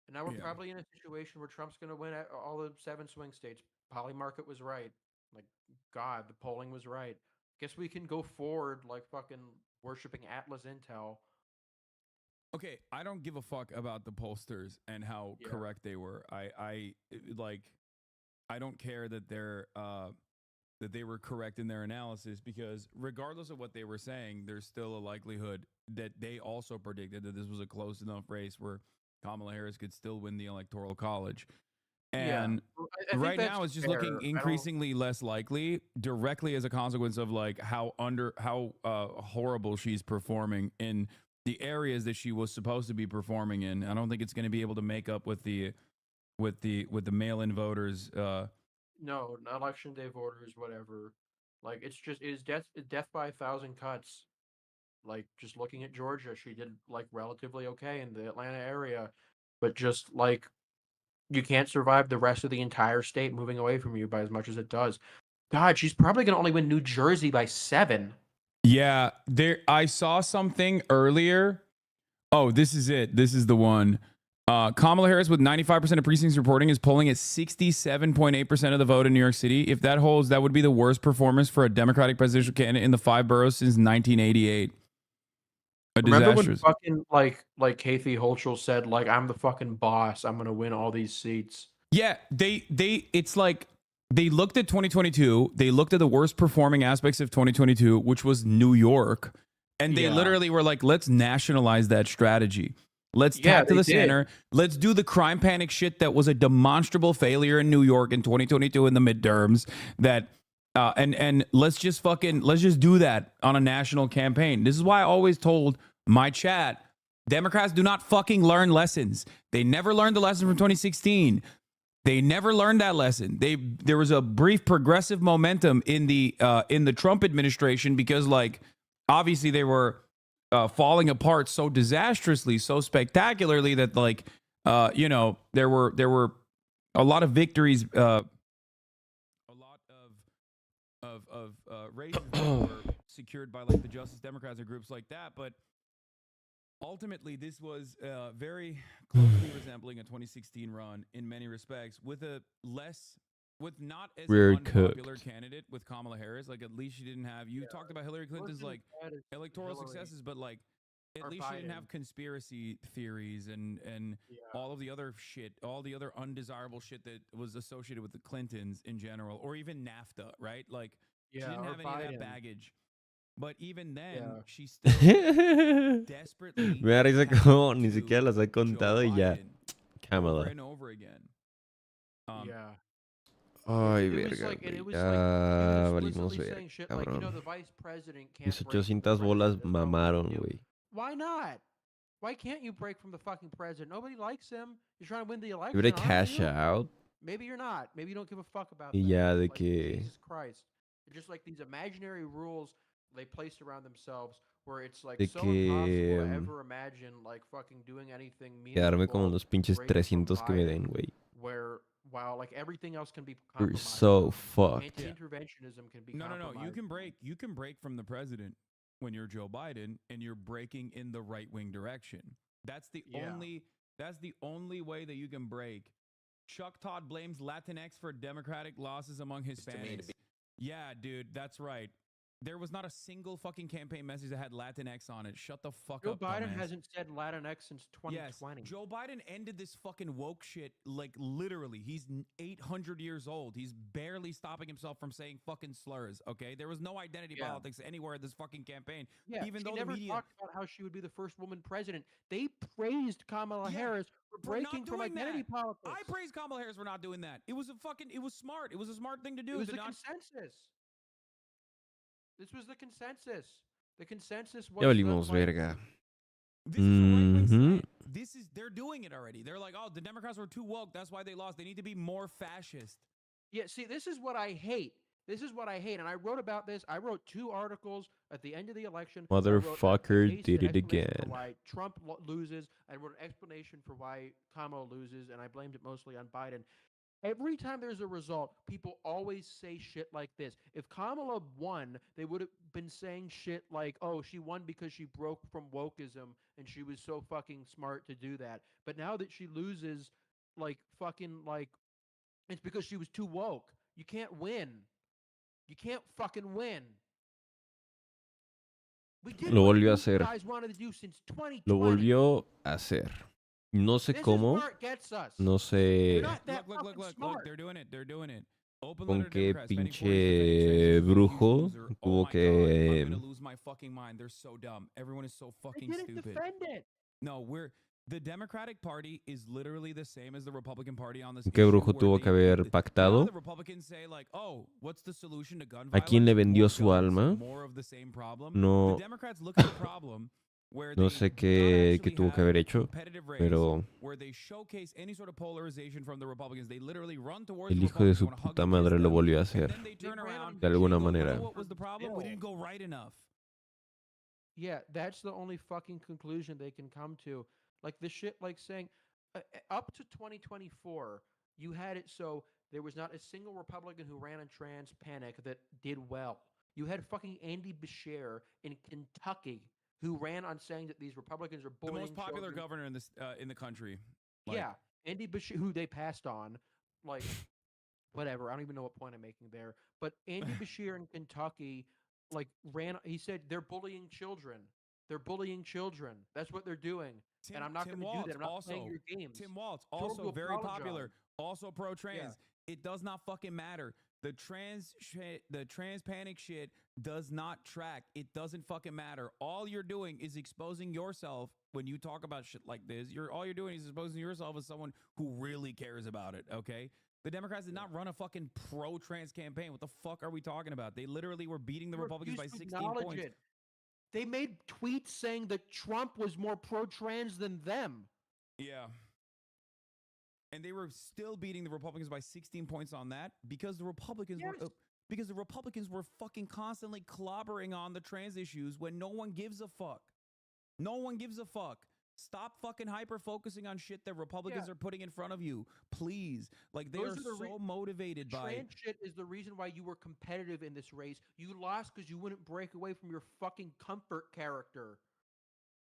And now we're probably in a situation where Trump's going to win all the 7 swing states. Polly Market was right. Like, God, the polling was right. Guess we can go forward like fucking worshiping Atlas Intel. Okay, I don't give a fuck about the pollsters and how correct they were. I don't care that they were correct in their analysis, because regardless of what they were saying, there's still a likelihood that they also predicted that this was a close enough race where Kamala Harris could still win the Electoral College. And I right now it's just looking increasingly less likely, directly as a consequence of like how horrible she's performing in the areas that she was supposed to be performing in. I don't think it's going to be able to make up with the mail-in voters. No, election day voters, whatever. Like, it's death by 1,000 cuts. Like, just looking at Georgia, she did like relatively okay in the Atlanta area, but just like you can't survive the rest of the entire state moving away from you by as much as it does. God, she's probably going to only win New Jersey by 7. Yeah, I saw something earlier. Oh, this is it. This is the one. Kamala Harris with 95% of precincts reporting is polling at 67.8% of the vote in New York City. If that holds, that would be the worst performance for a Democratic presidential candidate in the 5 boroughs since 1988. Remember when fucking like Kathy Hochul said, like, I'm the fucking boss, I'm gonna win all these seats. Yeah, it's like they looked at 2022, they looked at the worst performing aspects of 2022, which was New York, and they literally were like, let's nationalize that strategy. Let's tap to the center. Let's do the crime panic shit that was a demonstrable failure in New York in 2022 in the midterms. That and let's just do that on a national campaign. This is why I always told my chat, Democrats do not fucking learn lessons. They never learned the lesson from 2016. They never learned that lesson. There was a brief progressive momentum in the Trump administration because, like, obviously they were falling apart so disastrously, so spectacularly that, like, there were a lot of victories. Races that were secured by like the Justice Democrats or groups like that, but ultimately this was very closely resembling a 2016 run in many respects, with not as unpopular candidate with Kamala Harris. Like, at least she didn't have. You talked about Hillary Clinton's like electoral successes, but like at least she didn't have conspiracy theories and all of the other shit, all the other undesirable shit that was associated with the Clintons in general, or even NAFTA, right? Like, she didn't have any of that baggage. But even then, she still desperately. Me da risa como ni siquiera las he contado y ya. Kamala. Over and over again. Ay, verga, güey. Ya valimos ver, cabrón. Mis 800 bolas mamaron, güey. Why not? Why can't you break from the fucking president? Nobody likes him. You're trying to win the election. You better cash out. Maybe you're not. Maybe you don't give a fuck about Y that. ya de like, que. Jesus Christ. They're just like these imaginary rules they placed around themselves where it's like so impossible to ever imagine like fucking doing anything meaningful. Quedarme con los pinches 300 que me den, güey. Where while like everything else can be We're so fucked. Anti-interventionism can be No. You can break from the president when you're Joe Biden and you're breaking in the right-wing direction. That's the only way that you can break. Chuck Todd blames Latinx for Democratic losses among Hispanics. Yeah, dude, that's right. There was not a single fucking campaign message that had Latinx on it. Shut the fuck Joe up, Biden dumbass. hasn't said Latinx since 2020. Yes, Joe Biden ended this fucking woke shit, like, literally. He's 800 years old. He's barely stopping himself from saying fucking slurs, okay? There was no identity politics anywhere in this fucking campaign. Yeah, even she though never the media... talked about how she would be the first woman president. They praised Kamala Harris for breaking from identity politics. I praise Kamala Harris for not doing that. It was smart. It was a smart thing to do. It was the consensus. This was the consensus. The consensus was... Ya valimos verga. They're doing it already. They're like, oh, the Democrats were too woke. That's why they lost. They need to be more fascist. Yeah, see, this is what I hate. This is what I hate. And I wrote about this. I wrote 2 articles at the end of the election. Motherfucker did it again. Why Trump loses. I wrote an explanation for why Kamala loses, and I blamed it mostly on Biden. Every time there's a result, people always say shit like this. If Kamala won, they would have been saying shit like, oh, she won because she broke from wokeism and she was so fucking smart to do that. But now that she loses, like, fucking, like, it's because she was too woke. You can't win. You can't fucking win. We did Lo what volvió a you hacer. guys wanted to do since 2020. Lo volvió a hacer. No sé cómo. No sé Look, they're doing it. con qué pinche brujo tuvo que... I'm gonna lose my fucking mind. They're so dumb. Everyone is so fucking stupid. Defend it. No, the Democratic Party is literally the same as the Republican Party on this. ¿Qué brujo tuvo que haber pactado? The Republicans say like, "Oh, what's the solution to gun ¿A quién le violence? vendió More su guns, alma? more of the same problem." No. The Democrats look at the problem where No they sé qué tuvo que haber hecho, competitive race, pero where they showcase any sort of polarization from the Republicans. They literally run towards el the hijo de su Republicans, puta madre lo volvió a hacer. and then they turn around De alguna and go, manera. "What was the problem? We didn't go right enough." Yeah, that's the only fucking conclusion they can come to. Like the shit, like saying up to 2024, you had it so there was not a single Republican who ran on trans panic that did well. You had fucking Andy Beshear in Kentucky who ran on saying that these Republicans are The bullying most popular children. governor in the country. Like, Yeah, Andy Beshear, who they passed on, like, whatever. I don't even know what point I'm making there. But Andy Beshear in Kentucky, like, he said they're bullying children. They're bullying children. That's what they're doing. And I'm not going to do that. I'm not playing your games. Tim Walz, Jordan also will very apologize. popular, also pro-trans. Yeah. It does not fucking matter. The trans panic shit does not track. It doesn't fucking matter. All you're doing is exposing yourself when you talk about shit like this. All you're doing is exposing yourself as someone who really cares about it, okay? The Democrats did not run a fucking pro-trans campaign. What the fuck are we talking about? They literally were beating the Republicans by 16 points. They made tweets saying that Trump was more pro-trans than them. Yeah. And they were still beating the Republicans by 16 points on that because the Republicans were fucking constantly clobbering on the trans issues when no one gives a fuck. No one gives a fuck. Stop fucking hyper-focusing on shit that Republicans are putting in front of you. Please. Like, they are so motivated by... Trans shit is the reason why you were competitive in this race. You lost because you wouldn't break away from your fucking comfort character.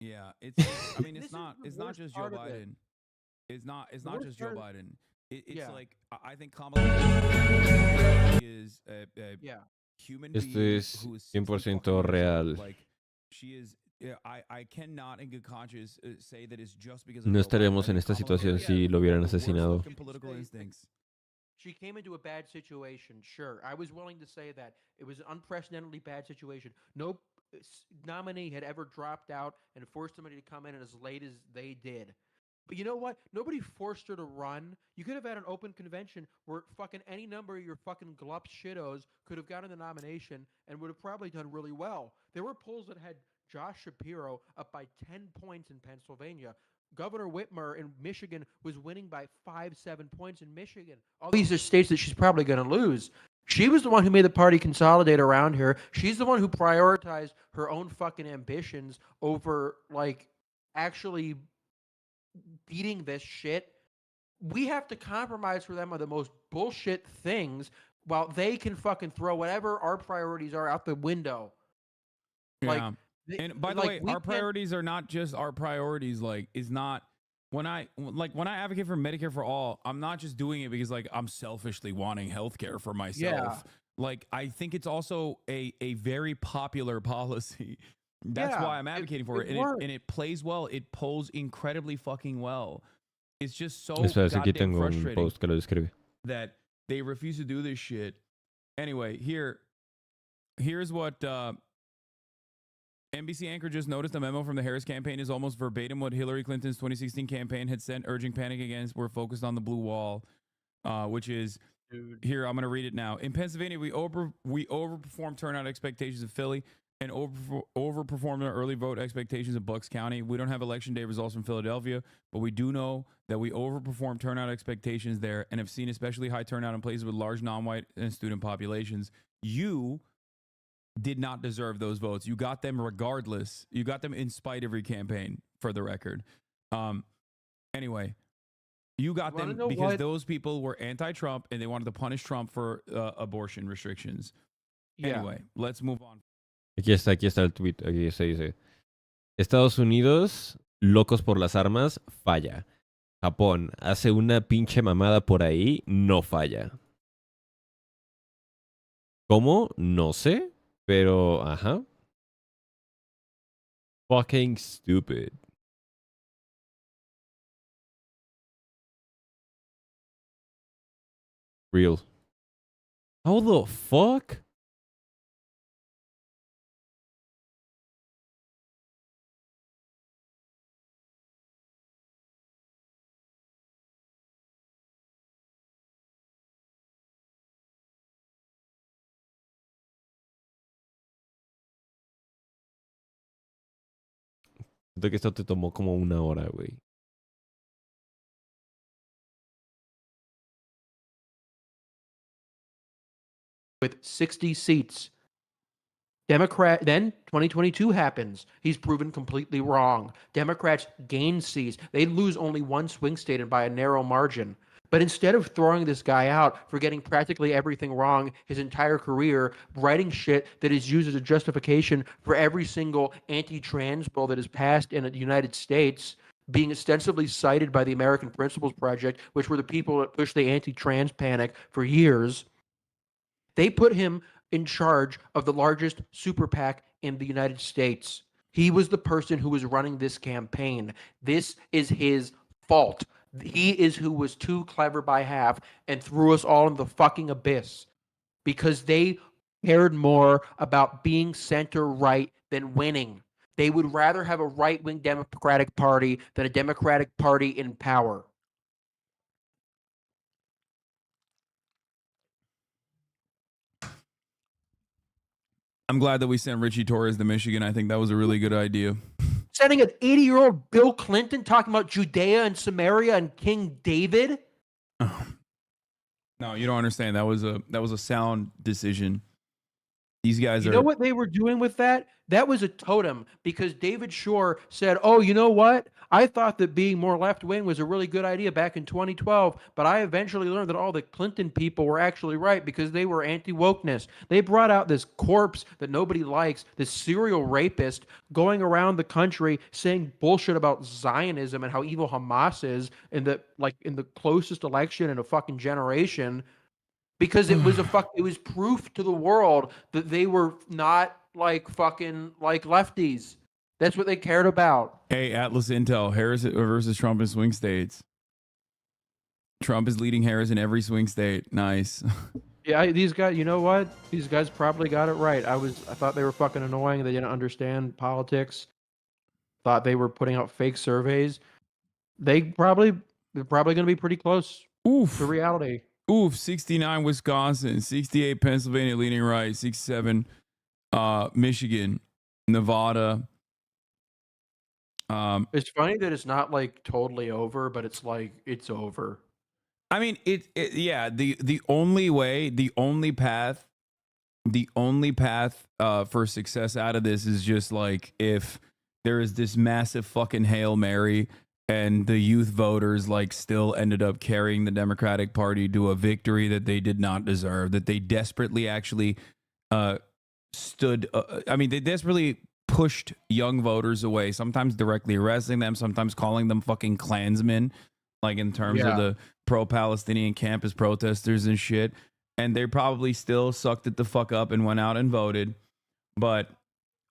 Yeah, it's not just Joe Biden. It's not just Joe Biden. It's like, I think Kamala is a human Esto being es who is 100% real. Like, she is... Yeah, I cannot in good conscience say that it's just because of No Joe Biden. estaríamos en esta situación si lo hubieran asesinado. Political instincts. She came into a bad situation, sure. I was willing to say that. It was an unprecedentedly bad situation. No nominee had ever dropped out and forced somebody to come in as late as they did. But you know what? Nobody forced her to run. You could have had an open convention where fucking any number of your fucking glup shittos could have gotten the nomination and would have probably done really well. There were polls that had Josh Shapiro up by 10 points in Pennsylvania. Governor Whitmer in Michigan was winning by 5-7 points in Michigan. All these are states that she's probably going to lose. She was the one who made the party consolidate around her. She's the one who prioritized her own fucking ambitions over, like, actually beating this shit. We have to compromise for them on the most bullshit things while they can fucking throw whatever our priorities are out the window. Yeah. And by the way, our priorities are not just our priorities. Like, is not when I advocate for Medicare for all, I'm not just doing it because like I'm selfishly wanting healthcare for myself. Like, I think it's also a very popular policy. That's why I'm advocating for it. And it plays well. It polls incredibly fucking well. It's just so Espera, aquí goddamn tengo un frustrating post que lo describe. that they refuse to do this shit. Anyway, here's what NBC anchor just noticed. A memo from the Harris campaign is almost verbatim what Hillary Clinton's 2016 campaign had sent, urging panic against. We're focused on the blue wall, which is here. I'm going to read it now. In Pennsylvania, we overperformed turnout expectations of Philly and overperformed our early vote expectations of Bucks County. We don't have election day results from Philadelphia, but we do know that we overperformed turnout expectations there and have seen especially high turnout in places with large non-white and student populations. You did not deserve those votes. You got them regardless. You got them in spite of your campaign, for the record. Anyway, you got them because those people were anti-Trump and they wanted to punish Trump for abortion restrictions. Anyway, let's move on. Aquí está el tweet. Aquí se dice: Estados Unidos, locos por las armas, falla. Japón, hace una pinche mamada por ahí, no falla. ¿Cómo? No sé, pero ajá. Fucking stupid. Real. How the fuck? Siento que esto te tomó como una hora, güey. With 60 seats. Democrat, then 2022 happens. He's proven completely wrong. Democrats gain seats. They lose only one swing state and by a narrow margin. But instead of throwing this guy out for getting practically everything wrong his entire career, writing shit that is used as a justification for every single anti-trans bill that is passed in the United States, being ostensibly cited by the American Principles Project, which were the people that pushed the anti-trans panic for years, they put him in charge of the largest super PAC in the United States. He was the person who was running this campaign. This is his fault. He is who was too clever by half and threw us all in the fucking abyss because they cared more about being center-right than winning. They would rather have a right-wing Democratic Party than a Democratic Party in power. I'm glad that we sent Richie Torres to Michigan. I think that was a really good idea. Sending an 80-year-old Bill Clinton talking about Judea and Samaria and King David? No, you don't understand. That was a sound decision. These guys You know what they were doing with that? That was a totem because David Shore said, oh, you know what? I thought that being more left-wing was a really good idea back in 2012, but I eventually learned that all the Clinton people were actually right because they were anti-wokeness. They brought out this corpse that nobody likes, this serial rapist going around the country saying bullshit about Zionism and how evil Hamas is in the closest election in a fucking generation. Because it was it was proof to the world that they were not like fucking like lefties. That's what they cared about. Hey, Atlas Intel, Harris versus Trump in swing states. Trump is leading Harris in every swing state. Nice. Yeah, these guys, you know what? These guys probably got it right. I thought they were fucking annoying. They didn't understand politics. Thought they were putting out fake surveys. They're probably going to be pretty close to reality. 69 Wisconsin, 68 Pennsylvania leaning right, 67 Michigan, Nevada. It's funny that it's not like totally over, but it's like it's over. I mean, the only path for success out of this is just like if there is this massive fucking Hail Mary and the youth voters like still ended up carrying the Democratic Party to a victory that they did not deserve, that they desperately actually they desperately pushed young voters away, sometimes directly arresting them, sometimes calling them fucking Klansmen, like in terms of the pro-Palestinian campus protesters and shit. and they probably still sucked it the fuck up and went out and voted. But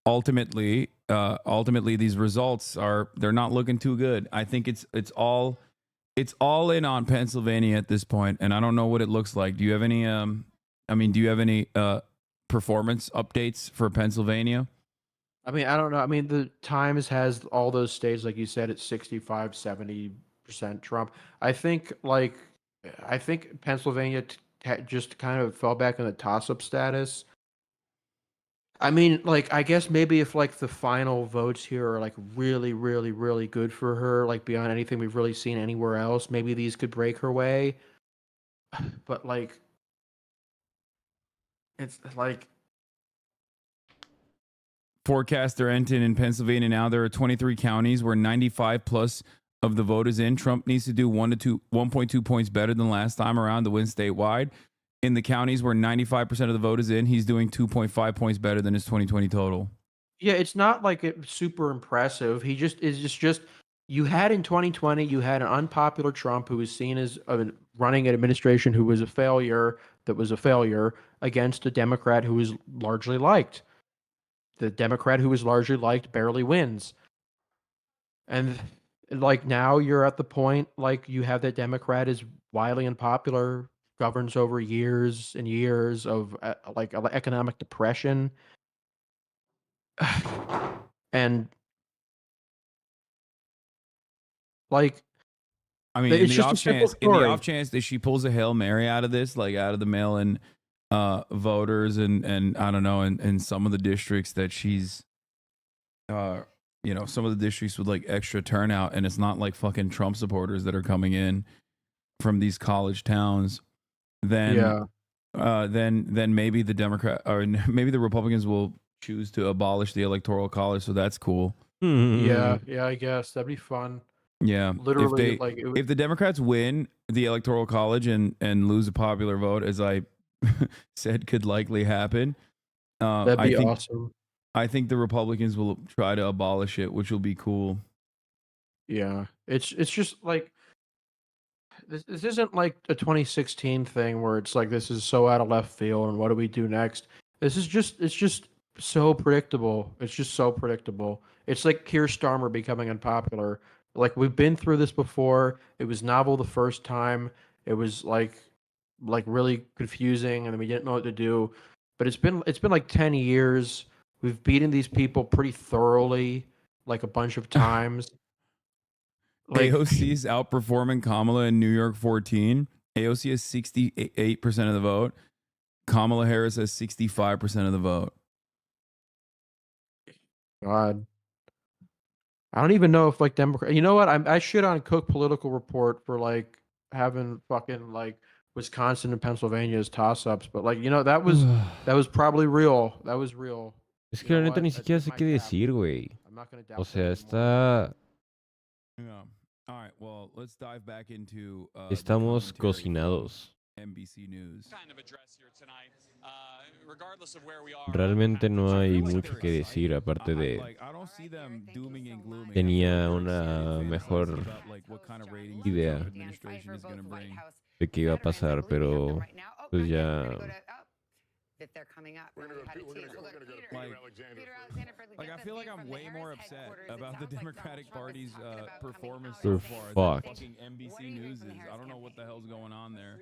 ultimately, these results they're not looking too good. I think it's all in on Pennsylvania at this point, and I don't know what it looks like. Do you have any performance updates for Pennsylvania? I mean, I don't know. I mean, the Times has all those states, like you said, it's 65, 70% Trump. I think Pennsylvania just kind of fell back in the toss-up status. I mean, like, I guess maybe if like the final votes here are like really, really, really good for her, like beyond anything we've really seen anywhere else, maybe these could break her way. But like, it's like Forecaster Enton in Pennsylvania now, there are 23 counties where 95 plus of the vote is in. Trump needs to do 1.2 points better than last time around to win statewide. In the counties where 95% of the vote is in, he's doing 2.5 points better than his 2020 total. Yeah, it's not like it's super impressive. He just is just you had in 2020, you had an unpopular Trump who was seen as running an administration who was a failure, against a Democrat who was largely liked. The Democrat who was largely liked barely wins. And like now you're at the point like you have that Democrat is wildly unpopular, governs over years and years of like economic depression. And like, I mean, in the off chance that she pulls a Hail Mary out of this, like out of the mail-in voters and I don't know, and some of the districts that she's some of the districts with like extra turnout, and it's not like fucking Trump supporters that are coming in from these college towns, then maybe the Democrat or maybe the Republicans will choose to abolish the Electoral College, so that's cool. Yeah, I guess that'd be fun. Yeah, literally, if the Democrats win the Electoral College and lose a popular vote, as I said could likely happen, that'd be awesome. I think the Republicans will try to abolish it, which will be cool. Yeah, it's just like this isn't like a 2016 thing where it's like this is so out of left field and what do we do next? It's just so predictable. It's just so predictable. It's like Keir Starmer becoming unpopular. Like we've been through this before. It was novel the first time. It was like really confusing, and we didn't know what to do. But it's been like 10 years. We've beaten these people pretty thoroughly, like a bunch of times. Like, AOC is outperforming Kamala in New York 14. AOC has 68% of the vote. Kamala Harris has 65% of the vote. God. I don't even know if like Democrat. You know what? I shit on Cook Political Report for like having fucking like Wisconsin and Pennsylvania as toss-ups, but like that was probably real. That was real. Es que la neta ni siquiera sé qué decir, güey. O sea, está. Estamos cocinados. NBC News. Realmente no hay mucho que decir aparte de tenía una mejor idea de qué iba a pasar, pero pues ya that they're coming up. Like, I feel like I'm way more upset about the Democratic Party's performance They're than fucked. fucking NBC News is. I don't know what the hell's going on there.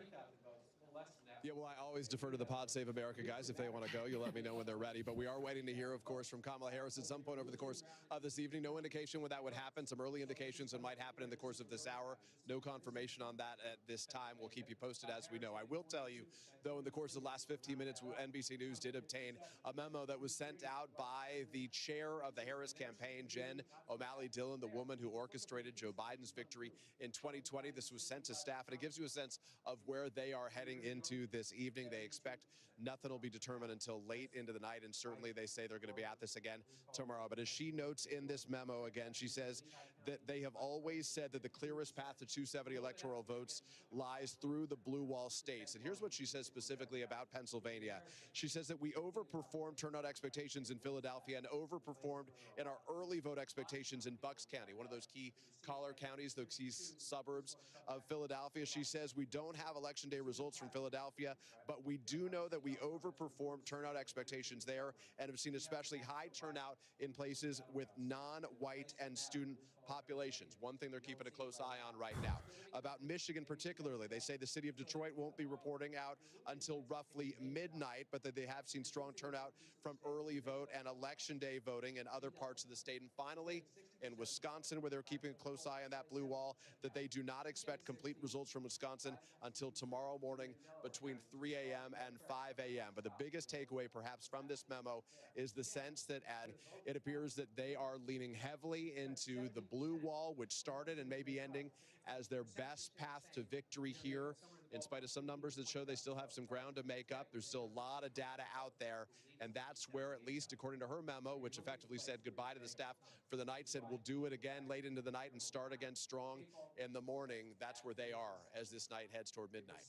Yeah, well, I always defer to the Pod Save America guys. If they want to go, you'll let me know when they're ready. But we are waiting to hear, of course, from Kamala Harris at some point over the course of this evening. No indication when that would happen. Some early indications it might happen in the course of this hour. No confirmation on that at this time. We'll keep you posted as we know. I will tell you, though, in the course of the last 15 minutes, NBC News did obtain a memo that was sent out by the chair of the Harris campaign, Jen O'Malley Dillon, the woman who orchestrated Joe Biden's victory in 2020. This was sent to staff, and it gives you a sense of where they are heading into this evening. They expect nothing will be determined until late into the night, and certainly they say they're going to be at this again tomorrow. But as she notes in this memo again, she says that they have always said that the clearest path to 270 electoral votes lies through the blue wall states. And here's what she says specifically about Pennsylvania. She says that we overperformed turnout expectations in Philadelphia and overperformed in our early vote expectations in Bucks County, one of those key collar counties, those key suburbs of Philadelphia. She says we don't have election day results from Philadelphia, but we do know that we overperformed turnout expectations there and have seen especially high turnout in places with non-white and student populations. One thing they're keeping a close eye on right now. About Michigan particularly, they say the city of Detroit won't be reporting out until roughly midnight, but that they have seen strong turnout from early vote and election day voting in other parts of the state. And finally, in Wisconsin, where they're keeping a close eye on that blue wall, that they do not expect complete results from Wisconsin until tomorrow morning between 3 a.m. and 5 a.m. But the biggest takeaway perhaps from this memo is the sense that it appears that they are leaning heavily into the blue wall, which started and may be ending as their best path to victory here, in spite of some numbers that show they still have some ground to make up. There's still a lot of data out there, and that's where, at least according to her memo, which effectively said goodbye to the staff for the night, said we'll do it again late into the night and start again strong in the morning. That's where they are as this night heads toward midnight.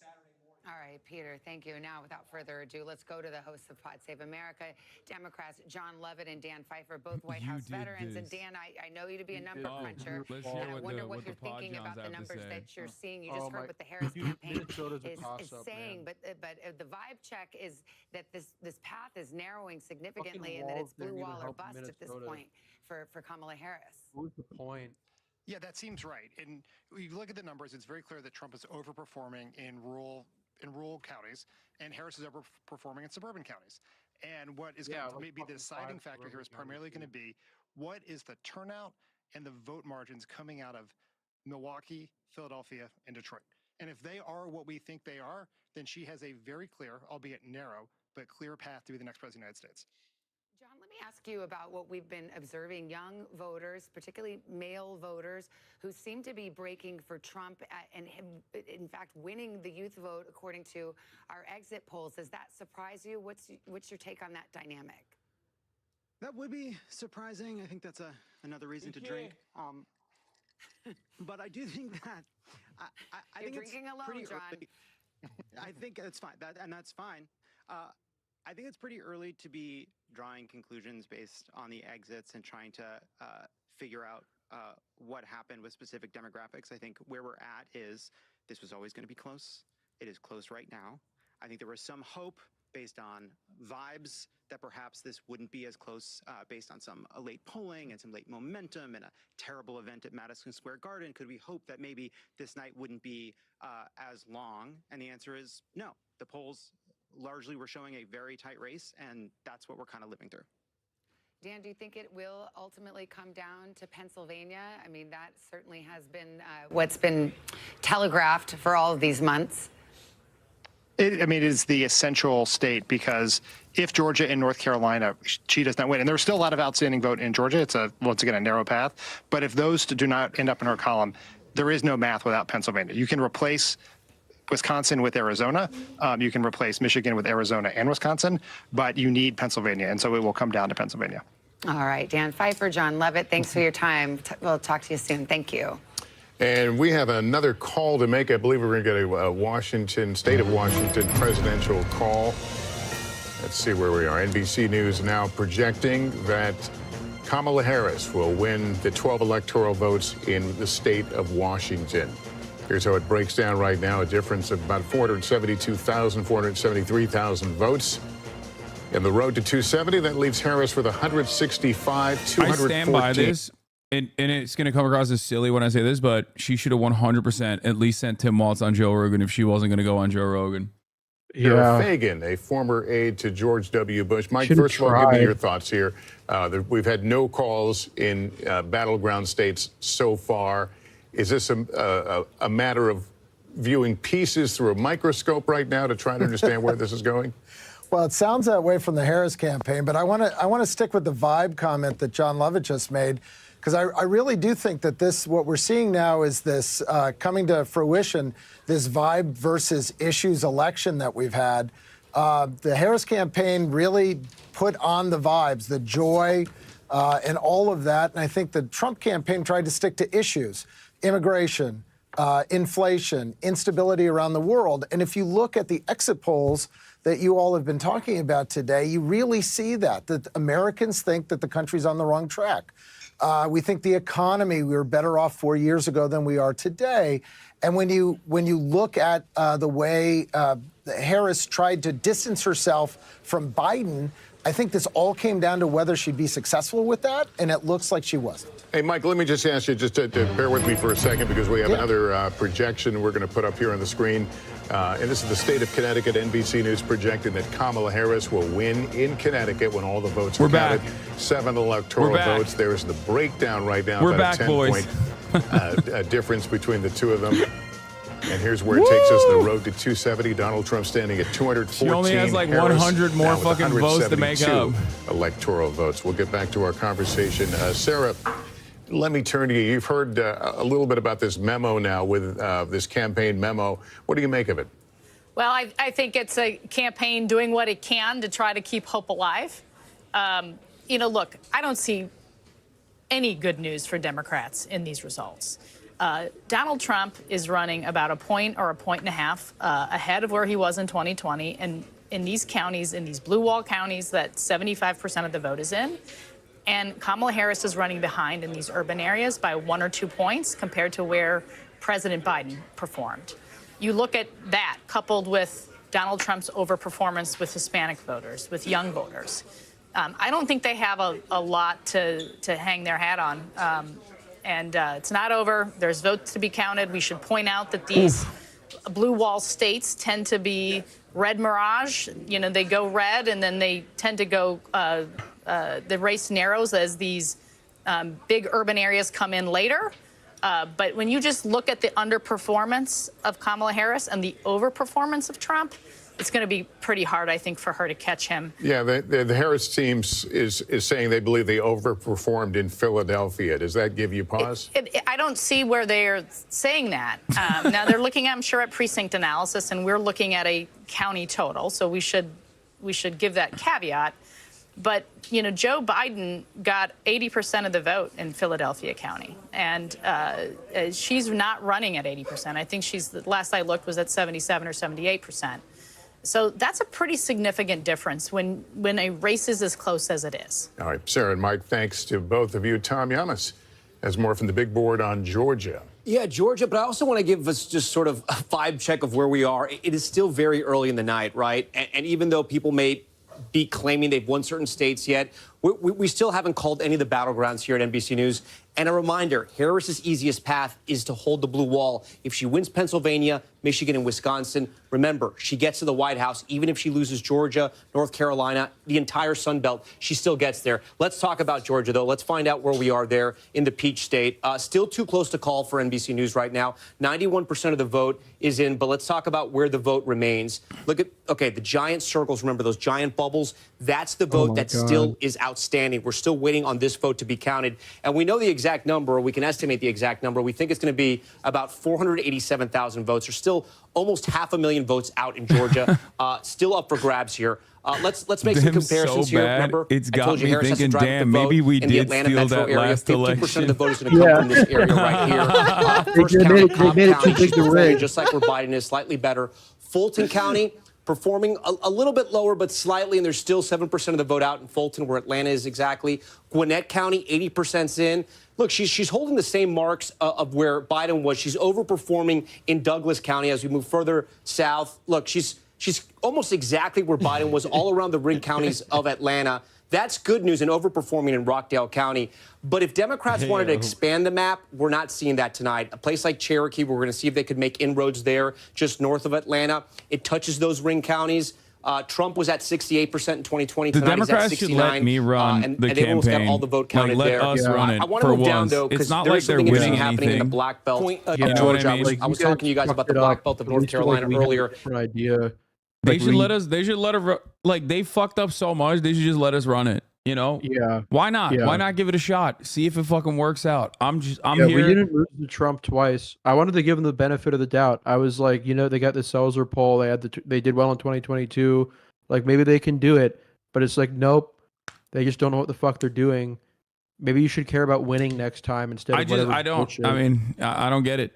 All right, Peter, thank you. Now, without further ado, let's go to the hosts of Pod Save America, Democrats John Lovett and Dan Pfeiffer, both White House veterans. And Dan, I know you to be a number cruncher, and I wonder what you're thinking about the numbers that you're seeing. You just heard what the Harris campaign is saying, but the vibe check is that this path is narrowing significantly, and that it's blue wall or bust at this point for Kamala Harris. What's the point? Yeah, that seems right. And you look at the numbers, it's very clear that Trump is overperforming in rural counties, and Harris is overperforming in suburban counties. And what is going to maybe the deciding factor here is primarily going to be what is the turnout and the vote margins coming out of Milwaukee, Philadelphia, and Detroit. And if they are what we think they are, then she has a very clear, albeit narrow, but clear path to be the next president of the United States. John, let me ask you about what we've been observing. Young voters, particularly male voters, who seem to be breaking for Trump and him, in fact, winning the youth vote according to our exit polls. Does that surprise you? What's your take on that dynamic? That would be surprising. I think that's another reason to drink. But I do think that I think drinking it's alone, pretty John. Early. I think that's fine. That's fine. I think it's pretty early to be drawing conclusions based on the exits and trying to figure out what happened with specific demographics. I think where we're at is this was always going to be close. It is close right now. I think there was some hope based on vibes that perhaps this wouldn't be as close based on some late polling and some late momentum and a terrible event at Madison Square Garden. Could we hope that maybe this night wouldn't be as long? And the answer is no. The polls largely were showing a very tight race, and that's what we're kind of living through. Dan, do you think it will ultimately come down to Pennsylvania? I mean, that certainly has been what's been telegraphed for all of these months. It is the essential state, because if Georgia and North Carolina, she does not win, and there's still a lot of outstanding vote in Georgia. It's once again a narrow path. But if those do not end up in her column, there is no math without Pennsylvania. You can replace Wisconsin with Arizona. You can replace Michigan with Arizona and Wisconsin, but you need Pennsylvania, and so it will come down to Pennsylvania. All right, Dan Pfeiffer, John Lovett, thanks for your time. We'll talk to you soon. Thank you. And we have another call to make. I believe we're going to get a state of Washington presidential call. Let's see where we are. NBC News now projecting that Kamala Harris will win the 12 electoral votes in the state of Washington. Here's how it breaks down right now. A difference of about 473,000 votes. In the road to 270, that leaves Harris with 165, 214. I stand by this. And it's going to come across as silly when I say this, but she should have 100% at least sent Tim Walz on Joe Rogan if she wasn't going to go on Joe Rogan. Sarah Fagan, a former aide to George W. Bush. Mike, first of all, give me your thoughts here. We've had no calls in battleground states so far. Is this a matter of viewing pieces through a microscope right now to try to understand where this is going? Well, it sounds that way from the Harris campaign, but I want to stick with the vibe comment that John Lovett just made, because I really do think that what we're seeing now is this coming to fruition, this vibe versus issues election that we've had. The Harris campaign really put on the vibes, the joy, and all of that. And I think the Trump campaign tried to stick to issues, immigration, inflation, instability around the world. And if you look at the exit polls that you all have been talking about today, you really see that Americans think that the country's on the wrong track. We think the economy, we were better off 4 years ago than we are today. And when you look at the way Harris tried to distance herself from Biden, I think this all came down to whether she'd be successful with that, and it looks like she wasn't. Hey, Mike, let me just ask you just to bear with me for a second, because we have another projection we're going to put up here on the screen. And this is the state of Connecticut. NBC News projecting that Kamala Harris will win in Connecticut when all the votes are counted. 7 electoral votes. There's the breakdown right now. We're about back, a 10-point difference between the two of them. And here's where it takes us, the road to 270. Donald Trump standing at 214. She only has like Harris 100 more now with fucking votes to make up. 172 electoral votes. We'll get back to our conversation. Sarah, let me turn to you. You've heard a little bit about this memo now with this campaign memo. What do you make of it? Well, I think it's a campaign doing what it can to try to keep hope alive. You know, look, I don't see any good news for Democrats in these results. Donald Trump is running about a point or a point and a half ahead of where he was in 2020. And in these counties, in these blue wall counties that 75% of the vote is in. And Kamala Harris is running behind in these urban areas by 1 or 2 points compared to where President Biden performed. You look at that coupled with Donald Trump's overperformance with Hispanic voters, with young voters. I don't think they have a lot to hang their hat on. And it's not over. There's votes to be counted. We should point out that these blue wall states tend to be red mirage. You know, they go red and then they tend to go, the race narrows as these big urban areas come in later. But when you just look at the underperformance of Kamala Harris and the overperformance of Trump, it's going to be pretty hard, I think, for her to catch him. Yeah, the Harris team is saying they believe they overperformed in Philadelphia. Does that give you pause? I don't see where they're saying that. Now, they're looking, I'm sure, at precinct analysis, and we're looking at a county total, so we should give that caveat. But, you know, Joe Biden got 80% of the vote in Philadelphia County, and she's not running at 80%. I think she's, the last I looked, was at 77 or 78%. So that's a pretty significant difference when a race is as close as it is. All right, Sarah and Mike, thanks to both of you. Tom Yamas has more from the big board on Georgia. Yeah, Georgia, but I also want to give us just sort of a vibe check of where we are. It is still very early in the night, right? And even though people may be claiming they've won certain states yet, we still haven't called any of the battlegrounds here at NBC News. And a reminder, Harris's easiest path is to hold the blue wall. If she wins Pennsylvania, Michigan, and Wisconsin, remember, she gets to the White House. Even if she loses Georgia, North Carolina, the entire Sun Belt, she still gets there. Let's talk about Georgia, though. Let's find out where we are there in the Peach State. Still too close to call for NBC News right now. 91% of the vote is in, but let's talk about where the vote remains. Look at, okay, the giant circles, remember those giant bubbles? That's the vote that still is outstanding. We're still waiting on this vote to be counted. And we know the exact number, or we can estimate the exact number. We think it's going to be about 487,000 votes. There's still almost 500,000 votes out in Georgia, still up for grabs here. Let's make some comparisons here. Remember, it's I got told you me Harris has to thinking, drive damn, the vote maybe we in the did Atlanta steal metro that area. last 50% of the vote is going election. to come from this area right here. First county, Cobb County, she's performing just like where Biden is, slightly better. Fulton County performing a little bit lower, but slightly, and there's still 7% of the vote out in Fulton, where Atlanta is exactly. Gwinnett County, 80%'s in. Look, she's holding the same marks of where Biden was. She's overperforming in Douglas County as we move further south. Look, she's almost exactly where Biden was all around the ring counties of Atlanta. That's good news and overperforming in Rockdale County. But if Democrats wanted to expand the map, we're not seeing that tonight. A place like Cherokee, we're going to see if they could make inroads there just north of Atlanta. It touches those ring counties. Trump was at 68% in 2020. The Tonight Democrats he's at 69. should let me run and the they almost got campaign. all the vote counted let there. us run it I want to for move down, once. though, It's because not there like is they're something interesting winning happening in the anything. Black Belt You of know what Georgia. I mean? I was talking to you guys about the Black Belt of North Carolina earlier. Idea. They should let us. They should let her. Like, they fucked up so much. They should just let us run it. You know? Yeah. Why not? Yeah. Why not give it a shot? See if it fucking works out. I'm here. We didn't lose to Trump twice. I wanted to give them the benefit of the doubt. I was like, you know, they got the Seltzer poll. They did well in 2022. Like, maybe they can do it. But it's like, nope. They just don't know what the fuck they're doing. Maybe you should care about winning next time instead of whatever bullshit. I don't get it.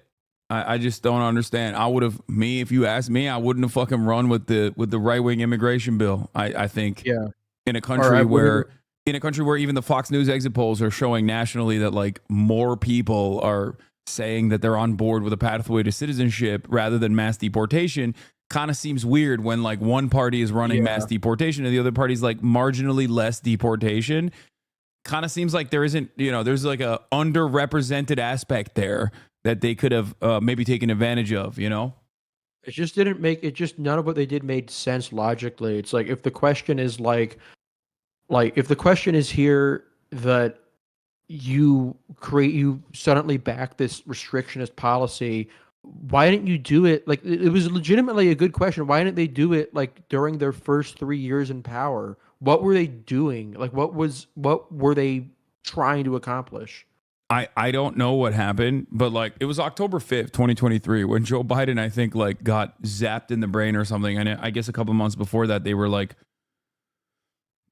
I just don't understand. If you asked me, I wouldn't have fucking run with the right-wing immigration bill. I think in a country where even the Fox News exit polls are showing nationally that like more people are saying that they're on board with a pathway to citizenship rather than mass deportation, kind of seems weird when like one party is running mass deportation and the other party's like marginally less deportation. Kind of seems like there isn't, there's like a underrepresented aspect there that they could have maybe taken advantage of, It just didn't none of what they did made sense logically. It's like if the question is if the question is here that you suddenly back this restrictionist policy, why didn't you do it? Like it was legitimately a good question. Why didn't they do it like during their first 3 years in power? What were they doing? Like what were they trying to accomplish? I don't know what happened, but like it was October 5th, 2023 when Joe Biden, I think, like got zapped in the brain or something. And I guess a couple months before that, they were like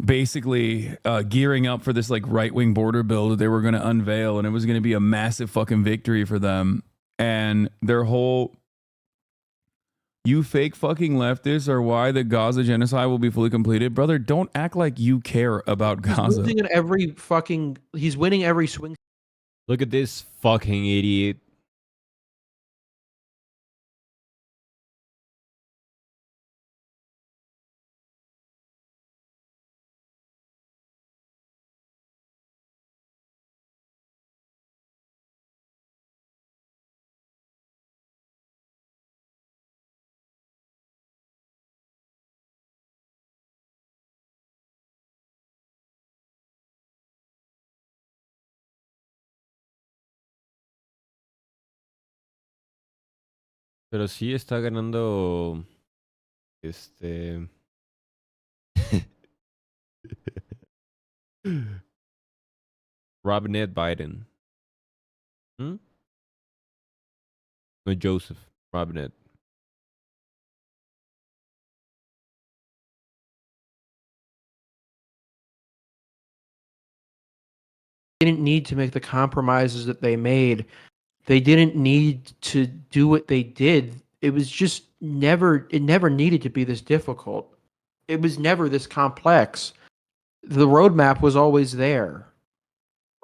basically gearing up for this like right-wing border bill that they were going to unveil. And it was going to be a massive fucking victory for them. And their whole, you fake fucking leftists are why the Gaza genocide will be fully completed. Brother, don't act like you care about Gaza. He's winning every swing. Look at this fucking idiot. Pero sí está ganando Robinette Biden. No, Joseph Robinette. They didn't need to make the compromises that they made. They didn't need to do what they did. It was just it never needed to be this difficult. It was never this complex. The roadmap was always there.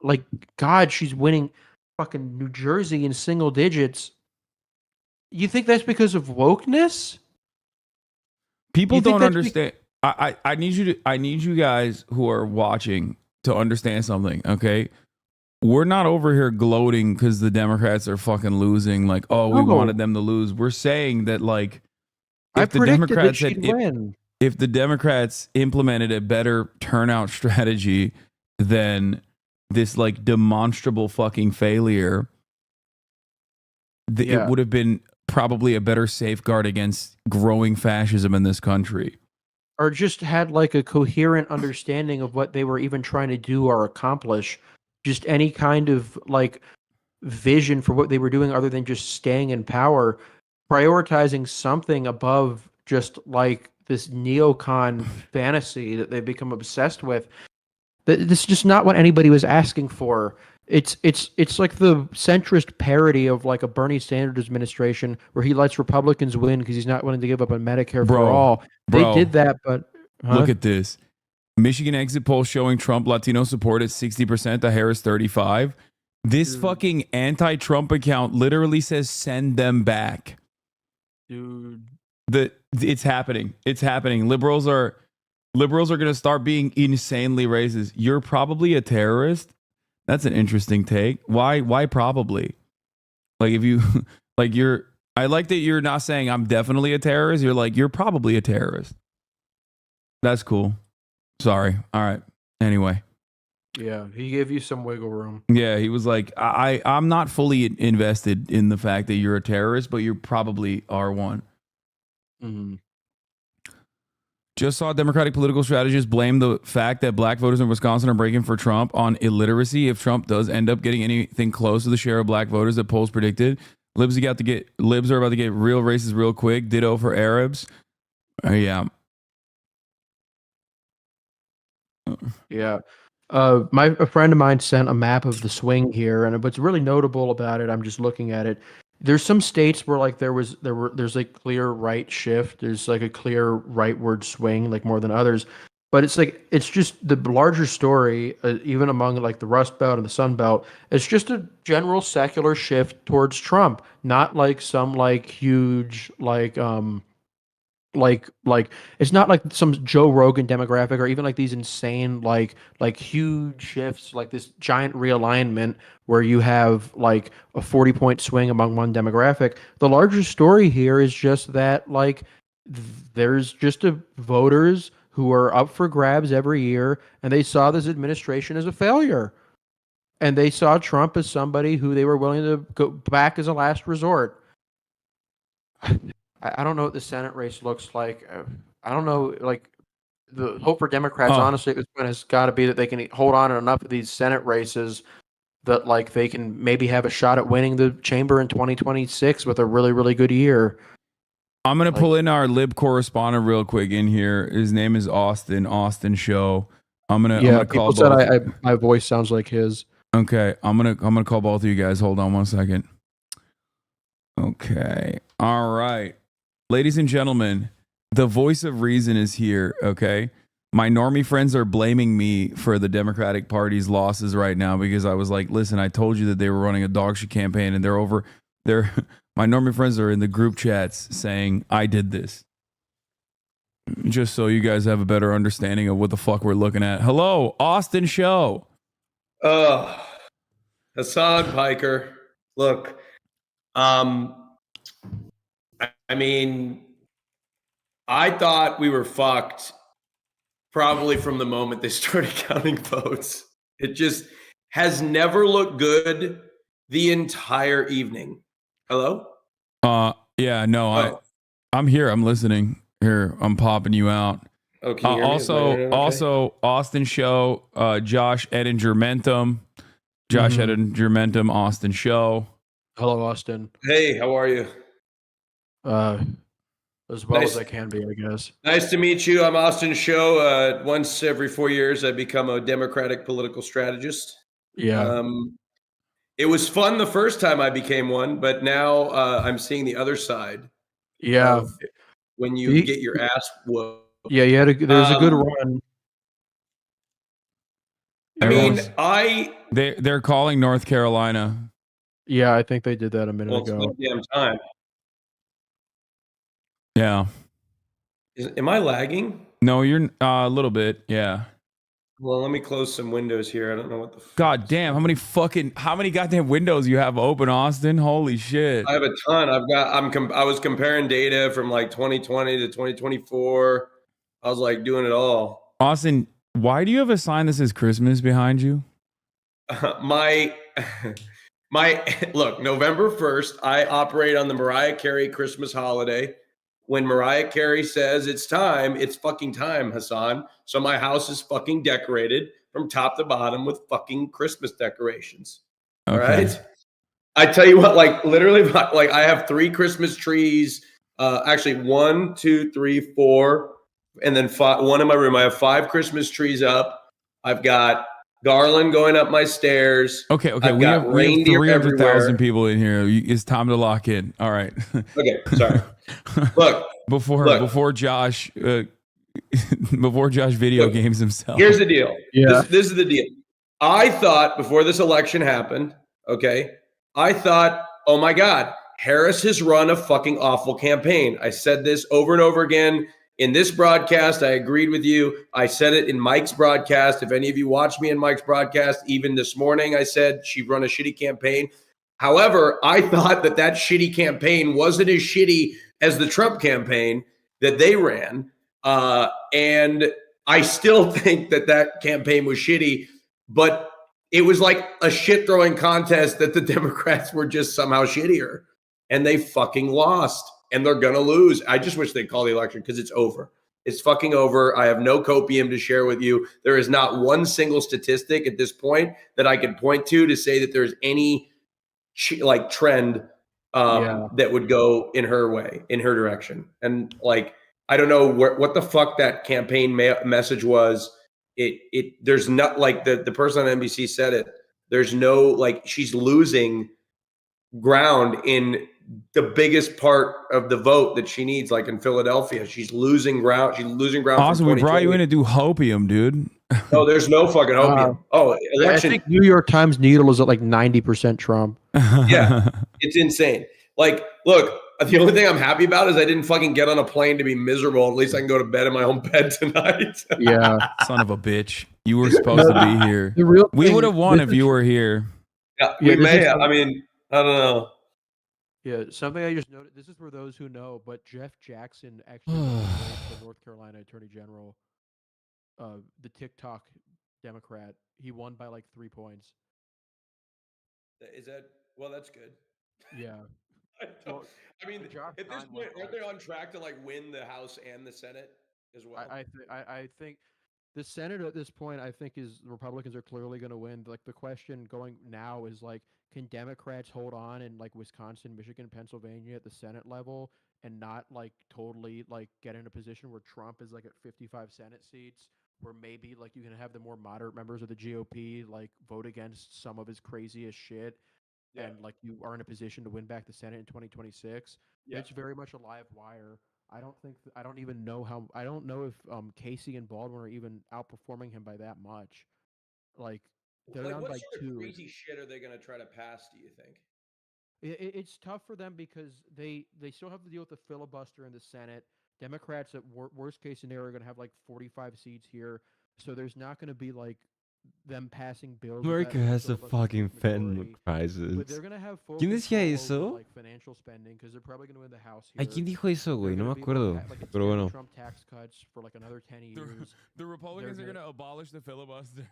Like, God, she's winning fucking New Jersey in single digits. You think that's because of wokeness? People don't understand. I need you guys who are watching to understand something, okay? We're not over here gloating because the Democrats are fucking losing. Like, oh, we wanted them to lose. We're saying that, like, if the Democrats implemented a better turnout strategy than this, like, demonstrable fucking failure, it would have been probably a better safeguard against growing fascism in this country. Or just had, like, a coherent understanding of what they were even trying to do or accomplish. Just any kind of like vision for what they were doing other than just staying in power, prioritizing something above just like this neocon fantasy that they've become obsessed with. This is just not what anybody was asking for. It's like the centrist parody of like a Bernie Sanders administration where he lets Republicans win because he's not willing to give up on Medicare for all. They did that, but look at this. Michigan exit poll showing Trump Latino support at 60% to Harris 35%. This fucking anti-Trump account literally says send them back. Dude. It's happening. It's happening. Liberals are going to start being insanely racist. You're probably a terrorist. That's an interesting take. Why probably? Like if you like I like that you're not saying I'm definitely a terrorist. You're like you're probably a terrorist. That's cool. Sorry. All right. Anyway. Yeah, he gave you some wiggle room. Yeah, he was like, I'm not fully invested in the fact that you're a terrorist, but you probably are one. Mm-hmm. Just saw Democratic political strategists blame the fact that black voters in Wisconsin are breaking for Trump on illiteracy. If Trump does end up getting anything close to the share of black voters that polls predicted, libs are about to get real racist real quick. Ditto for Arabs. Yeah. Yeah. A friend of mine sent a map of the swing here, and what's really notable about it, I'm just looking at it. There's some states where like there's a clear right shift. There's like a clear rightward swing, like more than others. But it's just the larger story, even among like the Rust Belt and the Sun Belt. It's just a general secular shift towards Trump, not like some like huge like it's not like some Joe Rogan demographic or even like these insane like huge shifts, like this giant realignment where you have like a 40-point swing among one demographic. The larger story here is just that like there's just voters who are up for grabs every year, and they saw this administration as a failure, and they saw Trump as somebody who they were willing to go back as a last resort. I don't know what the Senate race looks like. I don't know, like, the hope for Democrats, honestly, at this point has got to be that they can hold on to enough of these Senate races that, like, they can maybe have a shot at winning the chamber in 2026 with a really, really good year. I'm going to pull in our lib correspondent real quick in here. His name is Austin Show. I'm going to call people both. said my voice sounds like his. Okay, I'm going to call both of you guys. Hold on 1 second. Okay. All right. Ladies and gentlemen, the voice of reason is here, okay? My normie friends are blaming me for the Democratic Party's losses right now because I was like, listen, I told you that they were running a dog shit campaign, and my normie friends are in the group chats saying I did this. Just so you guys have a better understanding of what the fuck we're looking at. Hello, Austin Show. Hassan Piker. Look, I mean, I thought we were fucked probably from the moment they started counting votes. It just has never looked good the entire evening. Hello? Yeah, no, I'm here. I'm listening. Here, I'm popping you out. Oh, can you hear me? Okay. Also, Austin Show, Josh Edinger-Mentum. Edinger-Mentum, Austin Show. Hello, Austin. Hey, how are you? As well as I can be, I guess. Nice to meet you. I'm Austin Show. Once every 4 years, I become a Democratic political strategist. Yeah. It was fun the first time I became one, but now I'm seeing the other side. Yeah. When you get your ass whooped. Yeah, there's a good run. I mean, they're calling North Carolina. Yeah, I think they did that a minute ago. It's no damn time. Yeah. Am I lagging? No, you're a little bit. Yeah. Well, let me close some windows here. I don't know what the. God damn! How many goddamn windows you have open, Austin? Holy shit! I have a ton. I was comparing data from like 2020 to 2024. I was like doing it all. Austin, why do you have a sign that says Christmas behind you? My look, November 1st, I operate on the Mariah Carey Christmas holiday. When Mariah Carey says it's time, it's fucking time, Hassan. So my house is fucking decorated from top to bottom with fucking Christmas decorations. All right. I tell you what, like literally, like I have 3 Christmas trees. Actually, 1, 2, 3, 4, and then 5. One in my room. I have 5 Christmas trees up. I've got garland going up my stairs. Okay. We have 300,000 people in here. It's time to lock in. All right. Okay. Sorry. Look. Before Josh video games himself. Here's the deal. Yeah. This is the deal. I thought before this election happened, okay, I thought, oh my God, Harris has run a fucking awful campaign. I said this over and over again in this broadcast. I agreed with you. I said it in Mike's broadcast. If any of you watched me in Mike's broadcast, even this morning, I said she run a shitty campaign. However, I thought that shitty campaign wasn't as shitty as the Trump campaign that they ran. And I still think that campaign was shitty, but it was like a shit throwing contest that the Democrats were just somehow shittier, and they fucking lost, and they're going to lose. I just wish they'd call the election because it's over. It's fucking over. I have no copium to share with you. There is not one single statistic at this point that I can point to say that there's any like trend that would go in her way, in her direction. And like, I don't know what the fuck that campaign message was. there's not, like the person on NBC said it, there's no, like, she's losing ground in the biggest part of the vote that she needs, like in Philadelphia. She's losing ground. She's losing ground. Awesome. We brought you in to do hopium, dude. No, there's no fucking hopium. Election. I think New York Times Needle is at like 90% Trump. Yeah, it's insane. Like, look, the only thing I'm happy about is I didn't fucking get on a plane to be miserable. At least I can go to bed in my own bed tonight. Yeah. Son of a bitch. You were supposed to be here. We would have won if you were here. Yeah, we may have. I mean, I don't know. Yeah, something I just noted. This is for those who know, but Jeff Jackson actually won the North Carolina Attorney General, the TikTok Democrat. He won by like 3 points. Is that, well? That's good. Yeah. I mean, at this point, aren't they on track to like win the House and the Senate as well? I think the Senate at this point, I think, is the Republicans are clearly going to win. Like, the question going now is like, can Democrats hold on in like Wisconsin, Michigan, Pennsylvania at the Senate level and not like totally like get in a position where Trump is like at 55 Senate seats, where maybe like you can have the more moderate members of the GOP like vote against some of his craziest shit. Yeah. And like you are in a position to win back the Senate in 2026. Yeah. It's very much a live wire. I don't even know I don't know if Casey and Baldwin are even outperforming him by that much. Like, they're Like, down what by sort 2. of crazy shit are they going to try to pass, do you think? It's tough for them because they still have to deal with the filibuster in the Senate. Democrats at worst case scenario are going to have like 45 seats here. So there's not going to be like them passing bills. America has a fucking federal crisis. But they're going to have ¿Quién decía over, eso? like, financial spending because they're probably going to win the House ¿A here. quién dijo eso, güey? No me acuerdo. Pero bueno. Trump tax cuts for like another 10 years. The Republicans are going to abolish the filibuster.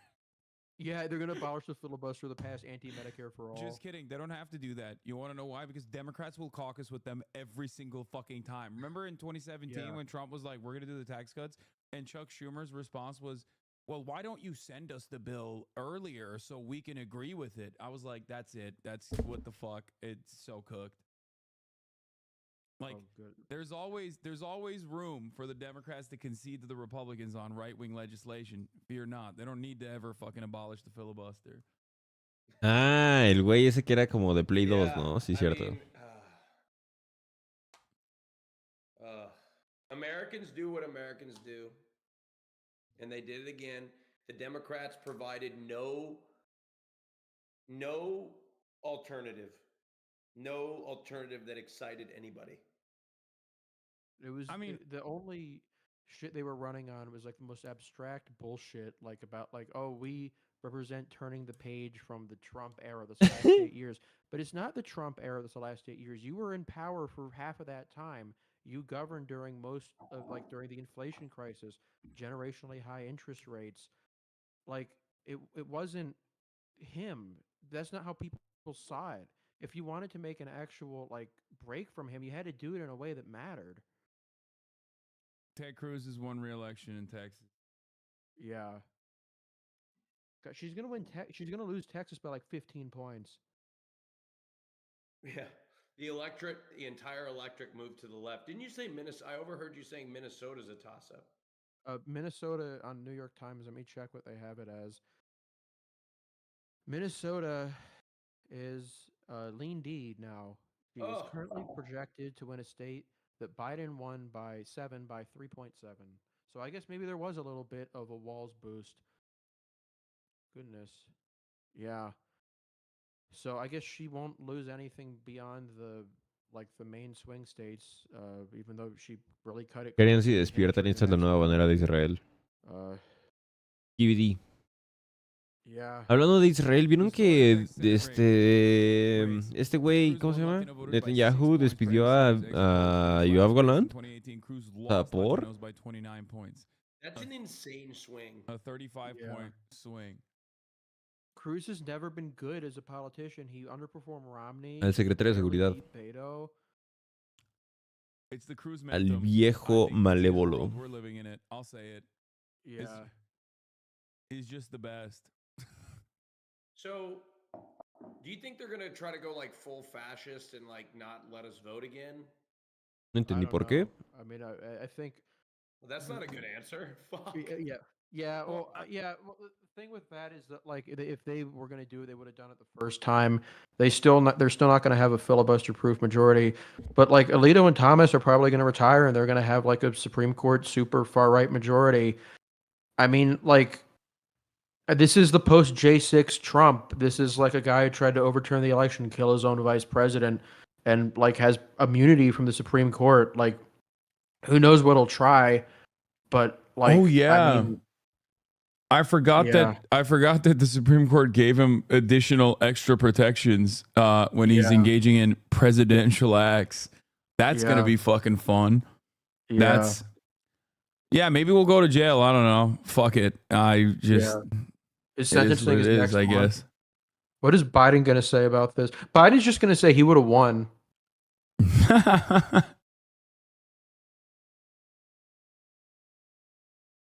Yeah, they're going to abolish the filibuster to pass anti-Medicare for all. Just kidding. They don't have to do that. You want to know why? Because Democrats will caucus with them every single fucking time. Remember in 2017 when Trump was like, we're going to do the tax cuts? And Chuck Schumer's response was, well, why don't you send us the bill earlier so we can agree with it? I was like, that's it. That's what the fuck. It's so cooked. Like, there's always room for the Democrats to concede to the Republicans on right-wing legislation. Fear not. They don't need to ever fucking abolish the filibuster. Ah, el güey ese que era como de Play 2, ¿no? Sí, cierto. Americans do what Americans do. And they did it again. The Democrats provided no alternative. No alternative that excited anybody. It was, the only shit they were running on was like the most abstract bullshit, like about like, oh, we represent turning the page from the Trump era this last 8 years. But it's not the Trump era this last 8 years. You were in power for half of that time. You governed during during the inflation crisis, generationally high interest rates. Like, it wasn't him. That's not how people saw it. If you wanted to make an actual like break from him, you had to do it in a way that mattered. Ted Cruz has won re-election in Texas. Yeah. She's gonna win. She's gonna lose Texas by like 15 points. Yeah, the electorate, the entire electorate moved to the left. Didn't you say Minnesota? I overheard you saying Minnesota's a toss-up. Minnesota on New York Times. Let me check what they have it as. Minnesota is lean D now. He is currently projected to win a state that Biden won by 3.7. So I guess maybe there was a little bit of a Walls boost. Goodness. Yeah. So I guess she won't lose anything beyond the main swing states, even though she really cut it. Querían si despiertan esta es la nueva bandera de Israel. DVD. Yeah. Hablando de Israel, ¿vieron que este güey, ¿cómo se llama? Netanyahu despidió a Yoav Gallant? ¿Por? That's an insane swing. A 35-point swing. Cruz has never been good as a politician. He underperformed Romney. Al secretario de seguridad. It's the Cruz al viejo malévolo. We're living in it. I'll say it. Yeah. He's just the best. So, do you think they're going to try to go like full fascist and like not let us vote again? No entendí por qué. I mean, I think. Well, that's not a good answer. Fuck. Yeah, well, the thing with that is that like if they were going to do it, they would have done it the first time. They're still not going to have a filibuster-proof majority. But like Alito and Thomas are probably going to retire, and they're going to have like a Supreme Court super far-right majority. I mean, like this is the post J6 Trump. This is like a guy who tried to overturn the election, kill his own vice president, and like has immunity from the Supreme Court. Like, who knows what he'll try? But like, oh yeah. I mean, I forgot that the Supreme Court gave him additional extra protections when he's engaging in presidential acts. That's gonna be fucking fun. Maybe we'll go to jail. I don't know. Fuck it. I just his sentencing is next I month. guess. What is Biden gonna say about this? Biden's just gonna say he would have won.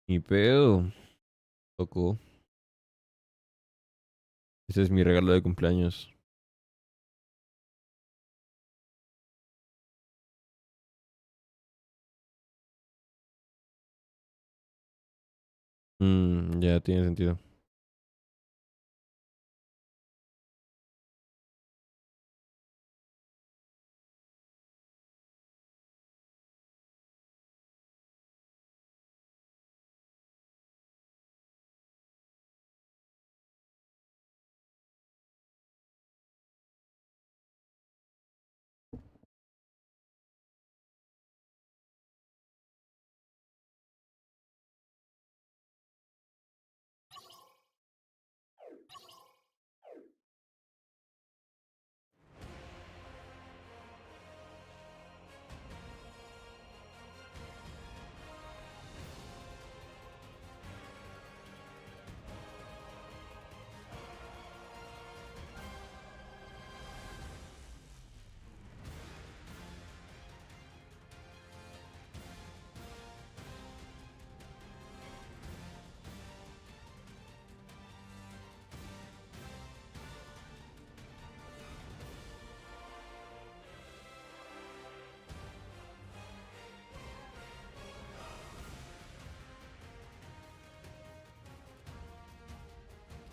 Ni pedo. Loco. Ese es mi regalo de cumpleaños. Ya tiene sentido.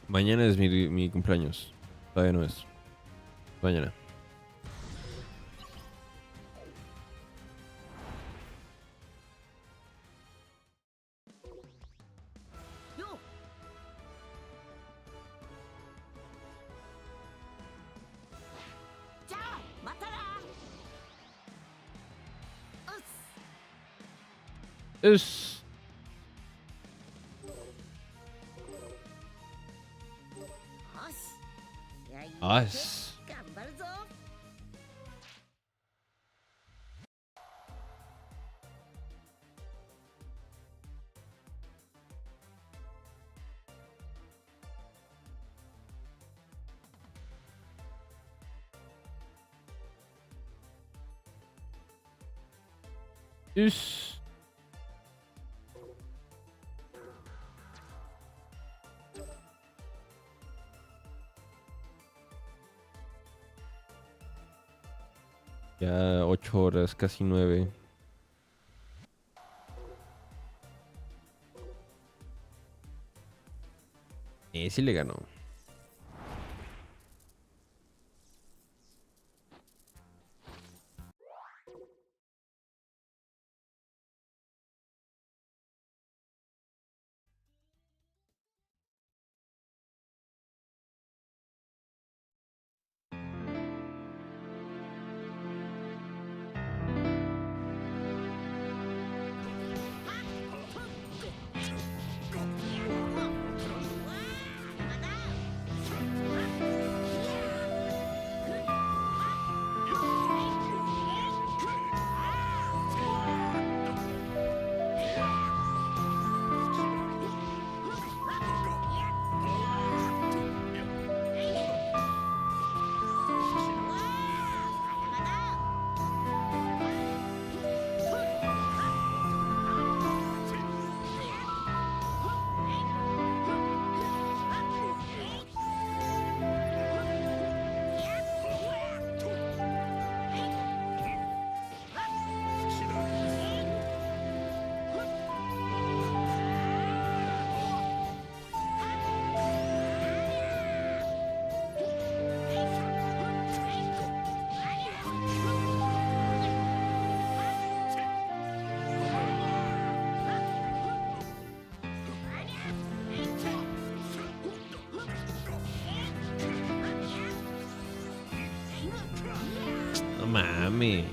Mañana es mi cumpleaños. Todavía no es. Mañana. Es... Us. Us. Ya 8 horas, casi 9. Sí le ganó. mames.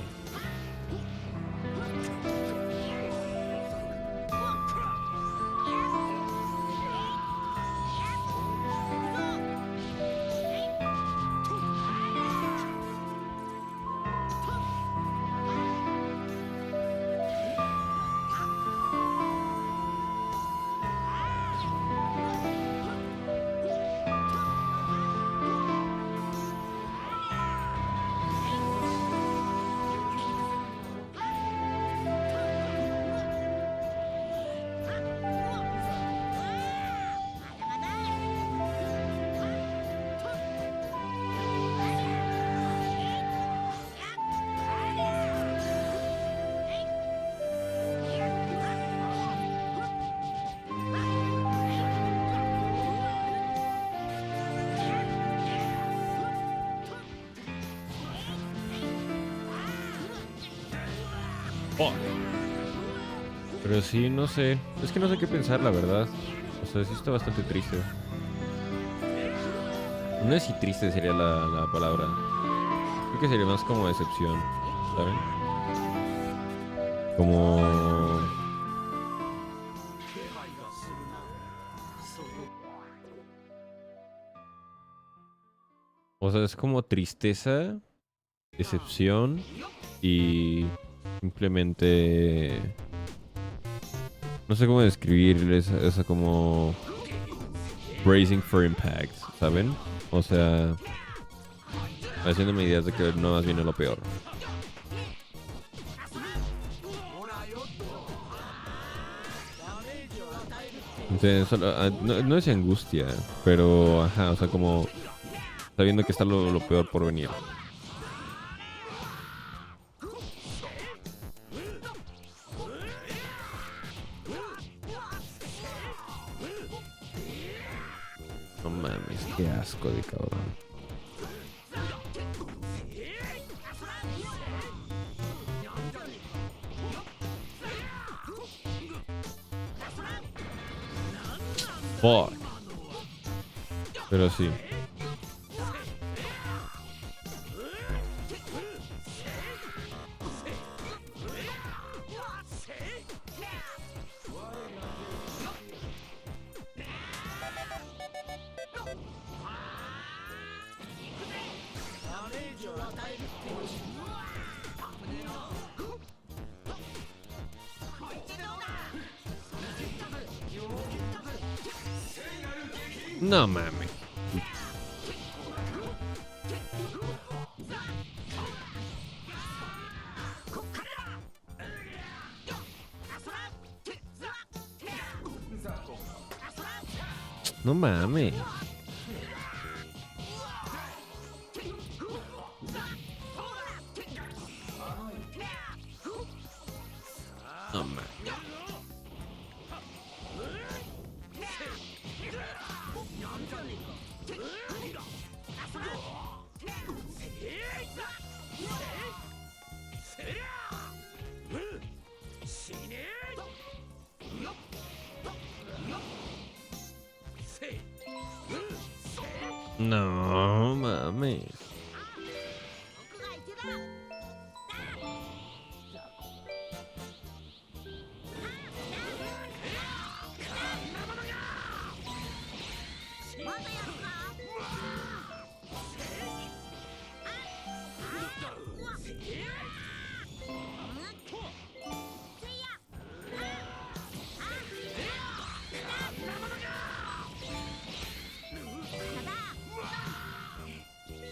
Pero sí, no sé. Es que no sé qué pensar, la verdad. O sea, sí está bastante triste. No sé si triste sería la palabra. Creo que sería más como decepción, ¿saben? Como... O sea, es como tristeza, decepción y simplemente... No sé cómo describir esa como... Bracing for impact, ¿saben? O sea... Haciéndome ideas de que no más viene lo peor. Entonces, no es angustia, pero... Ajá, o sea, como... Sabiendo que está lo peor por venir. No mames, qué asco de cabrón. Fuck. Pero sí. No mames. No mames. No mames. No mames.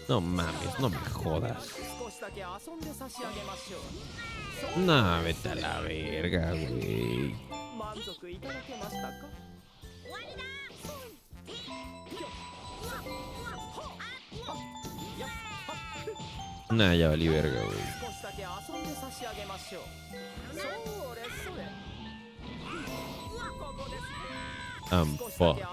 No mames, no me jodas. No, vete a la verga, güey. Nah, ya valí verga, güey. I'm fucked.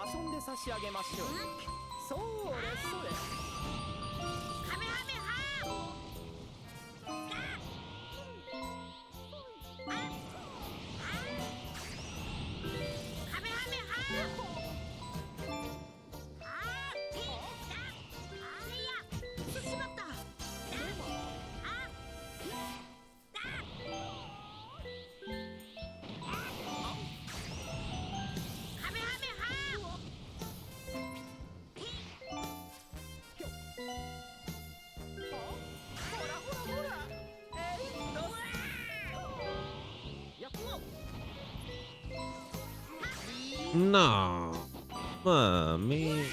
No. Mami.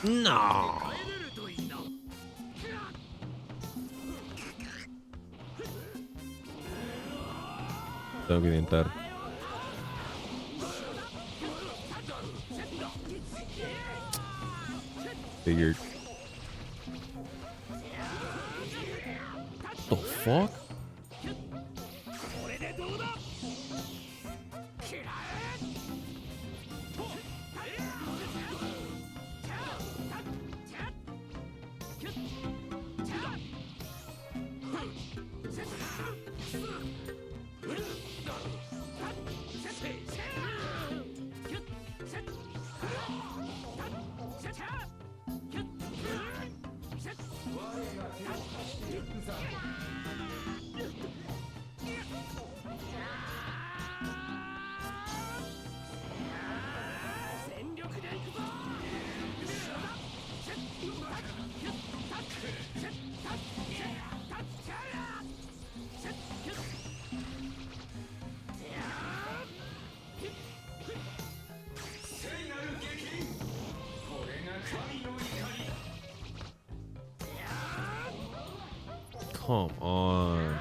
No. Tengo que intentar. Figured. The fuck? Come on.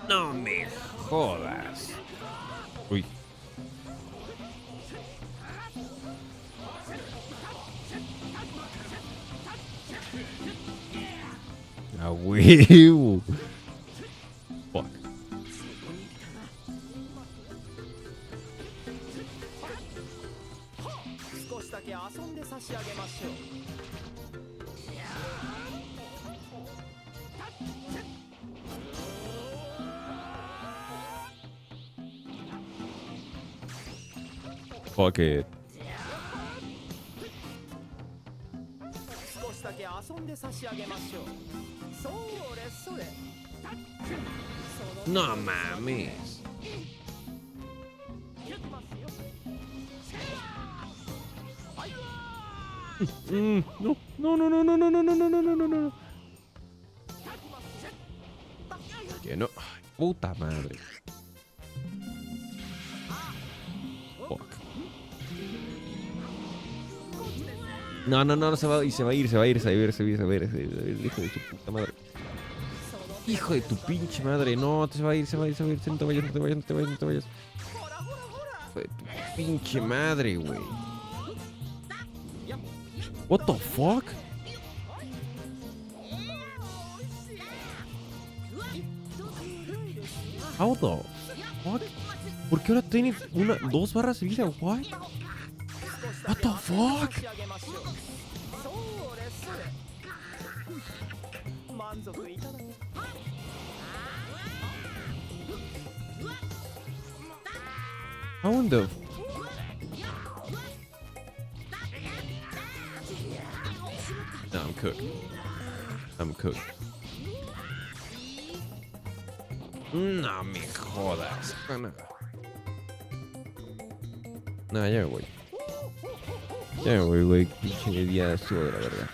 No me jodas. Uy. A huevo. Fuck. Fuck it. No mames. No, no, no, no, no, no, no, no, no, no, no, no, no. Que no. Ay, puta madre. Fuck. No, no, no, no se va a ir, se va a ir, se va a ir, se va a ir, se va a ir, se va a ir, se va a ir, hijo de su puta madre. Hijo de tu pinche madre, no, se va a ir, se va a ir, se va a ir, no te vayas, no te vayas, no te vayas, no te vayas. Hijo de tu pinche madre, güey. What the fuck? How the fuck? ¿Por qué ahora tiene dos barras de vida? What? What the fuck? How in the... No, I'm cooked. I'm cooked. No me jodas. No, ya me voy. Ya me voy, güey. Pinche día estuvo de la verga.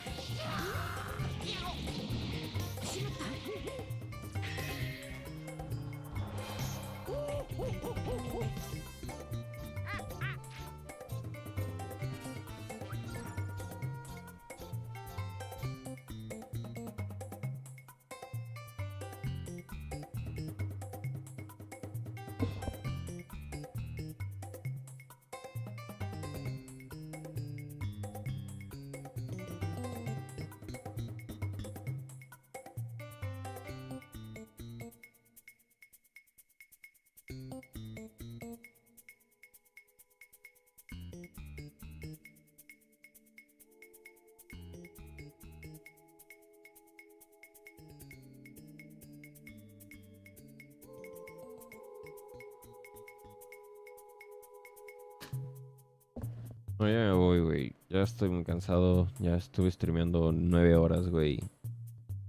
No, ya me voy, güey. Ya estoy muy cansado. Ya estuve streameando 9 horas, güey.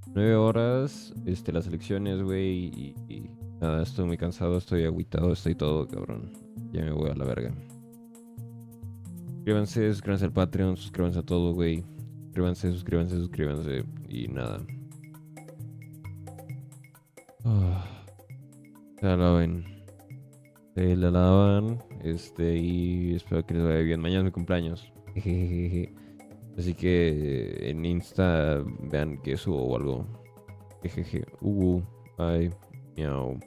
9 horas, las elecciones, güey. Y nada, estoy muy cansado, estoy agüitado, estoy todo, cabrón. Ya me voy a la verga. Suscríbanse al Patreon, suscríbanse a todo, güey. Suscríbanse. Y nada. Se la laven. Se la lavan. Y espero que les vaya bien. Mañana es mi cumpleaños. Así que en Insta vean que subo o algo. Jejeje. Bye. Miau.